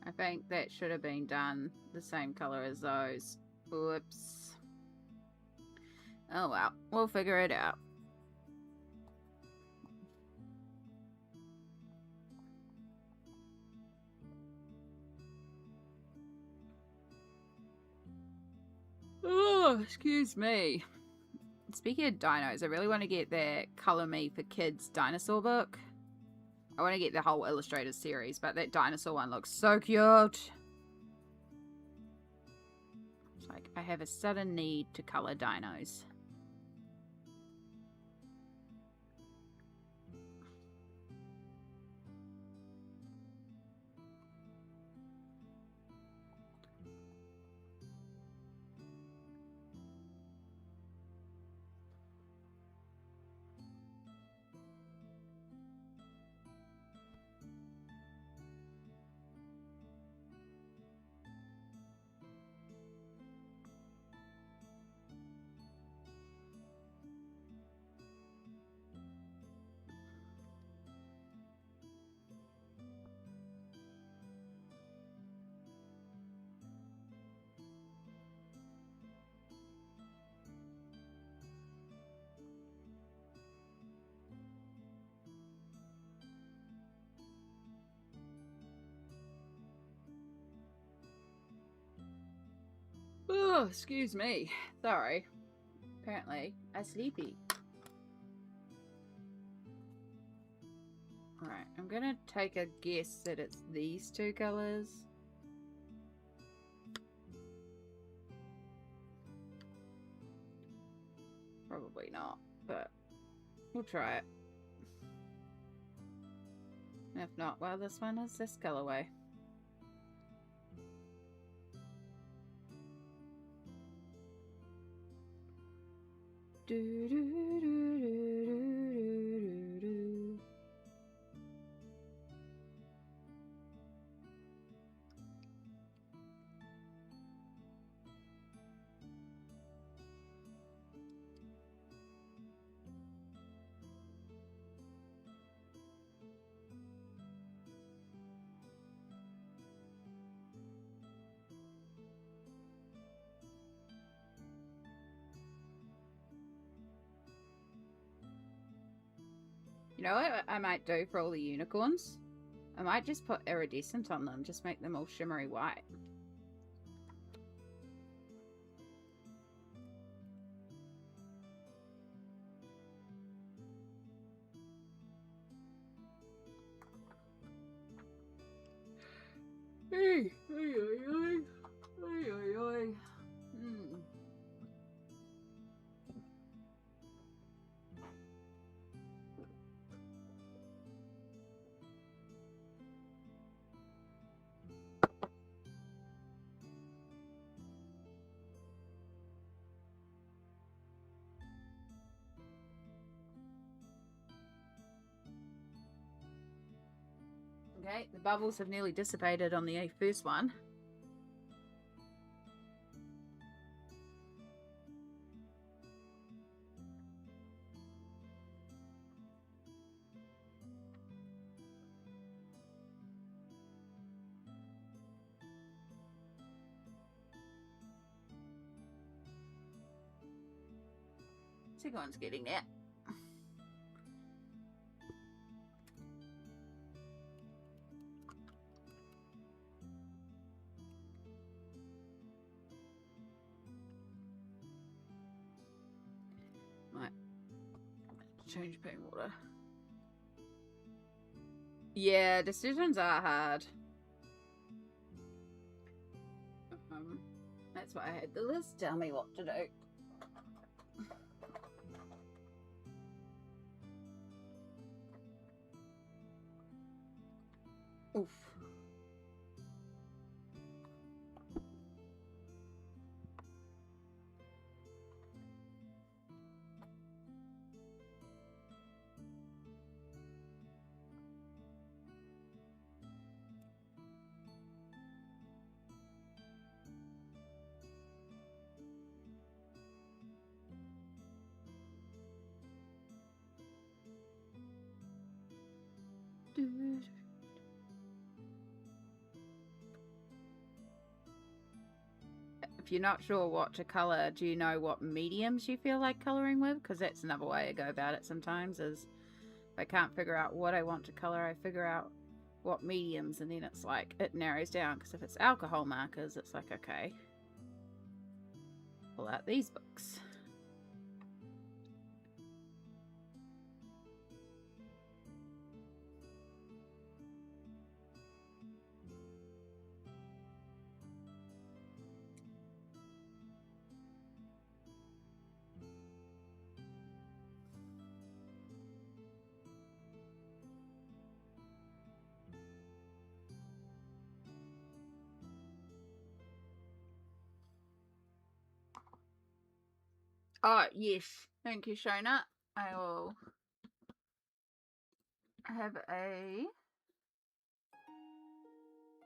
I think that should have been done the same color as those. Whoops. Oh well, we'll figure it out. Oh, excuse me. Speaking of dinos, I really want to get that Color Me for Kids dinosaur book. I want to get the whole Illustrated series, but that dinosaur one looks so cute. It's like, I have a sudden need to color dinos. Oh, excuse me. Sorry. Apparently, I'm sleepy. Alright, I'm gonna take a guess that it's these two colors. Probably not, but we'll try it. If not, well, this one is this colorway. You know what I might do for all the unicorns? I might just put iridescent on them, just make them all shimmery white. Hey, hey, hey, hey, hey, hey. Okay, the bubbles have nearly dissipated on the first one. Second one's getting there. Right. Change paint water. Yeah, decisions are hard. That's why I had the list tell me what to do. Oof. If you're not sure what to colour, do you know what mediums you feel like colouring with? Because that's another way I go about it sometimes, is if I can't figure out what I want to colour, I figure out what mediums, and then it's like, it narrows down. Because if it's alcohol markers, it's like, okay, pull out these books. Oh, yes. Thank you, Shona. I will have a...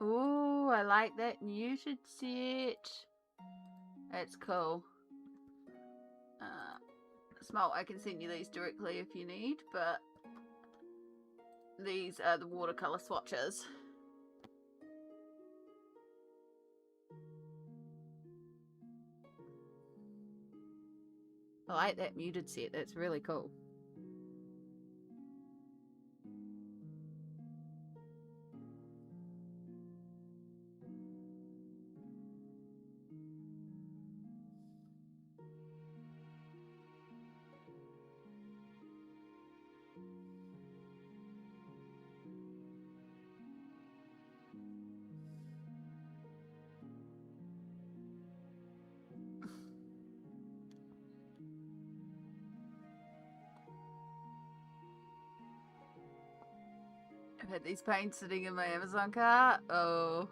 Ooh, I like that muted set. That's cool. Small, I can send you these directly if you need, but these are the watercolor swatches. I like that muted set. That's really cool. I've had these paints sitting in my Amazon cart. Oh.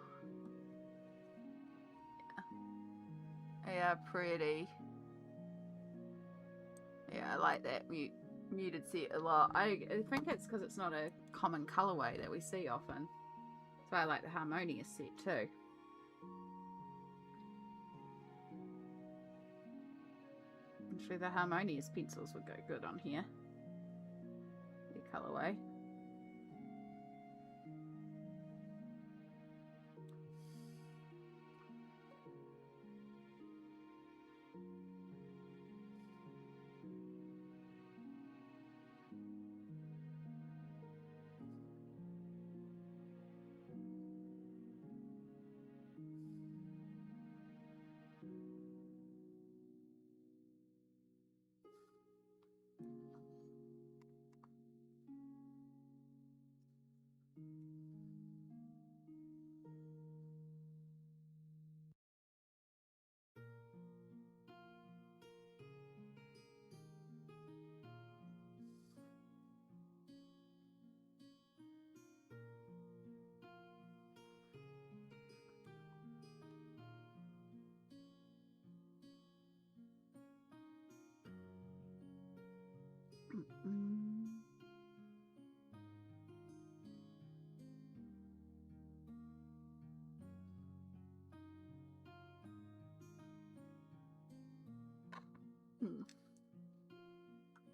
Yeah. They are pretty. Yeah, I like that muted set a lot. I think it's because it's not a common colorway that we see often. So I like the Harmonious set too. Actually, the Harmonious pencils would go good on here. The colorway.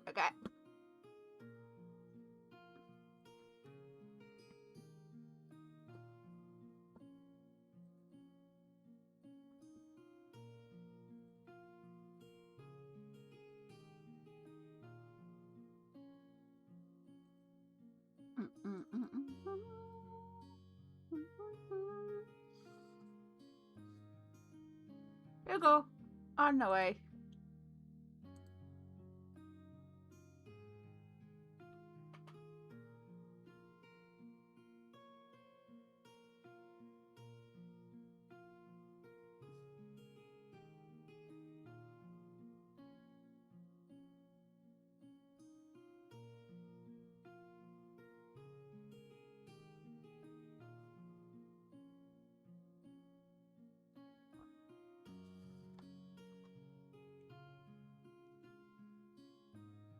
Okay. Here you go. On the way.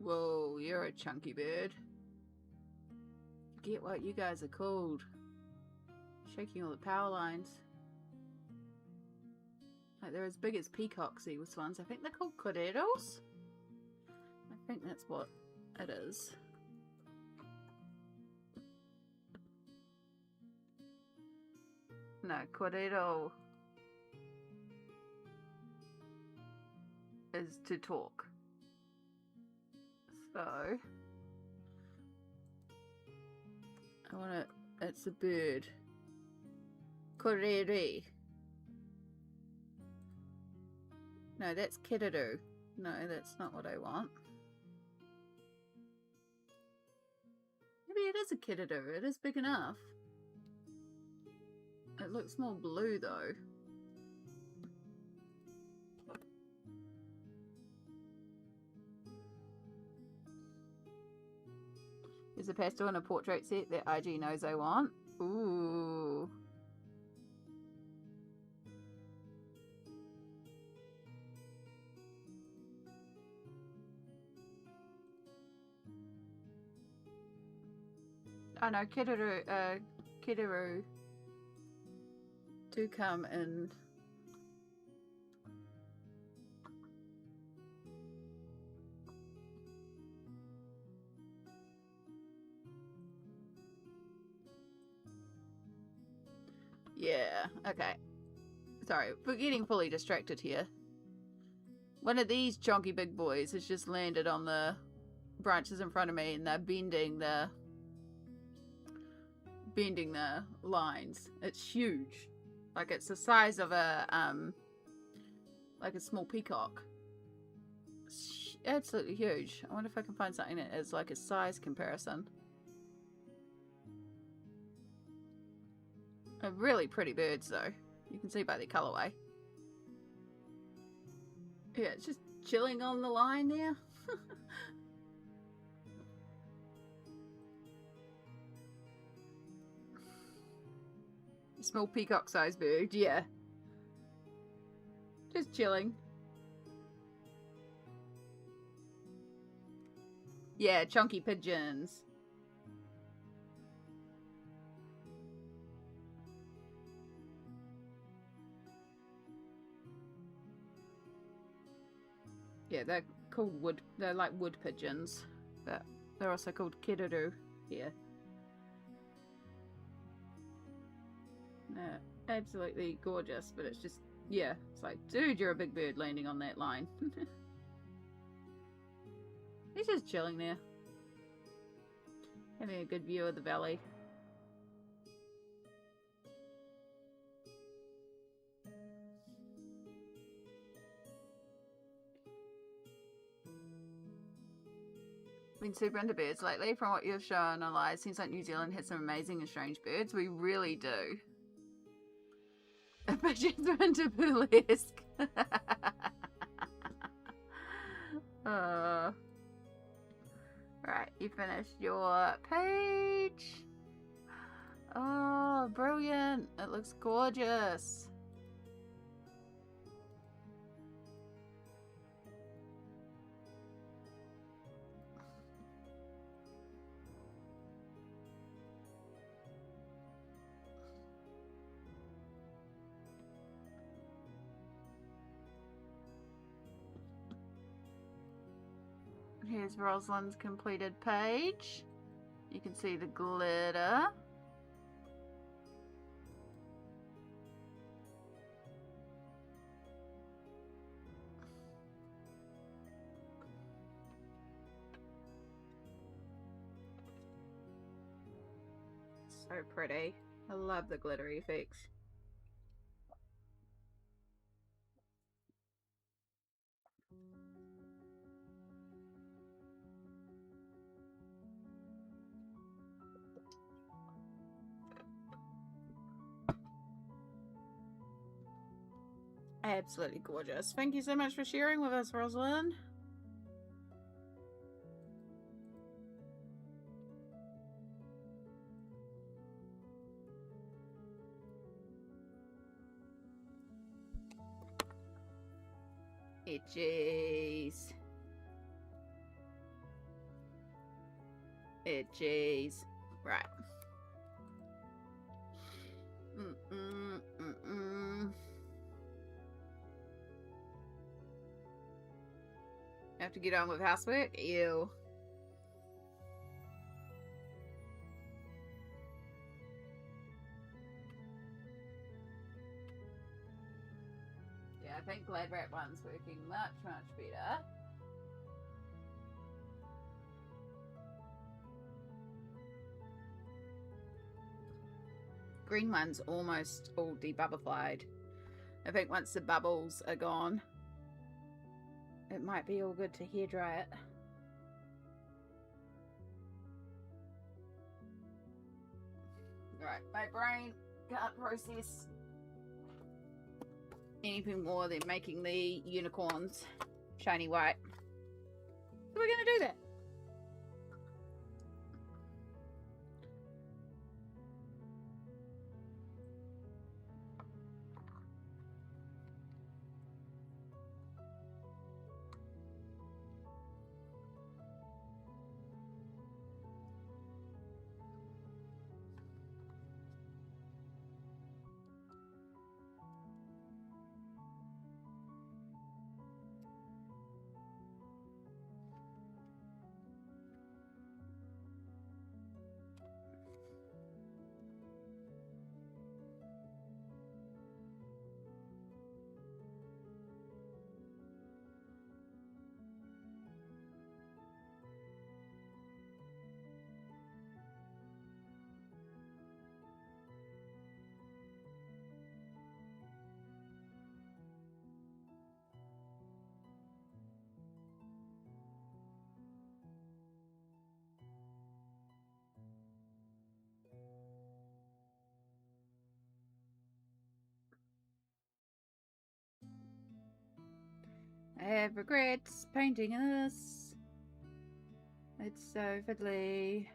Whoa, you're a chunky bird. Forget what you guys are called. Shaking all the power lines. Like, they're as big as peacocks, these ones. I think they're called corderos. I think that's what it is. No, correro is to talk. So I want to. It's a bird. Correre. No, that's kiriru. No, that's not what I want. Maybe it is a kiriru. It is big enough. It looks more blue though. There's a pastel and a portrait set that IG knows I want. Ooh. Oh no, kiriru do come in. Yeah, okay. Sorry, we're getting fully distracted here. One of these chonky big boys has just landed on the branches in front of me and they're bending the lines. It's huge. Like it's the size of a like a small peacock. It's absolutely huge. I wonder if I can find something that is like a size comparison. They're really pretty birds though. You can see by the colorway. Yeah, it's just chilling on the line there. Small peacock-sized bird, yeah. Just chilling. Yeah, chunky pigeons. Yeah, they're called wood. They're like wood pigeons, but they're also called kiriru here. Absolutely gorgeous, but it's just, yeah, it's like, dude, you're a big bird landing on that line. He's just chilling there, having a good view of the valley. Been super into birds lately. From what you've shown online, it seems like New Zealand has some amazing and strange birds. We really do. Pigeons are into burlesque. Right, you finished your page. Oh, brilliant. It looks gorgeous. Here's Rosalind's completed page. You can see the glitter. So pretty. I love the glittery effects. Absolutely gorgeous. Thank you so much for sharing with us, Rosalind. Itchies. Itchies. Right. Have to get on with housework? Ew. I think Glad Wrap one's working much, much better. Green one's almost all debubblified. I think once the bubbles are gone, it might be all good to hair dry it. Right, my brain can't process anything more than making the unicorns shiny white. So we're gonna do that. I have regrets painting this. It's so fiddly.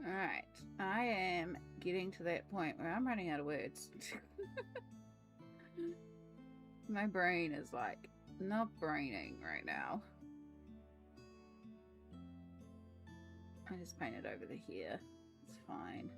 Alright, I am getting to that point where I'm running out of words. My brain is like not braining right now. I just painted over the hair. It's fine.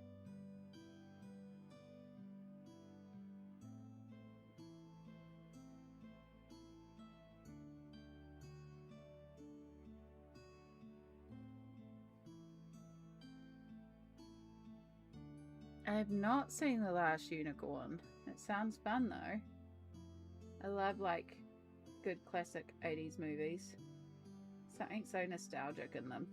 I have not seen The Last Unicorn. It sounds fun though. I love like good classic 80s movies. Something so nostalgic in them.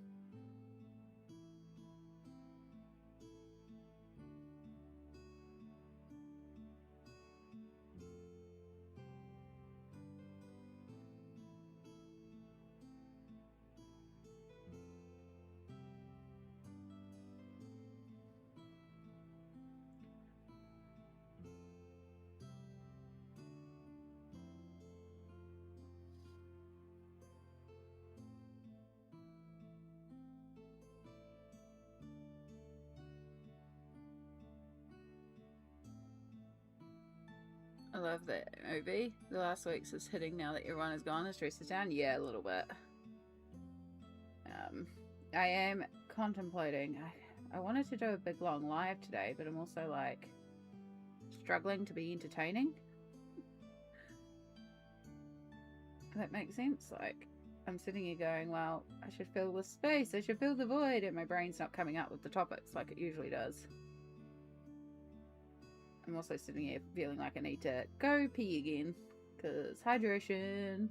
I love that movie. The last week's is hitting now that everyone is gone. The stress is down. Yeah, a little bit. I am contemplating. I wanted to do a big long live today, but I'm also like struggling to be entertaining. If that makes sense. Like I'm sitting here going, well, I should fill the space. I should fill the void, and my brain's not coming up with the topics like it usually does. I'm also sitting here feeling like I need to go pee again because hydration.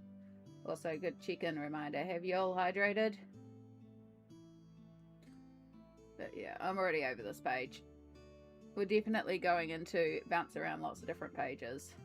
Also, good check-in reminder. Have you all hydrated? But yeah, I'm already over this page. We're definitely going into bounce around lots of different pages.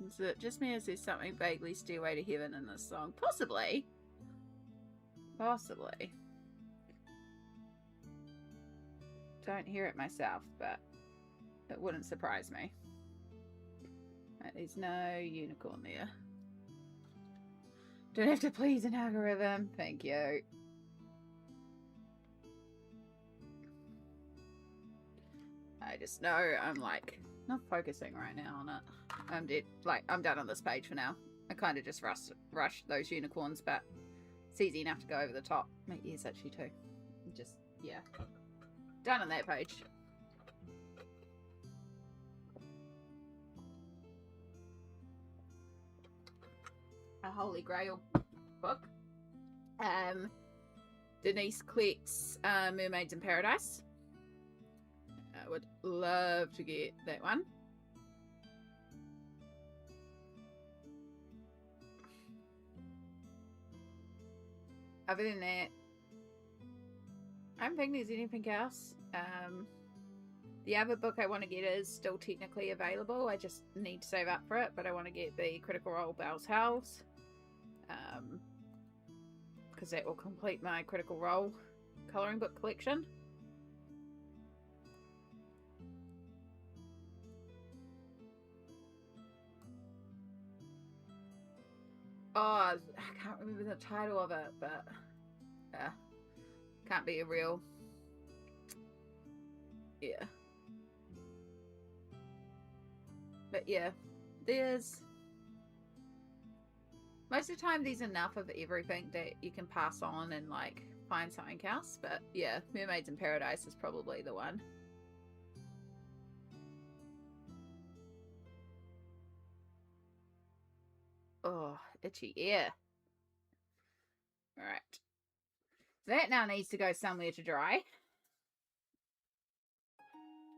Is it just me, or is there something vaguely Stairway to Heaven in this song? Possibly. Possibly. Don't hear it myself, but it wouldn't surprise me. Right, there's no unicorn there. Don't have to please an algorithm. Thank you. I just know I'm like not focusing right now on it. I'm dead. Like, I'm done on this page for now. I kind of just rushed those unicorns, but it's easy enough to go over the top. My ears actually too. Just, yeah. Done on that page. A Holy Grail book. Denise Clett's Mermaids in Paradise. I would love to get that one. Other than that, I don't think there's anything else. The other book I want to get is still technically available. I just need to save up for it, but I want to get the Critical Role Bell's House. Because that will complete my Critical Role colouring book collection. Oh, I can't remember the title of it, but yeah, can't be a real. Yeah. But yeah, there's most of the time there's enough of everything that you can pass on and like find something else. But yeah, Mermaids in Paradise is probably the one. Oh, itchy ear. Alright. That now needs to go somewhere to dry.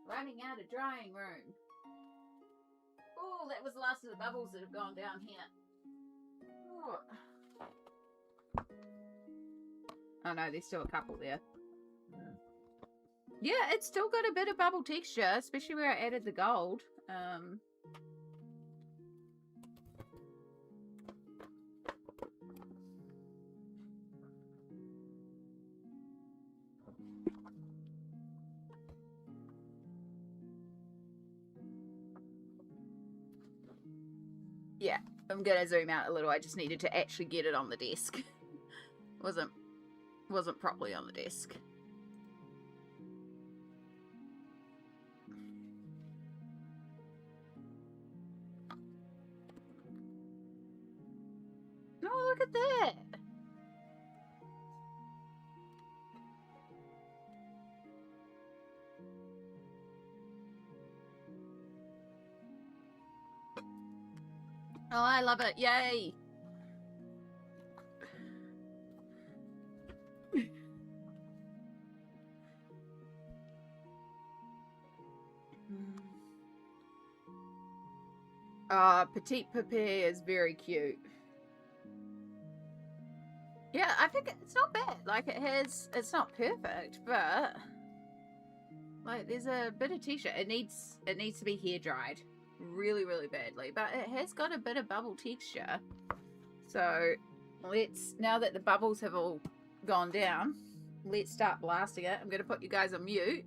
Running out of drying room. Oh, that was the last of the bubbles that have gone down here. Oh no, there's still a couple there. Yeah, it's still got a bit of bubble texture, especially where I added the gold. Yeah, I'm gonna zoom out a little. I just needed to actually get it on the desk. wasn't properly on the desk. Oh, look at that! Oh, I love it. Yay! Petite Pepe is very cute. Yeah, I think it's not bad. Like, it's not perfect, but like, there's a bit of texture. It needs to be hair dried really, really badly, but it has got a bit of bubble texture. So now that the bubbles have all gone down, let's start blasting it. I'm going to put you guys on mute.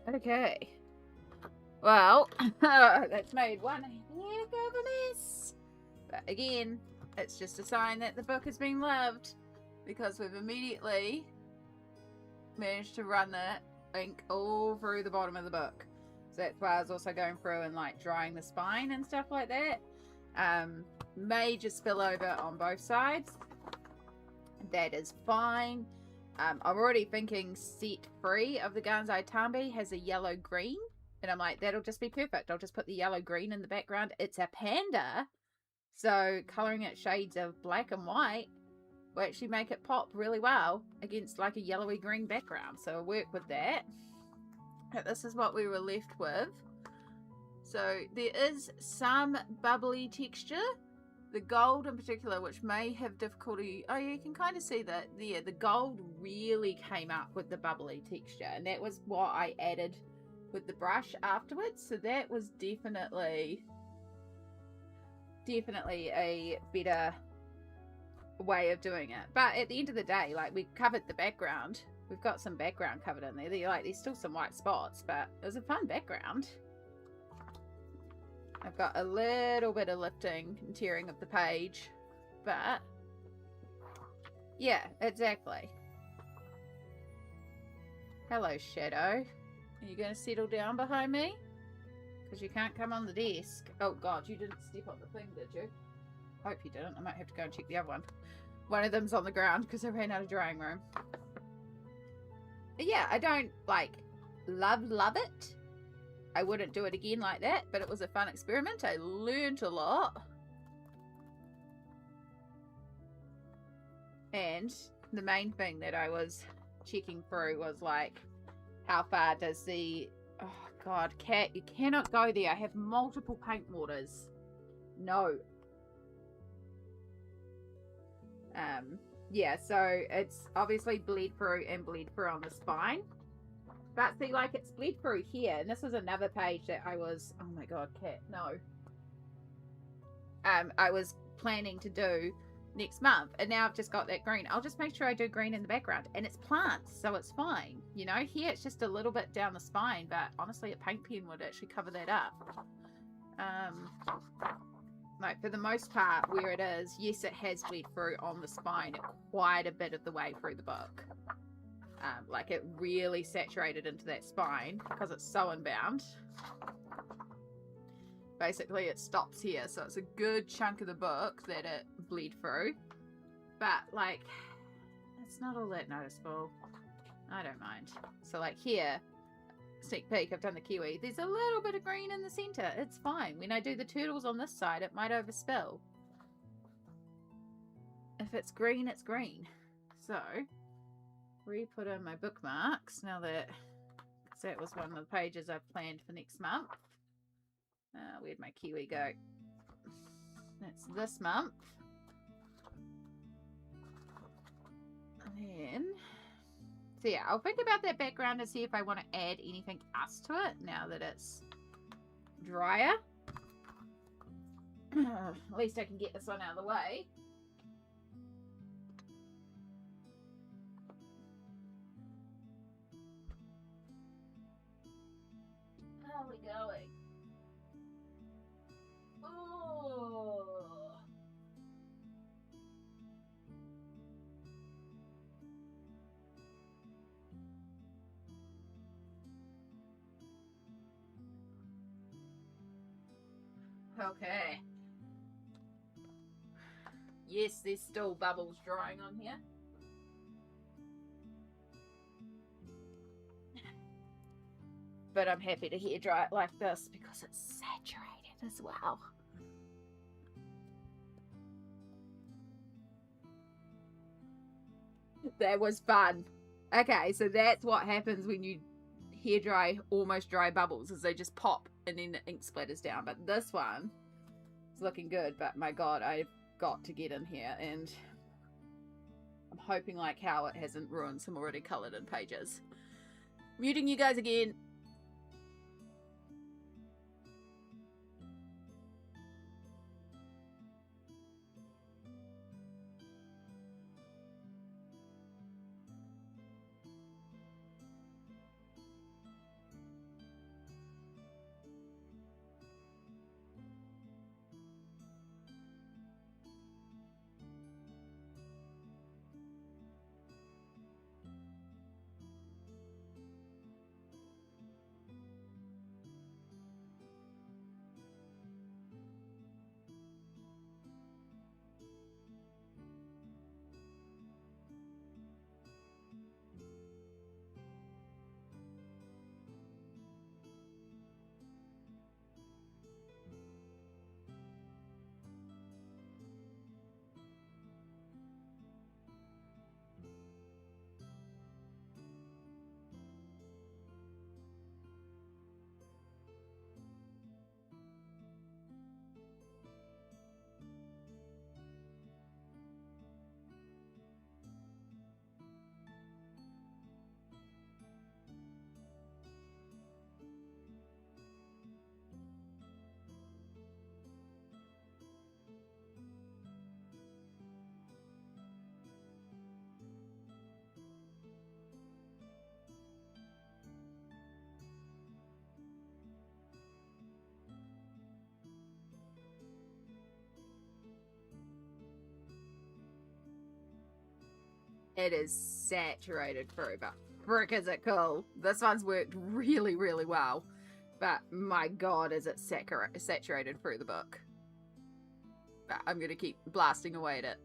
Okay. Well, that's made one heck of a mess. But again, it's just a sign that the book has been loved, because we've immediately managed to run the ink all through the bottom of the book. So that's why I was also going through and like drying the spine and stuff like that. Major spillover on both sides. That is fine. I'm already thinking set 3 of the Gansai Tambi has a yellow green, and I'm like, that'll just be perfect. I'll just put the yellow green in the background. It's a panda, so colouring it shades of black and white will actually make it pop really well against like a yellowy green background. So I'll work with that. But this is what we were left with. So there is some bubbly texture. The gold in particular, which may have difficulty. Oh, you can kind of see that there. The gold really came up with the bubbly texture, and that was what I added with the brush afterwards. So that was definitely a better way of doing it. But at the end of the day, like, we covered the background. We've got some background covered in there. There's still some white spots, but it was a fun background. I've got a little bit of lifting and tearing of the page, but yeah, exactly. Hello, Shadow. Are you going to settle down behind me? Because you can't come on the desk. Oh god, you didn't step on the thing, did you? Hope you didn't. I might have to go and check the other one. One of them's on the ground because I ran out of drying room. But yeah, I don't like love it. I wouldn't do it again like that, but it was a fun experiment. I learned a lot. And the main thing that I was checking through was like, how far does the... Oh god, Cat, you cannot go there. I have multiple paint waters. No. Yeah, so it's obviously bled through on the spine. But see, like, it's bled through here, and this is another page that I was... Oh my god, Cat, no. I was planning to do next month, and now I've just got that green. I'll just make sure I do green in the background, and it's plants, so it's fine. You know, here it's just a little bit down the spine, but honestly, a paint pen would actually cover that up. Like, for the most part, where it is, yes, it has bled through on the spine quite a bit of the way through the book. Like, it really saturated into that spine because it's so unbound. Basically, it stops here, so it's a good chunk of the book that it bled through. But, like, it's not all that noticeable. I don't mind. So, like, here, sneak peek, I've done the kiwi. There's a little bit of green in the center. It's fine. When I do the turtles on this side, it might overspill. If it's green, it's green. So... re-put in my bookmarks now that, because that was one of the pages I've planned for next month. Where'd my kiwi go? That's this month. And then, so yeah, I'll think about that background and see if I want to add anything else to it now that it's drier. At least I can get this one out of the way. How are we going? Oh. Okay. Yes, there's still bubbles drying on here. But I'm happy to hair dry it like this because it's saturated as well. That was fun. Okay, so that's what happens when you hair dry almost dry bubbles, is they just pop and then the ink splatters down. But this one is looking good, but my god, I've got to get in here, and I'm hoping like how it hasn't ruined some already coloured in pages. Muting you guys again. It is saturated through, but frick is it cool. This one's worked really, really well. But my god, is it saturated through the book. But I'm going to keep blasting away at it.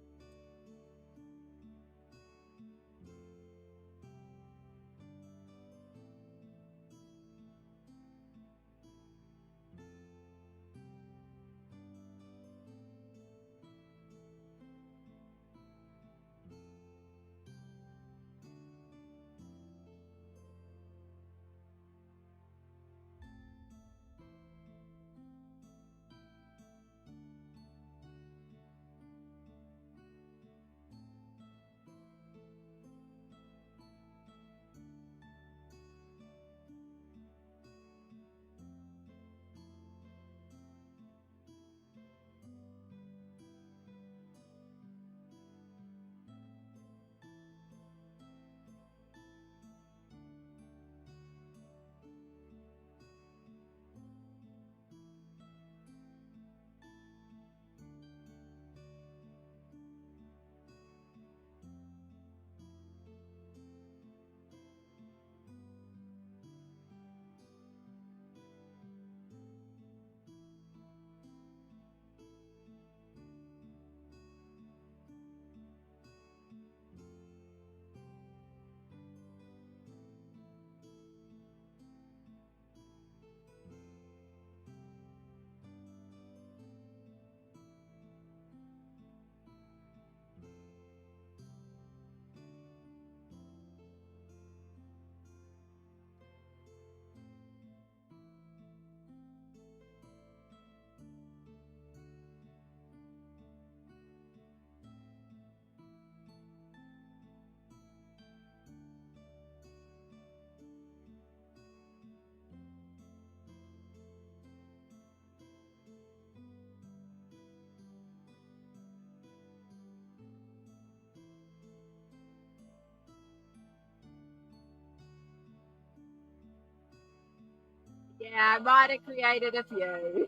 Yeah, I might have created a few.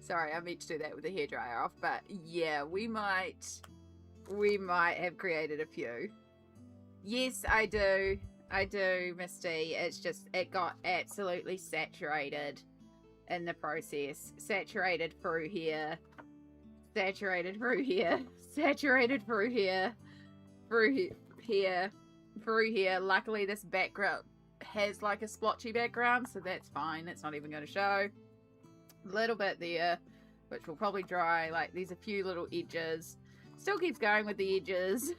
Sorry, I meant to do that with the hairdryer off, but yeah, we might have created a few. Yes, I do. I do, Misty. It's just, it got absolutely saturated in the process. Saturated through here. Saturated through here. Saturated through here. Through here. Through here. Luckily, this background has like a splotchy background, so that's fine. It's not even going to show. A little bit there, which will probably dry. Like, there's a few little edges. Still keeps going with the edges.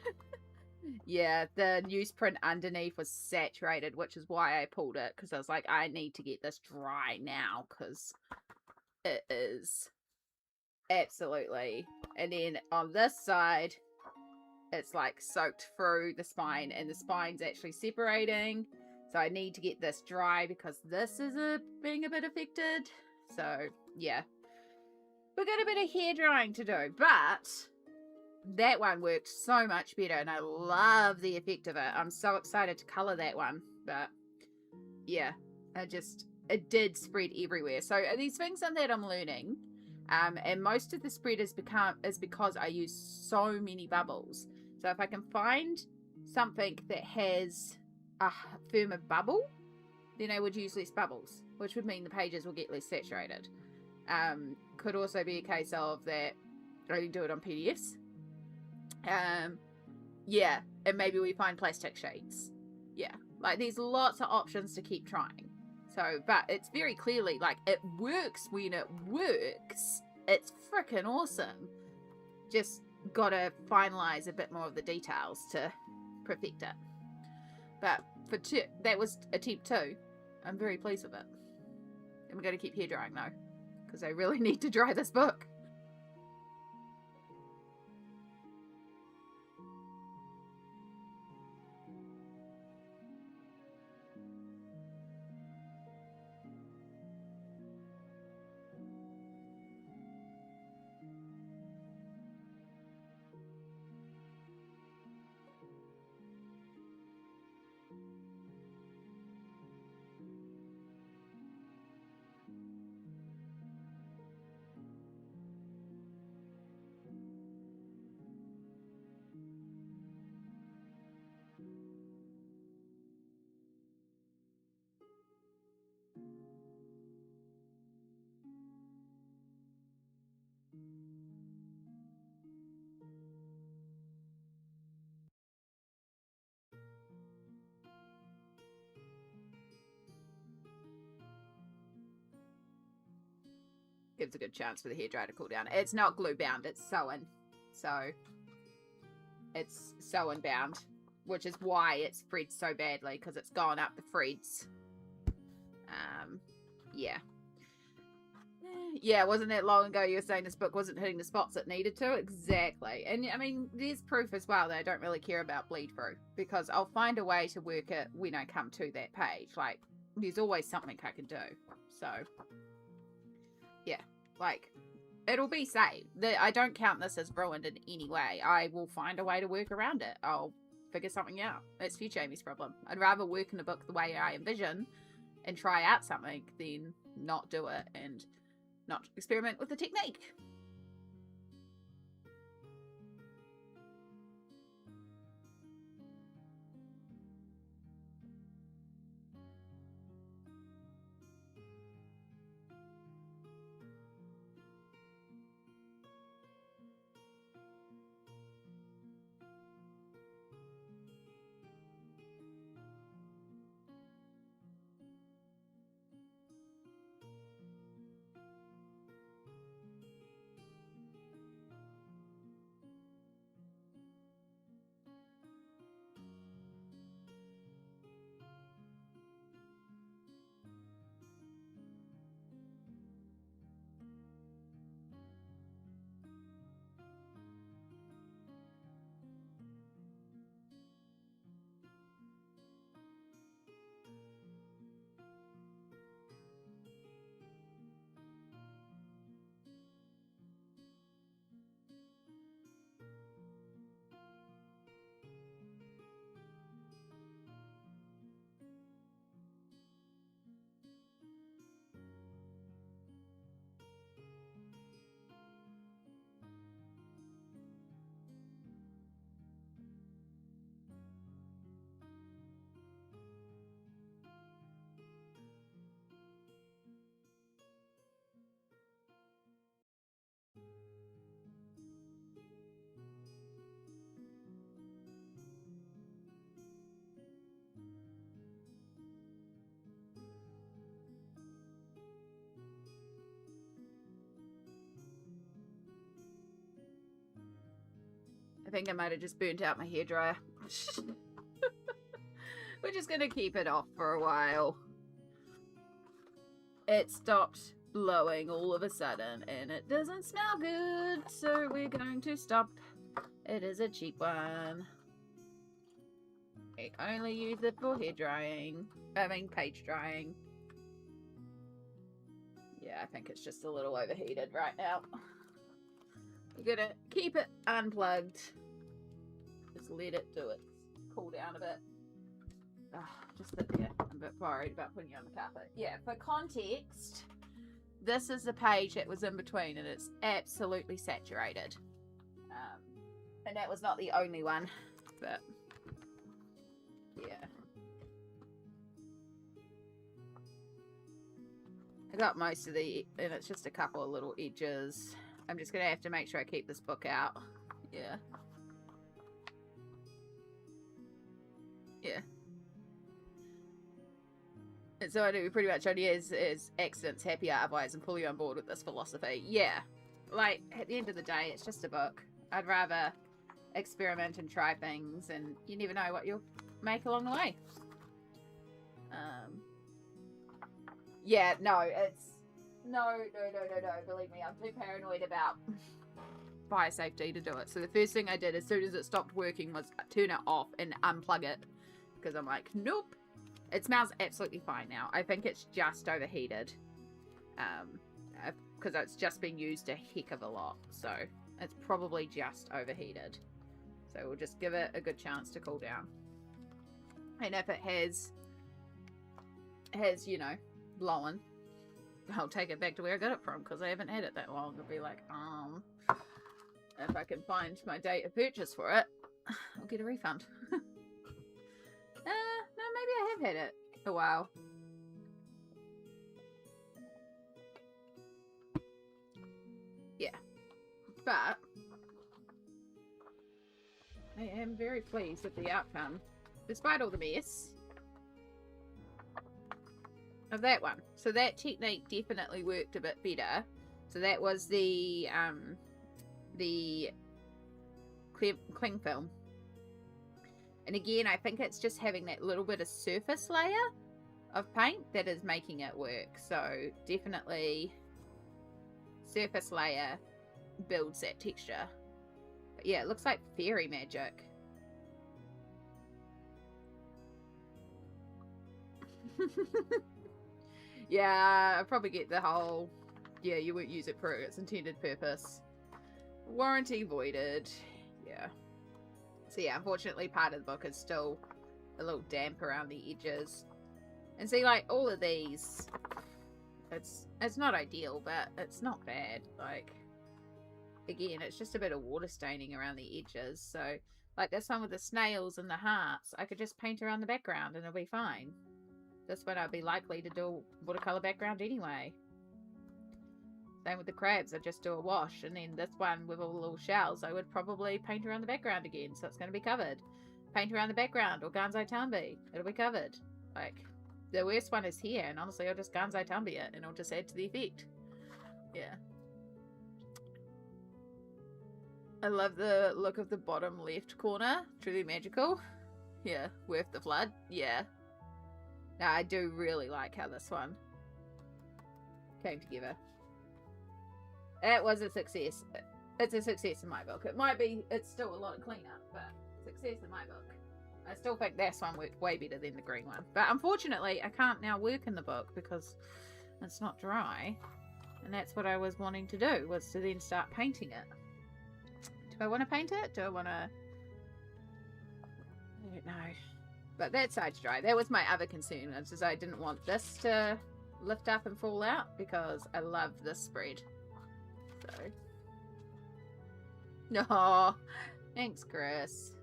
Yeah, the newsprint underneath was saturated, which is why I pulled it, because I was like, I need to get this dry now, because it is absolutely. And then on this side, it's like soaked through the spine, and the spine's actually separating. So I need to get this dry because this is being a bit affected. So yeah, we've got a bit of hair drying to do, but that one worked so much better, and I love the effect of it. I'm so excited to color that one. But yeah, it did spread everywhere. So these things that I'm learning, and most of the spread is because I use so many bubbles. So if I can find something that has a firmer bubble, then I would use less bubbles, which would mean the pages will get less saturated. Could also be a case of that I only do it on PDFs. Yeah, and maybe we find plastic sheets. Yeah, like there's lots of options to keep trying. So, but it's very clearly like it works when it works. It's freaking awesome. Just gotta finalize a bit more of the details to perfect it. But that was attempt 2. I'm very pleased with it. And we're gonna keep hair drying though, because I really need to dry this book. gives a good chance for the hairdryer to cool down. It's not glue bound, it's sewn. So it's sewn bound, which is why it's fred so badly, because it's gone up the freds. Yeah. Yeah, wasn't that long ago you were saying this book wasn't hitting the spots it needed to? Exactly. And I mean, there's proof as well that I don't really care about bleed through, because I'll find a way to work it when I come to that page. Like, there's always something I can do. So, yeah, like, it'll be saved. I don't count this as ruined in any way. I will find a way to work around it. I'll figure something out. It's future Amy's problem. I'd rather work in the book the way I envision and try out something than not do it and not experiment with the technique. I think I might have just burnt out my hairdryer. We're just going to keep it off for a while. It stopped blowing all of a sudden and it doesn't smell good, so we're going to stop. It is a cheap one. We only use it for hair drying. I mean page drying. Yeah, I think it's just a little overheated right now. We're gonna keep it unplugged. Just let it do it. Cool down a bit. Just sit there. I'm a bit worried about putting you on the carpet. Yeah, for context, this is the page that was in between and it's absolutely saturated. And that was not the only one, but yeah. I got most of the, and it's just a couple of little edges. I'm just going to have to make sure I keep this book out. Yeah. Yeah. And so I do pretty much only is accidents happier otherwise I'm fully on board with this philosophy. Yeah. Like, at the end of the day, it's just a book. I'd rather experiment and try things, and you never know what you'll make along the way. Yeah, no, it's... No, believe me, I'm too paranoid about fire safety to do it. So the first thing I did as soon as it stopped working was turn it off and unplug it. Because I'm like, nope. It smells absolutely fine now. I think it's just overheated. Because it's just been used a heck of a lot. So it's probably just overheated. So we'll just give it a good chance to cool down. And if it has, you know, blown, I'll take it back to where I got it from, because I haven't had it that long. I'll be like, if I can find my date of purchase for it, I'll get a refund. No, maybe I have had it a while. Yeah, but I am very pleased with the outcome, despite all the mess of that one. So that technique definitely worked a bit better So that was the cling film. And again, I think it's just having that little bit of surface layer of paint that is making it work. So definitely surface layer builds that texture. But yeah, it looks like fairy magic. Yeah, I probably get the whole, yeah, you won't use it for its intended purpose. Warranty voided. Yeah. So yeah, unfortunately part of the book is still a little damp around the edges. And see, like, all of these, it's not ideal, but it's not bad. Like, again, it's just a bit of water staining around the edges. So, like this one with the snails and the hearts, I could just paint around the background and it'll be fine. This one I'd be likely to do a watercolor background anyway. Same with the crabs, I'd just do a wash. And then this one with all the little shells, I would probably paint around the background again, so it's going to be covered. Paint around the background, or Gansai Tambi, it'll be covered. Like, the worst one is here, and honestly, I'll just Gansai Tambi it, and it'll just add to the effect. Yeah. I love the look of the bottom left corner. Truly magical. Yeah, worth the flood. Yeah. No, I do really like how this one came together. It was a success. It's a success in my book. It might be, it's still a lot of cleanup, but success in my book. I still think this one worked way better than the green one. But unfortunately, I can't now work in the book because it's not dry. And that's what I was wanting to do, was to then start painting it. Do I want to paint it? Do I want to... I don't know. But that side's dry. That was my other concern. It's just I didn't want this to lift up and fall out because I love this spread. So. No. Thanks, Chris.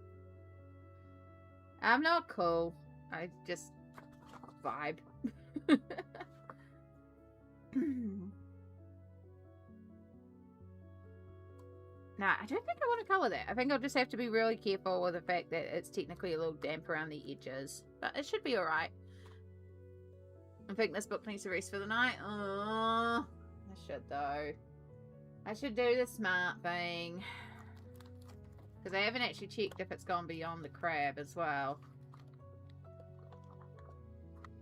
I'm not cool. I just vibe. Nah, I don't think I want to colour that. I think I'll just have to be really careful with the fact that it's technically a little damp around the edges. But it should be alright. I think this book needs to rest for the night. Oh, I should though. I should do the smart thing. Because I haven't actually checked if it's gone beyond the crab as well.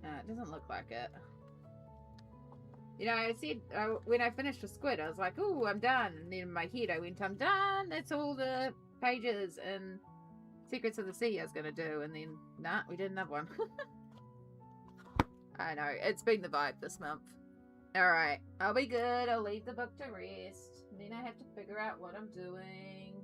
No, it doesn't look like it. You know, I said, when I finished with Squid, I was like, oh, I'm done. And then in my head, I went, I'm done. That's all the pages in Secrets of the Sea I was going to do. And then, nah, we did another one. I know. It's been the vibe this month. Alright. I'll be good. I'll leave the book to rest. And then I have to figure out what I'm doing.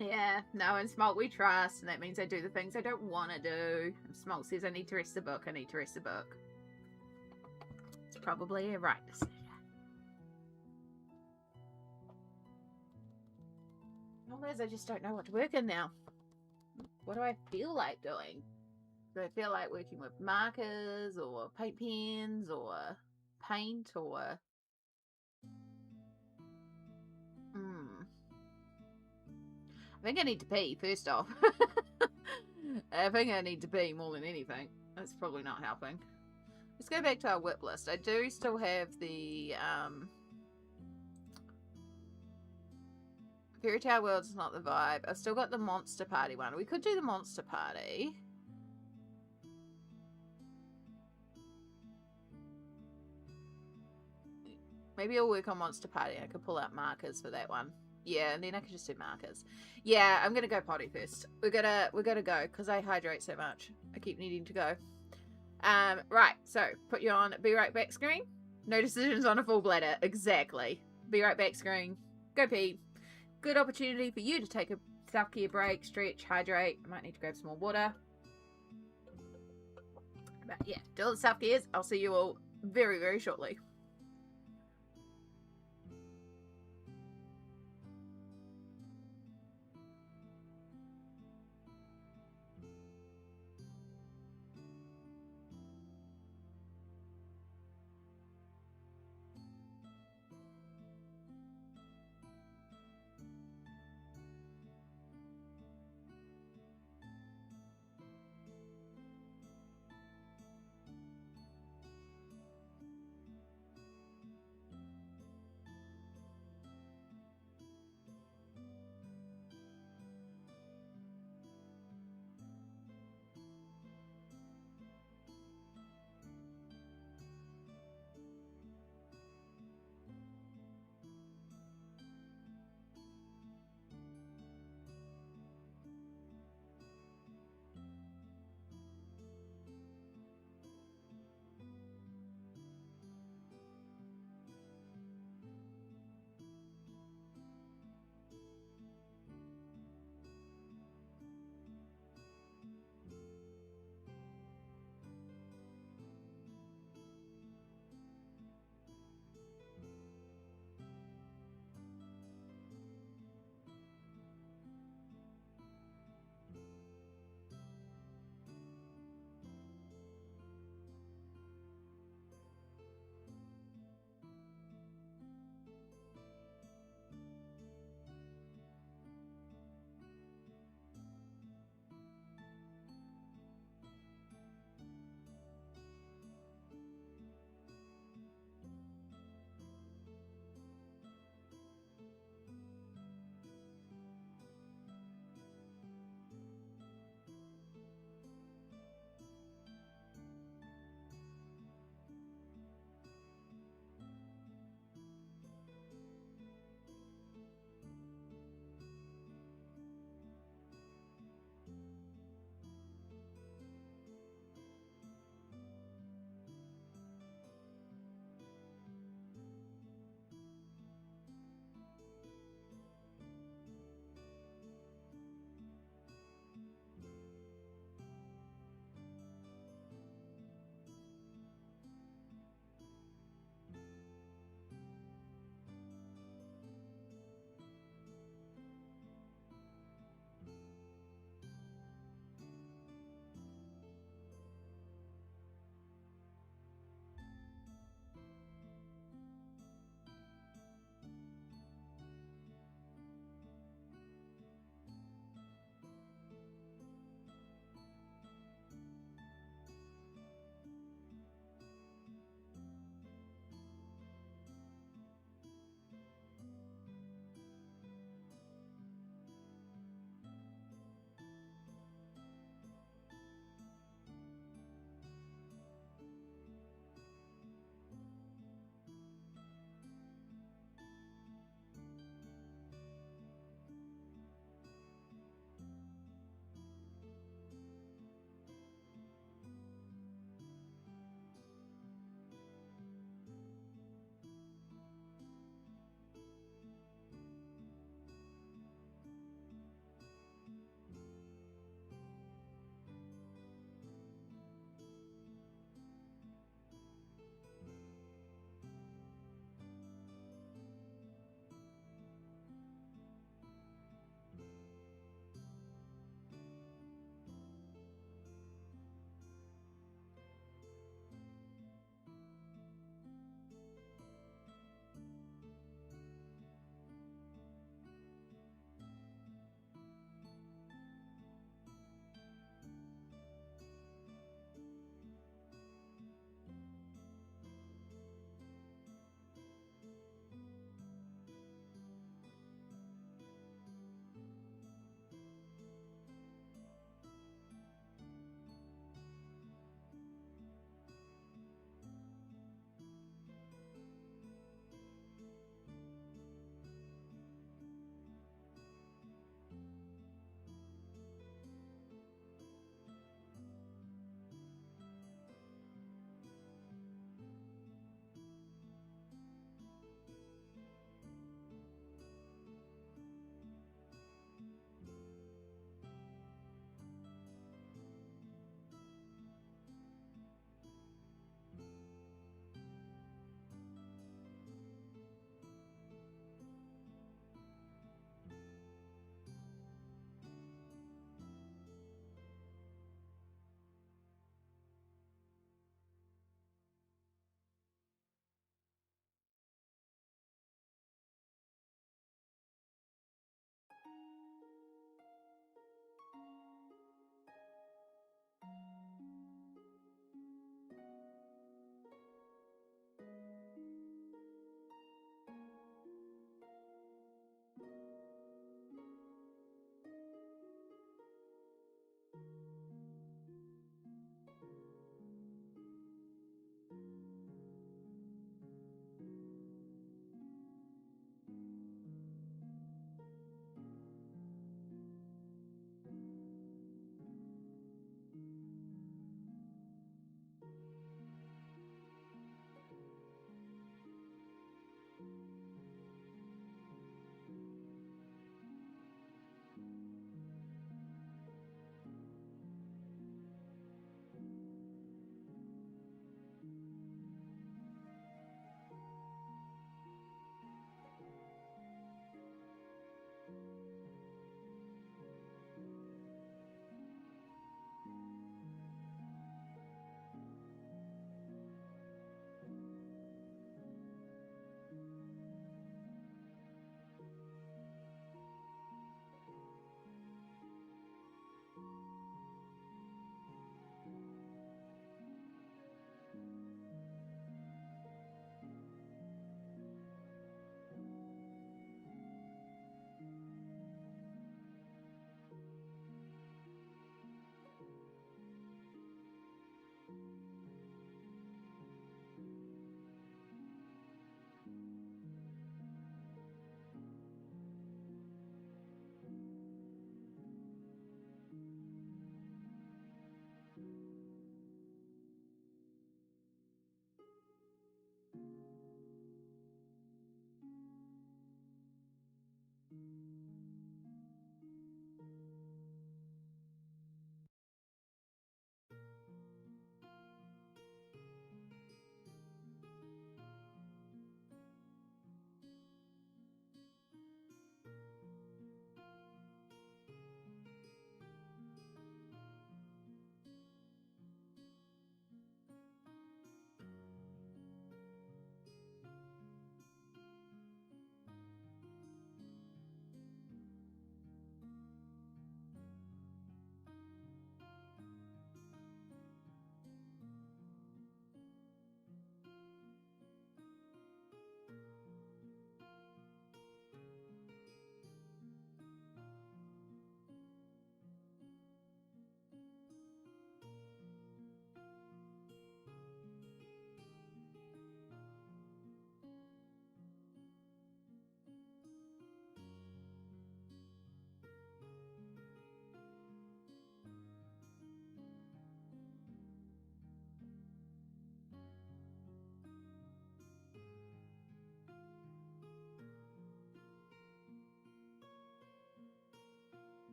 Yeah, no, in Smalt we trust, and that means I do the things I don't want to do. If Smalt says I need to rest the book, I need to rest the book. It's probably a right decision. Otherwise, I just don't know what to work in now. What do I feel like doing? Do I feel like working with markers, or paint pens, or paint, or... I think I need to pee, first off. I think I need to pee more than anything. That's probably not helping. Let's go back to our whip list. I do still have the Fairy Tale World's not the vibe. I've still got the Monster Party one. We could do the Monster Party. Maybe I'll work on Monster Party. I could pull out markers for that one. Yeah, and then I could just do markers. Yeah, I'm gonna go potty first. We're gonna go because I hydrate so much. I keep needing to go. Right, so put you on be right back screen. No decisions on a full bladder. Exactly. Be right back screen. Go pee. Good opportunity for you to take a self-care break, stretch, hydrate. I might need to grab some more water. But yeah, do all the self-cares. I'll see you all very, very shortly.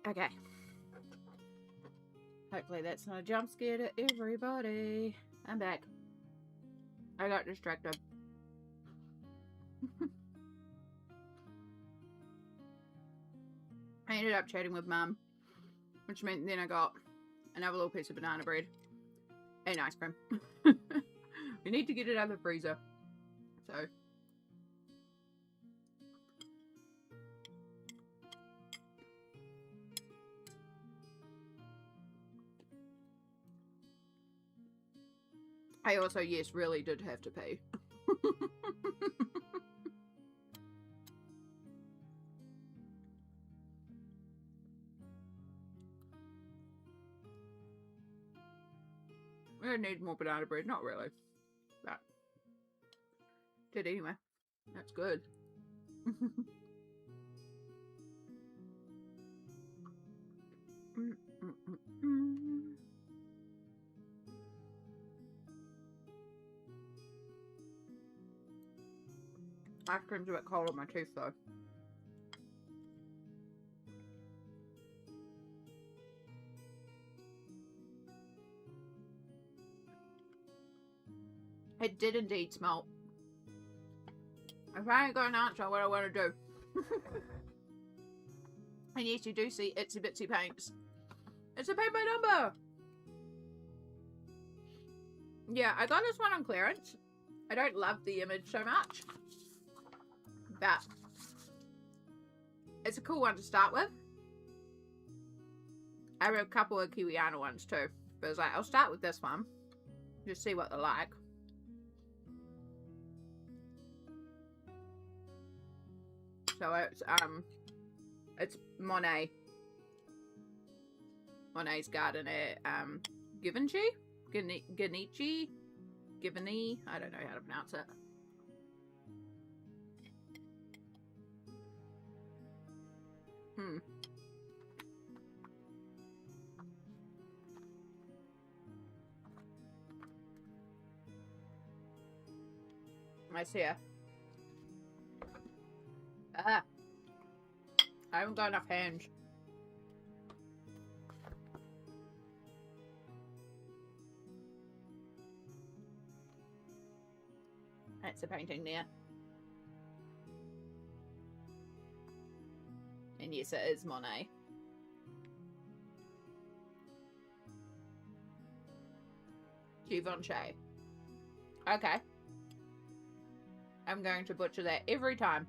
Okay. Hopefully that's not a jump scare to everybody. I'm back. I got distracted. I ended up chatting with Mum, which meant then I got another little piece of banana bread and ice cream. We need to get it out of the freezer. So. I also, yes, really did have to pee. I need more banana bread, not really. But did anyway. That's good. Ice cream's a bit cold on my teeth though. It did indeed smell. I finally got an answer on what I want to do. And yes, you do see Itsy Bitsy Paints. It's a paint by number. Yeah, I got this one on clearance. I don't love the image so much, but it's a cool one to start with. I have a couple of Kiwiana ones too, but I was like, I'll start with this one, just see what they're like. So it's Monet. Monet's Garden at Givenchy? Genichi? Givenchy? I don't know how to pronounce it. I see her. Ah. I haven't got enough hands. That's a painting there. And yes, it is Monet. Givenchy. Okay. I'm going to butcher that every time.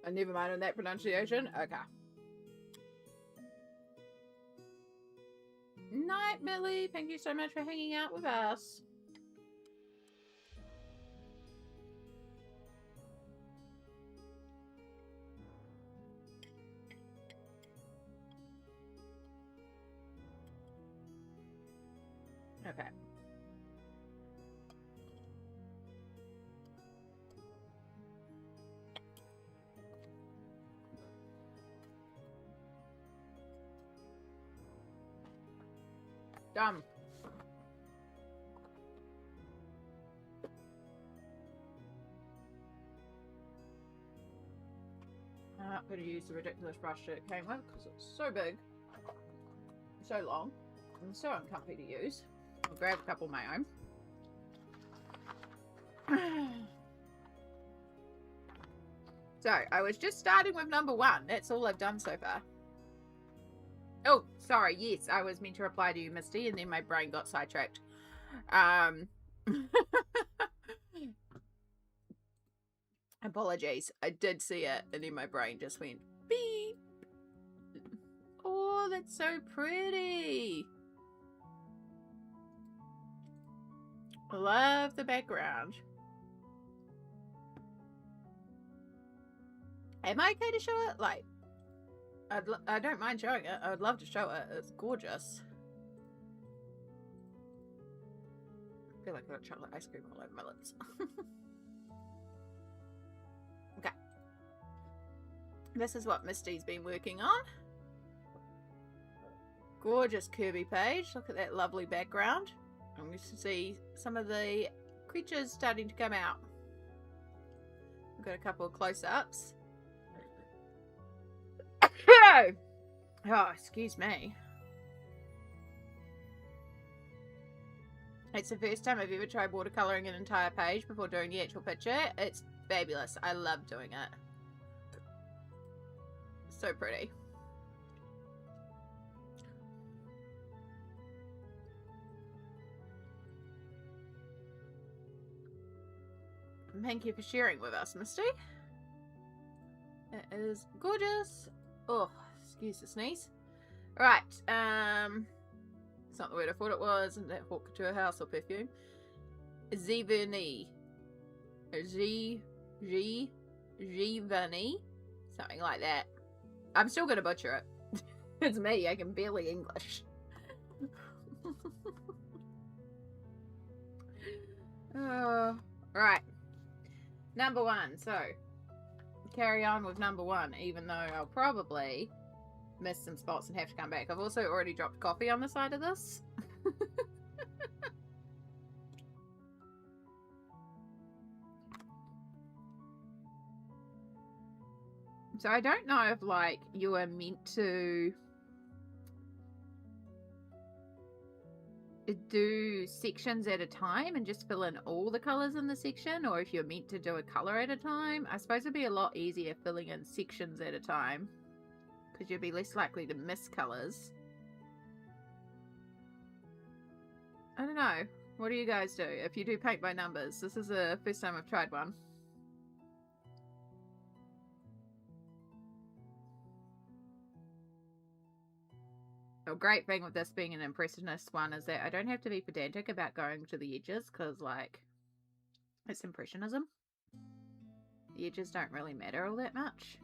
And never mind on that pronunciation. Okay. Night, Millie. Thank you so much for hanging out with us. Okay. Done. I'm not going to use the ridiculous brush that it came with because it's so big, so long, and so uncomfy to use. I'll grab a couple of my own. So, I was just starting with number 1. That's all I've done so far. Oh, sorry. Yes, I was meant to reply to you, Misty, and then my brain got sidetracked. Apologies. I did see it, and then my brain just went beep. Oh, that's so pretty. Love the background. Am I okay to show it? Like, I don't mind showing it. I would love to show it. It's gorgeous. I feel like I got chocolate ice cream all over my lips. This is what Misty's been working on. Gorgeous Kirby page. Look at that lovely background. And we see some of the creatures starting to come out. We've got a couple of close-ups. Oh, excuse me. It's the first time I've ever tried watercolouring an entire page before doing the actual picture. It's fabulous. I love doing it. So pretty. Thank you for sharing with us, Misty. It is gorgeous. Oh, excuse the sneeze. Right, it's not the word I thought it was, and that haute couture house or perfume. Giverny. Giverny. Something like that. I'm still gonna butcher it. It's me, I can barely English. Right. Number one, so carry on with number one, even though I'll probably miss some spots and have to come back. I've also already dropped coffee on the side of this. So I don't know if, like, you are meant to do sections at a time and just fill in all the colors in the section, or if you're meant to do a color at a time. I suppose it'd be a lot easier filling in sections at a time, because you'd be less likely to miss colors. I don't know. What do you guys do if you do paint by numbers? This is the first time I've tried one. A great thing with this being an impressionist one is that I don't have to be pedantic about going to the edges, because, like, it's impressionism. The edges don't really matter all that much.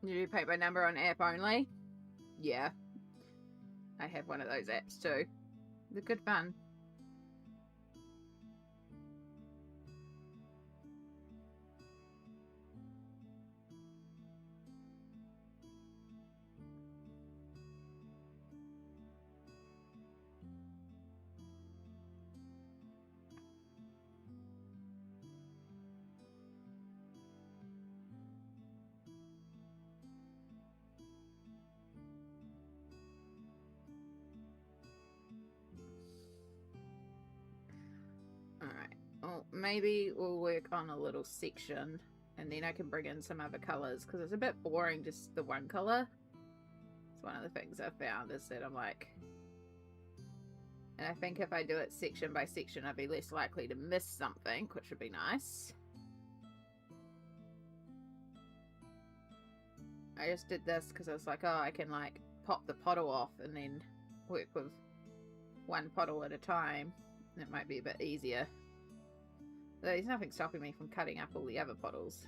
You do paint by number on app only? Yeah. I have one of those apps too. They're good fun. Well, maybe we'll work on a little section and then I can bring in some other colors, because it's a bit boring just the one color. It's one of the things I've found is that I'm like, and I think if I do it section by section, I'd be less likely to miss something, which would be nice. I just did this because I was like, oh, I can like pop the pottle off and then work with one pottle at a time. It might be a bit easier. There's nothing stopping me from cutting up all the other bottles.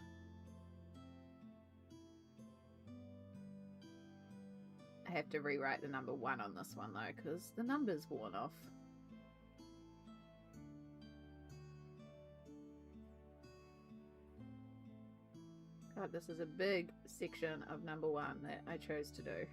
I have to rewrite the number 1 on this one though, because the number's worn off. God, this is a big section of number 1 that I chose to do.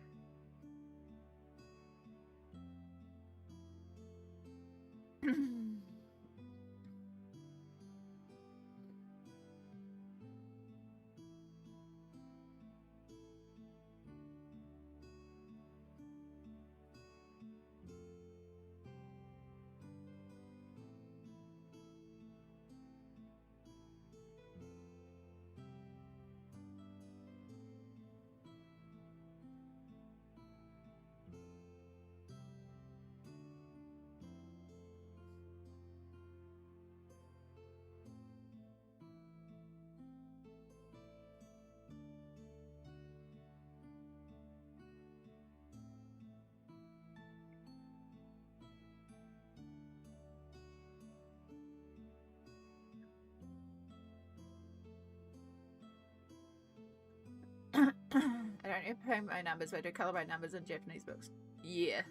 pay by numbers, but I do colour by numbers in Japanese books. Yeah.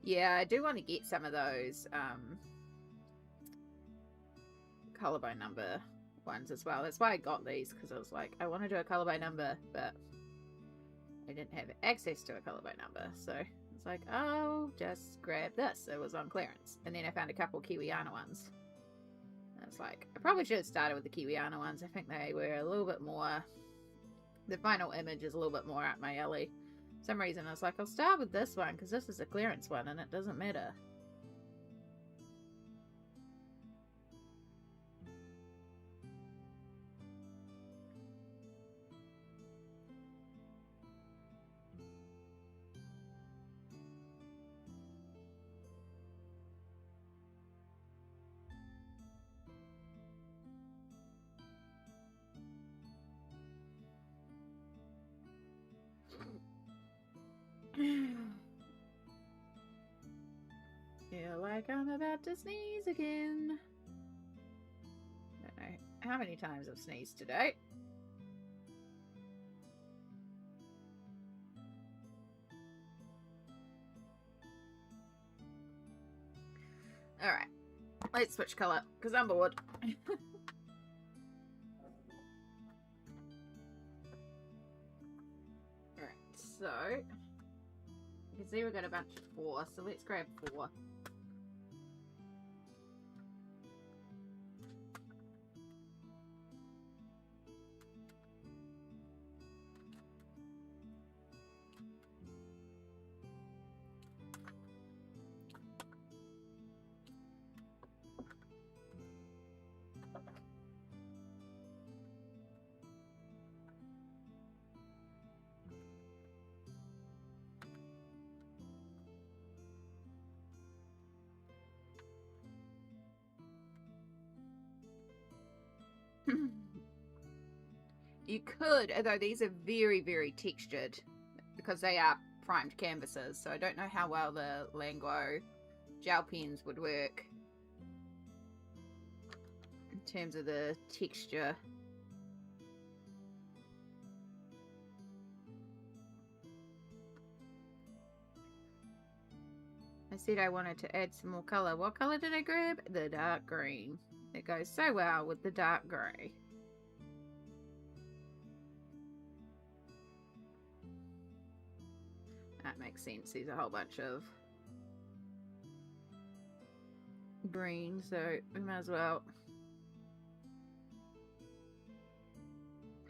Yeah, I do want to get some of those colour by number ones as well. That's why I got these, because I was like, I want to do a colour by number, but I didn't have access to a colour by number, so it's like, oh, just grab this. It was on clearance. And then I found a couple Kiwiana ones. And it's like, I probably should have started with the Kiwiana ones. I think they were a little bit more, the final image is a little bit more up my alley. For some reason I was like, I'll start with this one because this is a clearance one and it doesn't matter. Feel like I'm about to sneeze again. Don't know how many times I've sneezed today. Alright, let's switch colour because I'm bored. Alright, so you can see we've got a bunch of 4, so let's grab 4. You could, although these are very, very textured because they are primed canvases, so I don't know how well the Languo gel pens would work in terms of the texture. I said I wanted to add some more colour. What colour did I grab? The dark green. It goes so well with the dark grey. That makes sense. There's a whole bunch of green, so we might as well.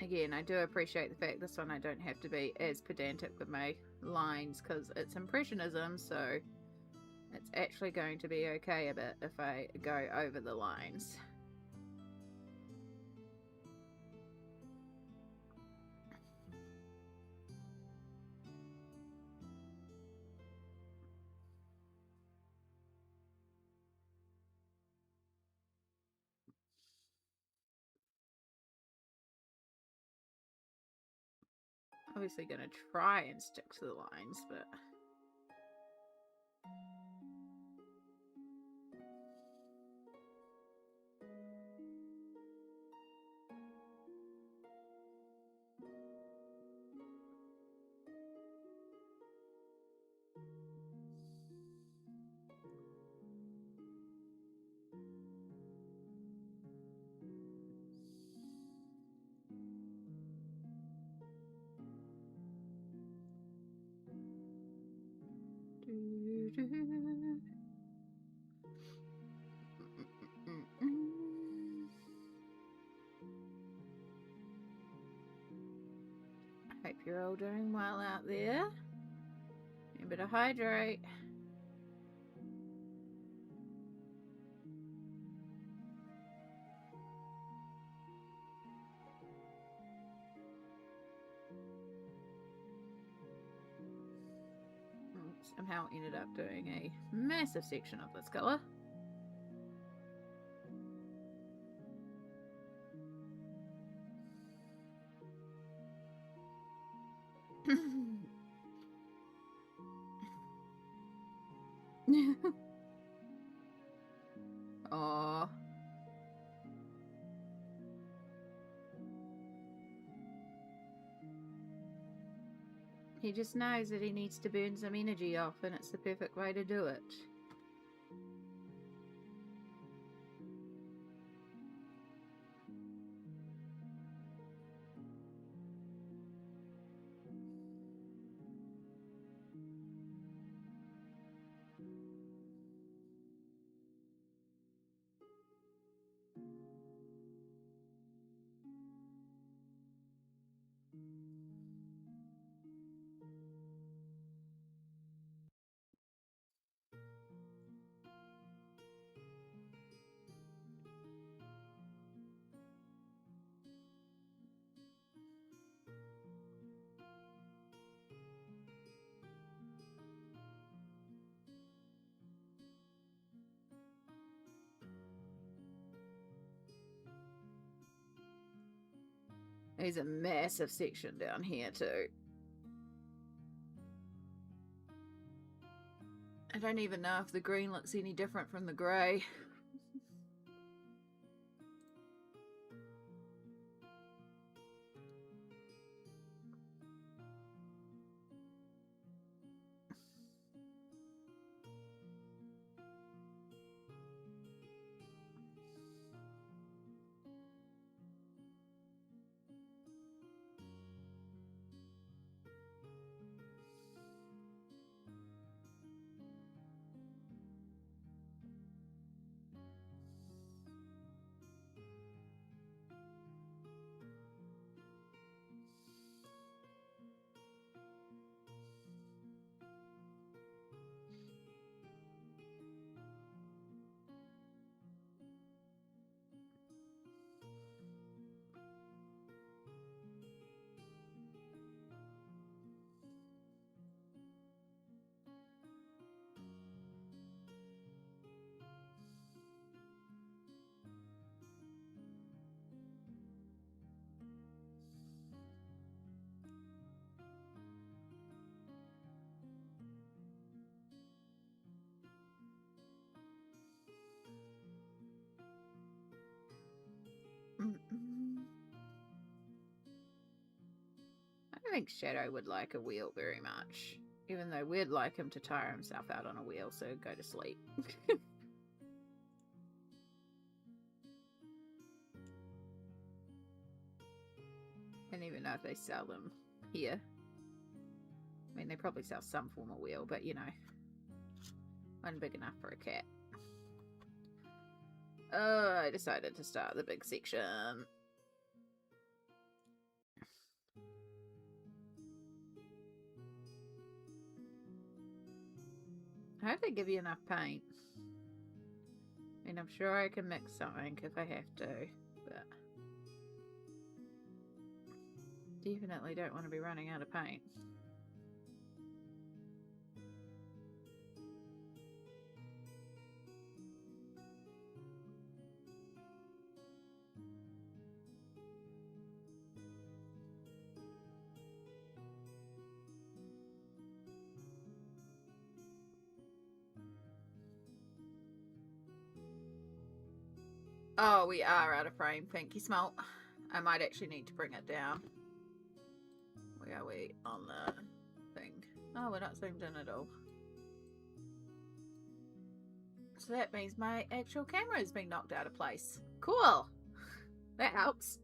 Again, I do appreciate the fact this one I don't have to be as pedantic with my lines because it's Impressionism, so it's actually going to be okay a bit if I go over the lines. Obviously going to try and stick to the lines, but hope you're all doing well out there. Remember to hydrate. Somehow ended up doing a massive section of this colour. Aww. He just knows that he needs to burn some energy off, and it's the perfect way to do it. There's a massive section down here too. I don't even know if the green looks any different from the grey. I don't think Shadow would like a wheel very much. Even though we'd like him to tire himself out on a wheel, so go to sleep. I don't even know if they sell them here. I mean, they probably sell some form of wheel, but you know, one big enough for a cat. Oh, I decided to start the big section. I hope they give you enough paint. I mean, I'm sure I can mix something if I have to, but definitely don't want to be running out of paint. Oh, we are out of frame. Thank you, Smelt. I might actually need to bring it down. Where are we on the thing? Oh, we're not zoomed in at all. So that means my actual camera has been knocked out of place. Cool. That helps.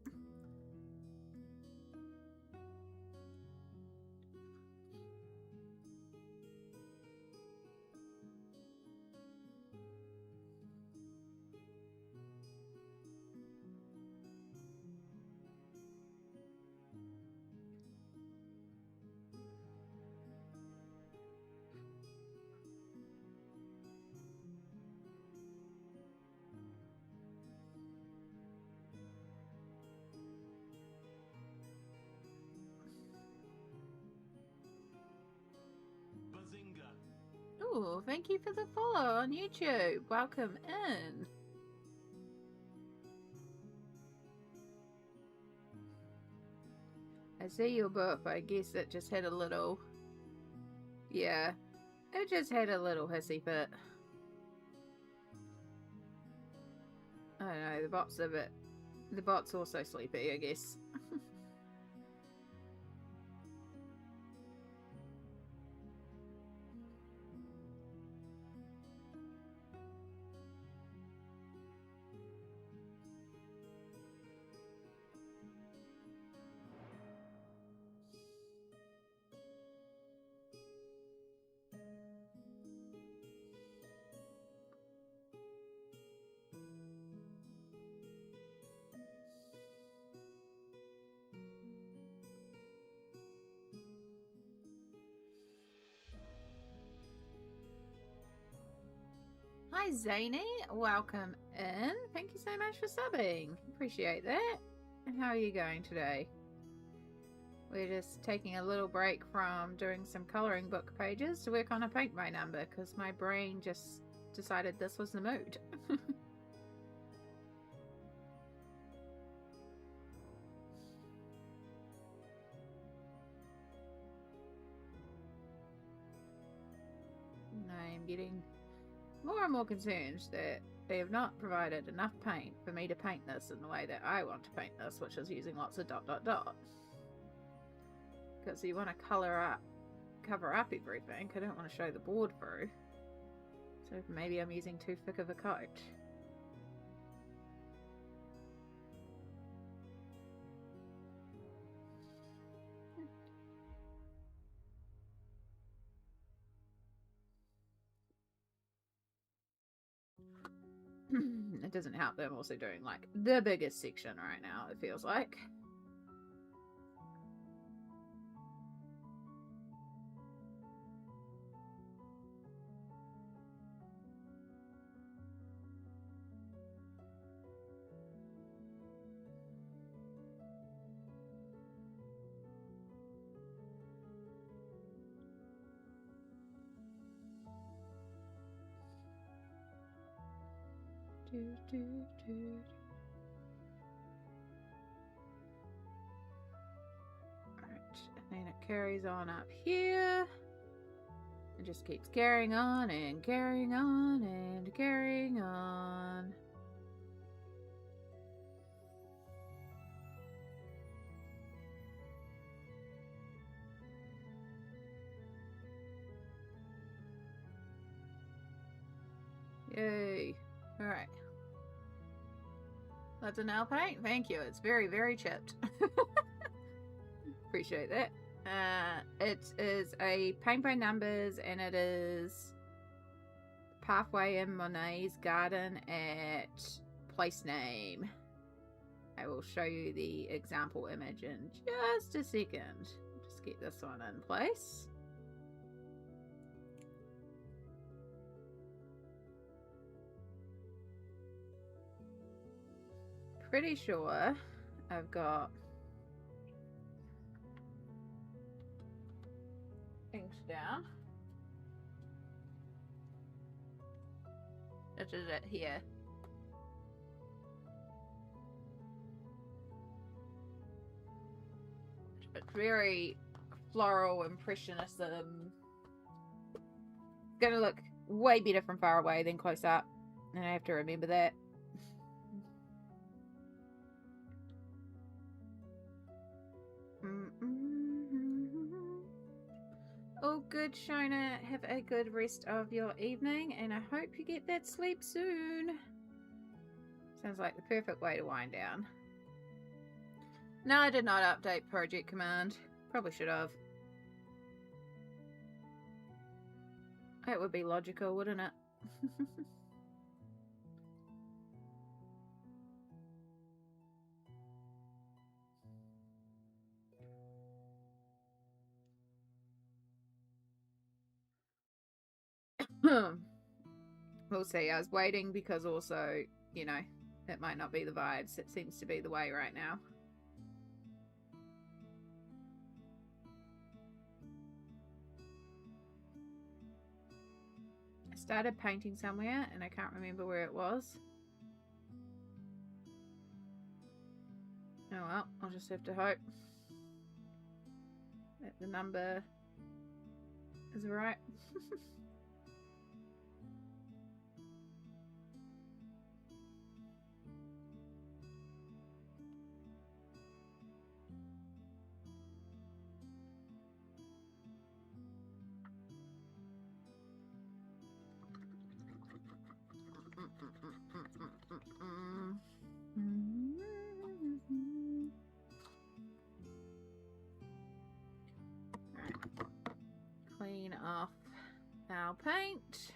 Ooh, thank you for the follow on YouTube. Welcome in. I see your buff. I guess it just had a little... Yeah, it just had a little hissy fit. I don't know, the bot's a bit... The bot's also sleepy, I guess. Hi, Zany. Welcome in. Thank you so much for subbing. Appreciate that. And how are you going today? We're just taking a little break from doing some coloring book pages to work on a paint by number because my brain just decided this was the mood. I'm getting more and more concerned that they have not provided enough paint for me to paint this in the way that I want to paint this, which is using lots of ... Because you want to cover up everything. I don't want to show the board through. So maybe I'm using too thick of a coat. It doesn't help that I'm also doing like the biggest section right now, it feels like. Alright, and then it carries on up here. It just keeps carrying on and carrying on and carrying on. Yay. Alright. That's a nail paint? Thank you. It's very, very chipped. Appreciate that. It is a paint by numbers, and it is Pathway in Monet's garden at place name. I will show you the example image in just a second. Just get this one in place. Pretty sure I've got things down. This is it here. It's very floral, impressionism. Gonna look way better from far away than close up, and I have to remember that. Oh, good, Shona. Have a good rest of your evening, and I hope you get that sleep soon. Sounds like the perfect way to wind down. No, I did not update Project Command. Probably should have. That would be logical, wouldn't it? We'll see. I was waiting because also, you know, it might not be the vibes. It seems to be the way right now. I started painting somewhere and I can't remember where it was. Oh well, I'll just have to hope that the number is right. Clean off our paint.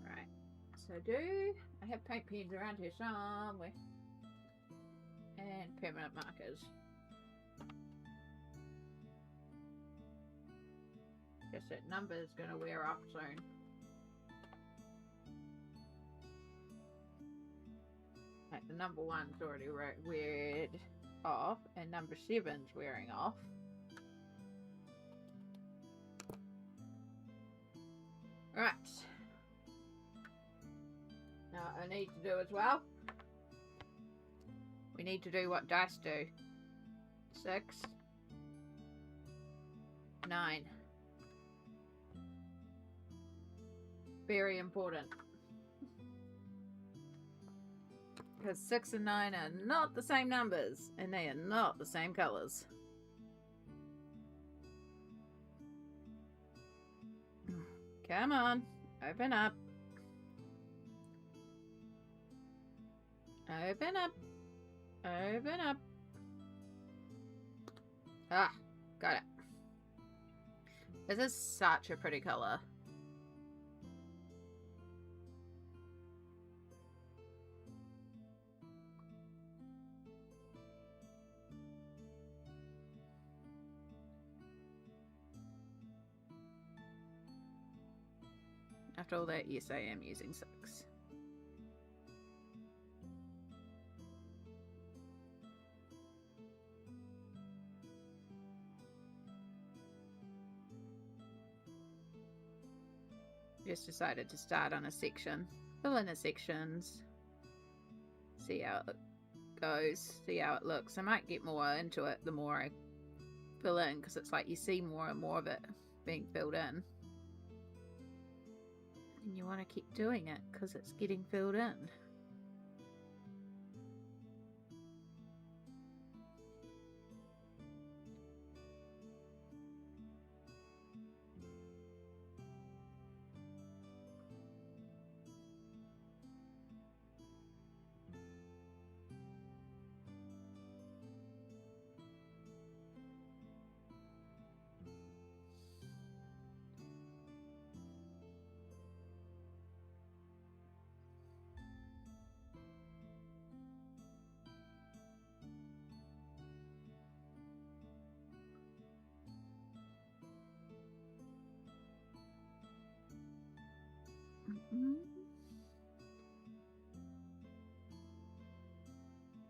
Right, so I have paint pens around here somewhere, and permanent markers. Guess that number is going to wear off soon. Like the number 1's already weared off, and number 7's wearing off. Right. Now I need to do as well. We need to do what dice do. 6, 9. Very important. Because 6 and 9 are not the same numbers, and they are not the same colors. Come on, open up. Open up. Open up. Ah, got it. This is such a pretty color. After all that, yes, I am using 6. Just decided to start on a section. Fill in the sections. See how it goes. See how it looks. I might get more into it the more I fill in, because it's like you see more and more of it being filled in. And you want to keep doing it because it's getting filled in.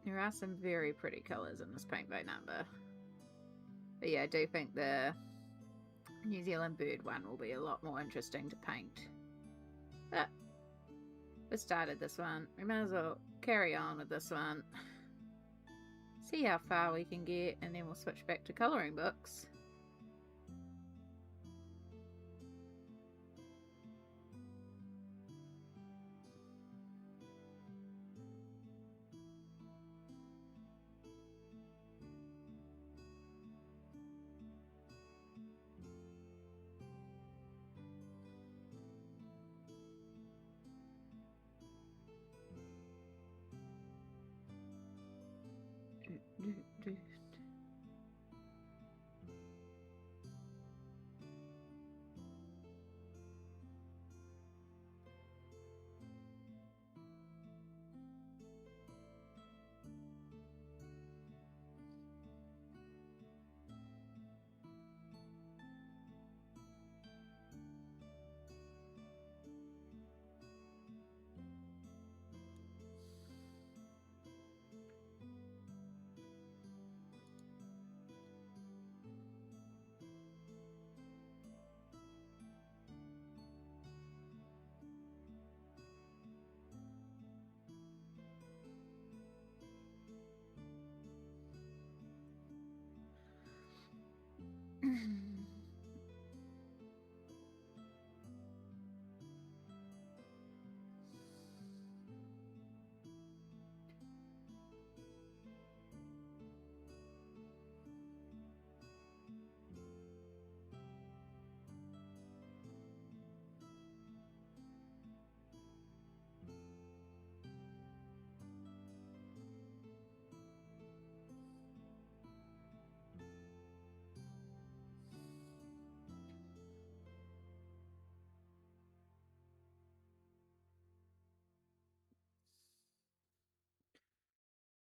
There are some very pretty colours in this paint by number. But yeah, I do think the New Zealand bird one will be a lot more interesting to paint. But we started this one. We might as well carry on with this one. See how far we can get, and then we'll switch back to colouring books.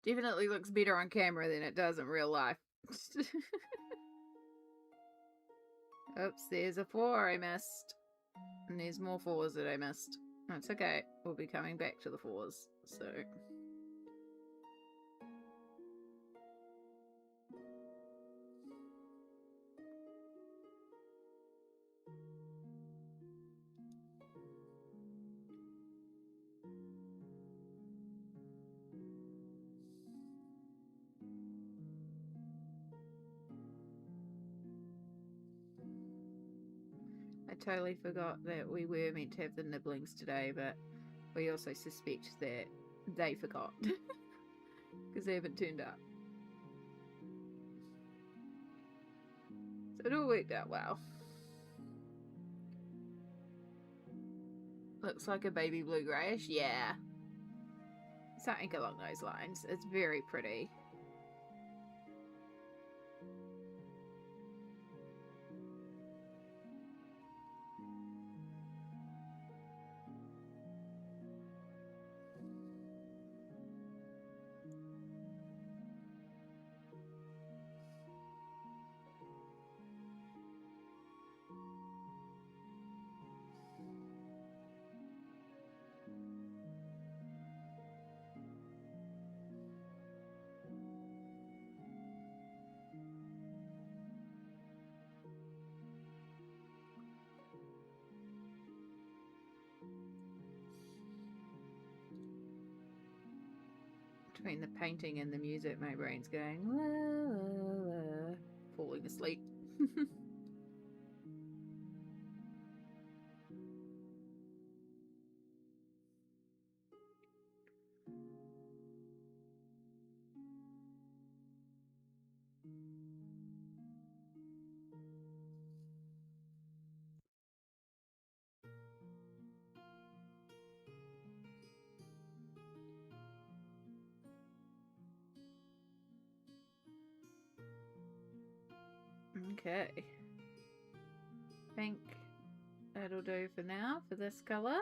Definitely looks better on camera than it does in real life. Oops, there's a 4 I missed. And there's more 4s that I missed. That's okay. We'll be coming back to the 4s, so... I totally forgot that we were meant to have the nibblings today, but we also suspect that they forgot. Because they haven't turned up. So it all worked out well. Looks like a baby blue greyish. Yeah. Something along those lines. It's very pretty. Between the painting and the music, my brain's going, la, la, la, falling asleep. Okay. I think that'll do for now for this colour.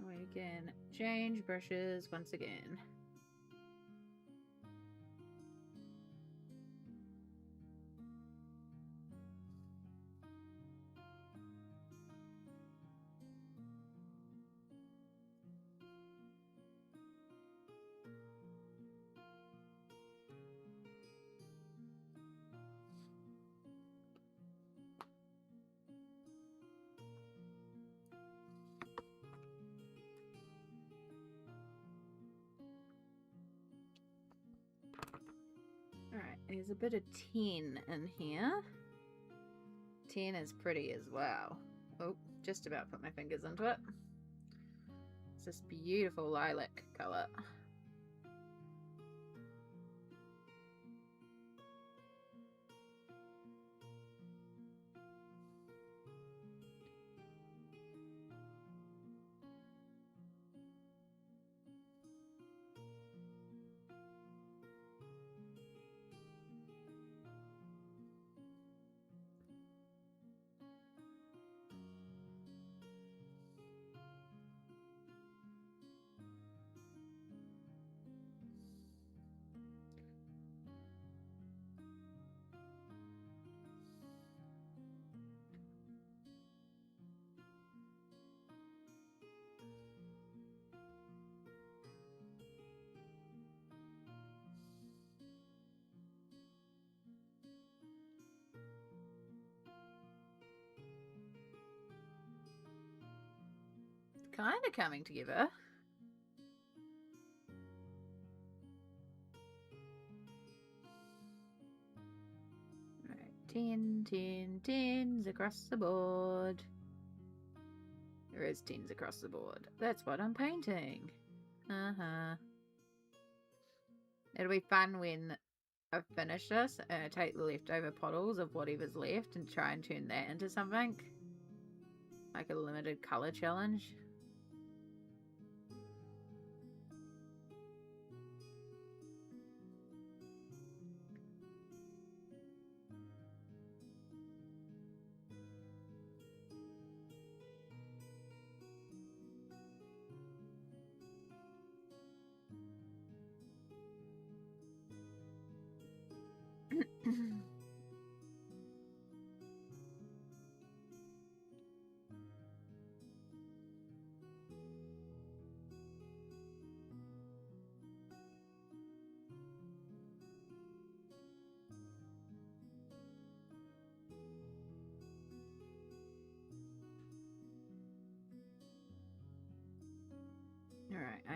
We can change brushes once again. Alright, there's a bit of 10 in here. 10 is pretty as well. Oh, just about put my fingers into it. It's this beautiful lilac colour. Kind of coming together. Right, 10, 10, 10s across the board. There is 10s across the board. That's what I'm painting. Uh-huh. It'll be fun when I've finished this and I take the leftover bottles of whatever's left and try and turn that into something. Like a limited colour challenge.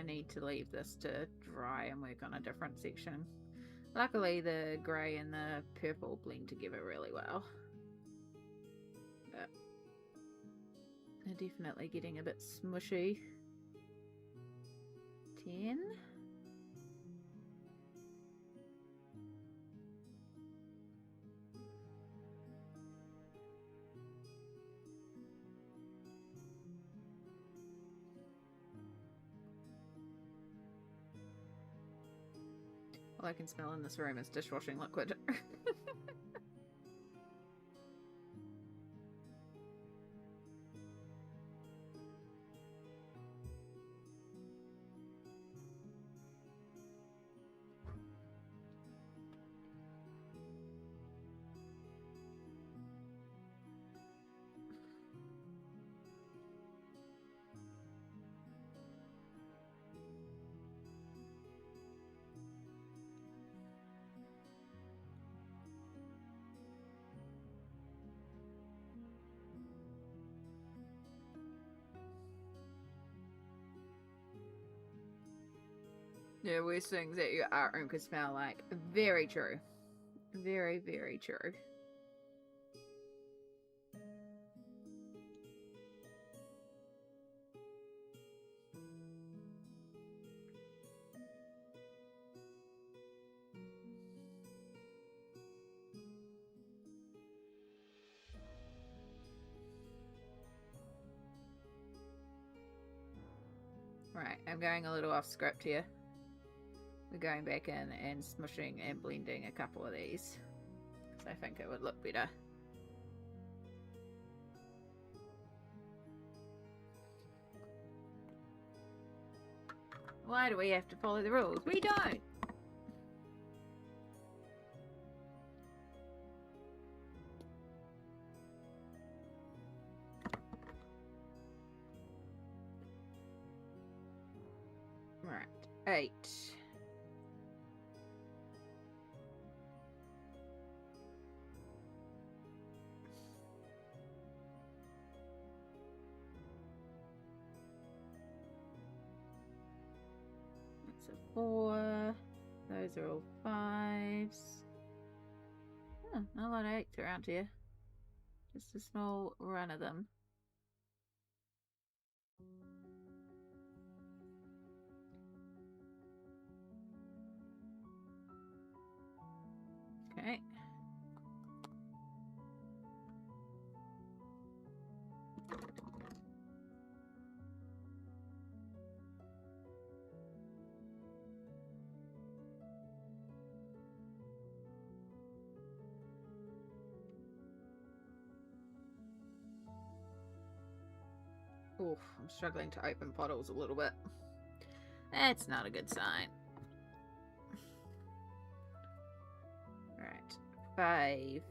need to leave this to dry and work on a different section. Luckily, the grey and the purple blend together really well. But they're definitely getting a bit smushy. 10. All I can smell in this room is dishwashing liquid. Yeah, worst things that your art room could smell like. Very true. Very, very true. Right, I'm going a little off script here. We're going back in and smushing and blending a couple of these. Because I think it would look better. Why do we have to follow the rules? We don't! Right, 8. That's a 4. Those are all 5s. Oh, not a lot of 8s around here. Just a small run of them. Okay. Oof, I'm struggling to open bottles a little bit. That's not a good sign. Alright, 5.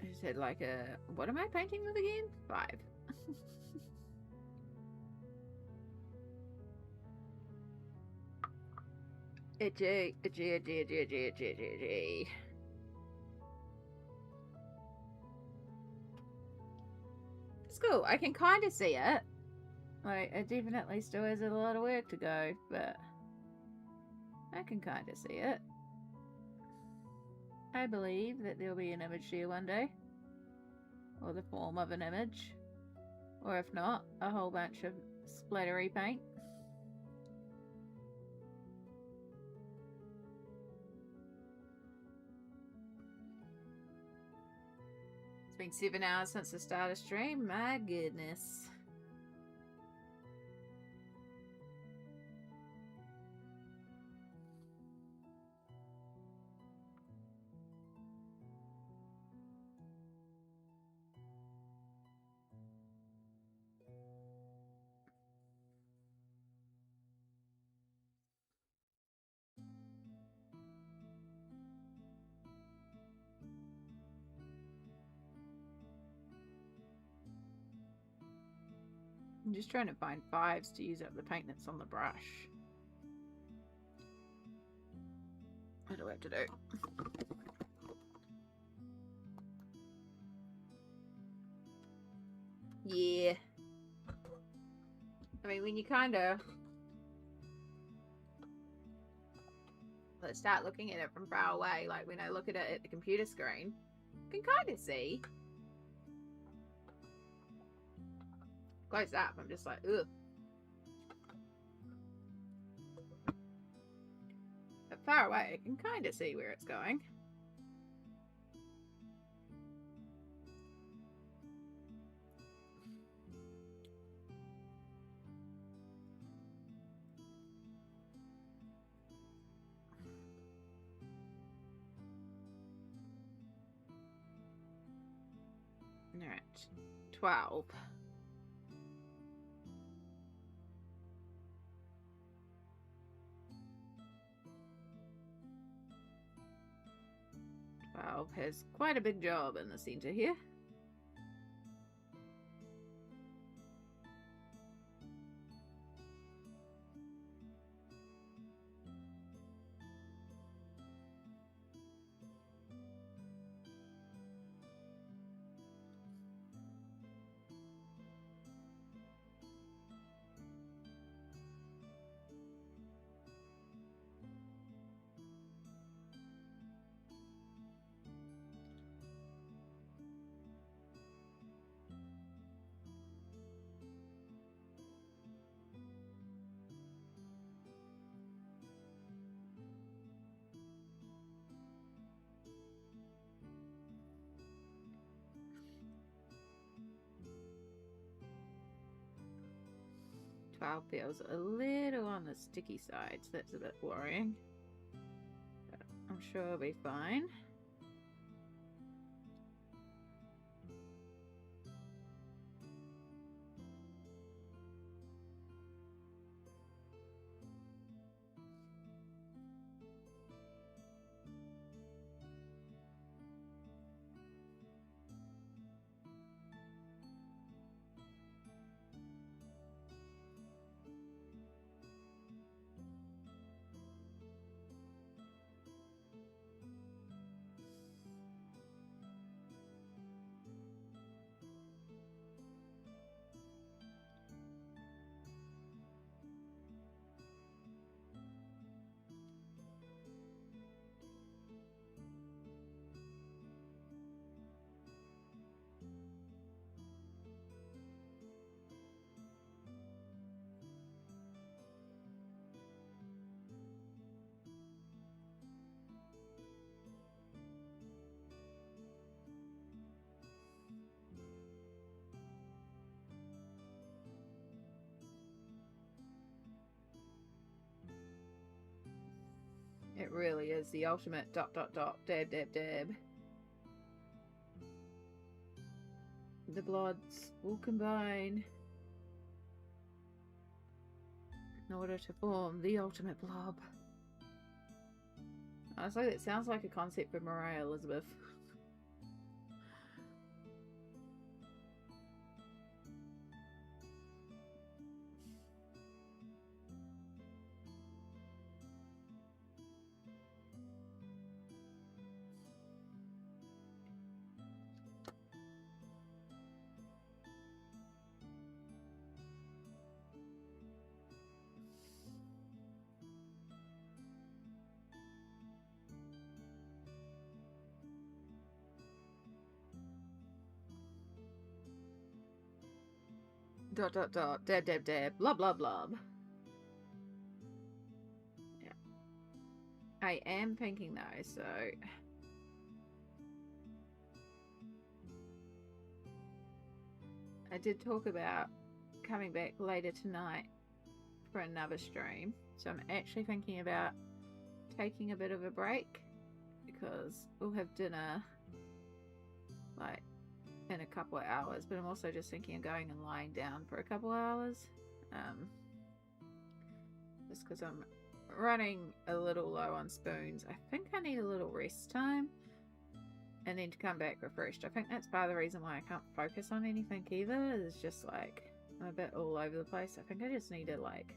Is it like a... What am I painting with again? 5. Itchy, itchy, itchy, itchy, itchy, itchy, itchy. It's cool. I can kind of see it. Like, it definitely still has a lot of work to go, but I can kind of see it. I believe that there'll be an image here one day. Or the form of an image. Or if not, a whole bunch of splattery paint. been 7 hours since the start of stream. My goodness. I'm just trying to find 5s to use up the paint that's on the brush. What do I have to do? Yeah. I mean, when you kind of... let's start looking at it from far away, like when I look at it at the computer screen, you can kind of see. Close up, I'm just like, ugh. But far away, I can kind of see where it's going. Alright, 12. Has quite a big job in the center here. Feels a little on the sticky side, so that's a bit worrying. But I'm sure it'll be fine. It really is the ultimate ... dab, dab, dab. The bloods will combine in order to form the ultimate blob. Honestly, that sounds like a concept for Mariah Elizabeth. Dab, dab, blah, blah, blah. Yeah. I am thinking though, so... I did talk about coming back later tonight for another stream. So I'm actually thinking about taking a bit of a break because we'll have dinner like in a couple of hours, but I'm also just thinking of going and lying down for a couple of hours. Just because I'm running a little low on spoons. I think I need a little rest time and then to come back refreshed. I think that's part of the reason why I can't focus on anything either, is just like I'm a bit all over the place. I think I just need to like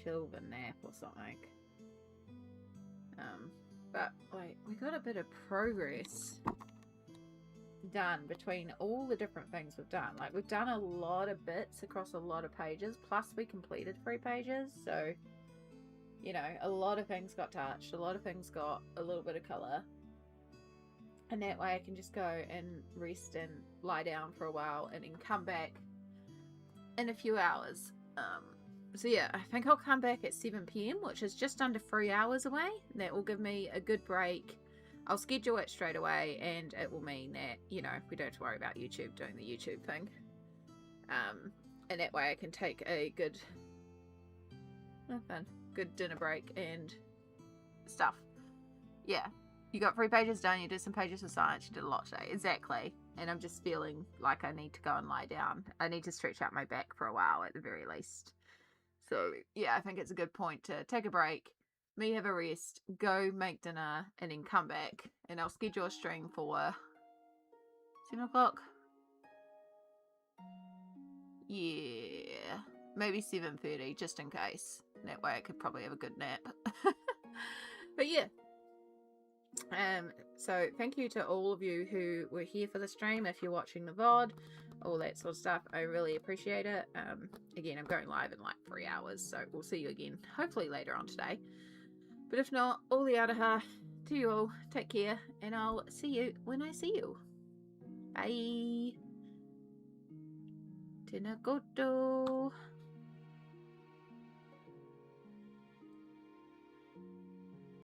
chill with a nap or something. But like we got a bit of progress done between all the different things we've done. Like we've done a lot of bits across a lot of pages, plus we completed 3 pages, so you know, a lot of things got touched, a lot of things got a little bit of colour, and that way I can just go and rest and lie down for a while and then come back in a few hours. So yeah, I think I'll come back at 7 PM, which is just under 3 hours away. That will give me a good break. I'll schedule it straight away, and it will mean that, you know, we don't have to worry about YouTube doing the YouTube thing. And that way I can take a good dinner break and stuff. Yeah, you got 3 pages done, you did some pages of science, you did a lot today. Exactly. And I'm just feeling like I need to go and lie down. I need to stretch out my back for a while at the very least. So yeah, I think it's a good point to take a break, me have a rest, go make dinner, and then come back. And I'll schedule a stream for 7 o'clock. Yeah, maybe 7:30 just in case. That way I could probably have a good nap. But yeah. So thank you to all of you who were here for the stream. If you're watching the VOD, all that sort of stuff, I really appreciate it. Again, I'm going live in like 3 hours, so we'll see you again hopefully later on today. But if not, all the aroha to you all. Take care, and I'll see you when I see you. Bye. Tēnā koutou.